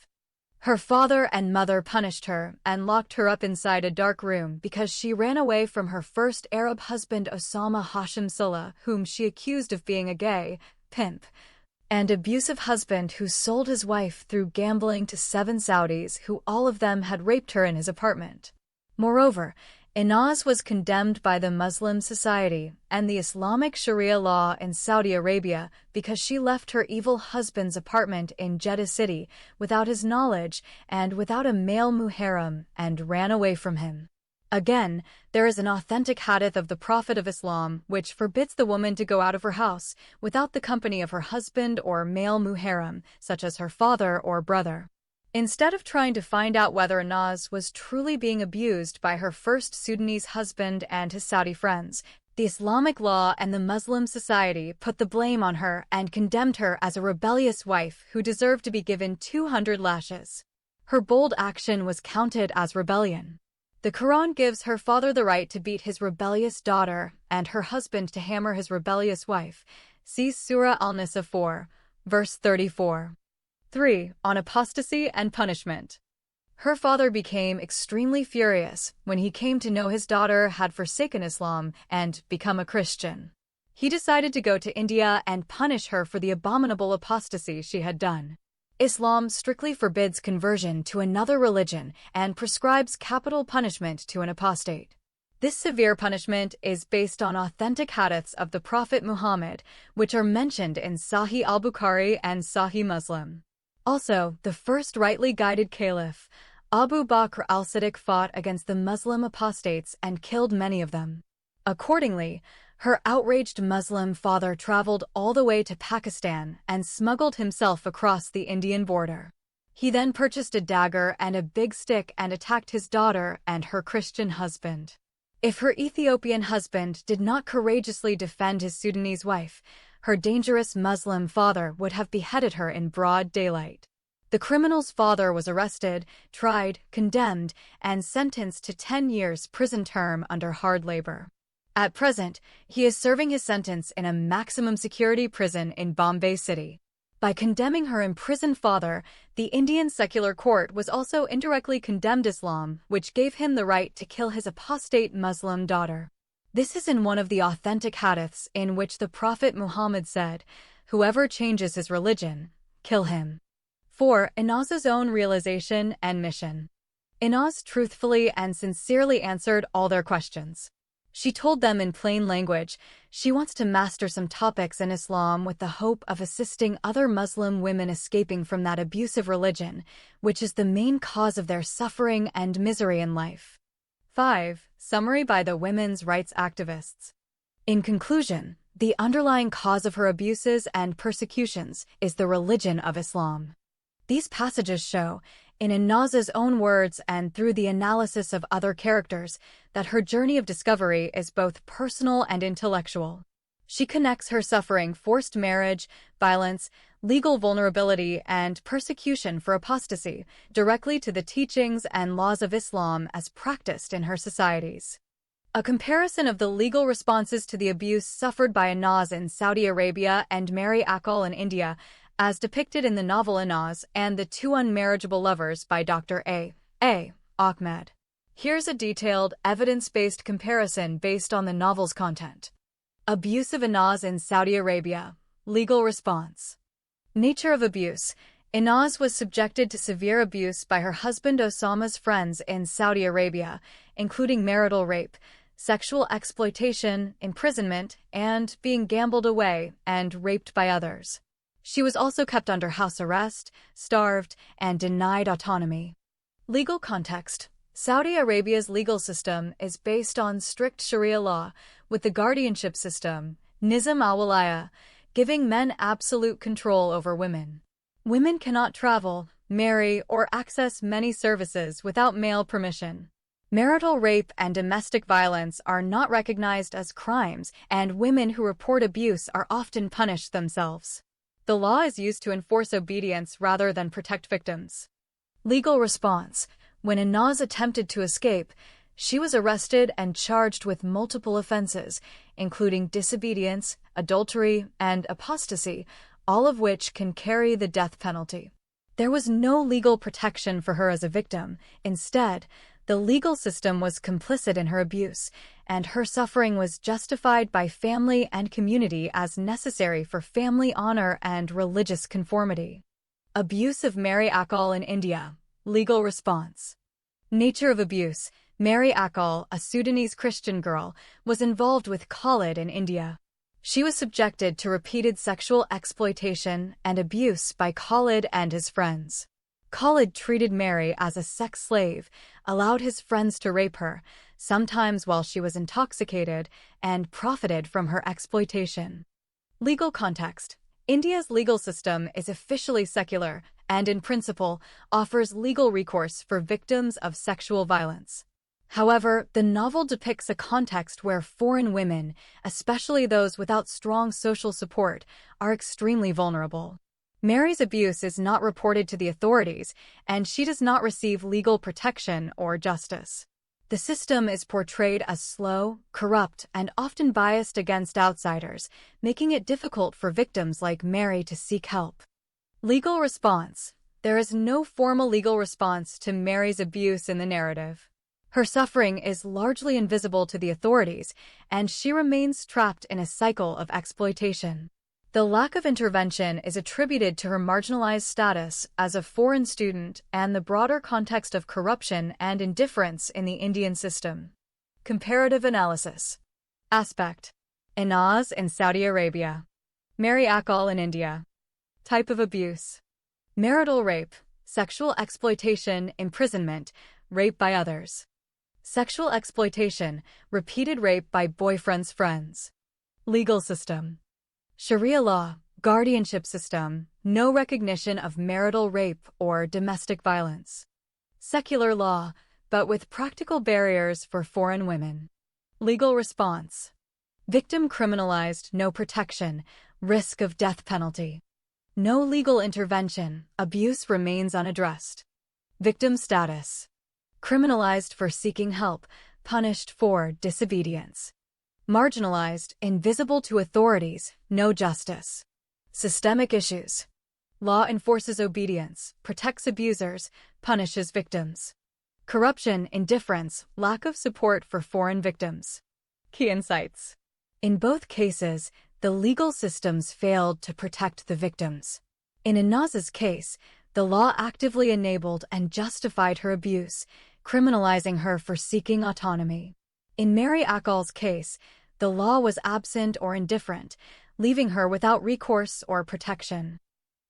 Her father and mother punished her and locked her up inside a dark room because she ran away from her first Arab husband Osama Hashim Sulla, whom she accused of being a gay, pimp, and abusive husband who sold his wife through gambling to 7 Saudis who all of them had raped her in his apartment. Moreover, Inaz was condemned by the Muslim society and the Islamic Sharia law in Saudi Arabia because she left her evil husband's apartment in Jeddah City without his knowledge and without a male muharram and ran away from him. Again, there is an authentic hadith of the Prophet of Islam which forbids the woman to go out of her house without the company of her husband or male muharram, such as her father or brother. Instead of trying to find out whether Inaz was truly being abused by her first Sudanese husband and his Saudi friends, the Islamic law and the Muslim society put the blame on her and condemned her as a rebellious wife who deserved to be given 200 lashes. Her bold action was counted as rebellion. The Quran gives her father the right to beat his rebellious daughter and her husband to hammer his rebellious wife. See Surah Al-Nisa 4, verse 34. 3. On apostasy and punishment. Her father became extremely furious when he came to know his daughter had forsaken Islam and become a Christian. He decided to go to India and punish her for the abominable apostasy she had done. Islam strictly forbids conversion to another religion and prescribes capital punishment to an apostate. This severe punishment is based on authentic hadiths of the Prophet Muhammad, which are mentioned in Sahih al-Bukhari and Sahih Muslim. Also, the first rightly guided caliph, Abu Bakr al-Siddiq, fought against the Muslim apostates and killed many of them. Accordingly, her outraged Muslim father traveled all the way to Pakistan and smuggled himself across the Indian border. He then purchased a dagger and a big stick and attacked his daughter and her Christian husband. If her Ethiopian husband did not courageously defend his Sudanese wife, her dangerous Muslim father would have beheaded her in broad daylight. The criminal's father was arrested, tried, condemned, and sentenced to 10 years prison term under hard labor. At present, he is serving his sentence in a maximum security prison in Bombay City. By condemning her imprisoned father, the Indian secular court was also indirectly condemned Islam, which gave him the right to kill his apostate Muslim daughter. This is in one of the authentic hadiths in which the Prophet Muhammad said, "Whoever changes his religion, kill him." 4. Inaz's own realization and mission. Inaz truthfully and sincerely answered all their questions. She told them in plain language she wants to master some topics in Islam with the hope of assisting other Muslim women escaping from that abusive religion, which is the main cause of their suffering and misery in life. 5. Summary by the women's rights activists. In conclusion, the underlying cause of her abuses and persecutions is the religion of Islam. These passages show, in Inaz's own words and through the analysis of other characters, that her journey of discovery is both personal and intellectual. She connects her suffering, forced marriage, violence, legal vulnerability, and persecution for apostasy directly to the teachings and laws of Islam as practiced in her societies. A comparison of the legal responses to the abuse suffered by Inaz in Saudi Arabia and Mary Akal in India, as depicted in the novel Inaz and the Two Unmarriageable Lovers by Dr. A. Ahmed. Here's a detailed, evidence-based comparison based on the novel's content. Abuse of Inaz in Saudi Arabia. Legal response. Nature of abuse. Inaz was subjected to severe abuse by her husband Osama's friends in Saudi Arabia, including marital rape, sexual exploitation, imprisonment, and being gambled away and raped by others. She was also kept under house arrest, starved, and denied autonomy. Legal context. Saudi Arabia's legal system is based on strict Sharia law, with the guardianship system, Nizam al-Walaya, giving men absolute control over women. Women cannot travel, marry, or access many services without male permission. Marital rape and domestic violence are not recognized as crimes, and women who report abuse are often punished themselves. The law is used to enforce obedience rather than protect victims. Legal response. When Inaz attempted to escape, she was arrested and charged with multiple offenses, including disobedience, adultery, and apostasy, all of which can carry the death penalty. There was no legal protection for her as a victim. Instead, the legal system was complicit in her abuse, and her suffering was justified by family and community as necessary for family honor and religious conformity. Abuse of Mary Akal in India. Legal response. Nature of abuse. Mary Akal, a Sudanese Christian girl, was involved with Khalid in India. She was subjected to repeated sexual exploitation and abuse by Khalid and his friends. Khalid treated Mary as a sex slave, allowed his friends to rape her, sometimes while she was intoxicated, and profited from her exploitation. Legal context. India's legal system is officially secular and, in principle, offers legal recourse for victims of sexual violence. However, the novel depicts a context where foreign women, especially those without strong social support, are extremely vulnerable. Mary's abuse is not reported to the authorities, and she does not receive legal protection or justice. The system is portrayed as slow, corrupt, and often biased against outsiders, making it difficult for victims like Mary to seek help. Legal response. There is no formal legal response to Mary's abuse in the narrative. Her suffering is largely invisible to the authorities, and she remains trapped in a cycle of exploitation. The lack of intervention is attributed to her marginalized status as a foreign student and the broader context of corruption and indifference in the Indian system. Comparative analysis. Aspect. Inaz in Saudi Arabia. Mary Akal in India. Type of abuse. Marital rape, sexual exploitation, imprisonment, rape by others. Sexual exploitation, repeated rape by boyfriend's friends. Legal system. Sharia law, guardianship system, no recognition of marital rape or domestic violence. Secular law, but with practical barriers for foreign women. Legal response. Victim criminalized, no protection, risk of death penalty. No legal intervention, abuse remains unaddressed. Victim status. Criminalized for seeking help, punished for disobedience. Marginalized, invisible to authorities, no justice. Systemic issues. Law enforces obedience, protects abusers, punishes victims. Corruption, indifference, lack of support for foreign victims. Key insights. In both cases, the legal systems failed to protect the victims. In Inaz's case, the law actively enabled and justified her abuse, criminalizing her for seeking autonomy. In Mary Akal's case, the law was absent or indifferent, leaving her without recourse or protection.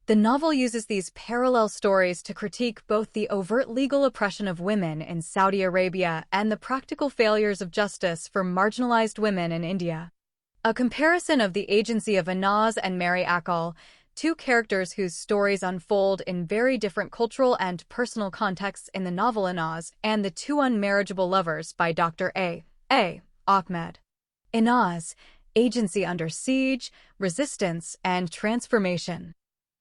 The novel uses these parallel stories to critique both the overt legal oppression of women in Saudi Arabia and the practical failures of justice for marginalized women in India. A comparison of the agency of Inaz and Mary Akal, two characters whose stories unfold in very different cultural and personal contexts in the novel Inaz and the Two Unmarriageable Lovers by Dr. A. Ahmed. Inaz, agency under siege, resistance, and transformation.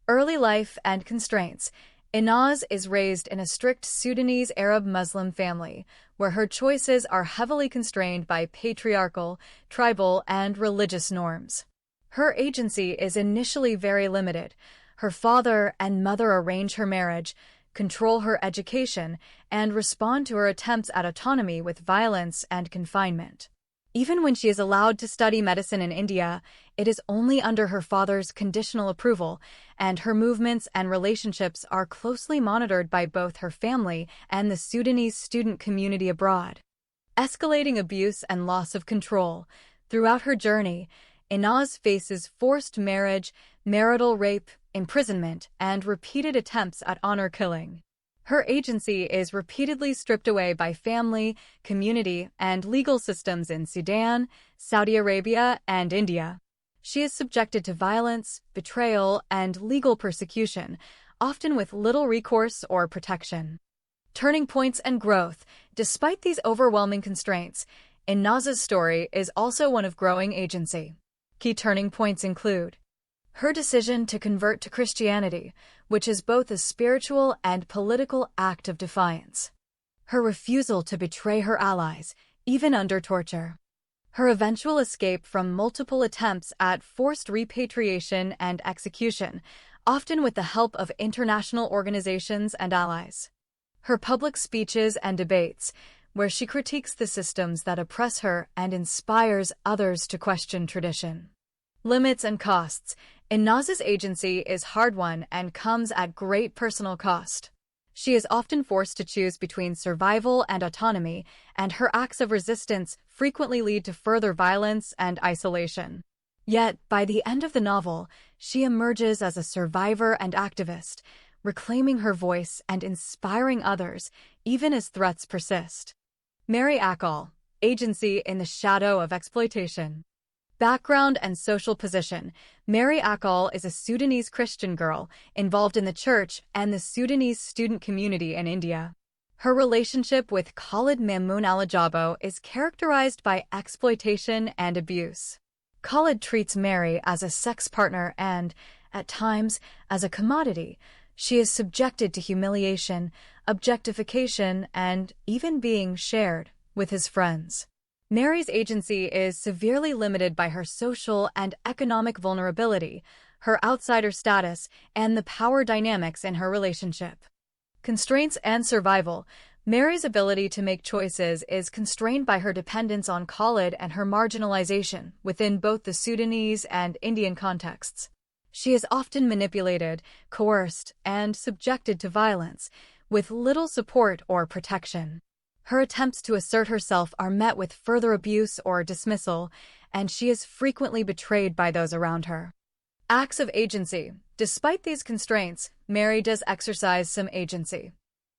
Early life and constraints. Inaz is raised in a strict Sudanese Arab Muslim family, where her choices are heavily constrained by patriarchal, tribal, and religious norms. Her agency is initially very limited. Her father and mother arrange her marriage, control her education, and respond to her attempts at autonomy with violence and confinement. Even when she is allowed to study medicine in India, it is only under her father's conditional approval, and her movements and relationships are closely monitored by both her family and the Sudanese student community abroad. Escalating abuse and loss of control. Throughout her journey, Inaz faces forced marriage, marital rape, imprisonment, and repeated attempts at honor killing. Her agency is repeatedly stripped away by family, community, and legal systems in Sudan, Saudi Arabia, and India. She is subjected to violence, betrayal, and legal persecution, often with little recourse or protection. Turning points and growth. Despite these overwhelming constraints, Inaz's story is also one of growing agency. Key turning points include her decision to convert to Christianity, which is both a spiritual and political act of defiance. Her refusal to betray her allies, even under torture. Her eventual escape from multiple attempts at forced repatriation and execution, often with the help of international organizations and allies. Her public speeches and debates, where she critiques the systems that oppress her and inspires others to question tradition. Limits and costs. Inaz's agency is hard-won and comes at great personal cost. She is often forced to choose between survival and autonomy, and her acts of resistance frequently lead to further violence and isolation. Yet, by the end of the novel, she emerges as a survivor and activist, reclaiming her voice and inspiring others, even as threats persist. Mary Akal, agency in the shadow of exploitation. Background and social position. Mary Akal is a Sudanese Christian girl involved in the church and the Sudanese student community in India. Her relationship with Khalid Mamoun Alajabo is characterized by exploitation and abuse. Khalid treats Mary as a sex partner and, at times, as a commodity. She is subjected to humiliation, objectification, and even being shared with his friends. Mary's agency is severely limited by her social and economic vulnerability, her outsider status, and the power dynamics in her relationship. Constraints and survival. Mary's ability to make choices is constrained by her dependence on Khalid and her marginalization within both the Sudanese and Indian contexts. She is often manipulated, coerced, and subjected to violence, with little support or protection. Her attempts to assert herself are met with further abuse or dismissal, and she is frequently betrayed by those around her. Acts of agency. Despite these constraints, Mary does exercise some agency.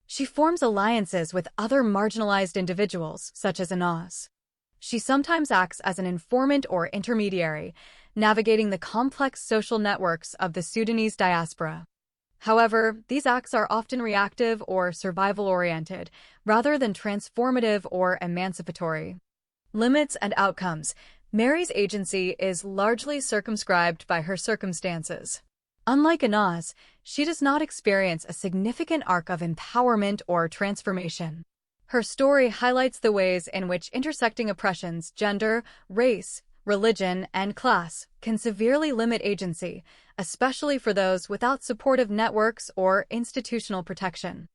She forms alliances with other marginalized individuals, such as Inaz. She sometimes acts as an informant or intermediary, navigating the complex social networks of the Sudanese diaspora. However, these acts are often reactive or survival-oriented, rather than transformative or emancipatory. Limits and outcomes. Mary's agency is largely circumscribed by her circumstances. Unlike Inaz, she does not experience a significant arc of empowerment or transformation. Her story highlights the ways in which intersecting oppressions, gender, race, religion, and class can severely limit agency, especially for those without supportive networks or institutional protection.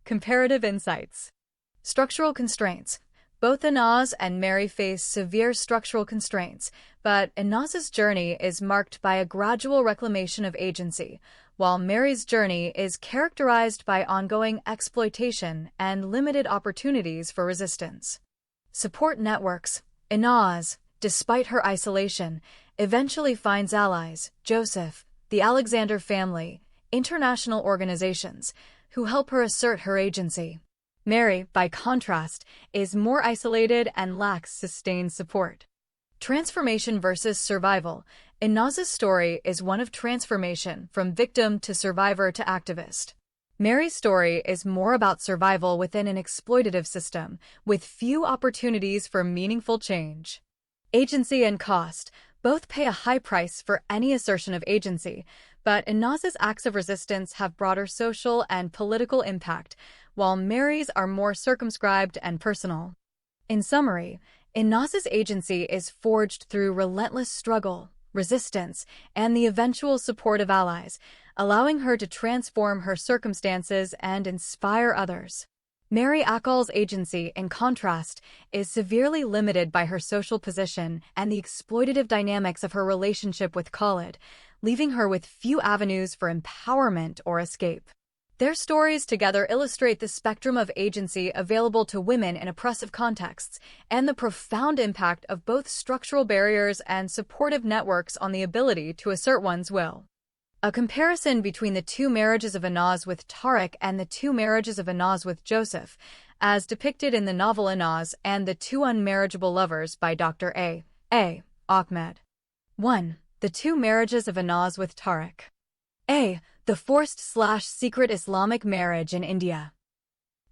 Comparative insights. Structural constraints. Both Inaz and Mary face severe structural constraints, but Inaz's journey is marked by a gradual reclamation of agency, while Mary's journey is characterized by ongoing exploitation and limited opportunities for resistance. Support networks. Inaz, despite her isolation, eventually finds allies, Joseph, the Alexander family, international organizations, who help her assert her agency. Mary, by contrast, is more isolated and lacks sustained support. Transformation versus survival. Inaz's story is one of transformation from victim to survivor to activist. Mary's story is more about survival within an exploitative system, with few opportunities for meaningful change. Agency and cost. Both pay a high price for any assertion of agency, but Inaz's acts of resistance have broader social and political impact, while Mary's are more circumscribed and personal. In summary, Inaz's agency is forged through relentless struggle, resistance, and the eventual support of allies, allowing her to transform her circumstances and inspire others. Mary Akal's agency, in contrast, is severely limited by her social position and the exploitative dynamics of her relationship with Khalid, leaving her with few avenues for empowerment or escape. Their stories together illustrate the spectrum of agency available to women in oppressive contexts and the profound impact of both structural barriers and supportive networks on the ability to assert one's will. A comparison between the two marriages of Anaz with Tariq and the two marriages of Anaz with Joseph, as depicted in the novel Anaz and the Two Unmarriageable Lovers by Dr. A. Ahmed. 1. The two marriages of Anaz with Tariq. A. The forced/secret Islamic marriage in India.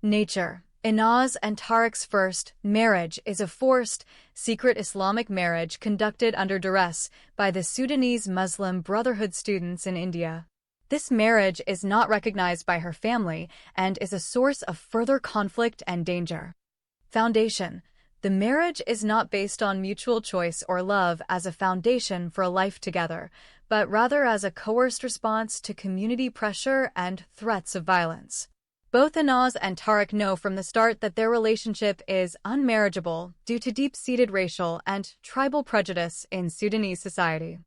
Nature. Anaz and Tariq's first marriage is a forced, secret Islamic marriage conducted under duress by the Sudanese Muslim Brotherhood students in India. This marriage is not recognized by her family and is a source of further conflict and danger. Foundation. The marriage is not based on mutual choice or love as a foundation for a life together, but rather as a coerced response to community pressure and threats of violence. Both Anaz and Tariq know from the start that their relationship is unmarriageable due to deep-seated racial and tribal prejudice in Sudanese society.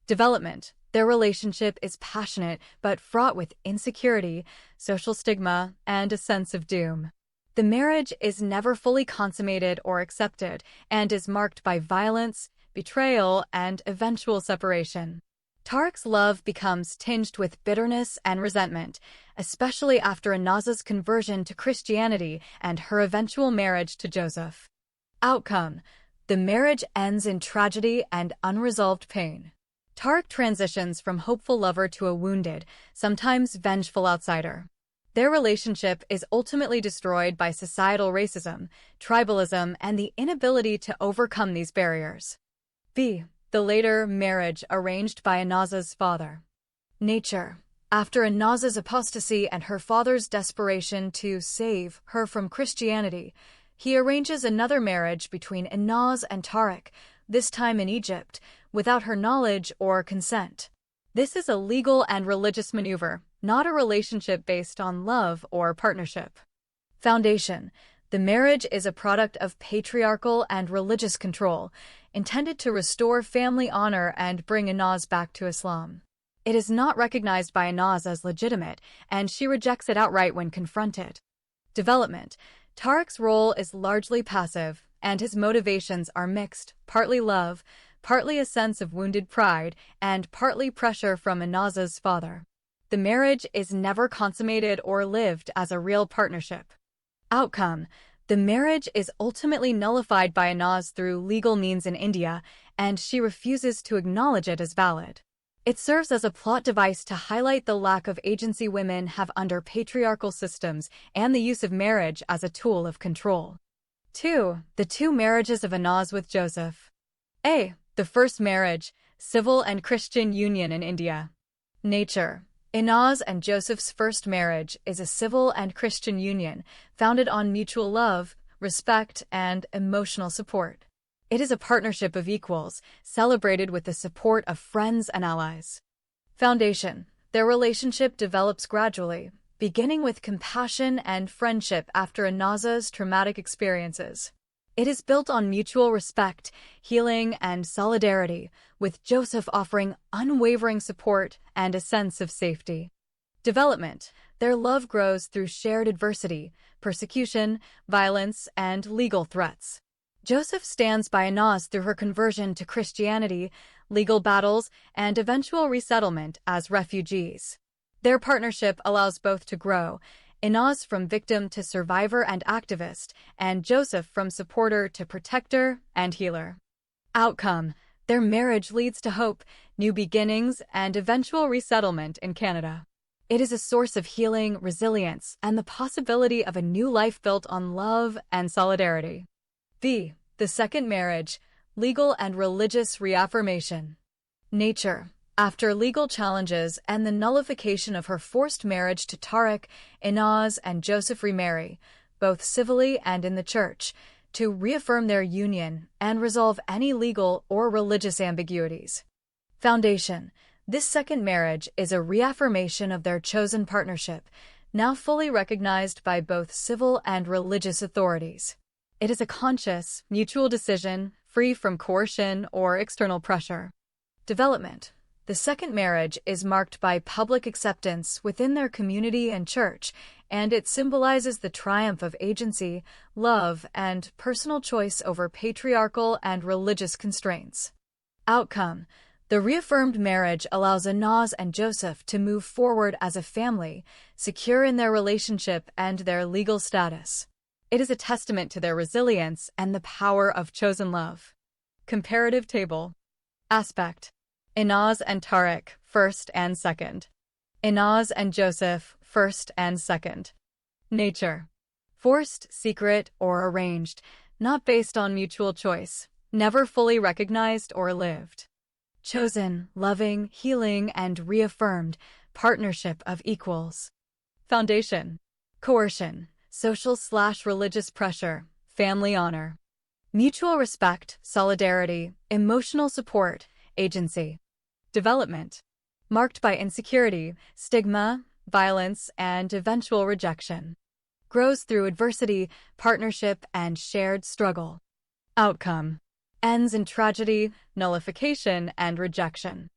Development. Their relationship is passionate but fraught with insecurity, social stigma, and a sense of doom. The marriage is never fully consummated or accepted and is marked by violence, betrayal, and eventual separation. Tariq's love becomes tinged with bitterness and resentment, especially after Anaz's conversion to Christianity and her eventual marriage to Joseph. Outcome. The marriage ends in tragedy and unresolved pain. Tariq transitions from hopeful lover to a wounded, sometimes vengeful outsider. Their relationship is ultimately destroyed by societal racism, tribalism, and the inability to overcome these barriers. B. The later marriage arranged by Anaz's father. Nature. After Anaz's apostasy and her father's desperation to save her from Christianity, he arranges another marriage between Anaz and Tariq, this time in Egypt, without her knowledge or consent. This is a legal and religious maneuver, not a relationship based on love or partnership. Foundation. The marriage is a product of patriarchal and religious control, intended to restore family honor and bring Anaz back to Islam. It is not recognized by Anaz as legitimate, and she rejects it outright when confronted. Development. Tariq's role is largely passive, and his motivations are mixed, partly love, partly a sense of wounded pride, and partly pressure from Anaz's father. The marriage is never consummated or lived as a real partnership. Outcome. The marriage is ultimately nullified by Anaz through legal means in India, and she refuses to acknowledge it as valid. It serves as a plot device to highlight the lack of agency women have under patriarchal systems and the use of marriage as a tool of control. 2. The two marriages of Anaz with Joseph. A. The first marriage, civil and Christian union in India. Nature. Anaz and Joseph's first marriage is a civil and Christian union founded on mutual love, respect, and emotional support. It is a partnership of equals, celebrated with the support of friends and allies. Foundation. Their relationship develops gradually, beginning with compassion and friendship after Anaz's traumatic experiences. It is built on mutual respect, healing, and solidarity, with Joseph offering unwavering support and a sense of safety. Development. Their love grows through shared adversity, persecution, violence, and legal threats. Joseph stands by Anaz through her conversion to Christianity, legal battles, and eventual resettlement as refugees. Their partnership allows both to grow, Anaz from victim to survivor and activist, and Joseph from supporter to protector and healer. Outcome. Their marriage leads to hope, new beginnings, and eventual resettlement in Canada. It is a source of healing, resilience, and the possibility of a new life built on love and solidarity. B. The second marriage, legal and religious reaffirmation. Nature. After legal challenges and the nullification of her forced marriage to Tariq, Anaz and Joseph remarry, both civilly and in the church, to reaffirm their union and resolve any legal or religious ambiguities. Foundation. This second marriage is a reaffirmation of their chosen partnership, now fully recognized by both civil and religious authorities. It is a conscious, mutual decision, free from coercion or external pressure. Development. The second marriage is marked by public acceptance within their community and church, and it symbolizes the triumph of agency, love, and personal choice over patriarchal and religious constraints. Outcome. The reaffirmed marriage allows Anaz and Joseph to move forward as a family, secure in their relationship and their legal status. It is a testament to their resilience and the power of chosen love. Comparative table. Aspect. Anaz and Tariq, first and second. Anaz and Joseph, first and second. Nature. Forced, secret, or arranged, not based on mutual choice, never fully recognized or lived. Chosen, loving, healing, and reaffirmed, partnership of equals. Foundation. Coercion, social/religious pressure, family honor. Mutual respect, solidarity, emotional support, agency. Development. Marked by insecurity, stigma, violence, and eventual rejection. Grows through adversity, partnership, and shared struggle. Outcome. Ends in tragedy, nullification, and rejection.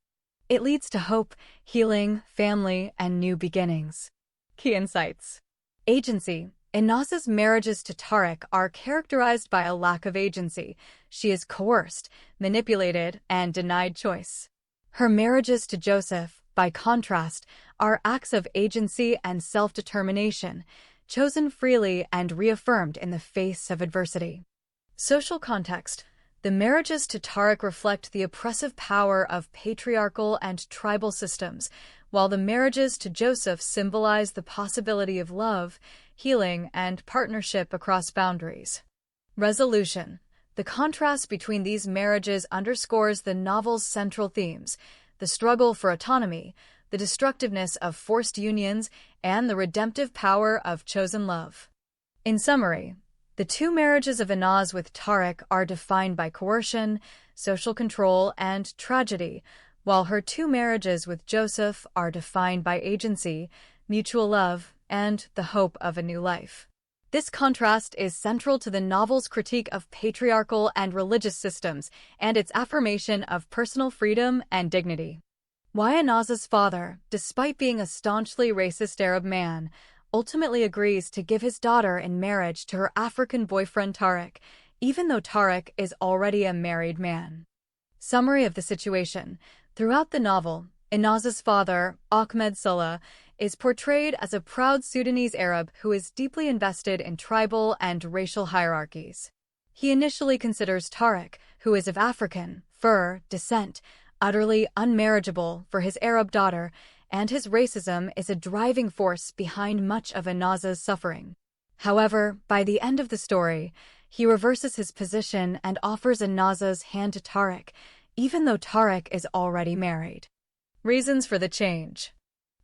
It leads to hope, healing, family, and new beginnings. Key insights. Agency. Anaz's marriages to Tariq are characterized by a lack of agency. She is coerced, manipulated, and denied choice. Her marriages to Joseph, by contrast, are acts of agency and self-determination, chosen freely and reaffirmed in the face of adversity. Social context. The marriages to Tariq reflect the oppressive power of patriarchal and tribal systems, while the marriages to Joseph symbolize the possibility of love, healing, and partnership across boundaries. Resolution. The contrast between these marriages underscores the novel's central themes: the struggle for autonomy, the destructiveness of forced unions, and the redemptive power of chosen love. In summary, the two marriages of Anaz with Tariq are defined by coercion, social control, and tragedy, while her two marriages with Joseph are defined by agency, mutual love, and the hope of a new life. This contrast is central to the novel's critique of patriarchal and religious systems and its affirmation of personal freedom and dignity. Why Anaz's father, despite being a staunchly racist Arab man, ultimately agrees to give his daughter in marriage to her African boyfriend Tariq, even though Tariq is already a married man. Summary of the situation. Throughout the novel, Anaz's father, Ahmed Saleh, is portrayed as a proud Sudanese Arab who is deeply invested in tribal and racial hierarchies. He initially considers Tariq, who is of African, Fur, descent, utterly unmarriageable for his Arab daughter, and his racism is a driving force behind much of Anaz's suffering. However, by the end of the story, he reverses his position and offers Anaz's hand to Tariq, even though Tariq is already married. Reasons for the change.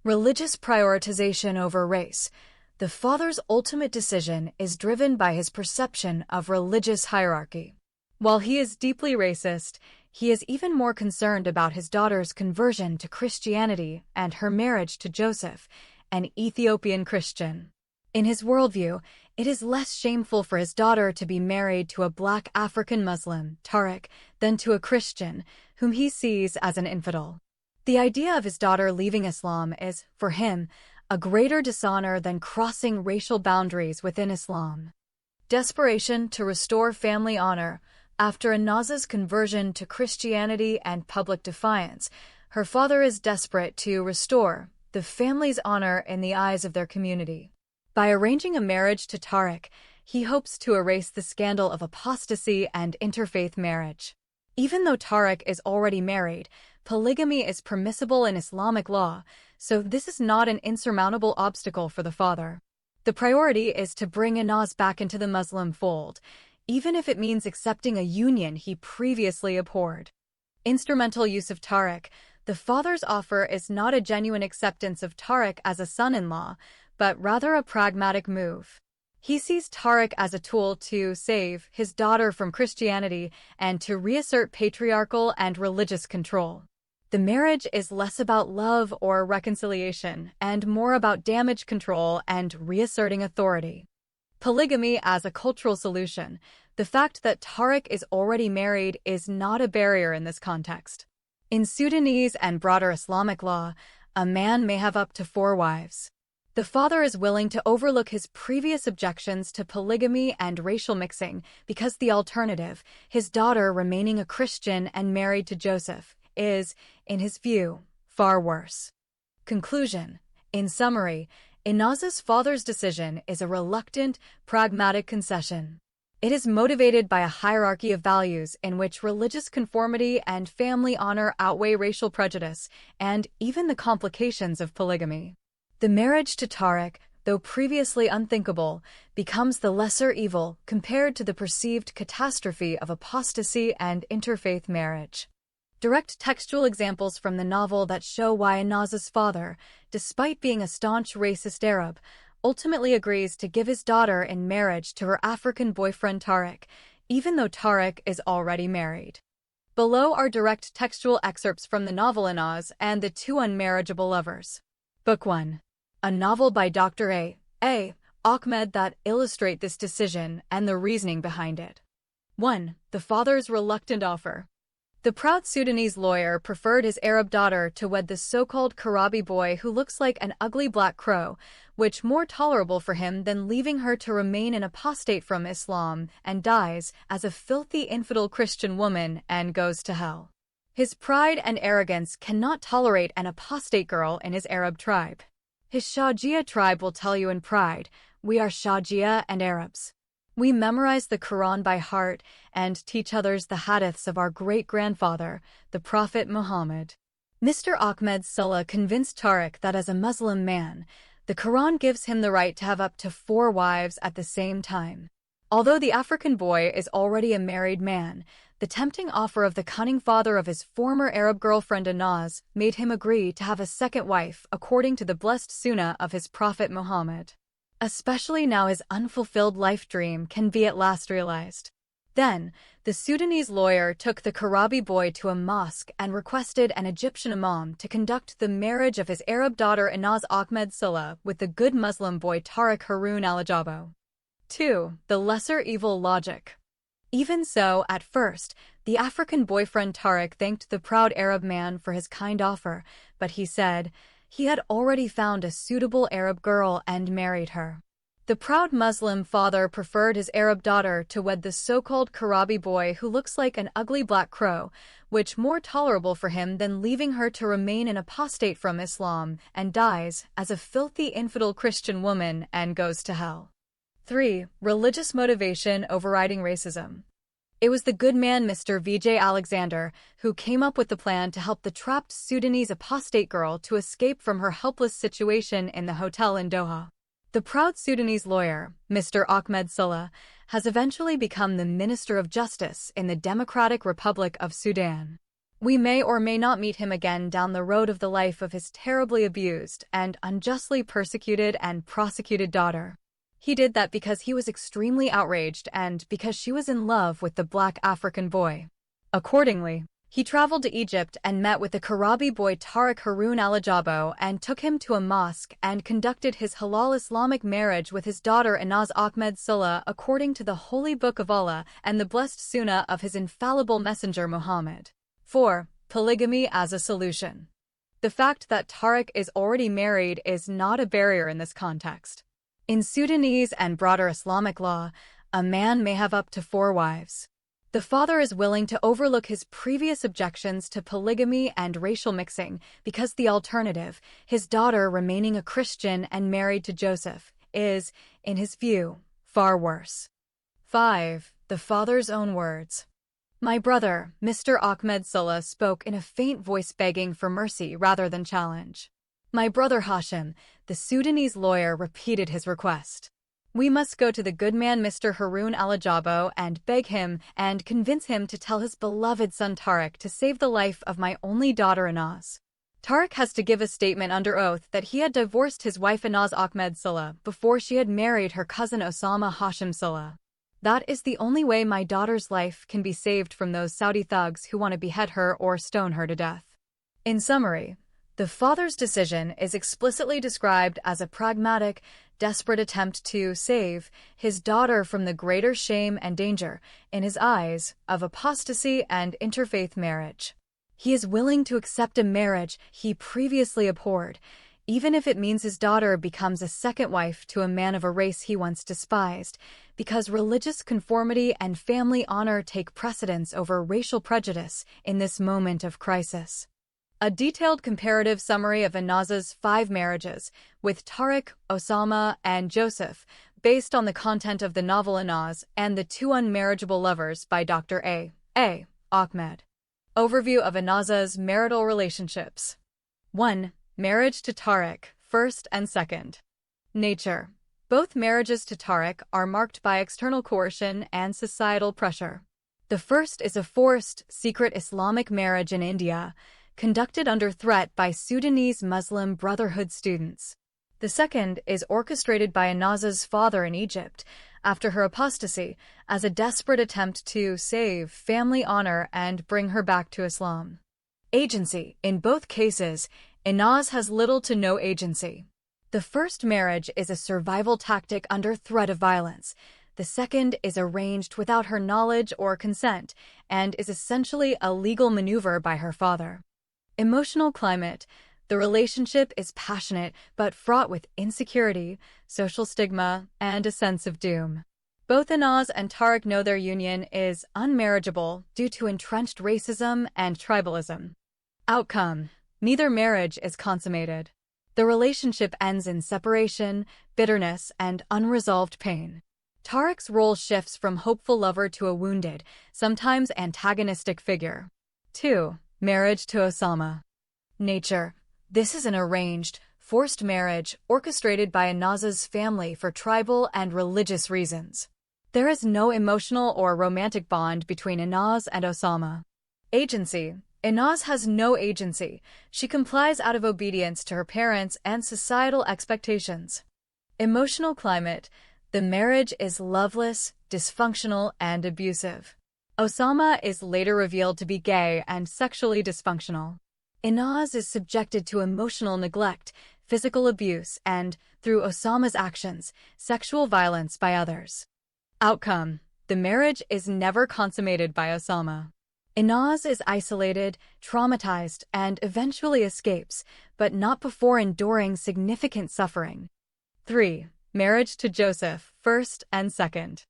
Religious prioritization over race. The father's ultimate decision is driven by his perception of religious hierarchy. While he is deeply racist, he is even more concerned about his daughter's conversion to Christianity and her marriage to Joseph, an Ethiopian Christian. In his worldview, it is less shameful for his daughter to be married to a black African Muslim, Tariq, than to a Christian, whom he sees as an infidel. The idea of his daughter leaving Islam is, for him, a greater dishonor than crossing racial boundaries within Islam. Desperation to restore family honor. After Anaz's conversion to Christianity and public defiance, her father is desperate to restore the family's honor in the eyes of their community. By arranging a marriage to Tariq, he hopes to erase the scandal of apostasy and interfaith marriage. Even though Tariq is already married, polygamy is permissible in Islamic law, so this is not an insurmountable obstacle for the father. The priority is to bring Anaz back into the Muslim fold, even if it means accepting a union he previously abhorred. Instrumental use of Tariq. The father's offer is not a genuine acceptance of Tariq as a son-in-law, but rather a pragmatic move. He sees Tariq as a tool to save his daughter from Christianity and to reassert patriarchal and religious control. The marriage is less about love or reconciliation and more about damage control and reasserting authority. Polygamy as a cultural solution. The fact that Tariq is already married is not a barrier in this context. In Sudanese and broader Islamic law, a man may have up to 4 wives. The father is willing to overlook his previous objections to polygamy and racial mixing because the alternative, his daughter remaining a Christian and married to Joseph, is, in his view, far worse. Conclusion. In summary, Inaz's father's decision is a reluctant, pragmatic concession. It is motivated by a hierarchy of values in which religious conformity and family honor outweigh racial prejudice and even the complications of polygamy. The marriage to Tariq, though previously unthinkable, becomes the lesser evil compared to the perceived catastrophe of apostasy and interfaith marriage. Direct textual examples from the novel that show why Inaz's father, despite being a staunch racist Arab, ultimately agrees to give his daughter in marriage to her African boyfriend Tariq, even though Tariq is already married. Below are direct textual excerpts from the novel Inaz and the Two Unmarriageable Lovers. Book 1. A novel by Dr. A. Ahmed that illustrate this decision and the reasoning behind it. 1. The father's reluctant offer. The proud Sudanese lawyer preferred his Arab daughter to wed the so-called Karabi boy who looks like an ugly black crow, which more tolerable for him than leaving her to remain an apostate from Islam and dies as a filthy infidel Christian woman and goes to hell. His pride and arrogance cannot tolerate an apostate girl in his Arab tribe. His Shajia tribe will tell you in pride, "We are Shajia and Arabs. We memorize the Quran by heart and teach others the hadiths of our great-grandfather, the Prophet Muhammad." Mr. Ahmed Sulla convinced Tariq that as a Muslim man, the Quran gives him the right to have up to 4 wives at the same time. Although the African boy is already a married man, the tempting offer of the cunning father of his former Arab girlfriend Inaz made him agree to have a second wife according to the blessed sunnah of his Prophet Muhammad. Especially now his unfulfilled life dream can be at last realized. Then, the Sudanese lawyer took the Karabi boy to a mosque and requested an Egyptian imam to conduct the marriage of his Arab daughter Inaz Ahmed Sulla with the good Muslim boy Tariq Harun al-Ajabo. 2. The lesser evil logic. Even so, at first, the African boyfriend Tariq thanked the proud Arab man for his kind offer, but he said he had already found a suitable Arab girl and married her. The proud Muslim father preferred his Arab daughter to wed the so-called Karabi boy who looks like an ugly black crow, which more tolerable for him than leaving her to remain an apostate from Islam and dies as a filthy infidel Christian woman and goes to hell. 3. Religious motivation overriding racism. It was the good man Mr. Vijay Alexander who came up with the plan to help the trapped Sudanese apostate girl to escape from her helpless situation in the hotel in Doha. The proud Sudanese lawyer, Mr. Ahmed Sulla, has eventually become the Minister of Justice in the Democratic Republic of Sudan. We may or may not meet him again down the road of the life of his terribly abused and unjustly persecuted and prosecuted daughter. He did that because he was extremely outraged and because she was in love with the black African boy. Accordingly, he traveled to Egypt and met with the Karabi boy Tariq Harun al-Ajabo and took him to a mosque and conducted his halal Islamic marriage with his daughter Inaz Ahmed Sulla according to the Holy Book of Allah and the blessed Sunnah of his infallible messenger Muhammad. 4. Polygamy as a solution. The fact that Tariq is already married is not a barrier in this context. In Sudanese and broader Islamic law, a man may have up to 4 wives. The father is willing to overlook his previous objections to polygamy and racial mixing because the alternative, his daughter remaining a Christian and married to Joseph, is, in his view, far worse. 5. The father's own words. My brother, Mr. Ahmed Sulla, spoke in a faint voice begging for mercy rather than challenge. My brother Hashim, the Sudanese lawyer, repeated his request. We must go to the good man Mr. Harun al-Ajabo and beg him and convince him to tell his beloved son Tariq to save the life of my only daughter Inaz. Tariq has to give a statement under oath that he had divorced his wife Inaz Ahmed Sulla before she had married her cousin Osama Hashim Sulla. That is the only way my daughter's life can be saved from those Saudi thugs who want to behead her or stone her to death. In summary, the father's decision is explicitly described as a pragmatic, desperate attempt to save his daughter from the greater shame and danger, in his eyes, of apostasy and interfaith marriage. He is willing to accept a marriage he previously abhorred, even if it means his daughter becomes a second wife to a man of a race he once despised, because religious conformity and family honor take precedence over racial prejudice in this moment of crisis. A detailed comparative summary of Inaz's 5 marriages, with Tariq, Osama, and Joseph, based on the content of the novel Inaz and the Two Unmarriageable Lovers by Dr. A. Ahmed. Overview of Inaz's marital relationships. 1. Marriage to Tariq, first and second. Nature. Both marriages to Tariq are marked by external coercion and societal pressure. The first is a forced, secret Islamic marriage in India, conducted under threat by Sudanese Muslim Brotherhood students. The second is orchestrated by Inaz's father in Egypt, after her apostasy, as a desperate attempt to save family honor and bring her back to Islam. Agency. In both cases, Inaz has little to no agency. The first marriage is a survival tactic under threat of violence. The second is arranged without her knowledge or consent, and is essentially a legal maneuver by her father. Emotional climate. The relationship is passionate but fraught with insecurity, social stigma, and a sense of doom. Both Inaz and Tariq know their union is unmarriageable due to entrenched racism and tribalism. Outcome. Neither marriage is consummated. The relationship ends in separation, bitterness, and unresolved pain. Tariq's role shifts from hopeful lover to a wounded, sometimes antagonistic figure. 2. Marriage to Osama. Nature. This is an arranged, forced marriage orchestrated by Inaz's family for tribal and religious reasons. There is no emotional or romantic bond between Inaz and Osama. Agency. Inaz has no agency. She complies out of obedience to her parents and societal expectations. Emotional climate. The marriage is loveless, dysfunctional, and abusive. Osama is later revealed to be gay and sexually dysfunctional. Inaz is subjected to emotional neglect, physical abuse, and, through Osama's actions, sexual violence by others. Outcome. The marriage is never consummated by Osama. Inaz is isolated, traumatized, and eventually escapes, but not before enduring significant suffering. 3. Marriage to Joseph, first and second.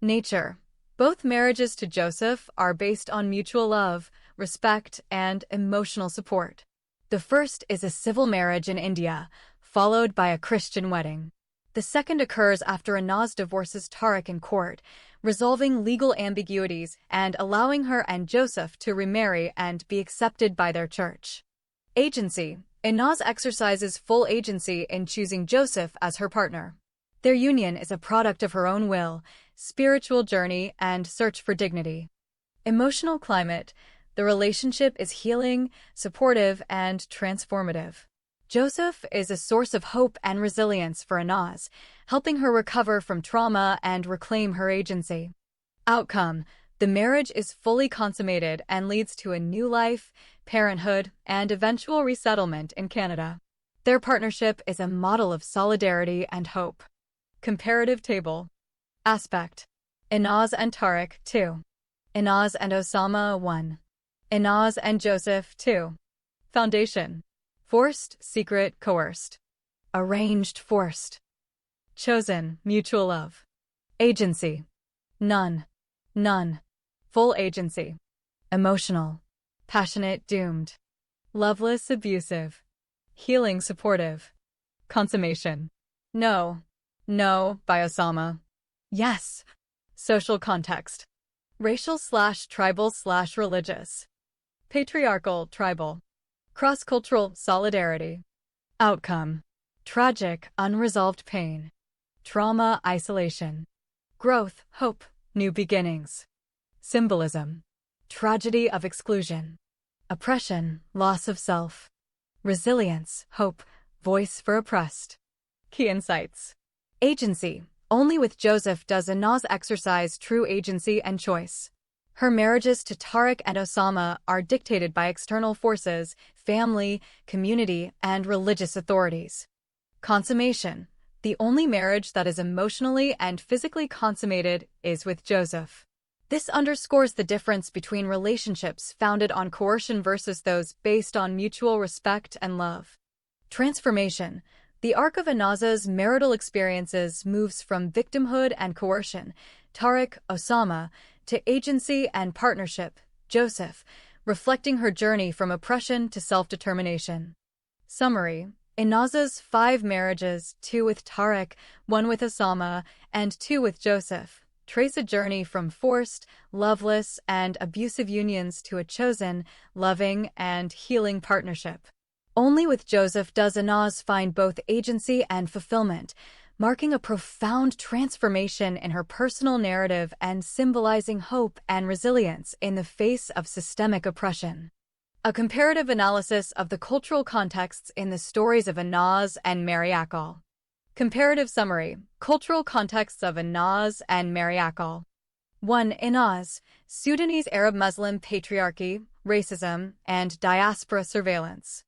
Nature. Both marriages to Joseph are based on mutual love, respect, and emotional support. The first is a civil marriage in India, followed by a Christian wedding. The second occurs after Inaz divorces Tariq in court, resolving legal ambiguities and allowing her and Joseph to remarry and be accepted by their church. Agency. Inaz exercises full agency in choosing Joseph as her partner. Their union is a product of her own will, spiritual journey, and search for dignity. Emotional climate. The relationship is healing, supportive, and transformative. Joseph is a source of hope and resilience for Inaz, helping her recover from trauma and reclaim her agency. Outcome. The marriage is fully consummated and leads to a new life, parenthood, and eventual resettlement in Canada. Their partnership is a model of solidarity and hope. Comparative table. Aspect. Inaz and Tariq, 2. Inaz and Osama, 1. Inaz and Joseph, 2. Foundation. Forced, secret, coerced. Arranged, forced. Chosen, mutual love. Agency. None. None. Full agency. Emotional. Passionate, doomed. Loveless, abusive. Healing, supportive. Consummation. No. No, by Osama. Yes. Social context. Racial/tribal/religious. Patriarchal, tribal. Cross-cultural, solidarity. Outcome. Tragic, unresolved pain. Trauma, isolation. Growth, hope, new beginnings. Symbolism. Tragedy of exclusion. Oppression, loss of self. Resilience, hope, voice for oppressed. Key insights. Agency. Only with Joseph does Inaz exercise true agency and choice. Her marriages to Tariq and Osama are dictated by external forces, family, community, and religious authorities. Consummation. The only marriage that is emotionally and physically consummated is with Joseph. This underscores the difference between relationships founded on coercion versus those based on mutual respect and love. Transformation. The arc of Anaza's marital experiences moves from victimhood and coercion, Tariq, Osama, to agency and partnership, Joseph, reflecting her journey from oppression to self-determination. Summary. Anaza's 5 marriages, 2 with Tariq, 1 with Osama, and 2 with Joseph, trace a journey from forced, loveless, and abusive unions to a chosen, loving, and healing partnership. Only with Joseph does Anaz find both agency and fulfillment, marking a profound transformation in her personal narrative and symbolizing hope and resilience in the face of systemic oppression. A comparative analysis of the cultural contexts in the stories of Anaz and Mary Akal. Comparative summary. Cultural contexts of Anaz and Mary Akal. 1. Anaz, Sudanese Arab Muslim patriarchy, racism, and diaspora surveillance.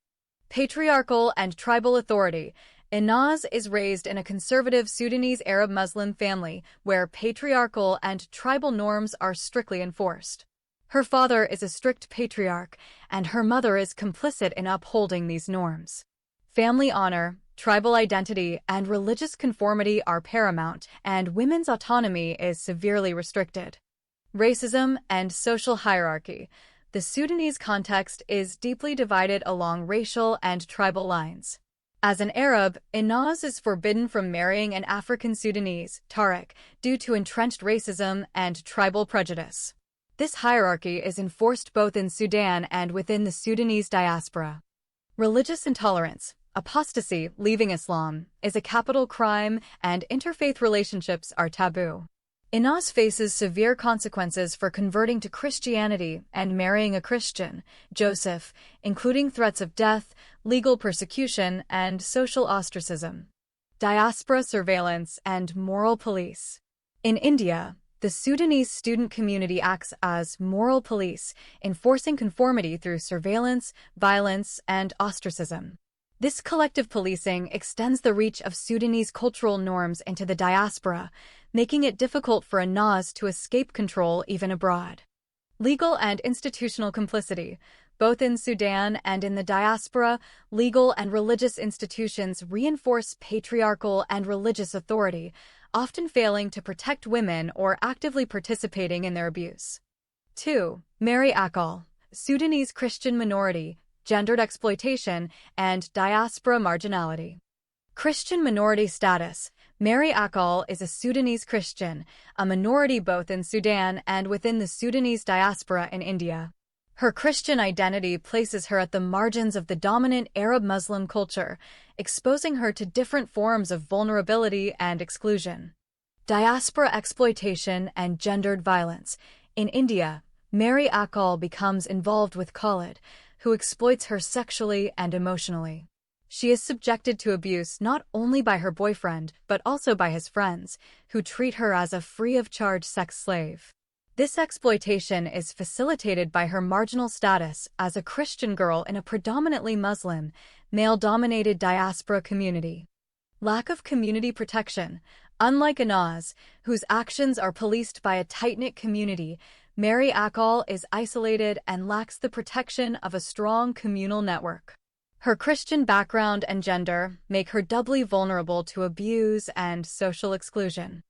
Patriarchal and tribal authority. Anaz is raised in a conservative Sudanese Arab Muslim family where patriarchal and tribal norms are strictly enforced. Her father is a strict patriarch, and her mother is complicit in upholding these norms. Family honor, tribal identity, and religious conformity are paramount, and women's autonomy is severely restricted. Racism and social hierarchy. The Sudanese context is deeply divided along racial and tribal lines. As an Arab, Anaz is forbidden from marrying an African Sudanese, Tariq, due to entrenched racism and tribal prejudice. This hierarchy is enforced both in Sudan and within the Sudanese diaspora. Religious intolerance, apostasy, leaving Islam, is a capital crime, and interfaith relationships are taboo. Anaz faces severe consequences for converting to Christianity and marrying a Christian, Joseph, including threats of death, legal persecution, and social ostracism. Diaspora surveillance and moral police. In India, the Sudanese student community acts as moral police, enforcing conformity through surveillance, violence, and ostracism. This collective policing extends the reach of Sudanese cultural norms into the diaspora, making it difficult for Anaz to escape control even abroad. Legal and institutional complicity. Both in Sudan and in the diaspora, legal and religious institutions reinforce patriarchal and religious authority, often failing to protect women or actively participating in their abuse. 2. Mary Akal, Sudanese Christian minority, gendered exploitation, and diaspora marginality. Christian minority status. Mary Akal is a Sudanese Christian, a minority both in Sudan and within the Sudanese diaspora in India. Her Christian identity places her at the margins of the dominant Arab Muslim culture, exposing her to different forms of vulnerability and exclusion. Diaspora exploitation and gendered violence. In India, Mary Akal becomes involved with Khalid, who exploits her sexually and emotionally. She is subjected to abuse not only by her boyfriend but also by his friends, who treat her as a free-of-charge sex slave. This exploitation is facilitated by her marginal status as a Christian girl in a predominantly Muslim, male-dominated diaspora community. Lack of community protection. Unlike Anaz, whose actions are policed by a tight-knit community, Mary Akal is isolated and lacks the protection of a strong communal network. Her Christian background and gender make her doubly vulnerable to abuse and social exclusion.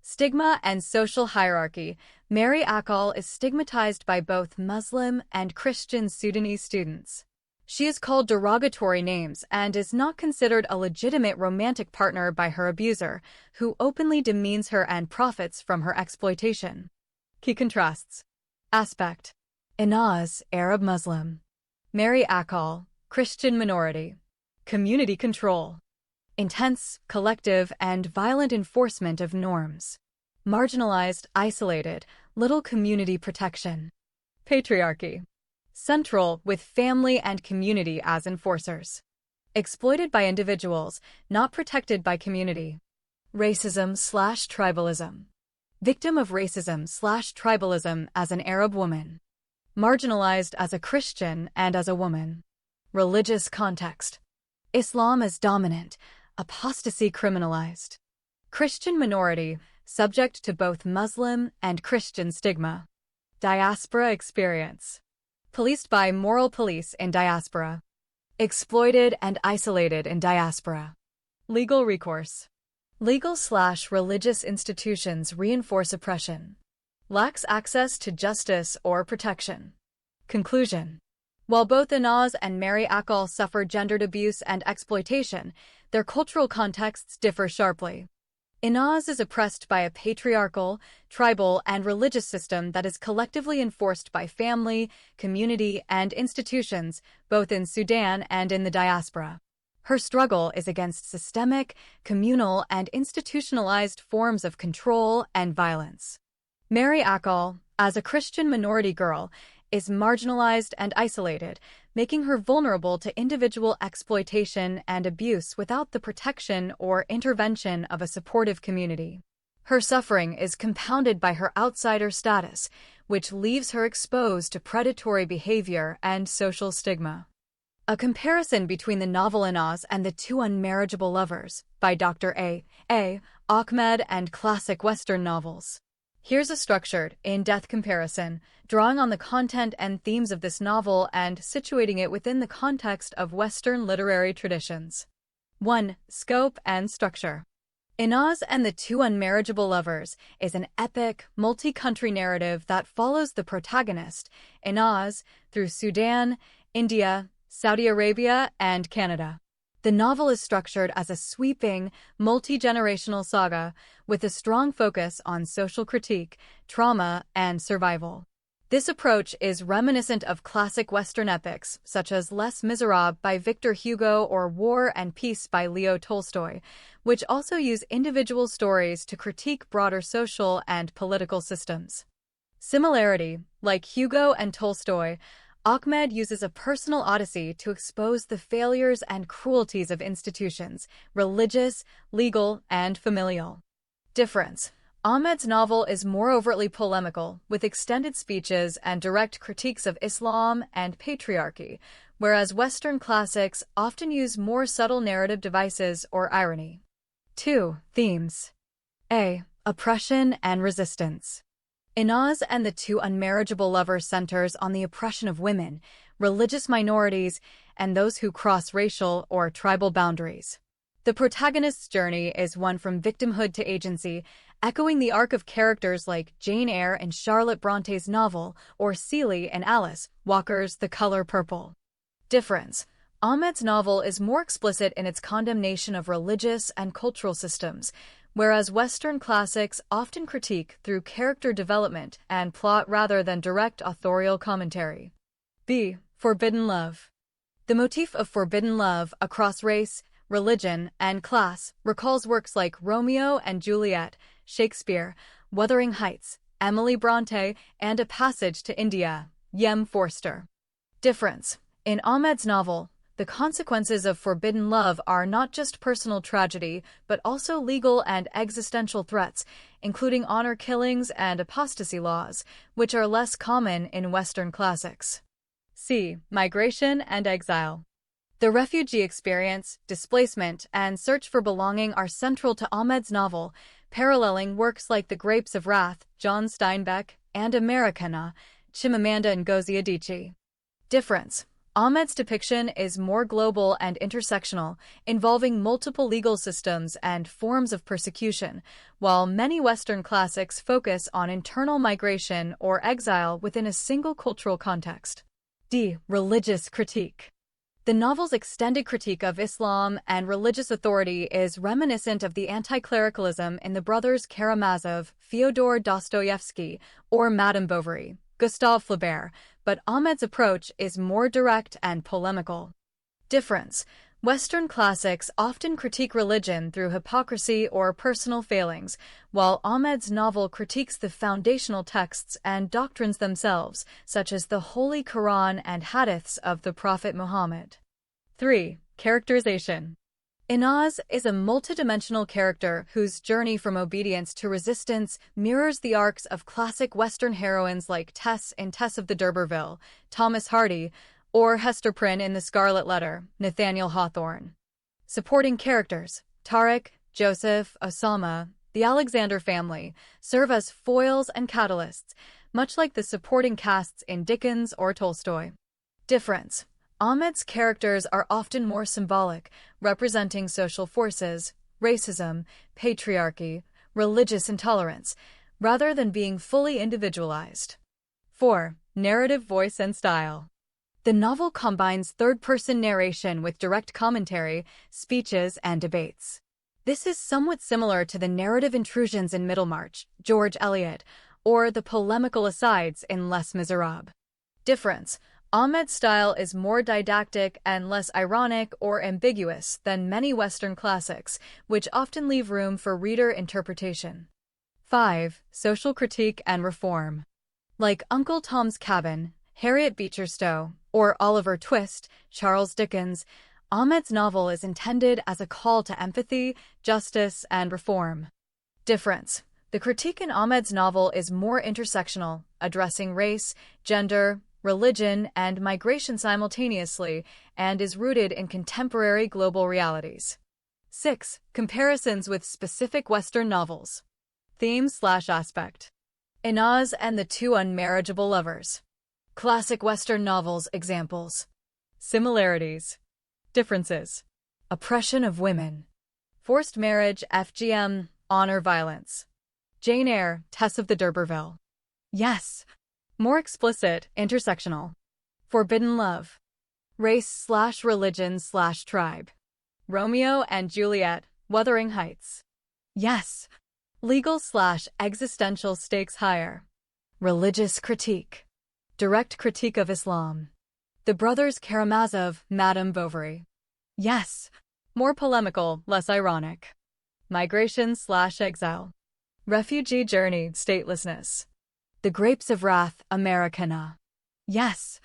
Stigma and social hierarchy. Mary Akal is stigmatized by both Muslim and Christian Sudanese students. She is called derogatory names and is not considered a legitimate romantic partner by her abuser, who openly demeans her and profits from her exploitation. Key contrasts. Aspect. Anaz, Arab Muslim. Mary Akal, Christian minority. Community control. Intense, collective, and violent enforcement of norms. Marginalized, isolated, little community protection. Patriarchy. Central, with family and community as enforcers. Exploited by individuals, not protected by community. Racism/tribalism. Victim of racism/tribalism as an Arab woman. Marginalized as a Christian and as a woman. Religious context. Islam as dominant, apostasy criminalized. Christian minority, subject to both Muslim and Christian stigma. Diaspora experience. Policed by moral police in diaspora. exploited and isolated in diaspora. Legal recourse. Legal/religious institutions reinforce oppression. Lacks access to justice or protection. Conclusion. While both Inaz and Marriageable suffer gendered abuse and exploitation, their cultural contexts differ sharply. Inaz is oppressed by a patriarchal, tribal, and religious system that is collectively enforced by family, community, and institutions, both in Sudan and in the diaspora. Her struggle is against systemic, communal, and institutionalized forms of control and violence. Marriageable, as a Christian minority girl, is marginalized and isolated, making her vulnerable to individual exploitation and abuse without the protection or intervention of a supportive community. Her suffering is compounded by her outsider status, which leaves her exposed to predatory behavior and social stigma. A comparison between the novel Inaz and The Two Unmarriageable Lovers by Dr. A. Ahmed and classic Western novels. Here's a structured, in-depth comparison, drawing on the content and themes of this novel and situating it within the context of Western literary traditions. 1. Scope and structure. Inaz and the Two Unmarriageable Lovers is an epic, multi-country narrative that follows the protagonist, Inaz, through Sudan, India, Saudi Arabia, and Canada. The novel is structured as a sweeping, multi-generational saga with a strong focus on social critique, trauma, and survival. This approach is reminiscent of classic Western epics such as Les Miserables by Victor Hugo or War and Peace by Leo Tolstoy, which also use individual stories to critique broader social and political systems. Similarity, like Hugo and Tolstoy, Ahmed uses a personal odyssey to expose the failures and cruelties of institutions, religious, legal, and familial. Difference. Ahmed's novel is more overtly polemical, with extended speeches and direct critiques of Islam and patriarchy, whereas Western classics often use more subtle narrative devices or irony. 2. Themes. A. Oppression and resistance. Inaz and the Two Unmarriageable Lovers centers on the oppression of women, religious minorities, and those who cross racial or tribal boundaries. The protagonist's journey is one from victimhood to agency, echoing the arc of characters like Jane Eyre in Charlotte Bronte's novel or Celie in Alice Walker's The Color Purple. Difference. Ahmed's novel is more explicit in its condemnation of religious and cultural systems, whereas Western classics often critique through character development and plot rather than direct authorial commentary. B. Forbidden love. The motif of forbidden love across race, religion, and class recalls works like Romeo and Juliet, Shakespeare, Wuthering Heights, Emily Bronte, and A Passage to India, Yem Forster. Difference. In Ahmed's novel, the consequences of forbidden love are not just personal tragedy, but also legal and existential threats, including honor killings and apostasy laws, which are less common in Western classics. C. Migration and exile. The refugee experience, displacement, and search for belonging are central to Ahmed's novel, paralleling works like The Grapes of Wrath, John Steinbeck, and Americana, Chimamanda Ngozi Adichie. Difference. Ahmed's depiction is more global and intersectional, involving multiple legal systems and forms of persecution, while many Western classics focus on internal migration or exile within a single cultural context. D. Religious critique. The novel's extended critique of Islam and religious authority is reminiscent of the anti-clericalism in the brothers Karamazov, Fyodor Dostoevsky, or Madame Bovary, Gustave Flaubert, but Ahmed's approach is more direct and polemical. Difference. Western classics often critique religion through hypocrisy or personal failings, while Ahmed's novel critiques the foundational texts and doctrines themselves, such as the Holy Quran and Hadiths of the Prophet Muhammad. 3. Characterization. Inaz is a multidimensional character whose journey from obedience to resistance mirrors the arcs of classic Western heroines like Tess in Tess of the D'Urberville, Thomas Hardy, or Hester Prynne in The Scarlet Letter, Nathaniel Hawthorne. Supporting characters, Tariq, Joseph, Osama, the Alexander family, serve as foils and catalysts, much like the supporting casts in Dickens or Tolstoy. Difference. Ahmed's characters are often more symbolic, representing social forces, racism, patriarchy, religious intolerance, rather than being fully individualized. 4. Narrative voice and style. The novel combines third-person narration with direct commentary, speeches, and debates. This is somewhat similar to the narrative intrusions in Middlemarch, George Eliot, or the polemical asides in Les Miserables. Difference: Ahmed's style is more didactic and less ironic or ambiguous than many Western classics, which often leave room for reader interpretation. 5. Social critique and reform. Like Uncle Tom's Cabin, Harriet Beecher Stowe, or Oliver Twist, Charles Dickens, Ahmed's novel is intended as a call to empathy, justice, and reform. Difference: the critique in Ahmed's novel is more intersectional, addressing race, gender, religion, and migration simultaneously, and is rooted in contemporary global realities. 6. Comparisons with specific Western novels. Theme/aspect. Inaz and the Two Unmarriageable Lovers. Classic Western novels examples. Similarities. Differences. Oppression of women. Forced marriage, FGM, honor violence. Jane Eyre, Tess of the D'Urberville. Yes. More explicit, intersectional. Forbidden love. Race/religion/tribe. Romeo and Juliet, Wuthering Heights. Yes. Legal/existential stakes higher. Religious critique. Direct critique of Islam. The Brothers Karamazov, Madame Bovary. Yes. More polemical, less ironic. Migration/exile. Refugee journey, statelessness. The Grapes of Wrath, Americana. Yes.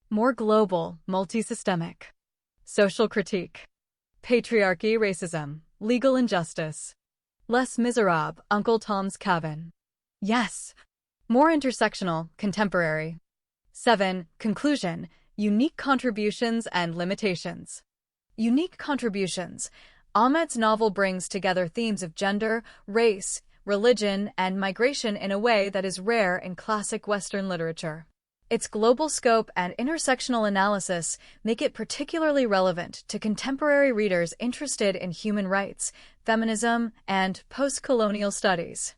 More global, multi-systemic. Social critique. Patriarchy, racism, legal injustice. Les Miserables, Uncle Tom's Cabin. Yes. More intersectional, contemporary. 7. Conclusion. Unique contributions and limitations. Unique contributions. Ahmed's novel brings together themes of gender, race, religion, and migration in a way that is rare in classic Western literature. Its global scope and intersectional analysis make it particularly relevant to contemporary readers interested in human rights, feminism, and post-colonial studies.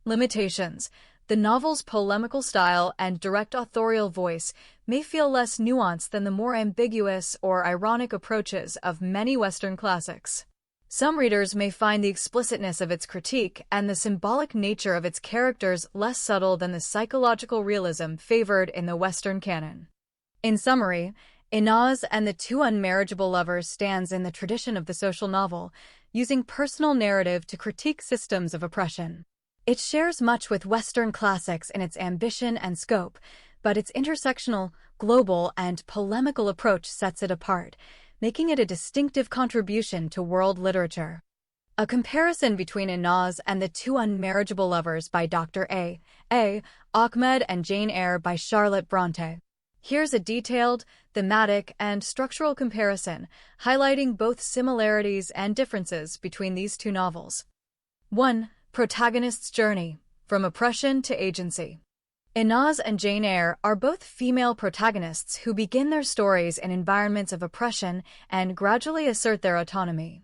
Limitations. The novel's polemical style and direct authorial voice may feel less nuanced than the more ambiguous or ironic approaches of many Western classics. Some readers may find the explicitness of its critique and the symbolic nature of its characters less subtle than the psychological realism favored in the Western canon. In summary, Inaz and the Two Unmarriageable Lovers stands in the tradition of the social novel, using personal narrative to critique systems of oppression. It shares much with Western classics in its ambition and scope, but its intersectional, global, and polemical approach sets it apart, making it a distinctive contribution to world literature. A comparison between Inaz and the Two Unmarriageable Lovers by Dr. A. Ahmed and Jane Eyre by Charlotte Bronte. Here's a detailed, thematic, and structural comparison, highlighting both similarities and differences between these two novels. 1. Protagonist's journey, from oppression to agency. Inaz and Jane Eyre are both female protagonists who begin their stories in environments of oppression and gradually assert their autonomy.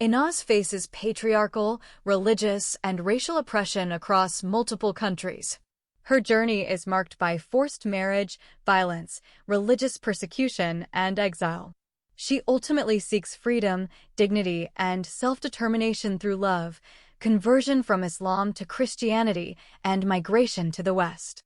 Inaz faces patriarchal, religious, and racial oppression across multiple countries. Her journey is marked by forced marriage, violence, religious persecution, and exile. She ultimately seeks freedom, dignity, and self-determination through love, conversion from Islam to Christianity, and migration to the West.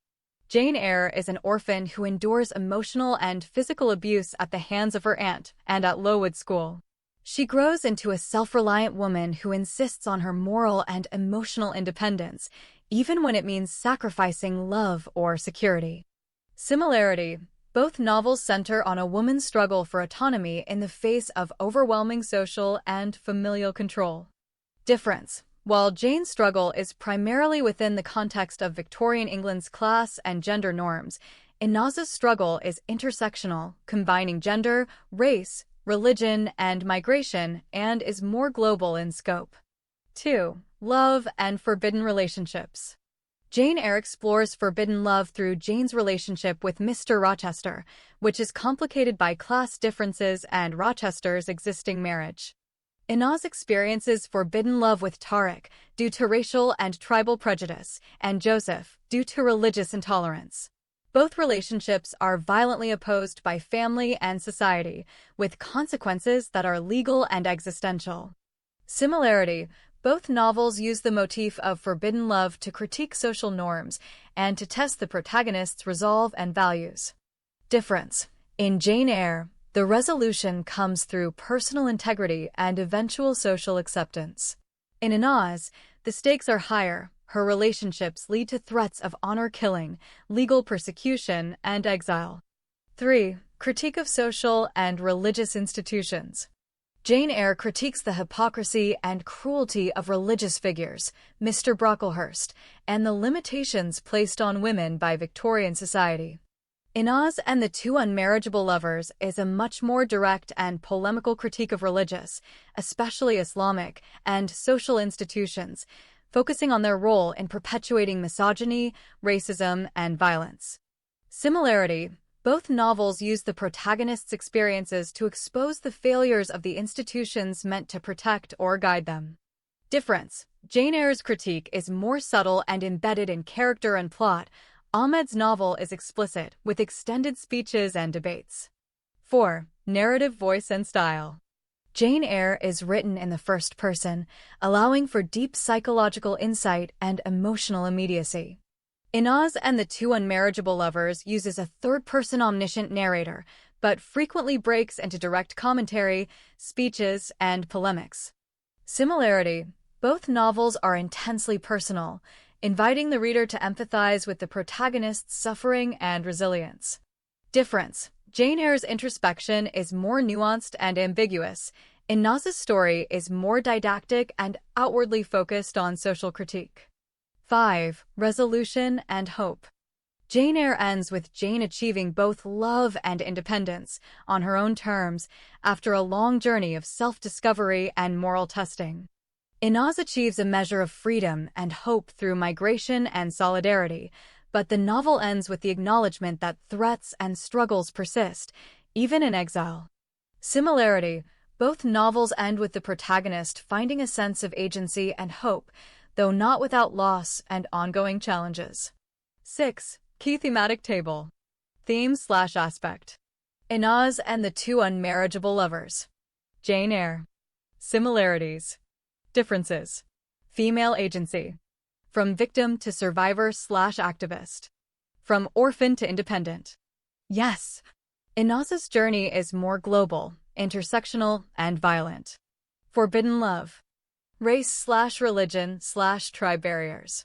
Jane Eyre is an orphan who endures emotional and physical abuse at the hands of her aunt and at Lowood School. She grows into a self-reliant woman who insists on her moral and emotional independence, even when it means sacrificing love or security. Similarity. Both novels center on a woman's struggle for autonomy in the face of overwhelming social and familial control. Difference. While Jane's struggle is primarily within the context of Victorian England's class and gender norms, Inaz's struggle is intersectional, combining gender, race, religion, and migration, and is more global in scope. 2. Love and forbidden relationships. Jane Eyre explores forbidden love through Jane's relationship with Mr. Rochester, which is complicated by class differences and Rochester's existing marriage. Inaz experiences forbidden love with Tariq due to racial and tribal prejudice, and Joseph due to religious intolerance. Both relationships are violently opposed by family and society, with consequences that are legal and existential. Similarity: both novels use the motif of forbidden love to critique social norms and to test the protagonist's resolve and values. Difference: in Jane Eyre, the resolution comes through personal integrity and eventual social acceptance. In Inaz, the stakes are higher. Her relationships lead to threats of honor killing, legal persecution, and exile. 3. Critique of social and religious institutions. Jane Eyre critiques the hypocrisy and cruelty of religious figures, Mr. Brocklehurst, and the limitations placed on women by Victorian society. Inaz and the Two Unmarriageable Lovers is a much more direct and polemical critique of religious, especially Islamic, and social institutions, focusing on their role in perpetuating misogyny, racism, and violence. Similarity: both novels use the protagonist's experiences to expose the failures of the institutions meant to protect or guide them. Difference: Jane Eyre's critique is more subtle and embedded in character and plot. Ahmed's novel is explicit, with extended speeches and debates. 4. Narrative voice and style. Jane Eyre is written in the first person, allowing for deep psychological insight and emotional immediacy. Inaz and the Two Unmarriageable Lovers uses a third-person omniscient narrator, but frequently breaks into direct commentary, speeches, and polemics. Similarity: both novels are intensely personal, inviting the reader to empathize with the protagonist's suffering and resilience. Difference: Jane Eyre's introspection is more nuanced and ambiguous. Inaz's story is more didactic and outwardly focused on social critique. 5. Resolution and hope. Jane Eyre ends with Jane achieving both love and independence, on her own terms, after a long journey of self-discovery and moral testing. Inaz achieves a measure of freedom and hope through migration and solidarity, but the novel ends with the acknowledgement that threats and struggles persist, even in exile. Similarity: both novels end with the protagonist finding a sense of agency and hope, though not without loss and ongoing challenges. 6. Key thematic table. Theme/aspect. Inaz and the Two Unmarriageable Lovers. Jane Eyre. Similarities. Differences. Female agency. From victim to survivor/activist. From orphan to independent. Yes, Inaz's journey is more global, intersectional, and violent. Forbidden love. Race/religion/tribe barriers.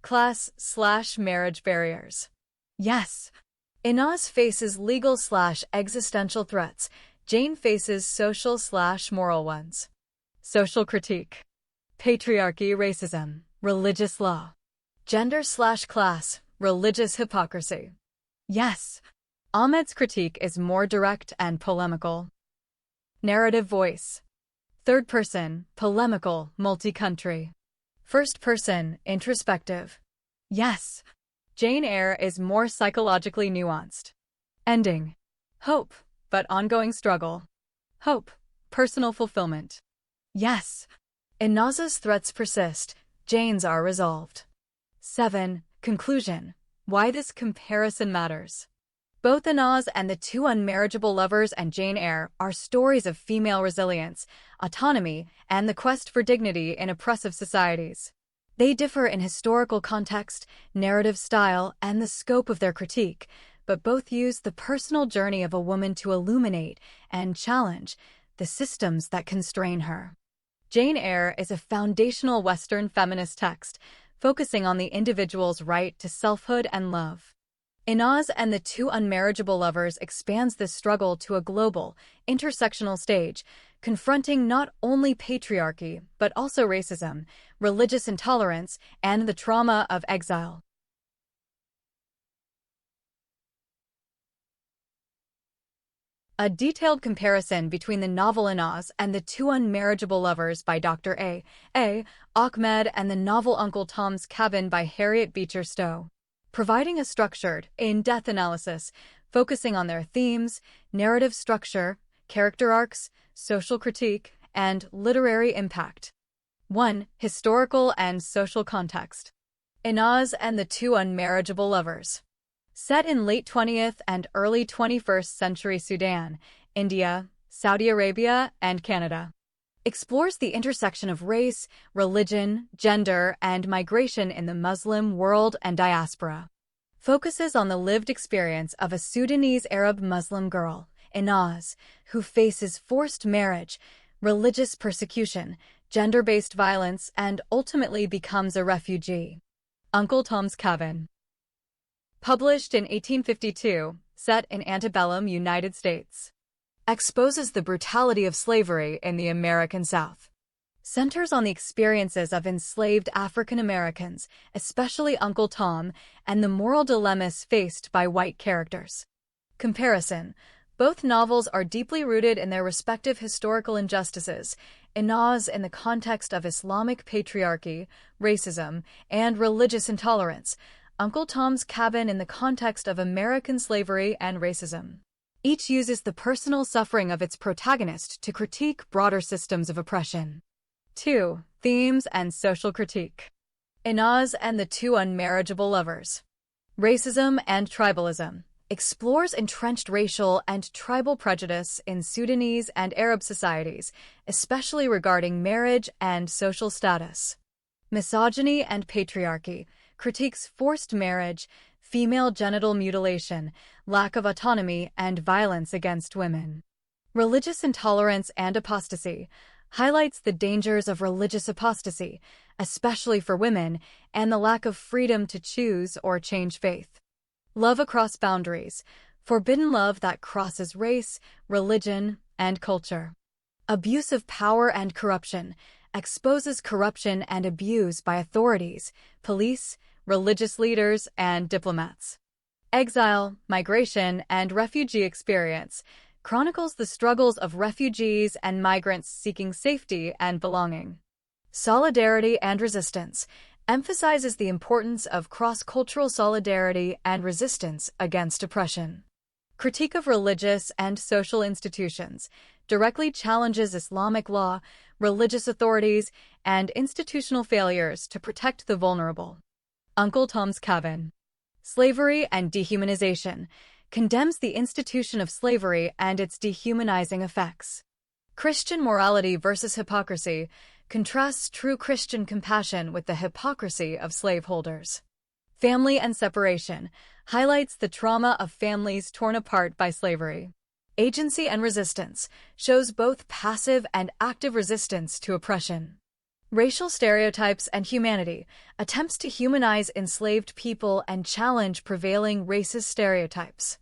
Class/marriage barriers. Yes, Inaz faces legal/existential threats. Jane faces social/moral ones. Social critique. Patriarchy, racism, religious law. Gender/class, religious hypocrisy. Yes, Ahmed's critique is more direct and polemical. Narrative voice. Third person, polemical, multi-country. First person, introspective. Yes, Jane Eyre is more psychologically nuanced. Ending. Hope, but ongoing struggle. Hope, personal fulfillment. Yes, Inaz's threats persist, Jane's are resolved. 7. Conclusion. Why this comparison matters. Both Inaz and the Two Unmarriageable Lovers and Jane Eyre are stories of female resilience, autonomy, and the quest for dignity in oppressive societies. They differ in historical context, narrative style, and the scope of their critique, but both use the personal journey of a woman to illuminate and challenge the systems that constrain her. Jane Eyre is a foundational Western feminist text, focusing on the individual's right to selfhood and love. Inaz and the Two Unmarriageable Lovers expands this struggle to a global, intersectional stage, confronting not only patriarchy, but also racism, religious intolerance, and the trauma of exile. A detailed comparison between the novel Inaz and The Two Unmarriageable Lovers by Dr. A. Ahmed and the novel Uncle Tom's Cabin by Harriet Beecher Stowe, providing a structured, in-depth analysis focusing on their themes, narrative structure, character arcs, social critique, and literary impact. 1. Historical and social context. Inaz and the Two Unmarriageable Lovers. Set in late 20th and early 21st century Sudan, India, Saudi Arabia, and Canada, explores the intersection of race, religion, gender, and migration in the Muslim world and diaspora. Focuses on the lived experience of a Sudanese Arab Muslim girl, Inaz, who faces forced marriage, religious persecution, gender-based violence, and ultimately becomes a refugee. Uncle Tom's Cabin. Published in 1852, set in antebellum United States, exposes the brutality of slavery in the American South. Centers on the experiences of enslaved African Americans, especially Uncle Tom, and the moral dilemmas faced by white characters. Comparison. Both novels are deeply rooted in their respective historical injustices, Inaz in the context of Islamic patriarchy, racism, and religious intolerance, Uncle Tom's Cabin in the context of American slavery and racism. Each uses the personal suffering of its protagonist to critique broader systems of oppression. 2. Themes and social critique. Inaz and the Two Unmarriageable Lovers. Racism and Tribalism explores entrenched racial and tribal prejudice in Sudanese and Arab societies, especially regarding marriage and social status. Misogyny and Patriarchy critiques forced marriage, female genital mutilation, lack of autonomy, and violence against women. Religious intolerance and apostasy highlights the dangers of religious apostasy, especially for women, and the lack of freedom to choose or change faith. Love across boundaries, forbidden love that crosses race, religion, and culture. Abuse of power and corruption exposes corruption and abuse by authorities, police, religious leaders, and diplomats. Exile, migration, and refugee experience chronicles the struggles of refugees and migrants seeking safety and belonging. Solidarity and Resistance emphasizes the importance of cross-cultural solidarity and resistance against oppression. Critique of religious and social institutions directly challenges Islamic law, religious authorities, and institutional failures to protect the vulnerable. Uncle Tom's Cabin. Slavery and Dehumanization condemns the institution of slavery and its dehumanizing effects. Christian morality versus hypocrisy contrasts true Christian compassion with the hypocrisy of slaveholders. Family and Separation highlights the trauma of families torn apart by slavery. Agency and Resistance shows both passive and active resistance to oppression. Racial Stereotypes and Humanity attempts to humanize enslaved people and challenge prevailing racist stereotypes.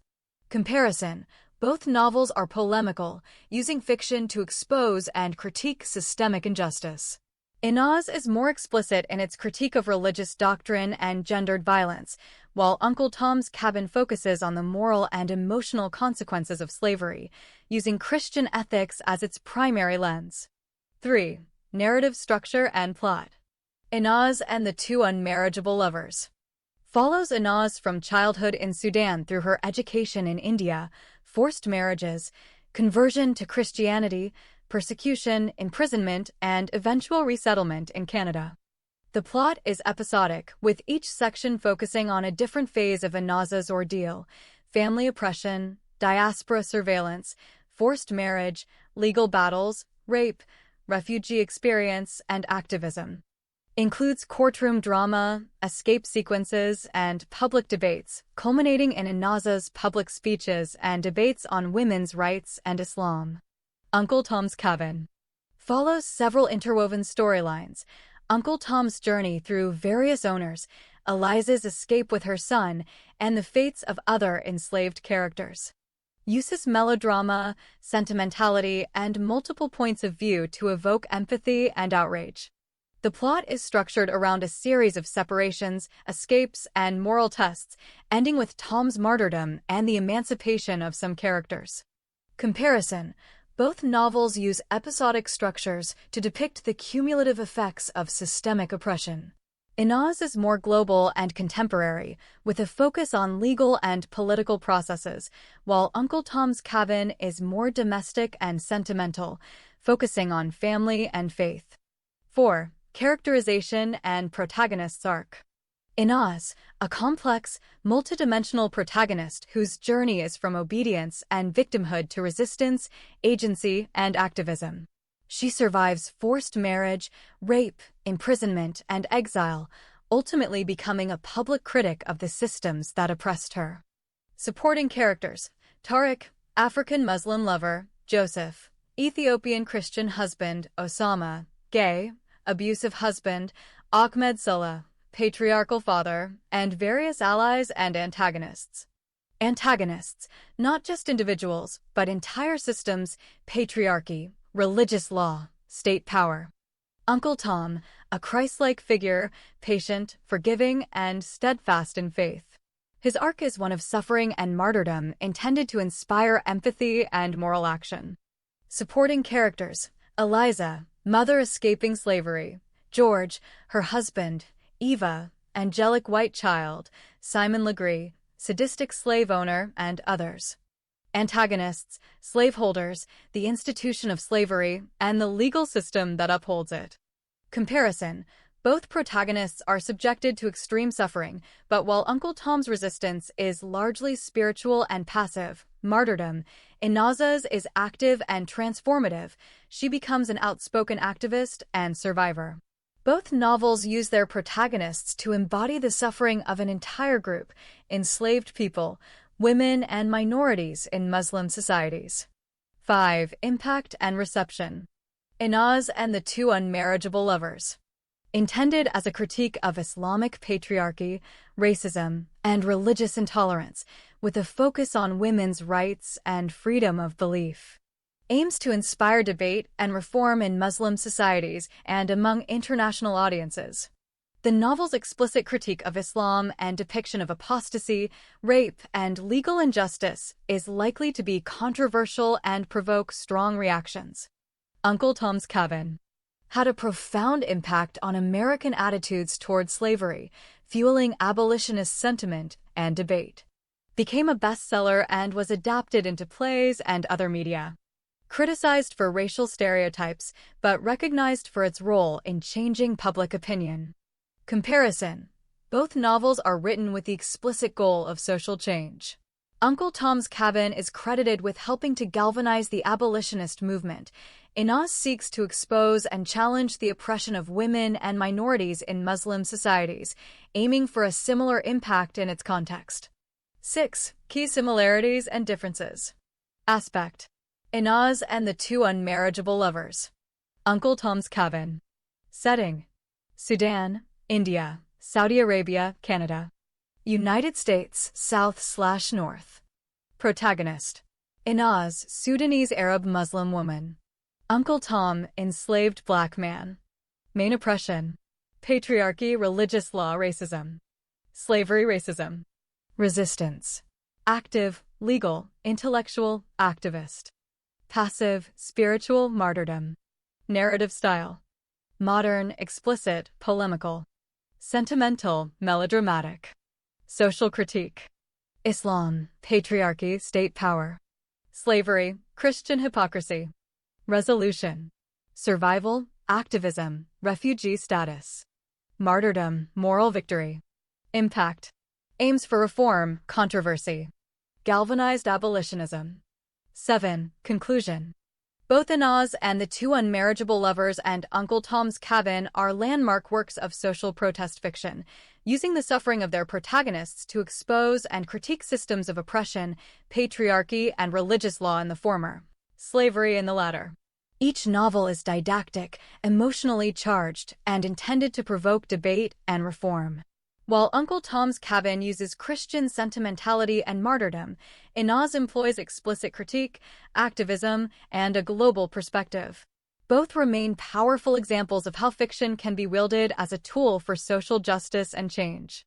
Comparison. Both novels are polemical, using fiction to expose and critique systemic injustice. Inaz is more explicit in its critique of religious doctrine and gendered violence, while Uncle Tom's Cabin focuses on the moral and emotional consequences of slavery, using Christian ethics as its primary lens. 3. Narrative structure and plot. Inaz and the Two Unmarriageable Lovers. Follows Inaz from childhood in Sudan through her education in India, forced marriages, conversion to Christianity, persecution, imprisonment, and eventual resettlement in Canada. The plot is episodic, with each section focusing on a different phase of Inaz's ordeal: family oppression, diaspora surveillance, forced marriage, legal battles, rape, refugee experience, and activism. Includes courtroom drama, escape sequences, and public debates, culminating in Inaz's public speeches and debates on women's rights and Islam. Uncle Tom's Cabin. Follows several interwoven storylines: Uncle Tom's journey through various owners, Eliza's escape with her son, and the fates of other enslaved characters. Uses melodrama, sentimentality, and multiple points of view to evoke empathy and outrage. The plot is structured around a series of separations, escapes, and moral tests, ending with Tom's martyrdom and the emancipation of some characters. Comparison. Both novels use episodic structures to depict the cumulative effects of systemic oppression. Inaz is more global and contemporary, with a focus on legal and political processes, while Uncle Tom's Cabin is more domestic and sentimental, focusing on family and faith. 4. Characterization and protagonist's arc. Inaz, a complex, multidimensional protagonist whose journey is from obedience and victimhood to resistance, agency, and activism. She survives forced marriage, rape, imprisonment, and exile, ultimately becoming a public critic of the systems that oppressed her. Supporting characters: Tariq, African Muslim lover; Joseph, Ethiopian Christian husband; Osama, gay, abusive husband; Ahmed Salah, patriarchal father; and various allies and antagonists. Antagonists, not just individuals, but entire systems: patriarchy, religious law, state power. Uncle Tom, a Christ-like figure, patient, forgiving, and steadfast in faith. His arc is one of suffering and martyrdom, intended to inspire empathy and moral action. Supporting characters: Eliza, mother escaping slavery; George, her husband; Eva, angelic white child; Simon Legree, sadistic slave owner, and others. Antagonists: slaveholders, the institution of slavery, and the legal system that upholds it. Comparison. Both protagonists are subjected to extreme suffering, but while Uncle Tom's resistance is largely spiritual and passive, martyrdom, Inaz's is active and transformative. She becomes an outspoken activist and survivor. Both novels use their protagonists to embody the suffering of an entire group: enslaved people, women, and minorities in Muslim societies. 5. Impact and reception. Inaz and the Two Unmarriageable Lovers. Intended as a critique of Islamic patriarchy, racism, and religious intolerance, with a focus on women's rights and freedom of belief. Aims to inspire debate and reform in Muslim societies and among international audiences. The novel's explicit critique of Islam and depiction of apostasy, rape, and legal injustice is likely to be controversial and provoke strong reactions. Uncle Tom's Cabin had a profound impact on American attitudes toward slavery, fueling abolitionist sentiment and debate. Became a bestseller and was adapted into plays and other media. Criticized for racial stereotypes, but recognized for its role in changing public opinion. Comparison. Both novels are written with the explicit goal of social change. Uncle Tom's Cabin is credited with helping to galvanize the abolitionist movement. Inaz seeks to expose and challenge the oppression of women and minorities in Muslim societies, aiming for a similar impact in its context. 6. Key similarities and differences. Aspect. Inaz and the Two Unmarriageable Lovers. Uncle Tom's Cabin. Setting: Sudan, India, Saudi Arabia, Canada. United States, South/North. Protagonist: Inaz, Sudanese Arab Muslim woman. Uncle Tom, enslaved black man. Main oppression: patriarchy, religious law, racism. Slavery, racism. Resistance: active, legal, intellectual, activist. Passive, spiritual, martyrdom. Narrative style: modern, explicit, polemical. Sentimental, melodramatic. Social critique: Islam, patriarchy, state power. Slavery, Christian hypocrisy. Resolution: survival, activism, refugee status. Martyrdom, moral victory. Impact: aims for reform, controversy. Galvanized abolitionism. 7. Conclusion. Both Inaz and the Two Unmarriageable Lovers and Uncle Tom's Cabin are landmark works of social protest fiction, using the suffering of their protagonists to expose and critique systems of oppression, patriarchy, and religious law in the former, slavery in the latter. Each novel is didactic, emotionally charged, and intended to provoke debate and reform. While Uncle Tom's Cabin uses Christian sentimentality and martyrdom, Inaz employs explicit critique, activism, and a global perspective. Both remain powerful examples of how fiction can be wielded as a tool for social justice and change.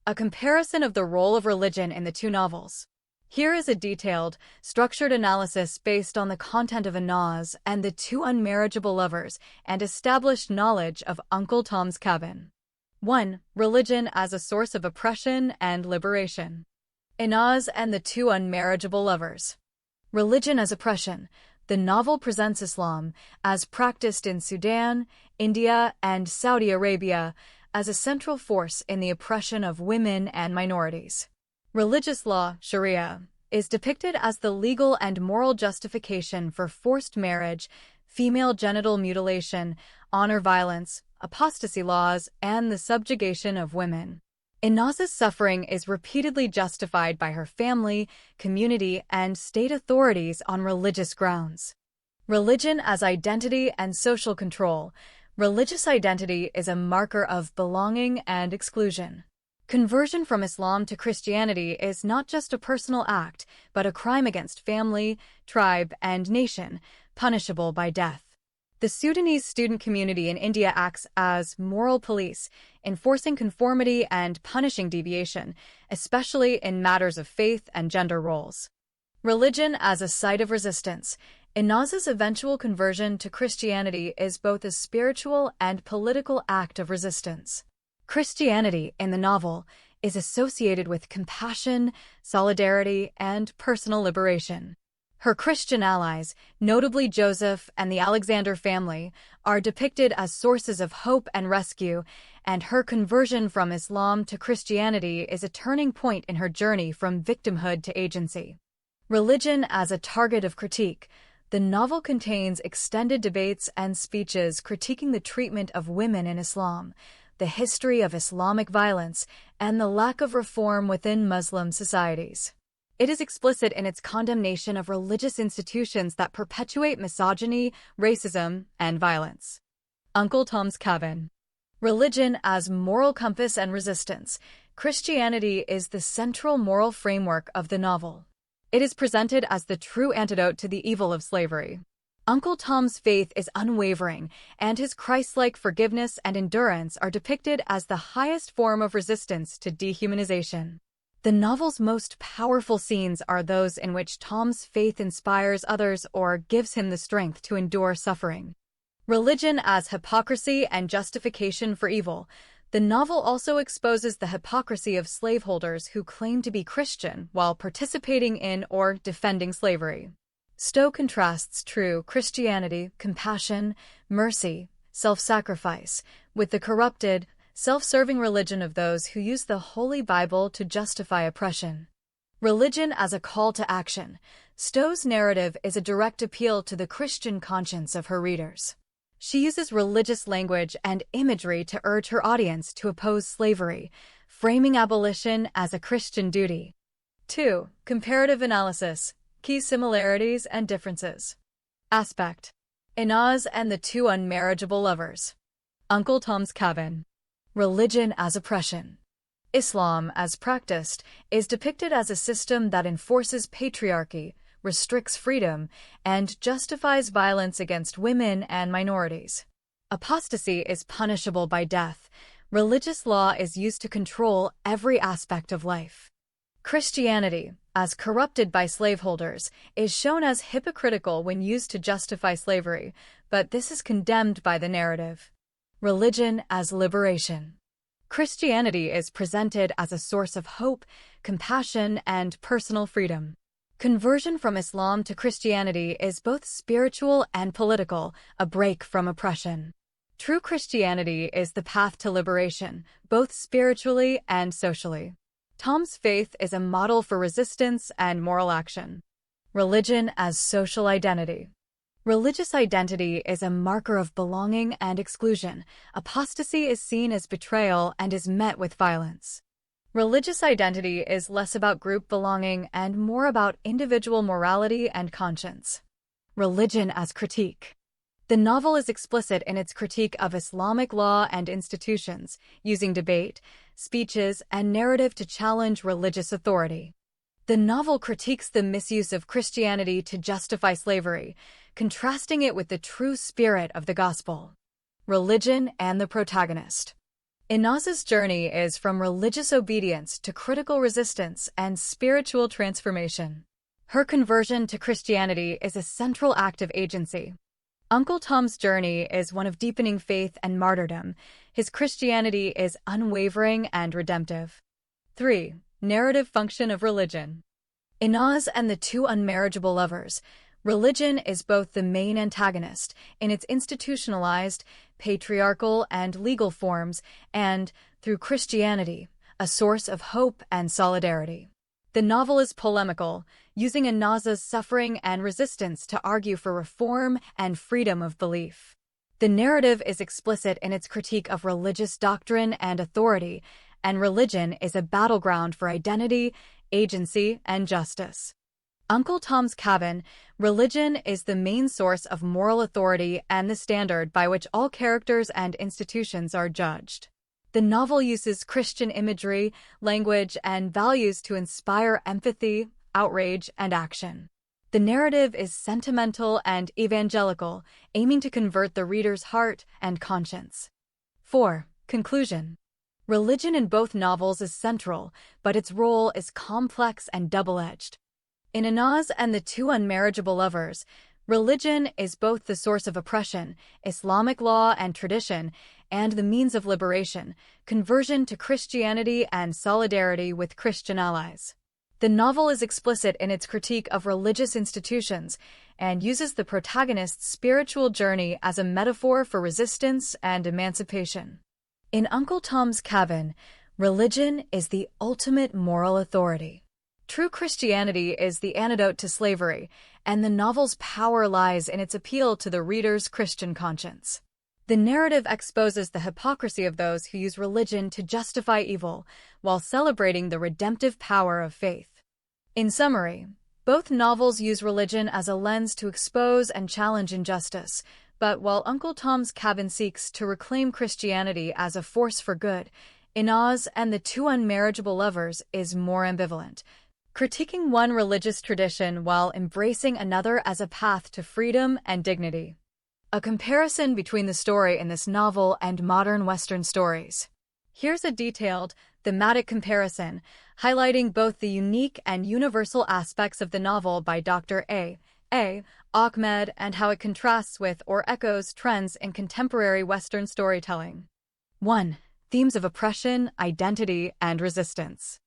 A comparison of the role of religion in the two novels. Here is a detailed, structured analysis based on the content of Anaz and the Two Unmarriageable Lovers and established knowledge of Uncle Tom's Cabin. 1. Religion as a source of oppression and liberation. Anaz and the Two Unmarriageable Lovers. Religion as oppression. The novel presents Islam, as practiced in Sudan, India, and Saudi Arabia, as a central force in the oppression of women and minorities. Religious law, Sharia, is depicted as the legal and moral justification for forced marriage, female genital mutilation, honor violence, apostasy laws, and the subjugation of women. Anaz's suffering is repeatedly justified by her family, community, and state authorities on religious grounds. Religion as identity and social control. Religious identity is a marker of belonging and exclusion. Conversion from Islam to Christianity is not just a personal act, but a crime against family, tribe, and nation, punishable by death. The Sudanese student community in India acts as moral police, enforcing conformity and punishing deviation, especially in matters of faith and gender roles. Religion as a site of resistance. Anaz's eventual conversion to Christianity is both a spiritual and political act of resistance. Christianity, in the novel, is associated with compassion, solidarity, and personal liberation. Her Christian allies, notably Joseph and the Alexander family, are depicted as sources of hope and rescue, and her conversion from Islam to Christianity is a turning point in her journey from victimhood to agency. Religion as a target of critique. The novel contains extended debates and speeches critiquing the treatment of women in Islam, the history of Islamic violence, and the lack of reform within Muslim societies. It is explicit in its condemnation of religious institutions that perpetuate misogyny, racism, and violence. Uncle Tom's Cabin. Religion as moral compass and resistance. Christianity is the central moral framework of the novel. It is presented as the true antidote to the evil of slavery. Uncle Tom's faith is unwavering, and his Christ-like forgiveness and endurance are depicted as the highest form of resistance to dehumanization. The novel's most powerful scenes are those in which Tom's faith inspires others or gives him the strength to endure suffering. Religion as hypocrisy and justification for evil. The novel also exposes the hypocrisy of slaveholders who claim to be Christian while participating in or defending slavery. Stowe contrasts true Christianity, compassion, mercy, self-sacrifice, with the corrupted, self-serving religion of those who use the Holy Bible to justify oppression. Religion as a call to action. Stowe's narrative is a direct appeal to the Christian conscience of her readers. She uses religious language and imagery to urge her audience to oppose slavery, framing abolition as a Christian duty. 2. Comparative analysis. Key similarities and differences. Aspect. Anaz and the Two Unmarriageable Lovers. Uncle Tom's Cabin. Religion as oppression. Islam, as practiced, is depicted as a system that enforces patriarchy, restricts freedom, and justifies violence against women and minorities. Apostasy is punishable by death. Religious law is used to control every aspect of life. Christianity, as corrupted by slaveholders, is shown as hypocritical when used to justify slavery, but this is condemned by the narrative. Religion as liberation. Christianity is presented as a source of hope, compassion, and personal freedom. Conversion from Islam to Christianity is both spiritual and political, a break from oppression. True Christianity is the path to liberation, both spiritually and socially. Tom's faith is a model for resistance and moral action. Religion as social identity. Religious identity is a marker of belonging and exclusion. Apostasy is seen as betrayal and is met with violence. Religious identity is less about group belonging and more about individual morality and conscience. Religion as critique. The novel is explicit in its critique of Islamic law and institutions, using debate, speeches, and narrative to challenge religious authority. The novel critiques the misuse of Christianity to justify slavery, contrasting it with the true spirit of the gospel. Religion and the protagonist. Inaz's journey is from religious obedience to critical resistance and spiritual transformation. Her conversion to Christianity is a central act of agency. Uncle Tom's journey is one of deepening faith and martyrdom. His Christianity is unwavering and redemptive. 3. Narrative function of religion. Inaz and the two unmarriageable lovers. Religion is both the main antagonist in its institutionalized, patriarchal, and legal forms, and, through Christianity, a source of hope and solidarity. The novel is polemical, using Inaz's suffering and resistance to argue for reform and freedom of belief. The narrative is explicit in its critique of religious doctrine and authority, and religion is a battleground for identity, agency, and justice. Uncle Tom's Cabin. Religion is the main source of moral authority and the standard by which all characters and institutions are judged. The novel uses Christian imagery, language, and values to inspire empathy, outrage, and action. The narrative is sentimental and evangelical, aiming to convert the reader's heart and conscience. 4. Conclusion. Religion in both novels is central, but its role is complex and double-edged. In Inaz and the two unmarriageable lovers, religion is both the source of oppression, Islamic law and tradition, and the means of liberation, conversion to Christianity and solidarity with Christian allies. The novel is explicit in its critique of religious institutions and uses the protagonist's spiritual journey as a metaphor for resistance and emancipation. In Uncle Tom's Cabin, religion is the ultimate moral authority. True Christianity is the antidote to slavery, and the novel's power lies in its appeal to the reader's Christian conscience. The narrative exposes the hypocrisy of those who use religion to justify evil, while celebrating the redemptive power of faith. In summary, both novels use religion as a lens to expose and challenge injustice, but while Uncle Tom's Cabin seeks to reclaim Christianity as a force for good, Inaz and the two unmarriageable lovers is more ambivalent, critiquing one religious tradition while embracing another as a path to freedom and dignity. A comparison between the story in this novel and modern Western stories. Here's a detailed, thematic comparison, highlighting both the unique and universal aspects of the novel by Dr. A. Ahmed and how it contrasts with or echoes trends in contemporary Western storytelling. 1. Themes of oppression, identity, and resistance.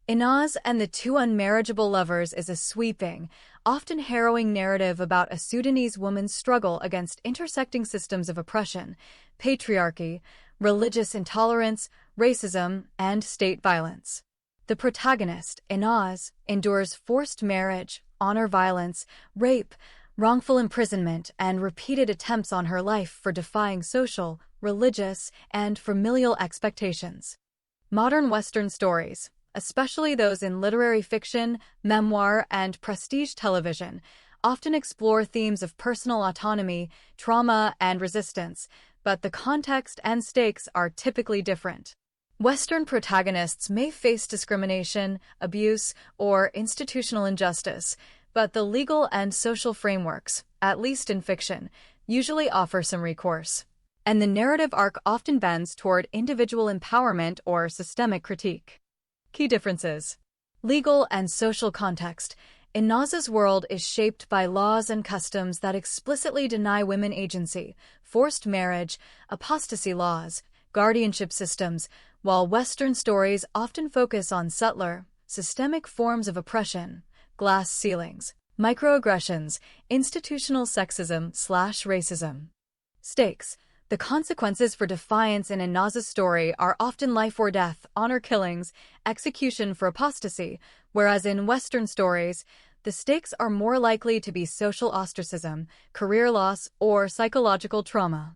Inaz and the two unmarriageable lovers is a sweeping, often harrowing narrative about a Sudanese woman's struggle against intersecting systems of oppression, patriarchy, religious intolerance, racism, and state violence. The protagonist, Inaz, endures forced marriage, honor violence, rape, wrongful imprisonment, and repeated attempts on her life for defying social, religious, and familial expectations. Modern Western stories, especially those in literary fiction, memoir, and prestige television, often explore themes of personal autonomy, trauma, and resistance, but the context and stakes are typically different. Western protagonists may face discrimination, abuse, or institutional injustice, but the legal and social frameworks, at least in fiction, usually offer some recourse. And the narrative arc often bends toward individual empowerment or systemic critique. Key differences. Legal and social context. Inaz's world is shaped by laws and customs that explicitly deny women agency, forced marriage, apostasy laws, guardianship systems, while Western stories often focus on subtler, systemic forms of oppression, glass ceilings, microaggressions, institutional sexism/racism. Stakes. The consequences for defiance in Inaz's story are often life or death, honor killings, execution for apostasy, whereas in Western stories, the stakes are more likely to be social ostracism, career loss, or psychological trauma.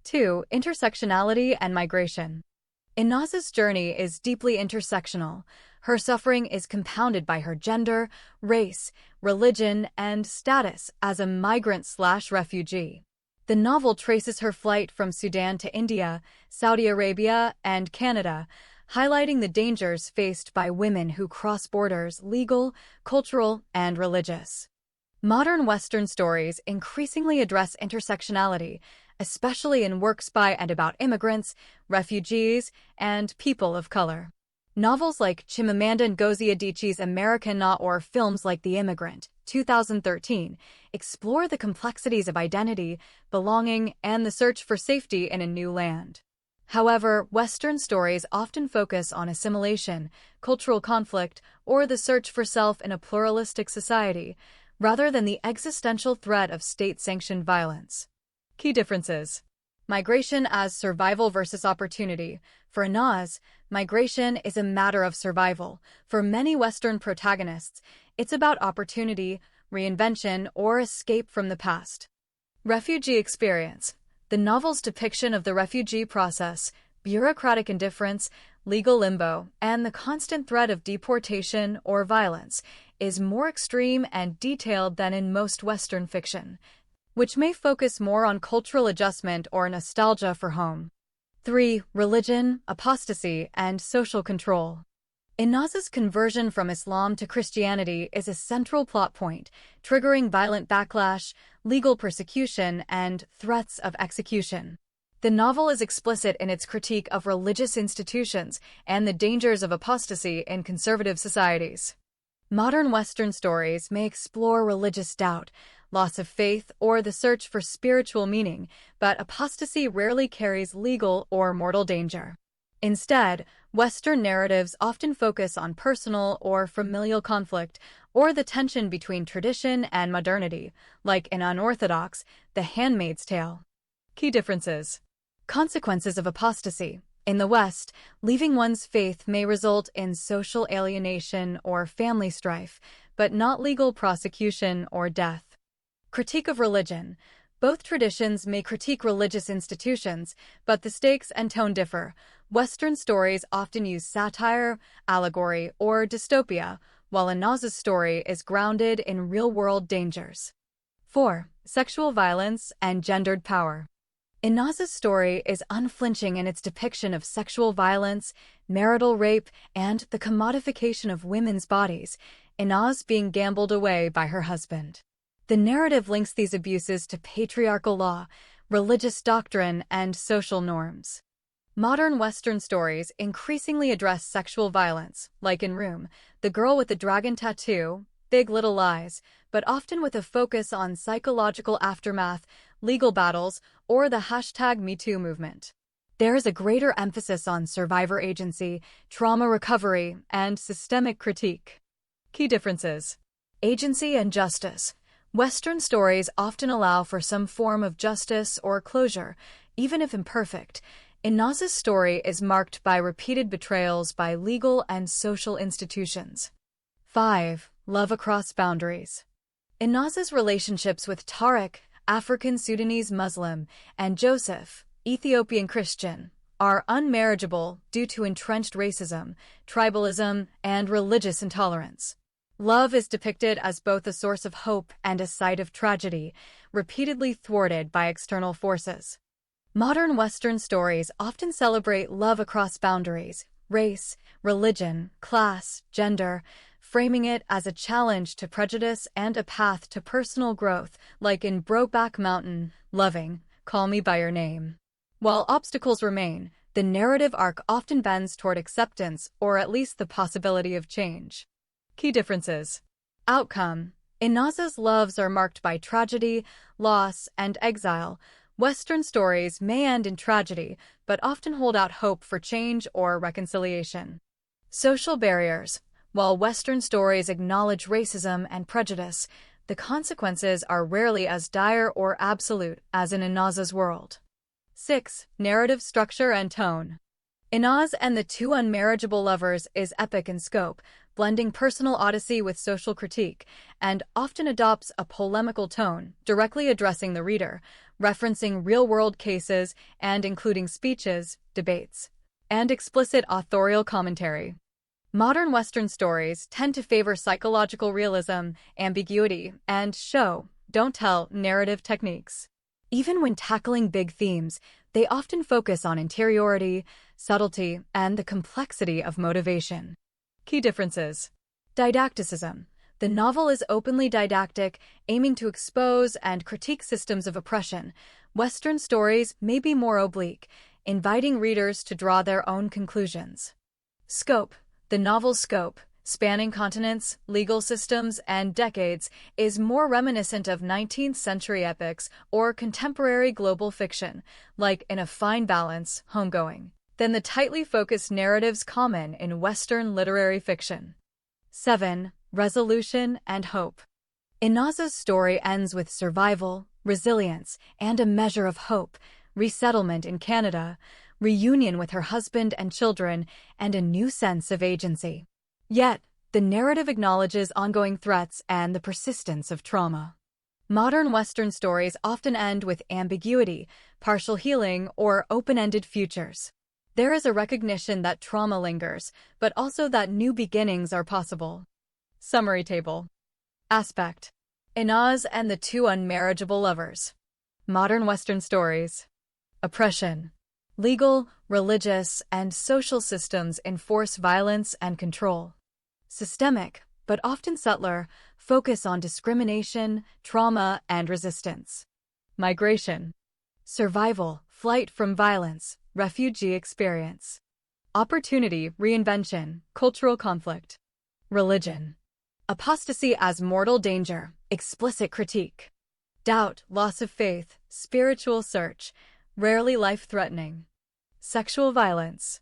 2. Intersectionality and migration. Inaz's journey is deeply intersectional. Her suffering is compounded by her gender, race, religion, and status as a migrant/refugee. The novel traces her flight from Sudan to India, Saudi Arabia, and Canada, highlighting the dangers faced by women who cross borders, legal, cultural, and religious. Modern Western stories increasingly address intersectionality, especially in works by and about immigrants, refugees, and people of color. Novels like Chimamanda Ngozi Adichie's Americana or films like The Immigrant, 2013, explore the complexities of identity, belonging, and the search for safety in a new land. However, Western stories often focus on assimilation, cultural conflict, or the search for self in a pluralistic society, rather than the existential threat of state-sanctioned violence. Key differences. Migration as survival versus opportunity. For Anaz, migration is a matter of survival. For many Western protagonists, it's about opportunity, reinvention, or escape from the past. Refugee experience. The novel's depiction of the refugee process, bureaucratic indifference, legal limbo, and the constant threat of deportation or violence is more extreme and detailed than in most Western fiction, which may focus more on cultural adjustment or nostalgia for home. 3. Religion, apostasy, and social control. Inaz's conversion from Islam to Christianity is a central plot point, triggering violent backlash, legal persecution, and threats of execution. The novel is explicit in its critique of religious institutions and the dangers of apostasy in conservative societies. Modern Western stories may explore religious doubt, loss of faith, or the search for spiritual meaning, but apostasy rarely carries legal or mortal danger. Instead, Western narratives often focus on personal or familial conflict or the tension between tradition and modernity, like in Unorthodox, The Handmaid's Tale. Key differences. Consequences of apostasy. In the West, leaving one's faith may result in social alienation or family strife, but not legal prosecution or death. Critique of religion. Both traditions may critique religious institutions, but the stakes and tone differ. Western stories often use satire, allegory, or dystopia, while Inaz's story is grounded in real-world dangers. 4. Sexual violence and gendered power. Inaz's story is unflinching in its depiction of sexual violence, marital rape, and the commodification of women's bodies, Inaz being gambled away by her husband. The narrative links these abuses to patriarchal law, religious doctrine, and social norms. Modern Western stories increasingly address sexual violence, like in Room, The Girl with the Dragon Tattoo, Big Little Lies, but often with a focus on psychological aftermath, legal battles, or the #MeToo movement. There is a greater emphasis on survivor agency, trauma recovery, and systemic critique. Key differences. Agency and justice. Western stories often allow for some form of justice or closure, even if imperfect. Inaz's story is marked by repeated betrayals by legal and social institutions. 5. Love across boundaries. Inaz's relationships with Tariq, African Sudanese Muslim, and Joseph, Ethiopian Christian, are unmarriageable due to entrenched racism, tribalism, and religious intolerance. Love is depicted as both a source of hope and a site of tragedy, repeatedly thwarted by external forces. Modern Western stories often celebrate love across boundaries, race, religion, class, gender, framing it as a challenge to prejudice and a path to personal growth, like in Brokeback Mountain, Loving, Call Me by Your Name. While obstacles remain, the narrative arc often bends toward acceptance or at least the possibility of change. Key differences. Outcome. Inaz's loves are marked by tragedy, loss, and exile. Western stories may end in tragedy, but often hold out hope for change or reconciliation. Social barriers. While Western stories acknowledge racism and prejudice, the consequences are rarely as dire or absolute as in Inaz's world. 6. Narrative structure and tone. Inaz and the Two Unmarriageable Lovers is epic in scope, blending personal odyssey with social critique, and often adopts a polemical tone, directly addressing the reader, referencing real-world cases and including speeches, debates, and explicit authorial commentary. Modern Western stories tend to favor psychological realism, ambiguity, and show, don't tell narrative techniques. Even when tackling big themes, they often focus on interiority, subtlety, and the complexity of motivation. Key differences. Didacticism. The novel is openly didactic, aiming to expose and critique systems of oppression. Western stories may be more oblique, inviting readers to draw their own conclusions. Scope. The novel's scope, spanning continents, legal systems, and decades, is more reminiscent of 19th-century epics or contemporary global fiction, like In a Fine Balance, Homegoing, than the tightly focused narratives common in Western literary fiction. 7. Resolution and hope. Inaza's story ends with survival, resilience, and a measure of hope, resettlement in Canada, reunion with her husband and children, and a new sense of agency. Yet, the narrative acknowledges ongoing threats and the persistence of trauma. Modern Western stories often end with ambiguity, partial healing, or open-ended futures. There is a recognition that trauma lingers, but also that new beginnings are possible. Summary table. Aspect. Inaz and the Two Unmarriageable Lovers. Modern Western stories. Oppression. Legal, religious, and social systems enforce violence and control. Systemic, but often subtler, focus on discrimination, trauma, and resistance. Migration. Survival, flight from violence, refugee experience. Opportunity, reinvention, cultural conflict. Religion. Apostasy as mortal danger, explicit critique. Doubt, loss of faith, spiritual search, rarely life-threatening. Sexual violence.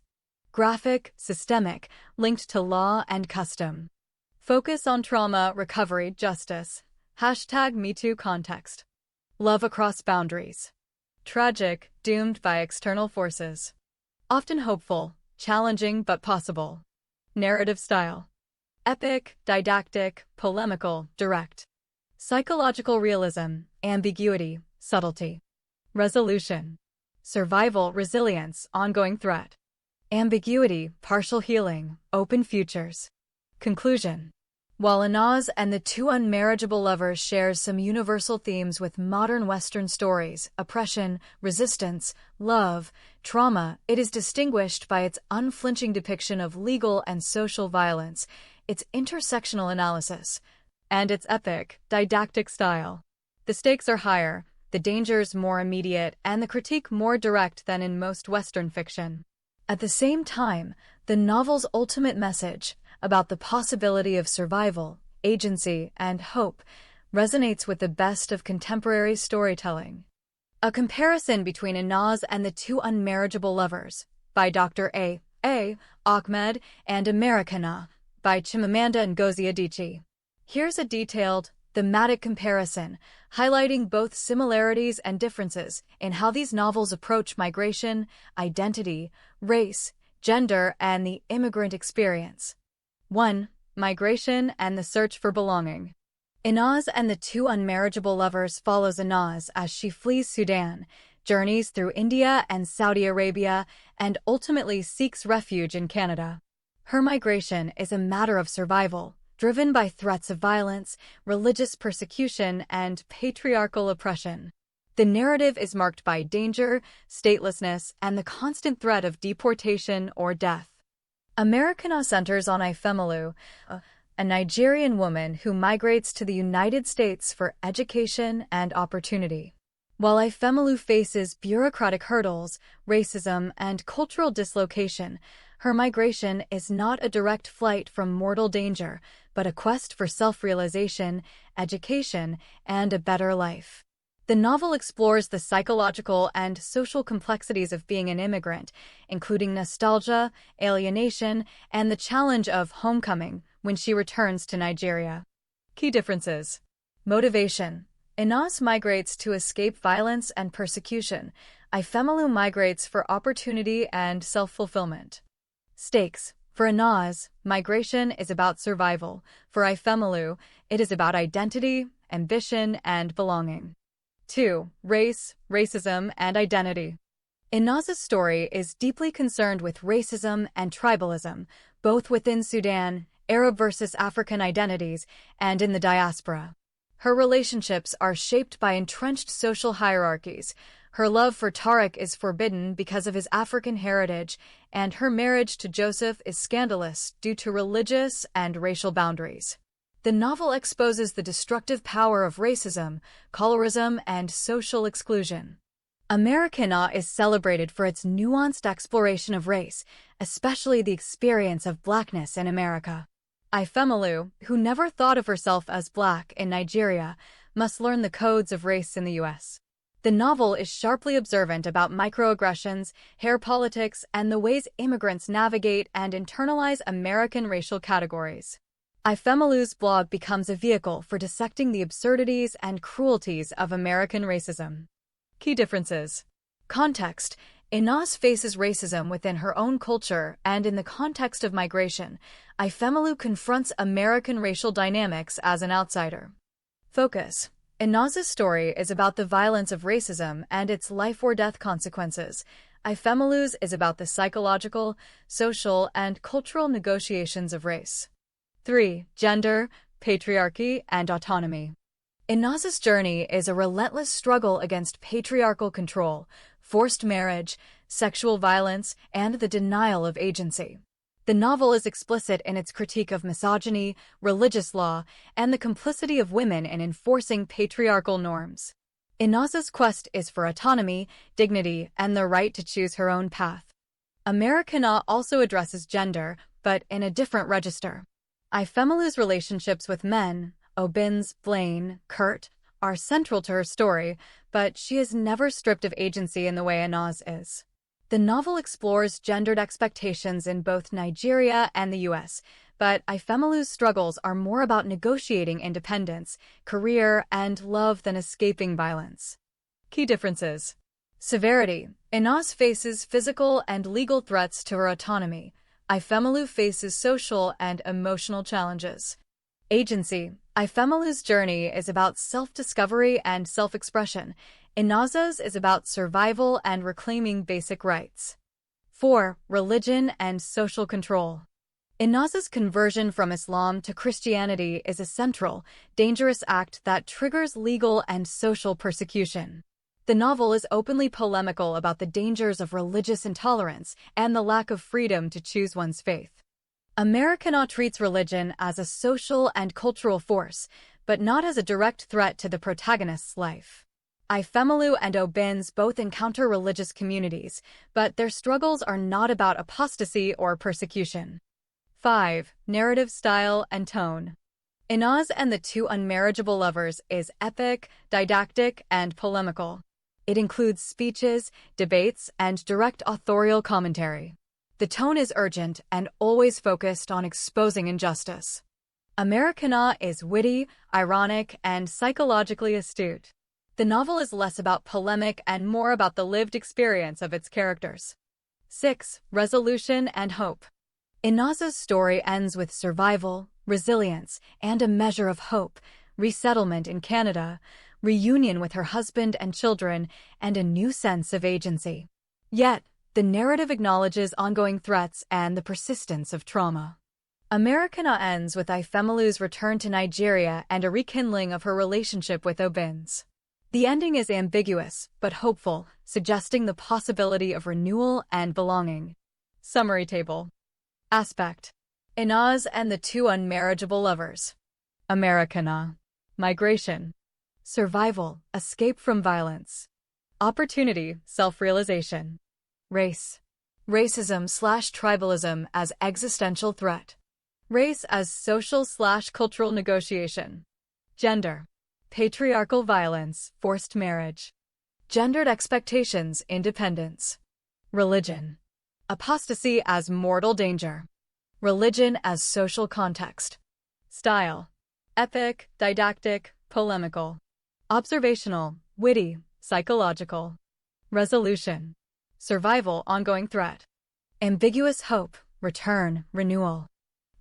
Graphic, systemic, linked to law and custom. Focus on trauma, recovery, justice. #MeToo context. Love across boundaries. Tragic, doomed by external forces. Often hopeful, challenging but possible. Narrative style. Epic, didactic, polemical, direct. Psychological realism, ambiguity, subtlety. Resolution. Survival, resilience, ongoing threat. Ambiguity, partial healing, open futures. Conclusion. While Inaz and the Two Unmarriageable Lovers shares some universal themes with modern Western stories, oppression, resistance, love, trauma, it is distinguished by its unflinching depiction of legal and social violence, its intersectional analysis, and its epic, didactic style. The stakes are higher, the dangers more immediate, and the critique more direct than in most Western fiction. At the same time, the novel's ultimate message, about the possibility of survival, agency, and hope, resonates with the best of contemporary storytelling. A comparison between Inaz and the Two Unmarriageable Lovers, by Dr. A. Ahmed, and Americana, by Chimamanda Ngozi Adichie. Here's a detailed, thematic comparison, highlighting both similarities and differences in how these novels approach migration, identity, race, gender, and the immigrant experience. 1. Migration and the search for belonging. Inaz and the Two Unmarriageable Lovers follows Inaz as she flees Sudan, journeys through India and Saudi Arabia, and ultimately seeks refuge in Canada. Her migration is a matter of survival, driven by threats of violence, religious persecution, and patriarchal oppression. The narrative is marked by danger, statelessness, and the constant threat of deportation or death. Americana centers on Ifemelu, a Nigerian woman who migrates to the United States for education and opportunity. While Ifemelu faces bureaucratic hurdles, racism, and cultural dislocation, her migration is not a direct flight from mortal danger, but a quest for self-realization, education, and a better life. The novel explores the psychological and social complexities of being an immigrant, including nostalgia, alienation, and the challenge of homecoming when she returns to Nigeria. Key differences. Motivation. Inaz migrates to escape violence and persecution. Ifemelu migrates for opportunity and self-fulfillment. Stakes. For Inaz, migration is about survival. For Ifemelu, it is about identity, ambition, and belonging. 2. Race, racism, and identity. Inaz's story is deeply concerned with racism and tribalism, both within Sudan, Arab versus African identities, and in the diaspora. Her relationships are shaped by entrenched social hierarchies. Her love for Tariq is forbidden because of his African heritage, and her marriage to Joseph is scandalous due to religious and racial boundaries. The novel exposes the destructive power of racism, colorism, and social exclusion. Americana is celebrated for its nuanced exploration of race, especially the experience of Blackness in America. Ifemelu, who never thought of herself as Black in Nigeria, must learn the codes of race in the U.S. The novel is sharply observant about microaggressions, hair politics, and the ways immigrants navigate and internalize American racial categories. Ifemelu's blog becomes a vehicle for dissecting the absurdities and cruelties of American racism. Key differences. Context. Inaz faces racism within her own culture, and in the context of migration, Ifemelu confronts American racial dynamics as an outsider. Focus. Inaz's story is about the violence of racism and its life-or-death consequences. Ifemelu's is about the psychological, social, and cultural negotiations of race. 3. Gender, patriarchy, and autonomy. Inaz's journey is a relentless struggle against patriarchal control, forced marriage, sexual violence, and the denial of agency. The novel is explicit in its critique of misogyny, religious law, and the complicity of women in enforcing patriarchal norms. Inaz's quest is for autonomy, dignity, and the right to choose her own path. Americana also addresses gender, but in a different register. Ifemelu's relationships with men, Obins, Blaine, Kurt, are central to her story, but she is never stripped of agency in the way Inaz is. The novel explores gendered expectations in both Nigeria and the U.S., but Ifemelu's struggles are more about negotiating independence, career, and love than escaping violence. Key differences. Severity. Inaz faces physical and legal threats to her autonomy. Ifemelu faces social and emotional challenges. Agency. Ifemelu's journey is about self-discovery and self-expression. Inaz's is about survival and reclaiming basic rights. 4. Religion and social control. Inaz's conversion from Islam to Christianity is a central, dangerous act that triggers legal and social persecution. The novel is openly polemical about the dangers of religious intolerance and the lack of freedom to choose one's faith. Americana treats religion as a social and cultural force, but not as a direct threat to the protagonist's life. Ifemelu and Obins both encounter religious communities, but their struggles are not about apostasy or persecution. 5. Narrative style and tone. Inaz and the Two Unmarriageable Lovers is epic, didactic, and polemical. It includes speeches, debates, and direct authorial commentary. The tone is urgent and always focused on exposing injustice. Americana is witty, ironic, and psychologically astute. The novel is less about polemic and more about the lived experience of its characters. 6. Resolution and hope. Inaz's story ends with survival, resilience, and a measure of hope, resettlement in Canada, reunion with her husband and children, and a new sense of agency. Yet, the narrative acknowledges ongoing threats and the persistence of trauma. Americana ends with Ifemelu's return to Nigeria and a rekindling of her relationship with Obins. The ending is ambiguous, but hopeful, suggesting the possibility of renewal and belonging. Summary table. Aspect. Inaz and the Two Unmarriageable Lovers. Americana. Migration. Survival, escape from violence. Opportunity, self-realization. Race. Racism/tribalism as existential threat. Race as social/cultural negotiation. Gender. Patriarchal violence, forced marriage. Gendered expectations, independence. Religion. Apostasy as mortal danger. Religion as social context. Style. Epic, didactic, polemical. Observational, witty, psychological. Resolution. Survival, ongoing threat. Ambiguous hope, return, renewal.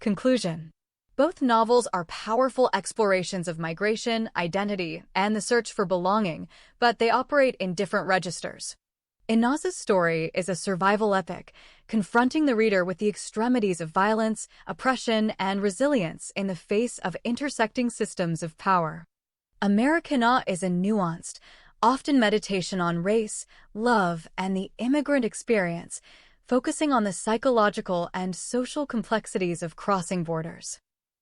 Conclusion. Both novels are powerful explorations of migration, identity, and the search for belonging, but they operate in different registers. Inaz's story is a survival epic, confronting the reader with the extremities of violence, oppression, and resilience in the face of intersecting systems of power. Americana is a nuanced, often meditation on race, love, and the immigrant experience, focusing on the psychological and social complexities of crossing borders.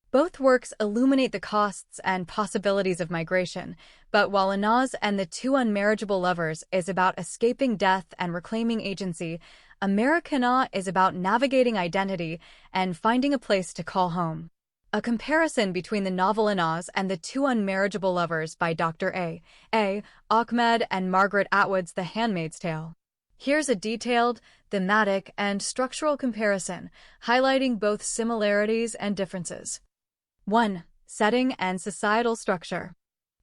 Both works illuminate the costs and possibilities of migration, but while Inaz and the Two Unmarriageable Lovers is about escaping death and reclaiming agency, Americana is about navigating identity and finding a place to call home. A comparison between the novel Inaz and the Two Unmarriageable Lovers by Dr. A. Ahmed and Margaret Atwood's The Handmaid's Tale. Here's a detailed, thematic, and structural comparison, highlighting both similarities and differences. 1. Setting and societal structure.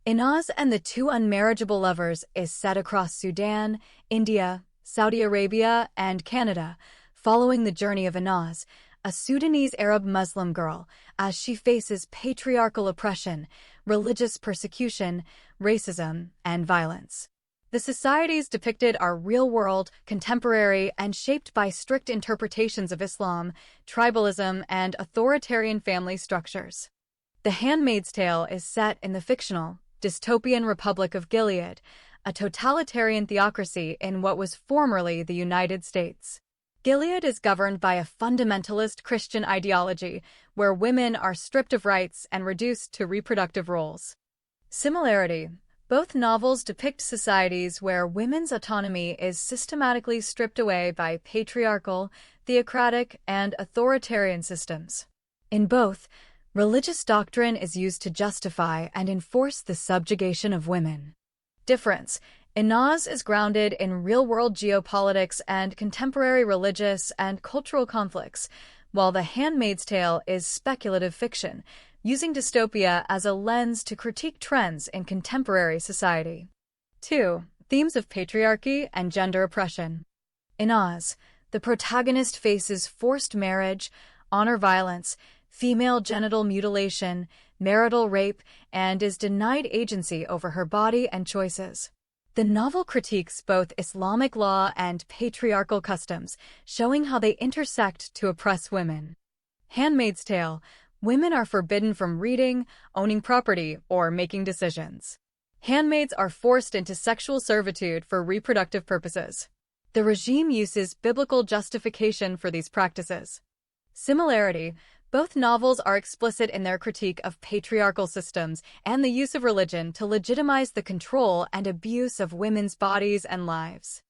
Inaz and the Two Unmarriageable Lovers is set across Sudan, India, Saudi Arabia, and Canada, following the journey of Inaz, a Sudanese Arab Muslim girl, as she faces patriarchal oppression, religious persecution, racism, and violence. The societies depicted are real-world, contemporary, and shaped by strict interpretations of Islam, tribalism, and authoritarian family structures. The Handmaid's Tale is set in the fictional, dystopian Republic of Gilead, a totalitarian theocracy in what was formerly the United States. Gilead is governed by a fundamentalist Christian ideology, where women are stripped of rights and reduced to reproductive roles. Similarity. Both novels depict societies where women's autonomy is systematically stripped away by patriarchal, theocratic, and authoritarian systems. In both, religious doctrine is used to justify and enforce the subjugation of women. Difference. Inaz is grounded in real-world geopolitics and contemporary religious and cultural conflicts, while The Handmaid's Tale is speculative fiction, using dystopia as a lens to critique trends in contemporary society. 2. Themes of patriarchy and gender oppression. Inaz, the protagonist faces forced marriage, honor violence, female genital mutilation, marital rape, and is denied agency over her body and choices. The novel critiques both Islamic law and patriarchal customs, showing how they intersect to oppress women. Handmaid's Tale. Women are forbidden from reading, owning property, or making decisions. Handmaids are forced into sexual servitude for reproductive purposes. The regime uses biblical justification for these practices. Similarity. Both novels are explicit in their critique of patriarchal systems and the use of religion to legitimize the control and abuse of women's bodies and lives.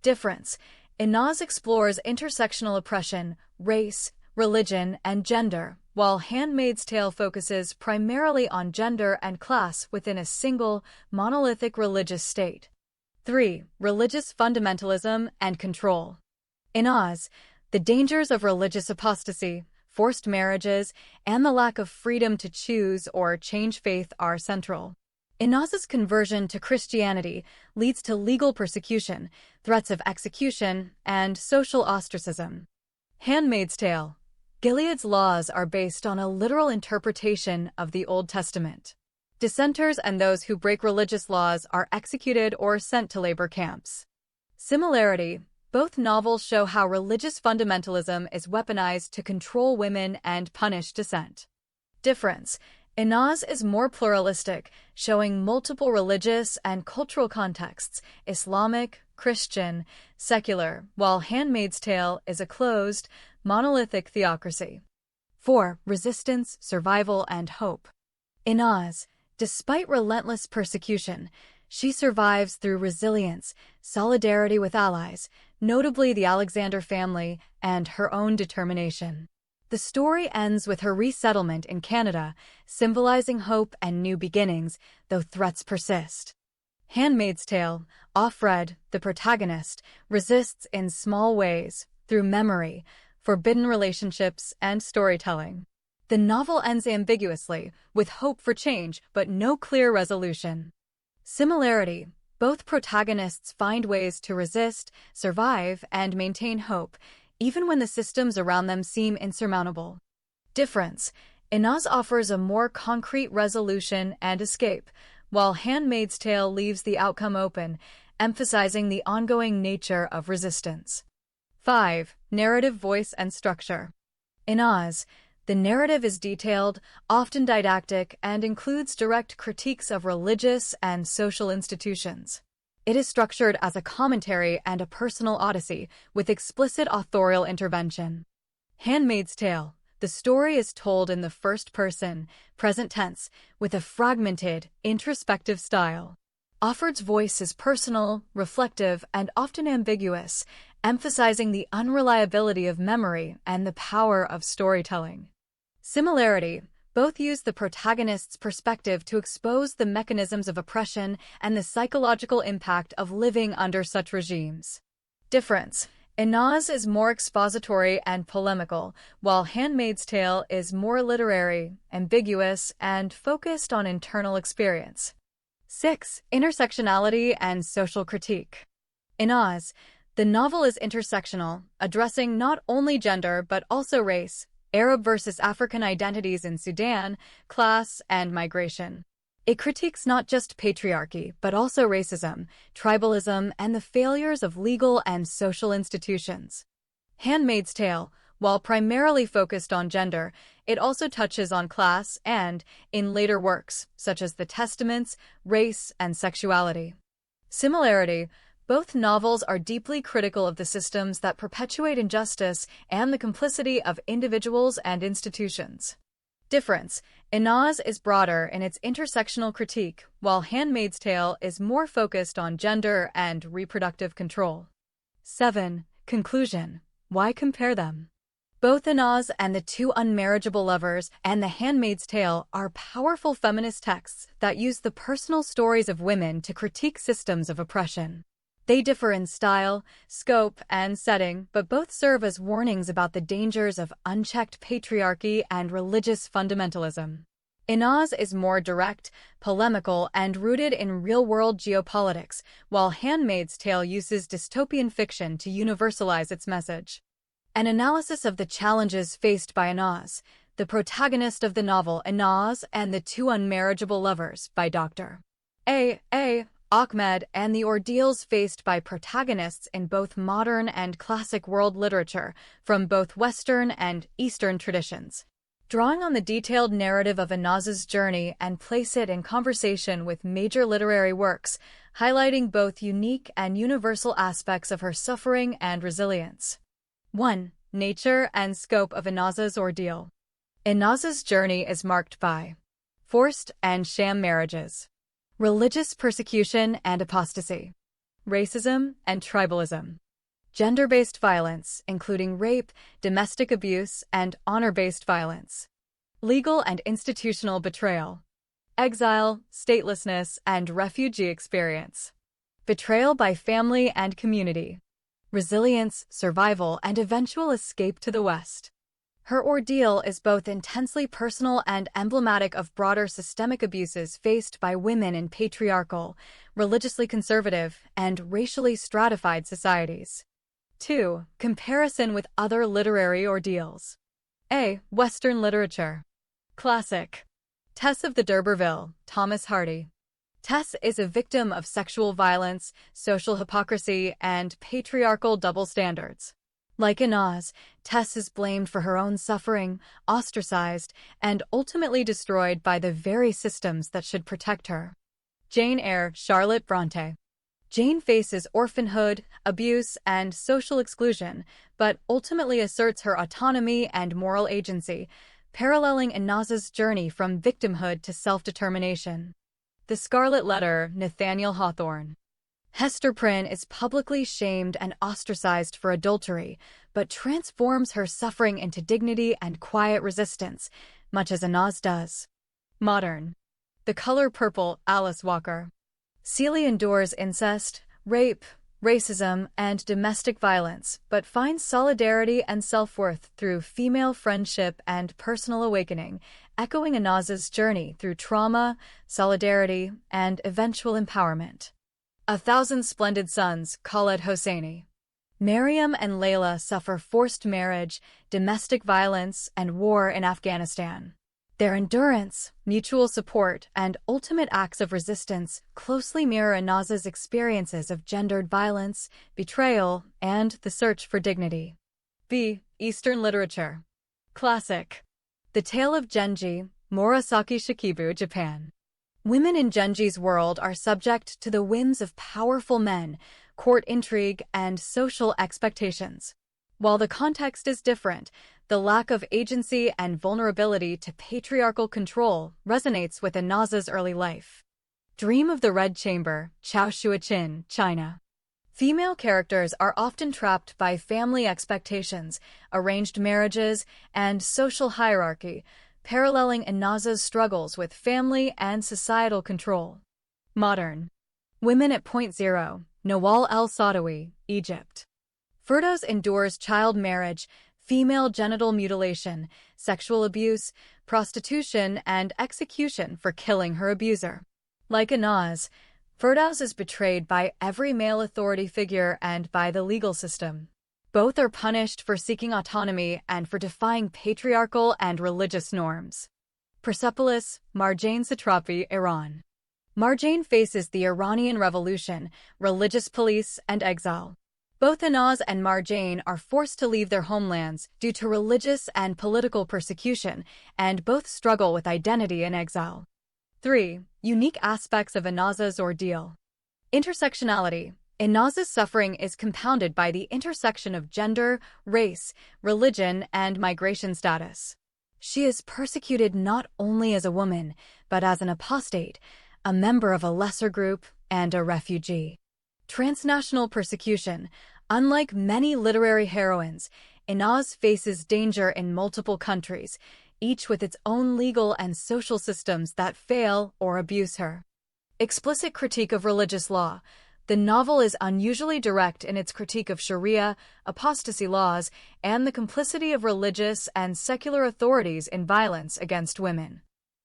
Difference. Inaz explores intersectional oppression, race, religion, and gender, while Handmaid's Tale focuses primarily on gender and class within a single, monolithic religious state. 3. Religious fundamentalism and control. Inaz, the dangers of religious apostasy, forced marriages, and the lack of freedom to choose or change faith are central. Inaz's conversion to Christianity leads to legal persecution, threats of execution, and social ostracism. Handmaid's Tale. Gilead's laws are based on a literal interpretation of the Old Testament. Dissenters and those who break religious laws are executed or sent to labor camps. Similarity. Both novels show how religious fundamentalism is weaponized to control women and punish dissent. Difference. Inaz is more pluralistic, showing multiple religious and cultural contexts, Islamic, Christian, secular, while Handmaid's Tale is a closed, monolithic theocracy. 4. Resistance, survival, and hope. Inaz, despite relentless persecution, she survives through resilience, solidarity with allies, notably the Alexander family, and her own determination. The story ends with her resettlement in Canada, symbolizing hope and new beginnings, though threats persist. Handmaid's Tale. Offred, the protagonist, resists in small ways, through memory, forbidden relationships, and storytelling. The novel ends ambiguously, with hope for change but no clear resolution. Similarity. Both protagonists find ways to resist, survive, and maintain hope, even when the systems around them seem insurmountable. Difference. Inaz offers a more concrete resolution and escape, while Handmaid's Tale leaves the outcome open, emphasizing the ongoing nature of resistance. 5. Narrative voice and structure. Inaz, the narrative is detailed, often didactic, and includes direct critiques of religious and social institutions. It is structured as a commentary and a personal odyssey, with explicit authorial intervention. Handmaid's Tale. The story is told in the first person, present tense, with a fragmented, introspective style. Offord's voice is personal, reflective, and often ambiguous, emphasizing the unreliability of memory and the power of storytelling. Similarity: both use the protagonist's perspective to expose the mechanisms of oppression and the psychological impact of living under such regimes. Difference: Inaz is more expository and polemical, while Handmaid's Tale is more literary, ambiguous, and focused on internal experience. 6. Intersectionality and social critique. Inaz, the novel is intersectional, addressing not only gender but also race, Arab versus African identities in Sudan, class, and migration. It critiques not just patriarchy, but also racism, tribalism, and the failures of legal and social institutions. Handmaid's Tale, while primarily focused on gender, it also touches on class and, in later works, such as The Testaments, race and sexuality. Similarity: both novels are deeply critical of the systems that perpetuate injustice and the complicity of individuals and institutions. Difference: Inaz is broader in its intersectional critique, while Handmaid's Tale is more focused on gender and reproductive control. 7. Conclusion: why compare them? Both Inaz and the Two Unmarriageable Lovers and The Handmaid's Tale are powerful feminist texts that use the personal stories of women to critique systems of oppression. They differ in style, scope, and setting, but both serve as warnings about the dangers of unchecked patriarchy and religious fundamentalism. Inaz is more direct, polemical, and rooted in real-world geopolitics, while Handmaid's Tale uses dystopian fiction to universalize its message. An analysis of the challenges faced by Inaz, the protagonist of the novel Inaz and the Two Unmarriageable Lovers by Dr. A. Ahmed, and the ordeals faced by protagonists in both modern and classic world literature from both Western and Eastern traditions. Drawing on the detailed narrative of Inaz's journey and place it in conversation with major literary works, highlighting both unique and universal aspects of her suffering and resilience. 1. Nature and scope of Inaz's ordeal. Inaz's journey is marked by forced and sham marriages, religious persecution and apostasy, racism and tribalism, gender-based violence, including rape, domestic abuse, and honor-based violence, legal and institutional betrayal, exile, statelessness, and refugee experience, betrayal by family and community, resilience, survival, and eventual escape to the West. Her ordeal is both intensely personal and emblematic of broader systemic abuses faced by women in patriarchal, religiously conservative, and racially stratified societies. 2. Comparison with other literary ordeals. A. Western literature. Classic. Tess of the D'Urberville, Thomas Hardy. Tess is a victim of sexual violence, social hypocrisy, and patriarchal double standards. Like Inaz, Tess is blamed for her own suffering, ostracized, and ultimately destroyed by the very systems that should protect her. Jane Eyre, Charlotte Bronte. Jane faces orphanhood, abuse, and social exclusion, but ultimately asserts her autonomy and moral agency, paralleling Inaz's journey from victimhood to self-determination. The Scarlet Letter, Nathaniel Hawthorne. Hester Prynne is publicly shamed and ostracized for adultery, but transforms her suffering into dignity and quiet resistance, much as Inaz does. Modern. The Color Purple, Alice Walker. Celie endures incest, rape, racism, and domestic violence, but finds solidarity and self-worth through female friendship and personal awakening, echoing Inaz's journey through trauma, solidarity, and eventual empowerment. A Thousand Splendid Suns, Khaled Hosseini. Maryam and Layla suffer forced marriage, domestic violence, and war in Afghanistan. Their endurance, mutual support, and ultimate acts of resistance closely mirror Inaz's experiences of gendered violence, betrayal, and the search for dignity. B. Eastern literature. Classic. The Tale of Genji, Murasaki Shikibu, Japan. Women in Genji's world are subject to the whims of powerful men, court intrigue, and social expectations. While the context is different, the lack of agency and vulnerability to patriarchal control resonates with Inaza's early life. Dream of the Red Chamber, Chaoshuachin, China. Female characters are often trapped by family expectations, arranged marriages, and social hierarchy, paralleling Inaza's struggles with family and societal control. Modern. Women at Point Zero, Nawal el-Saadawi, Egypt. Firdaus endures child marriage, female genital mutilation, sexual abuse, prostitution, and execution for killing her abuser. Like Inaz, Firdaus is betrayed by every male authority figure and by the legal system. Both are punished for seeking autonomy and for defying patriarchal and religious norms. Persepolis, Marjane Satrapi, Iran. Marjane faces the Iranian Revolution, religious police, and exile. Both Inaz and Marjane are forced to leave their homelands due to religious and political persecution, and both struggle with identity in exile. 3. Unique aspects of Inaza's ordeal. Intersectionality. Inaza's suffering is compounded by the intersection of gender, race, religion, and migration status. She is persecuted not only as a woman, but as an apostate, a member of a lesser group, and a refugee. Transnational persecution. Unlike many literary heroines, Inaz faces danger in multiple countries, each with its own legal and social systems that fail or abuse her. Explicit critique of religious law. The novel is unusually direct in its critique of Sharia, apostasy laws, and the complicity of religious and secular authorities in violence against women.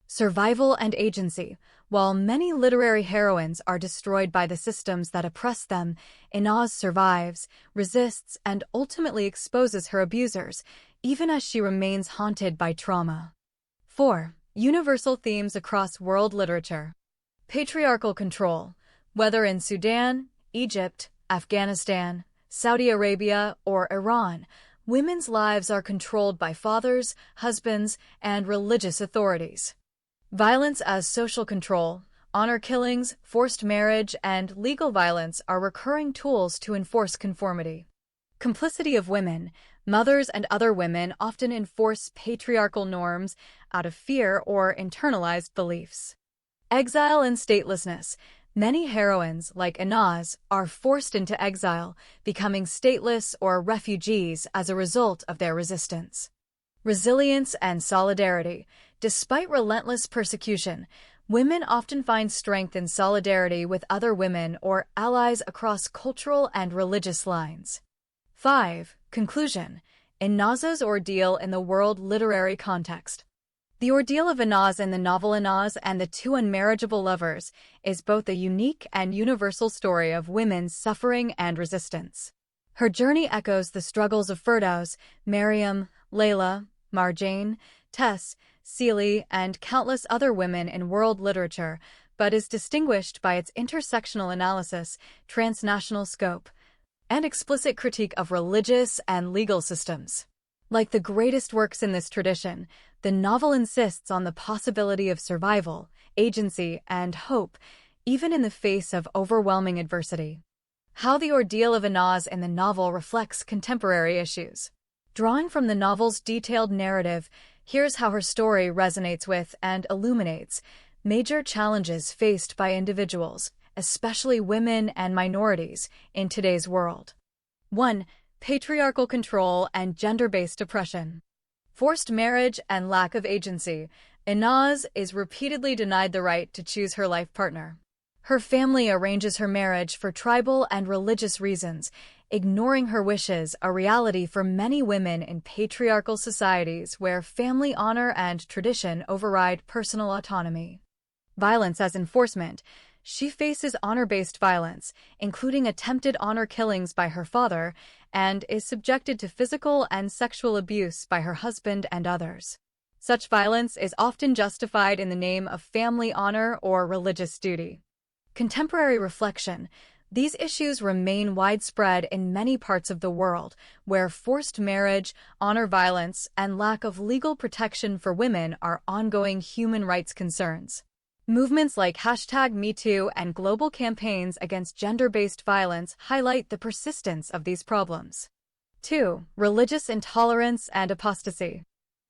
Survival and agency. While many literary heroines are destroyed by the systems that oppress them, Inaz survives, resists, and ultimately exposes her abusers, even as she remains haunted by trauma. 4. Universal themes across world literature. Patriarchal control. Whether in Sudan, Egypt, Afghanistan, Saudi Arabia, or Iran, women's lives are controlled by fathers, husbands, and religious authorities. Violence as social control, honor killings, forced marriage, and legal violence are recurring tools to enforce conformity. Complicity of women. Mothers and other women often enforce patriarchal norms out of fear or internalized beliefs. Exile and statelessness. Many heroines, like Inaz, are forced into exile, becoming stateless or refugees as a result of their resistance. Resilience and solidarity. Despite relentless persecution, women often find strength in solidarity with other women or allies across cultural and religious lines. 5. Conclusion. Inaza's ordeal in the world literary context. The ordeal of Inaz in the novel Inaz and the Two Unmarriageable Lovers is both a unique and universal story of women's suffering and resistance. Her journey echoes the struggles of Firdaus, Maryam, Layla, Marjane, Tess, Seeley, and countless other women in world literature, but is distinguished by its intersectional analysis, transnational scope, and explicit critique of religious and legal systems. Like the greatest works in this tradition, the novel insists on the possibility of survival, agency, and hope, even in the face of overwhelming adversity. How the ordeal of Inaz in the novel reflects contemporary issues. Drawing from the novel's detailed narrative, here's how her story resonates with and illuminates major challenges faced by individuals, especially women and minorities, in today's world. 1. Patriarchal control and gender-based oppression. Forced marriage and lack of agency. Inaz is repeatedly denied the right to choose her life partner. Her family arranges her marriage for tribal and religious reasons, ignoring her wishes, a reality for many women in patriarchal societies where family honor and tradition override personal autonomy. Violence as enforcement. She faces honor-based violence, including attempted honor killings by her father, and is subjected to physical and sexual abuse by her husband and others. Such violence is often justified in the name of family honor or religious duty. Contemporary reflection. These issues remain widespread in many parts of the world, where forced marriage, honor violence, and lack of legal protection for women are ongoing human rights concerns. Movements like #MeToo and global campaigns against gender-based violence highlight the persistence of these problems. 2. Religious intolerance and apostasy.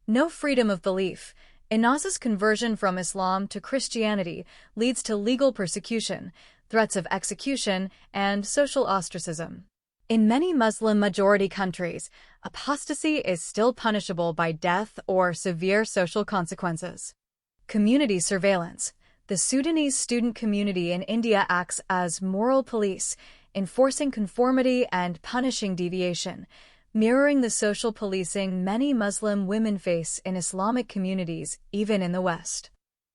No freedom of belief. Inaz's conversion from Islam to Christianity leads to legal persecution, threats of execution, and social ostracism. In many Muslim-majority countries, apostasy is still punishable by death or severe social consequences. Community surveillance. The Sudanese student community in India acts as moral police, enforcing conformity and punishing deviation, mirroring the social policing many Muslim women face in Islamic communities, even in the West.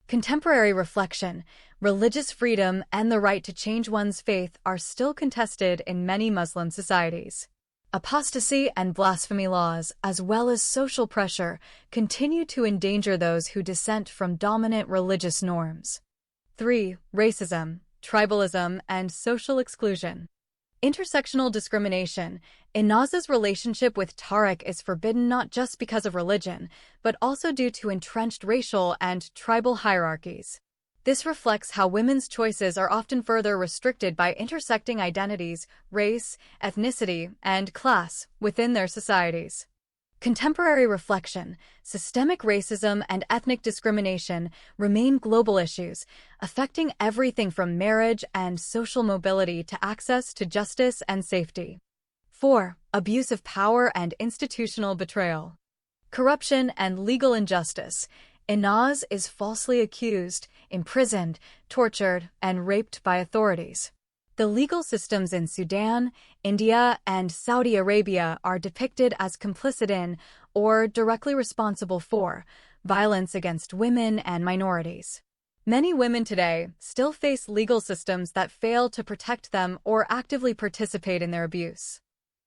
Contemporary reflection, religious freedom, and the right to change one's faith are still contested in many Muslim societies. Apostasy and blasphemy laws, as well as social pressure, continue to endanger those who dissent from dominant religious norms. 3. Racism, tribalism, and social exclusion. Intersectional discrimination. Inaz's relationship with Tariq is forbidden not just because of religion, but also due to entrenched racial and tribal hierarchies. This reflects how women's choices are often further restricted by intersecting identities, race, ethnicity, and class within their societies. Contemporary reflection, systemic racism and ethnic discrimination remain global issues, affecting everything from marriage and social mobility to access to justice and safety. 4. Abuse of power and institutional betrayal. Corruption and legal injustice. Inaz is falsely accused, imprisoned, tortured, and raped by authorities. The legal systems in Sudan, India, and Saudi Arabia are depicted as complicit in, or directly responsible for, violence against women and minorities. Many women today still face legal systems that fail to protect them or actively participate in their abuse.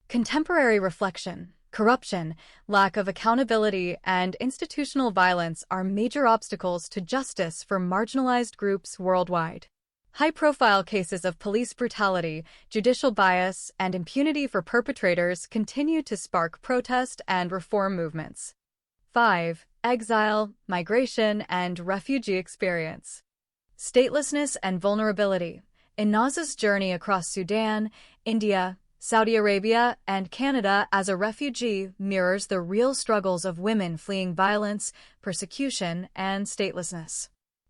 Contemporary reflection, corruption, lack of accountability, and institutional violence are major obstacles to justice for marginalized groups worldwide. High-profile cases of police brutality, judicial bias, and impunity for perpetrators continue to spark protest and reform movements. 5. Exile, migration, and refugee experience. Statelessness and vulnerability. Inaz's journey across Sudan, India, Saudi Arabia, and Canada as a refugee mirrors the real struggles of women fleeing violence, persecution, and statelessness.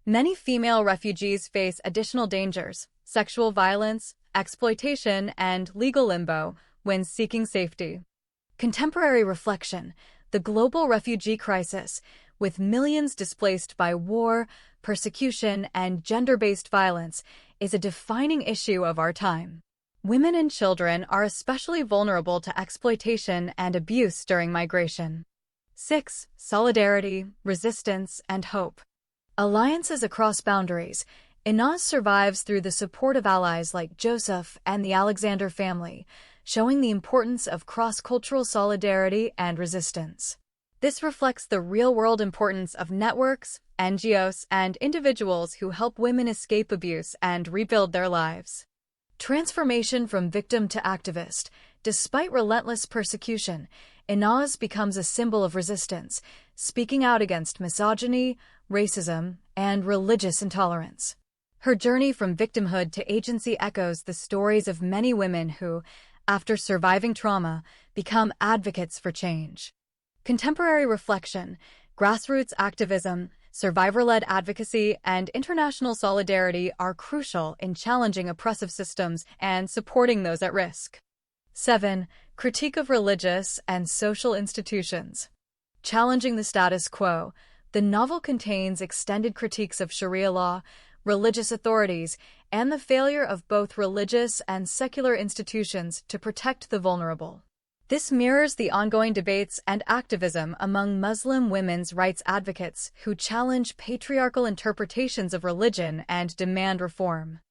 Many female refugees face additional dangers, sexual violence, exploitation, and legal limbo when seeking safety. Contemporary reflection, the global refugee crisis, with millions displaced by war, persecution, and gender-based violence, is a defining issue of our time. Women and children are especially vulnerable to exploitation and abuse during migration. 6. Solidarity, resistance, and hope. Alliances across boundaries. Inaz survives through the support of allies like Joseph and the Alexander family, showing the importance of cross-cultural solidarity and resistance. This reflects the real-world importance of networks, NGOs, and individuals who help women escape abuse and rebuild their lives. Transformation from victim to activist. Despite relentless persecution, Inaz becomes a symbol of resistance, speaking out against misogyny, racism, and religious intolerance. Her journey from victimhood to agency echoes the stories of many women who, after surviving trauma, become advocates for change. Contemporary reflection, grassroots activism, survivor-led advocacy, and international solidarity are crucial in challenging oppressive systems and supporting those at risk. 7. Critique of religious and social institutions. Challenging the status quo. The novel contains extended critiques of Sharia law, religious authorities, and the failure of both religious and secular institutions to protect the vulnerable. This mirrors the ongoing debates and activism among Muslim women's rights advocates who challenge patriarchal interpretations of religion and demand reform.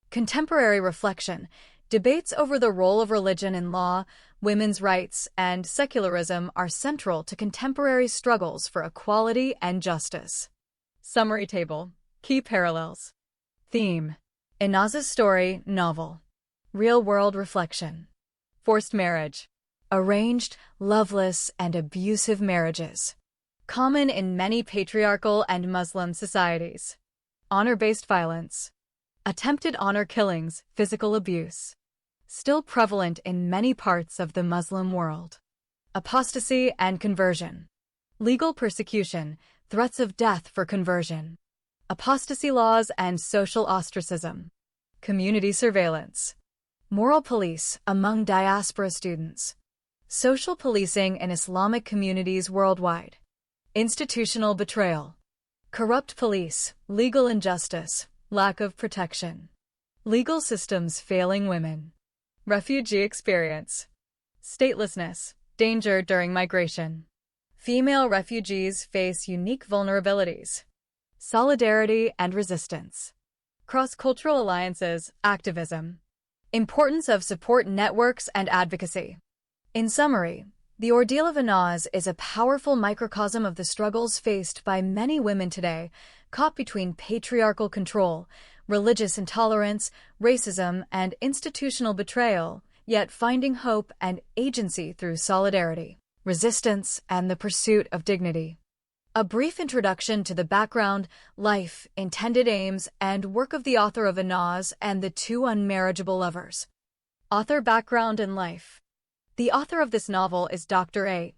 Contemporary reflection. Debates over the role of religion in law, women's rights, and secularism are central to contemporary struggles for equality and justice. Summary table. Key parallels. Theme. Inaz's story, novel. Real-world reflection. Forced marriage. Arranged, loveless, and abusive marriages. Common in many patriarchal and Muslim societies. Honor-based violence. Attempted honor killings, physical abuse. Still prevalent in many parts of the Muslim world. apostasy and conversion. Legal persecution, threats of death for conversion. Apostasy laws and social ostracism. Community surveillance. Moral police among diaspora students. Social policing in Islamic communities worldwide. Institutional betrayal. Corrupt police, legal injustice, lack of protection. Legal systems failing women. Refugee experience. Statelessness, danger during migration. Female refugees face unique vulnerabilities. Solidarity and resistance. Cross-cultural alliances, activism. Importance of support networks and advocacy. In summary, the ordeal of Anaz is a powerful microcosm of the struggles faced by many women today, caught between patriarchal control, religious intolerance, racism, and institutional betrayal, yet finding hope and agency through solidarity, resistance, and the pursuit of dignity. A brief introduction to the background, life, intended aims, and work of the author of Anaz and the Two Unmarriageable Lovers. Author background and life. The author of this novel is Dr. A.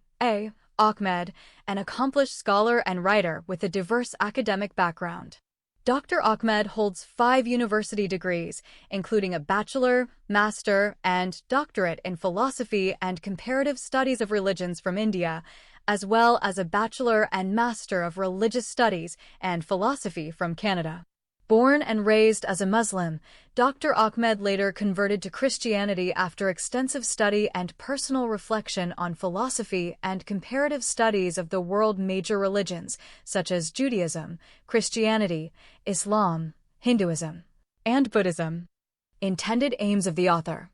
Ahmed, an accomplished scholar and writer with a diverse academic background. Dr. Ahmed holds 5 university degrees, including a bachelor, master, and doctorate in philosophy and comparative studies of religions from India, as well as a bachelor and master of religious studies and philosophy from Canada. Born and raised as a Muslim, Dr. Ahmed later converted to Christianity after extensive study and personal reflection on philosophy and comparative studies of the world's major religions, such as Judaism, Christianity, Islam, Hinduism, and Buddhism. Intended aims of the author.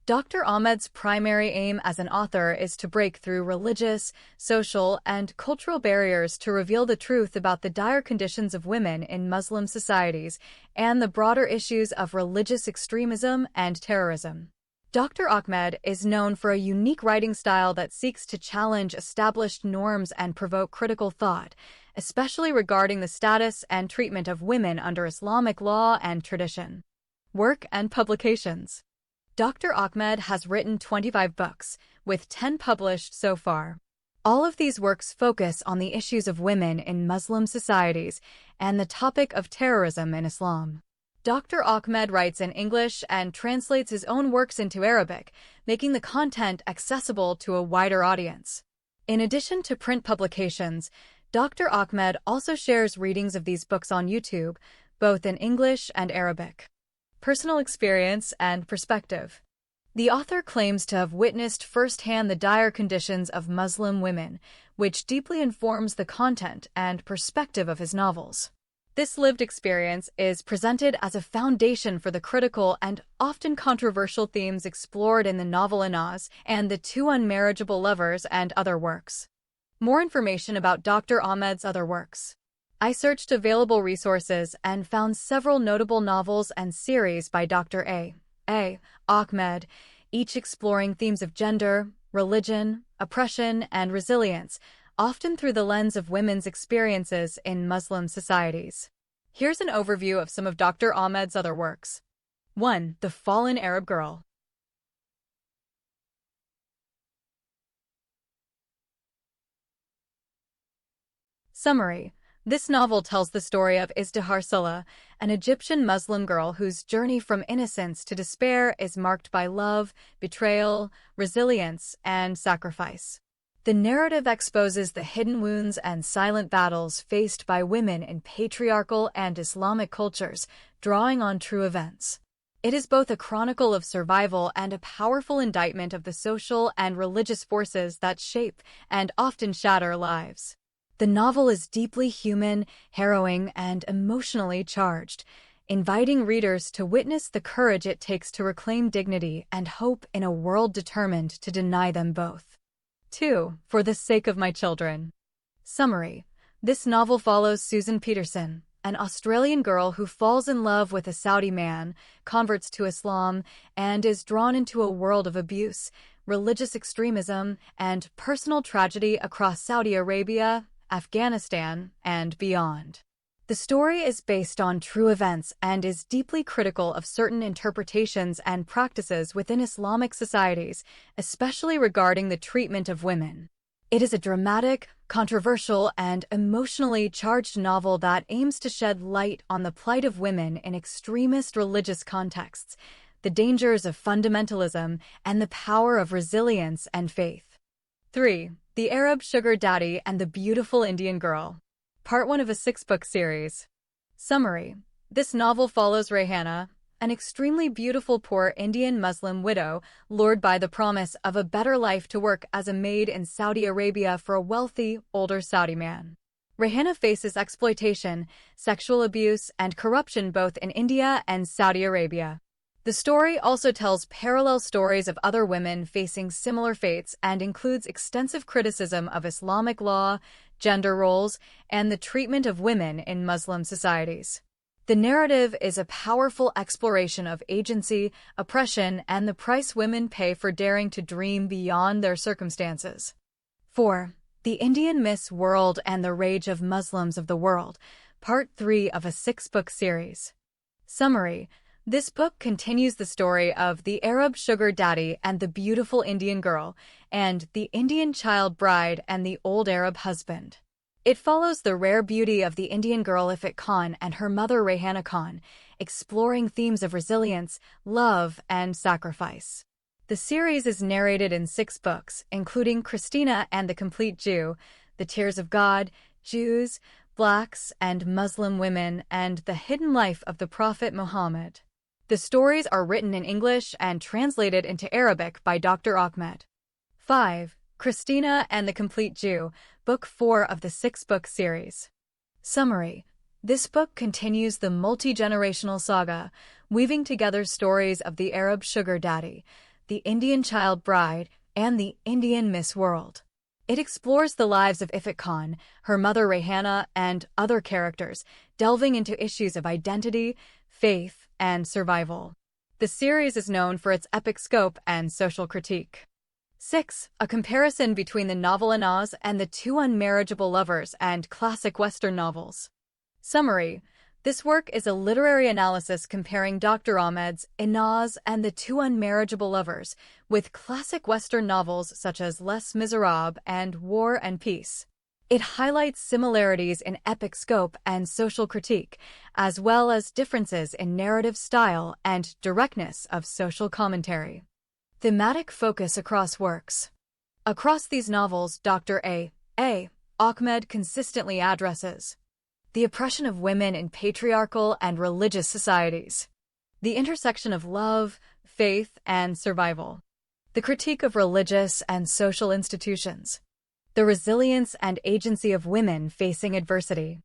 Dr. Ahmed's primary aim as an author is to break through religious, social, and cultural barriers to reveal the truth about the dire conditions of women in Muslim societies and the broader issues of religious extremism and terrorism. Dr. Ahmed is known for a unique writing style that seeks to challenge established norms and provoke critical thought, especially regarding the status and treatment of women under Islamic law and tradition. Work and publications. Dr. Ahmed has written 25 books, with 10 published so far. All of these works focus on the issues of women in Muslim societies and the topic of terrorism in Islam. Dr. Ahmed writes in English and translates his own works into Arabic, making the content accessible to a wider audience. In addition to print publications, Dr. Ahmed also shares readings of these books on YouTube, both in English and Arabic. Personal experience and perspective. The author claims to have witnessed firsthand the dire conditions of Muslim women, which deeply informs the content and perspective of his novels. This lived experience is presented as a foundation for the critical and often controversial themes explored in the novel Anaz and the Two Unmarriageable Lovers and other works. More information about Dr. Ahmed's other works. I searched available resources and found several notable novels and series by Dr. A. Ahmed, each exploring themes of gender, religion, oppression, and resilience, often through the lens of women's experiences in Muslim societies. Here's an overview of some of Dr. Ahmed's other works. 1. The Fallen Arab Girl. Summary. This novel tells the story of Izdihar Salah, an Egyptian Muslim girl whose journey from innocence to despair is marked by love, betrayal, resilience, and sacrifice. The narrative exposes the hidden wounds and silent battles faced by women in patriarchal and Islamic cultures, drawing on true events. It is both a chronicle of survival and a powerful indictment of the social and religious forces that shape and often shatter lives. The novel is deeply human, harrowing, and emotionally charged, inviting readers to witness the courage it takes to reclaim dignity and hope in a world determined to deny them both. 2. For the Sake of My Children. Summary. This novel follows Susan Peterson, an Australian girl who falls in love with a Saudi man, converts to Islam, and is drawn into a world of abuse, religious extremism, and personal tragedy across Saudi Arabia, Afghanistan, and beyond. The story is based on true events and is deeply critical of certain interpretations and practices within Islamic societies, especially regarding the treatment of women. It is a dramatic, controversial, and emotionally charged novel that aims to shed light on the plight of women in extremist religious contexts, the dangers of fundamentalism, and the power of resilience and faith. 3. The Arab Sugar Daddy and the Beautiful Indian Girl. Part 1 of a 6-book series. Summary. This novel follows Rayhana, an extremely beautiful poor Indian Muslim widow lured by the promise of a better life to work as a maid in Saudi Arabia for a wealthy, older Saudi man. Rayhana faces exploitation, sexual abuse, and corruption both in India and Saudi Arabia. The story also tells parallel stories of other women facing similar fates and includes extensive criticism of Islamic law, gender roles, and the treatment of women in Muslim societies. The narrative is a powerful exploration of agency, oppression, and the price women pay for daring to dream beyond their circumstances. 4. The Indian Miss World and the Rage of Muslims of the World, Part 3 of a 6-book series. Summary. This book continues the story of the Arab Sugar Daddy and the Beautiful Indian Girl, and the Indian Child Bride and the Old Arab Husband. It follows the rare beauty of the Indian girl Ifat Khan and her mother Rayhana Khan, exploring themes of resilience, love, and sacrifice. The series is narrated in 6 books, including Christina and the Complete Jew, The Tears of God, Jews, Blacks, and Muslim Women, and The Hidden Life of the Prophet Muhammad. The stories are written in English and translated into Arabic by Dr. Ahmed. 5. Christina and the Complete Jew, Book 4 of the 6-book series. Summary. This book continues the multi-generational saga, weaving together stories of the Arab Sugar Daddy, the Indian Child Bride, and the Indian Miss World. It explores the lives of Ifat Khan, her mother Rayhana, and other characters, delving into issues of identity, faith, and survival. The series is known for its epic scope and social critique. 6. A comparison between the novel Inaz and the Two Unmarriageable Lovers and classic Western novels. Summary. This work is a literary analysis comparing Dr. Ahmed's Inaz and the Two Unmarriageable Lovers with classic Western novels such as Les Miserables and War and Peace. It highlights similarities in epic scope and social critique, as well as differences in narrative style and directness of social commentary. Thematic focus across works. Across these novels, Dr. Ahmed consistently addresses the oppression of women in patriarchal and religious societies, the intersection of love, faith, and survival, the critique of religious and social institutions, the resilience and agency of women facing adversity.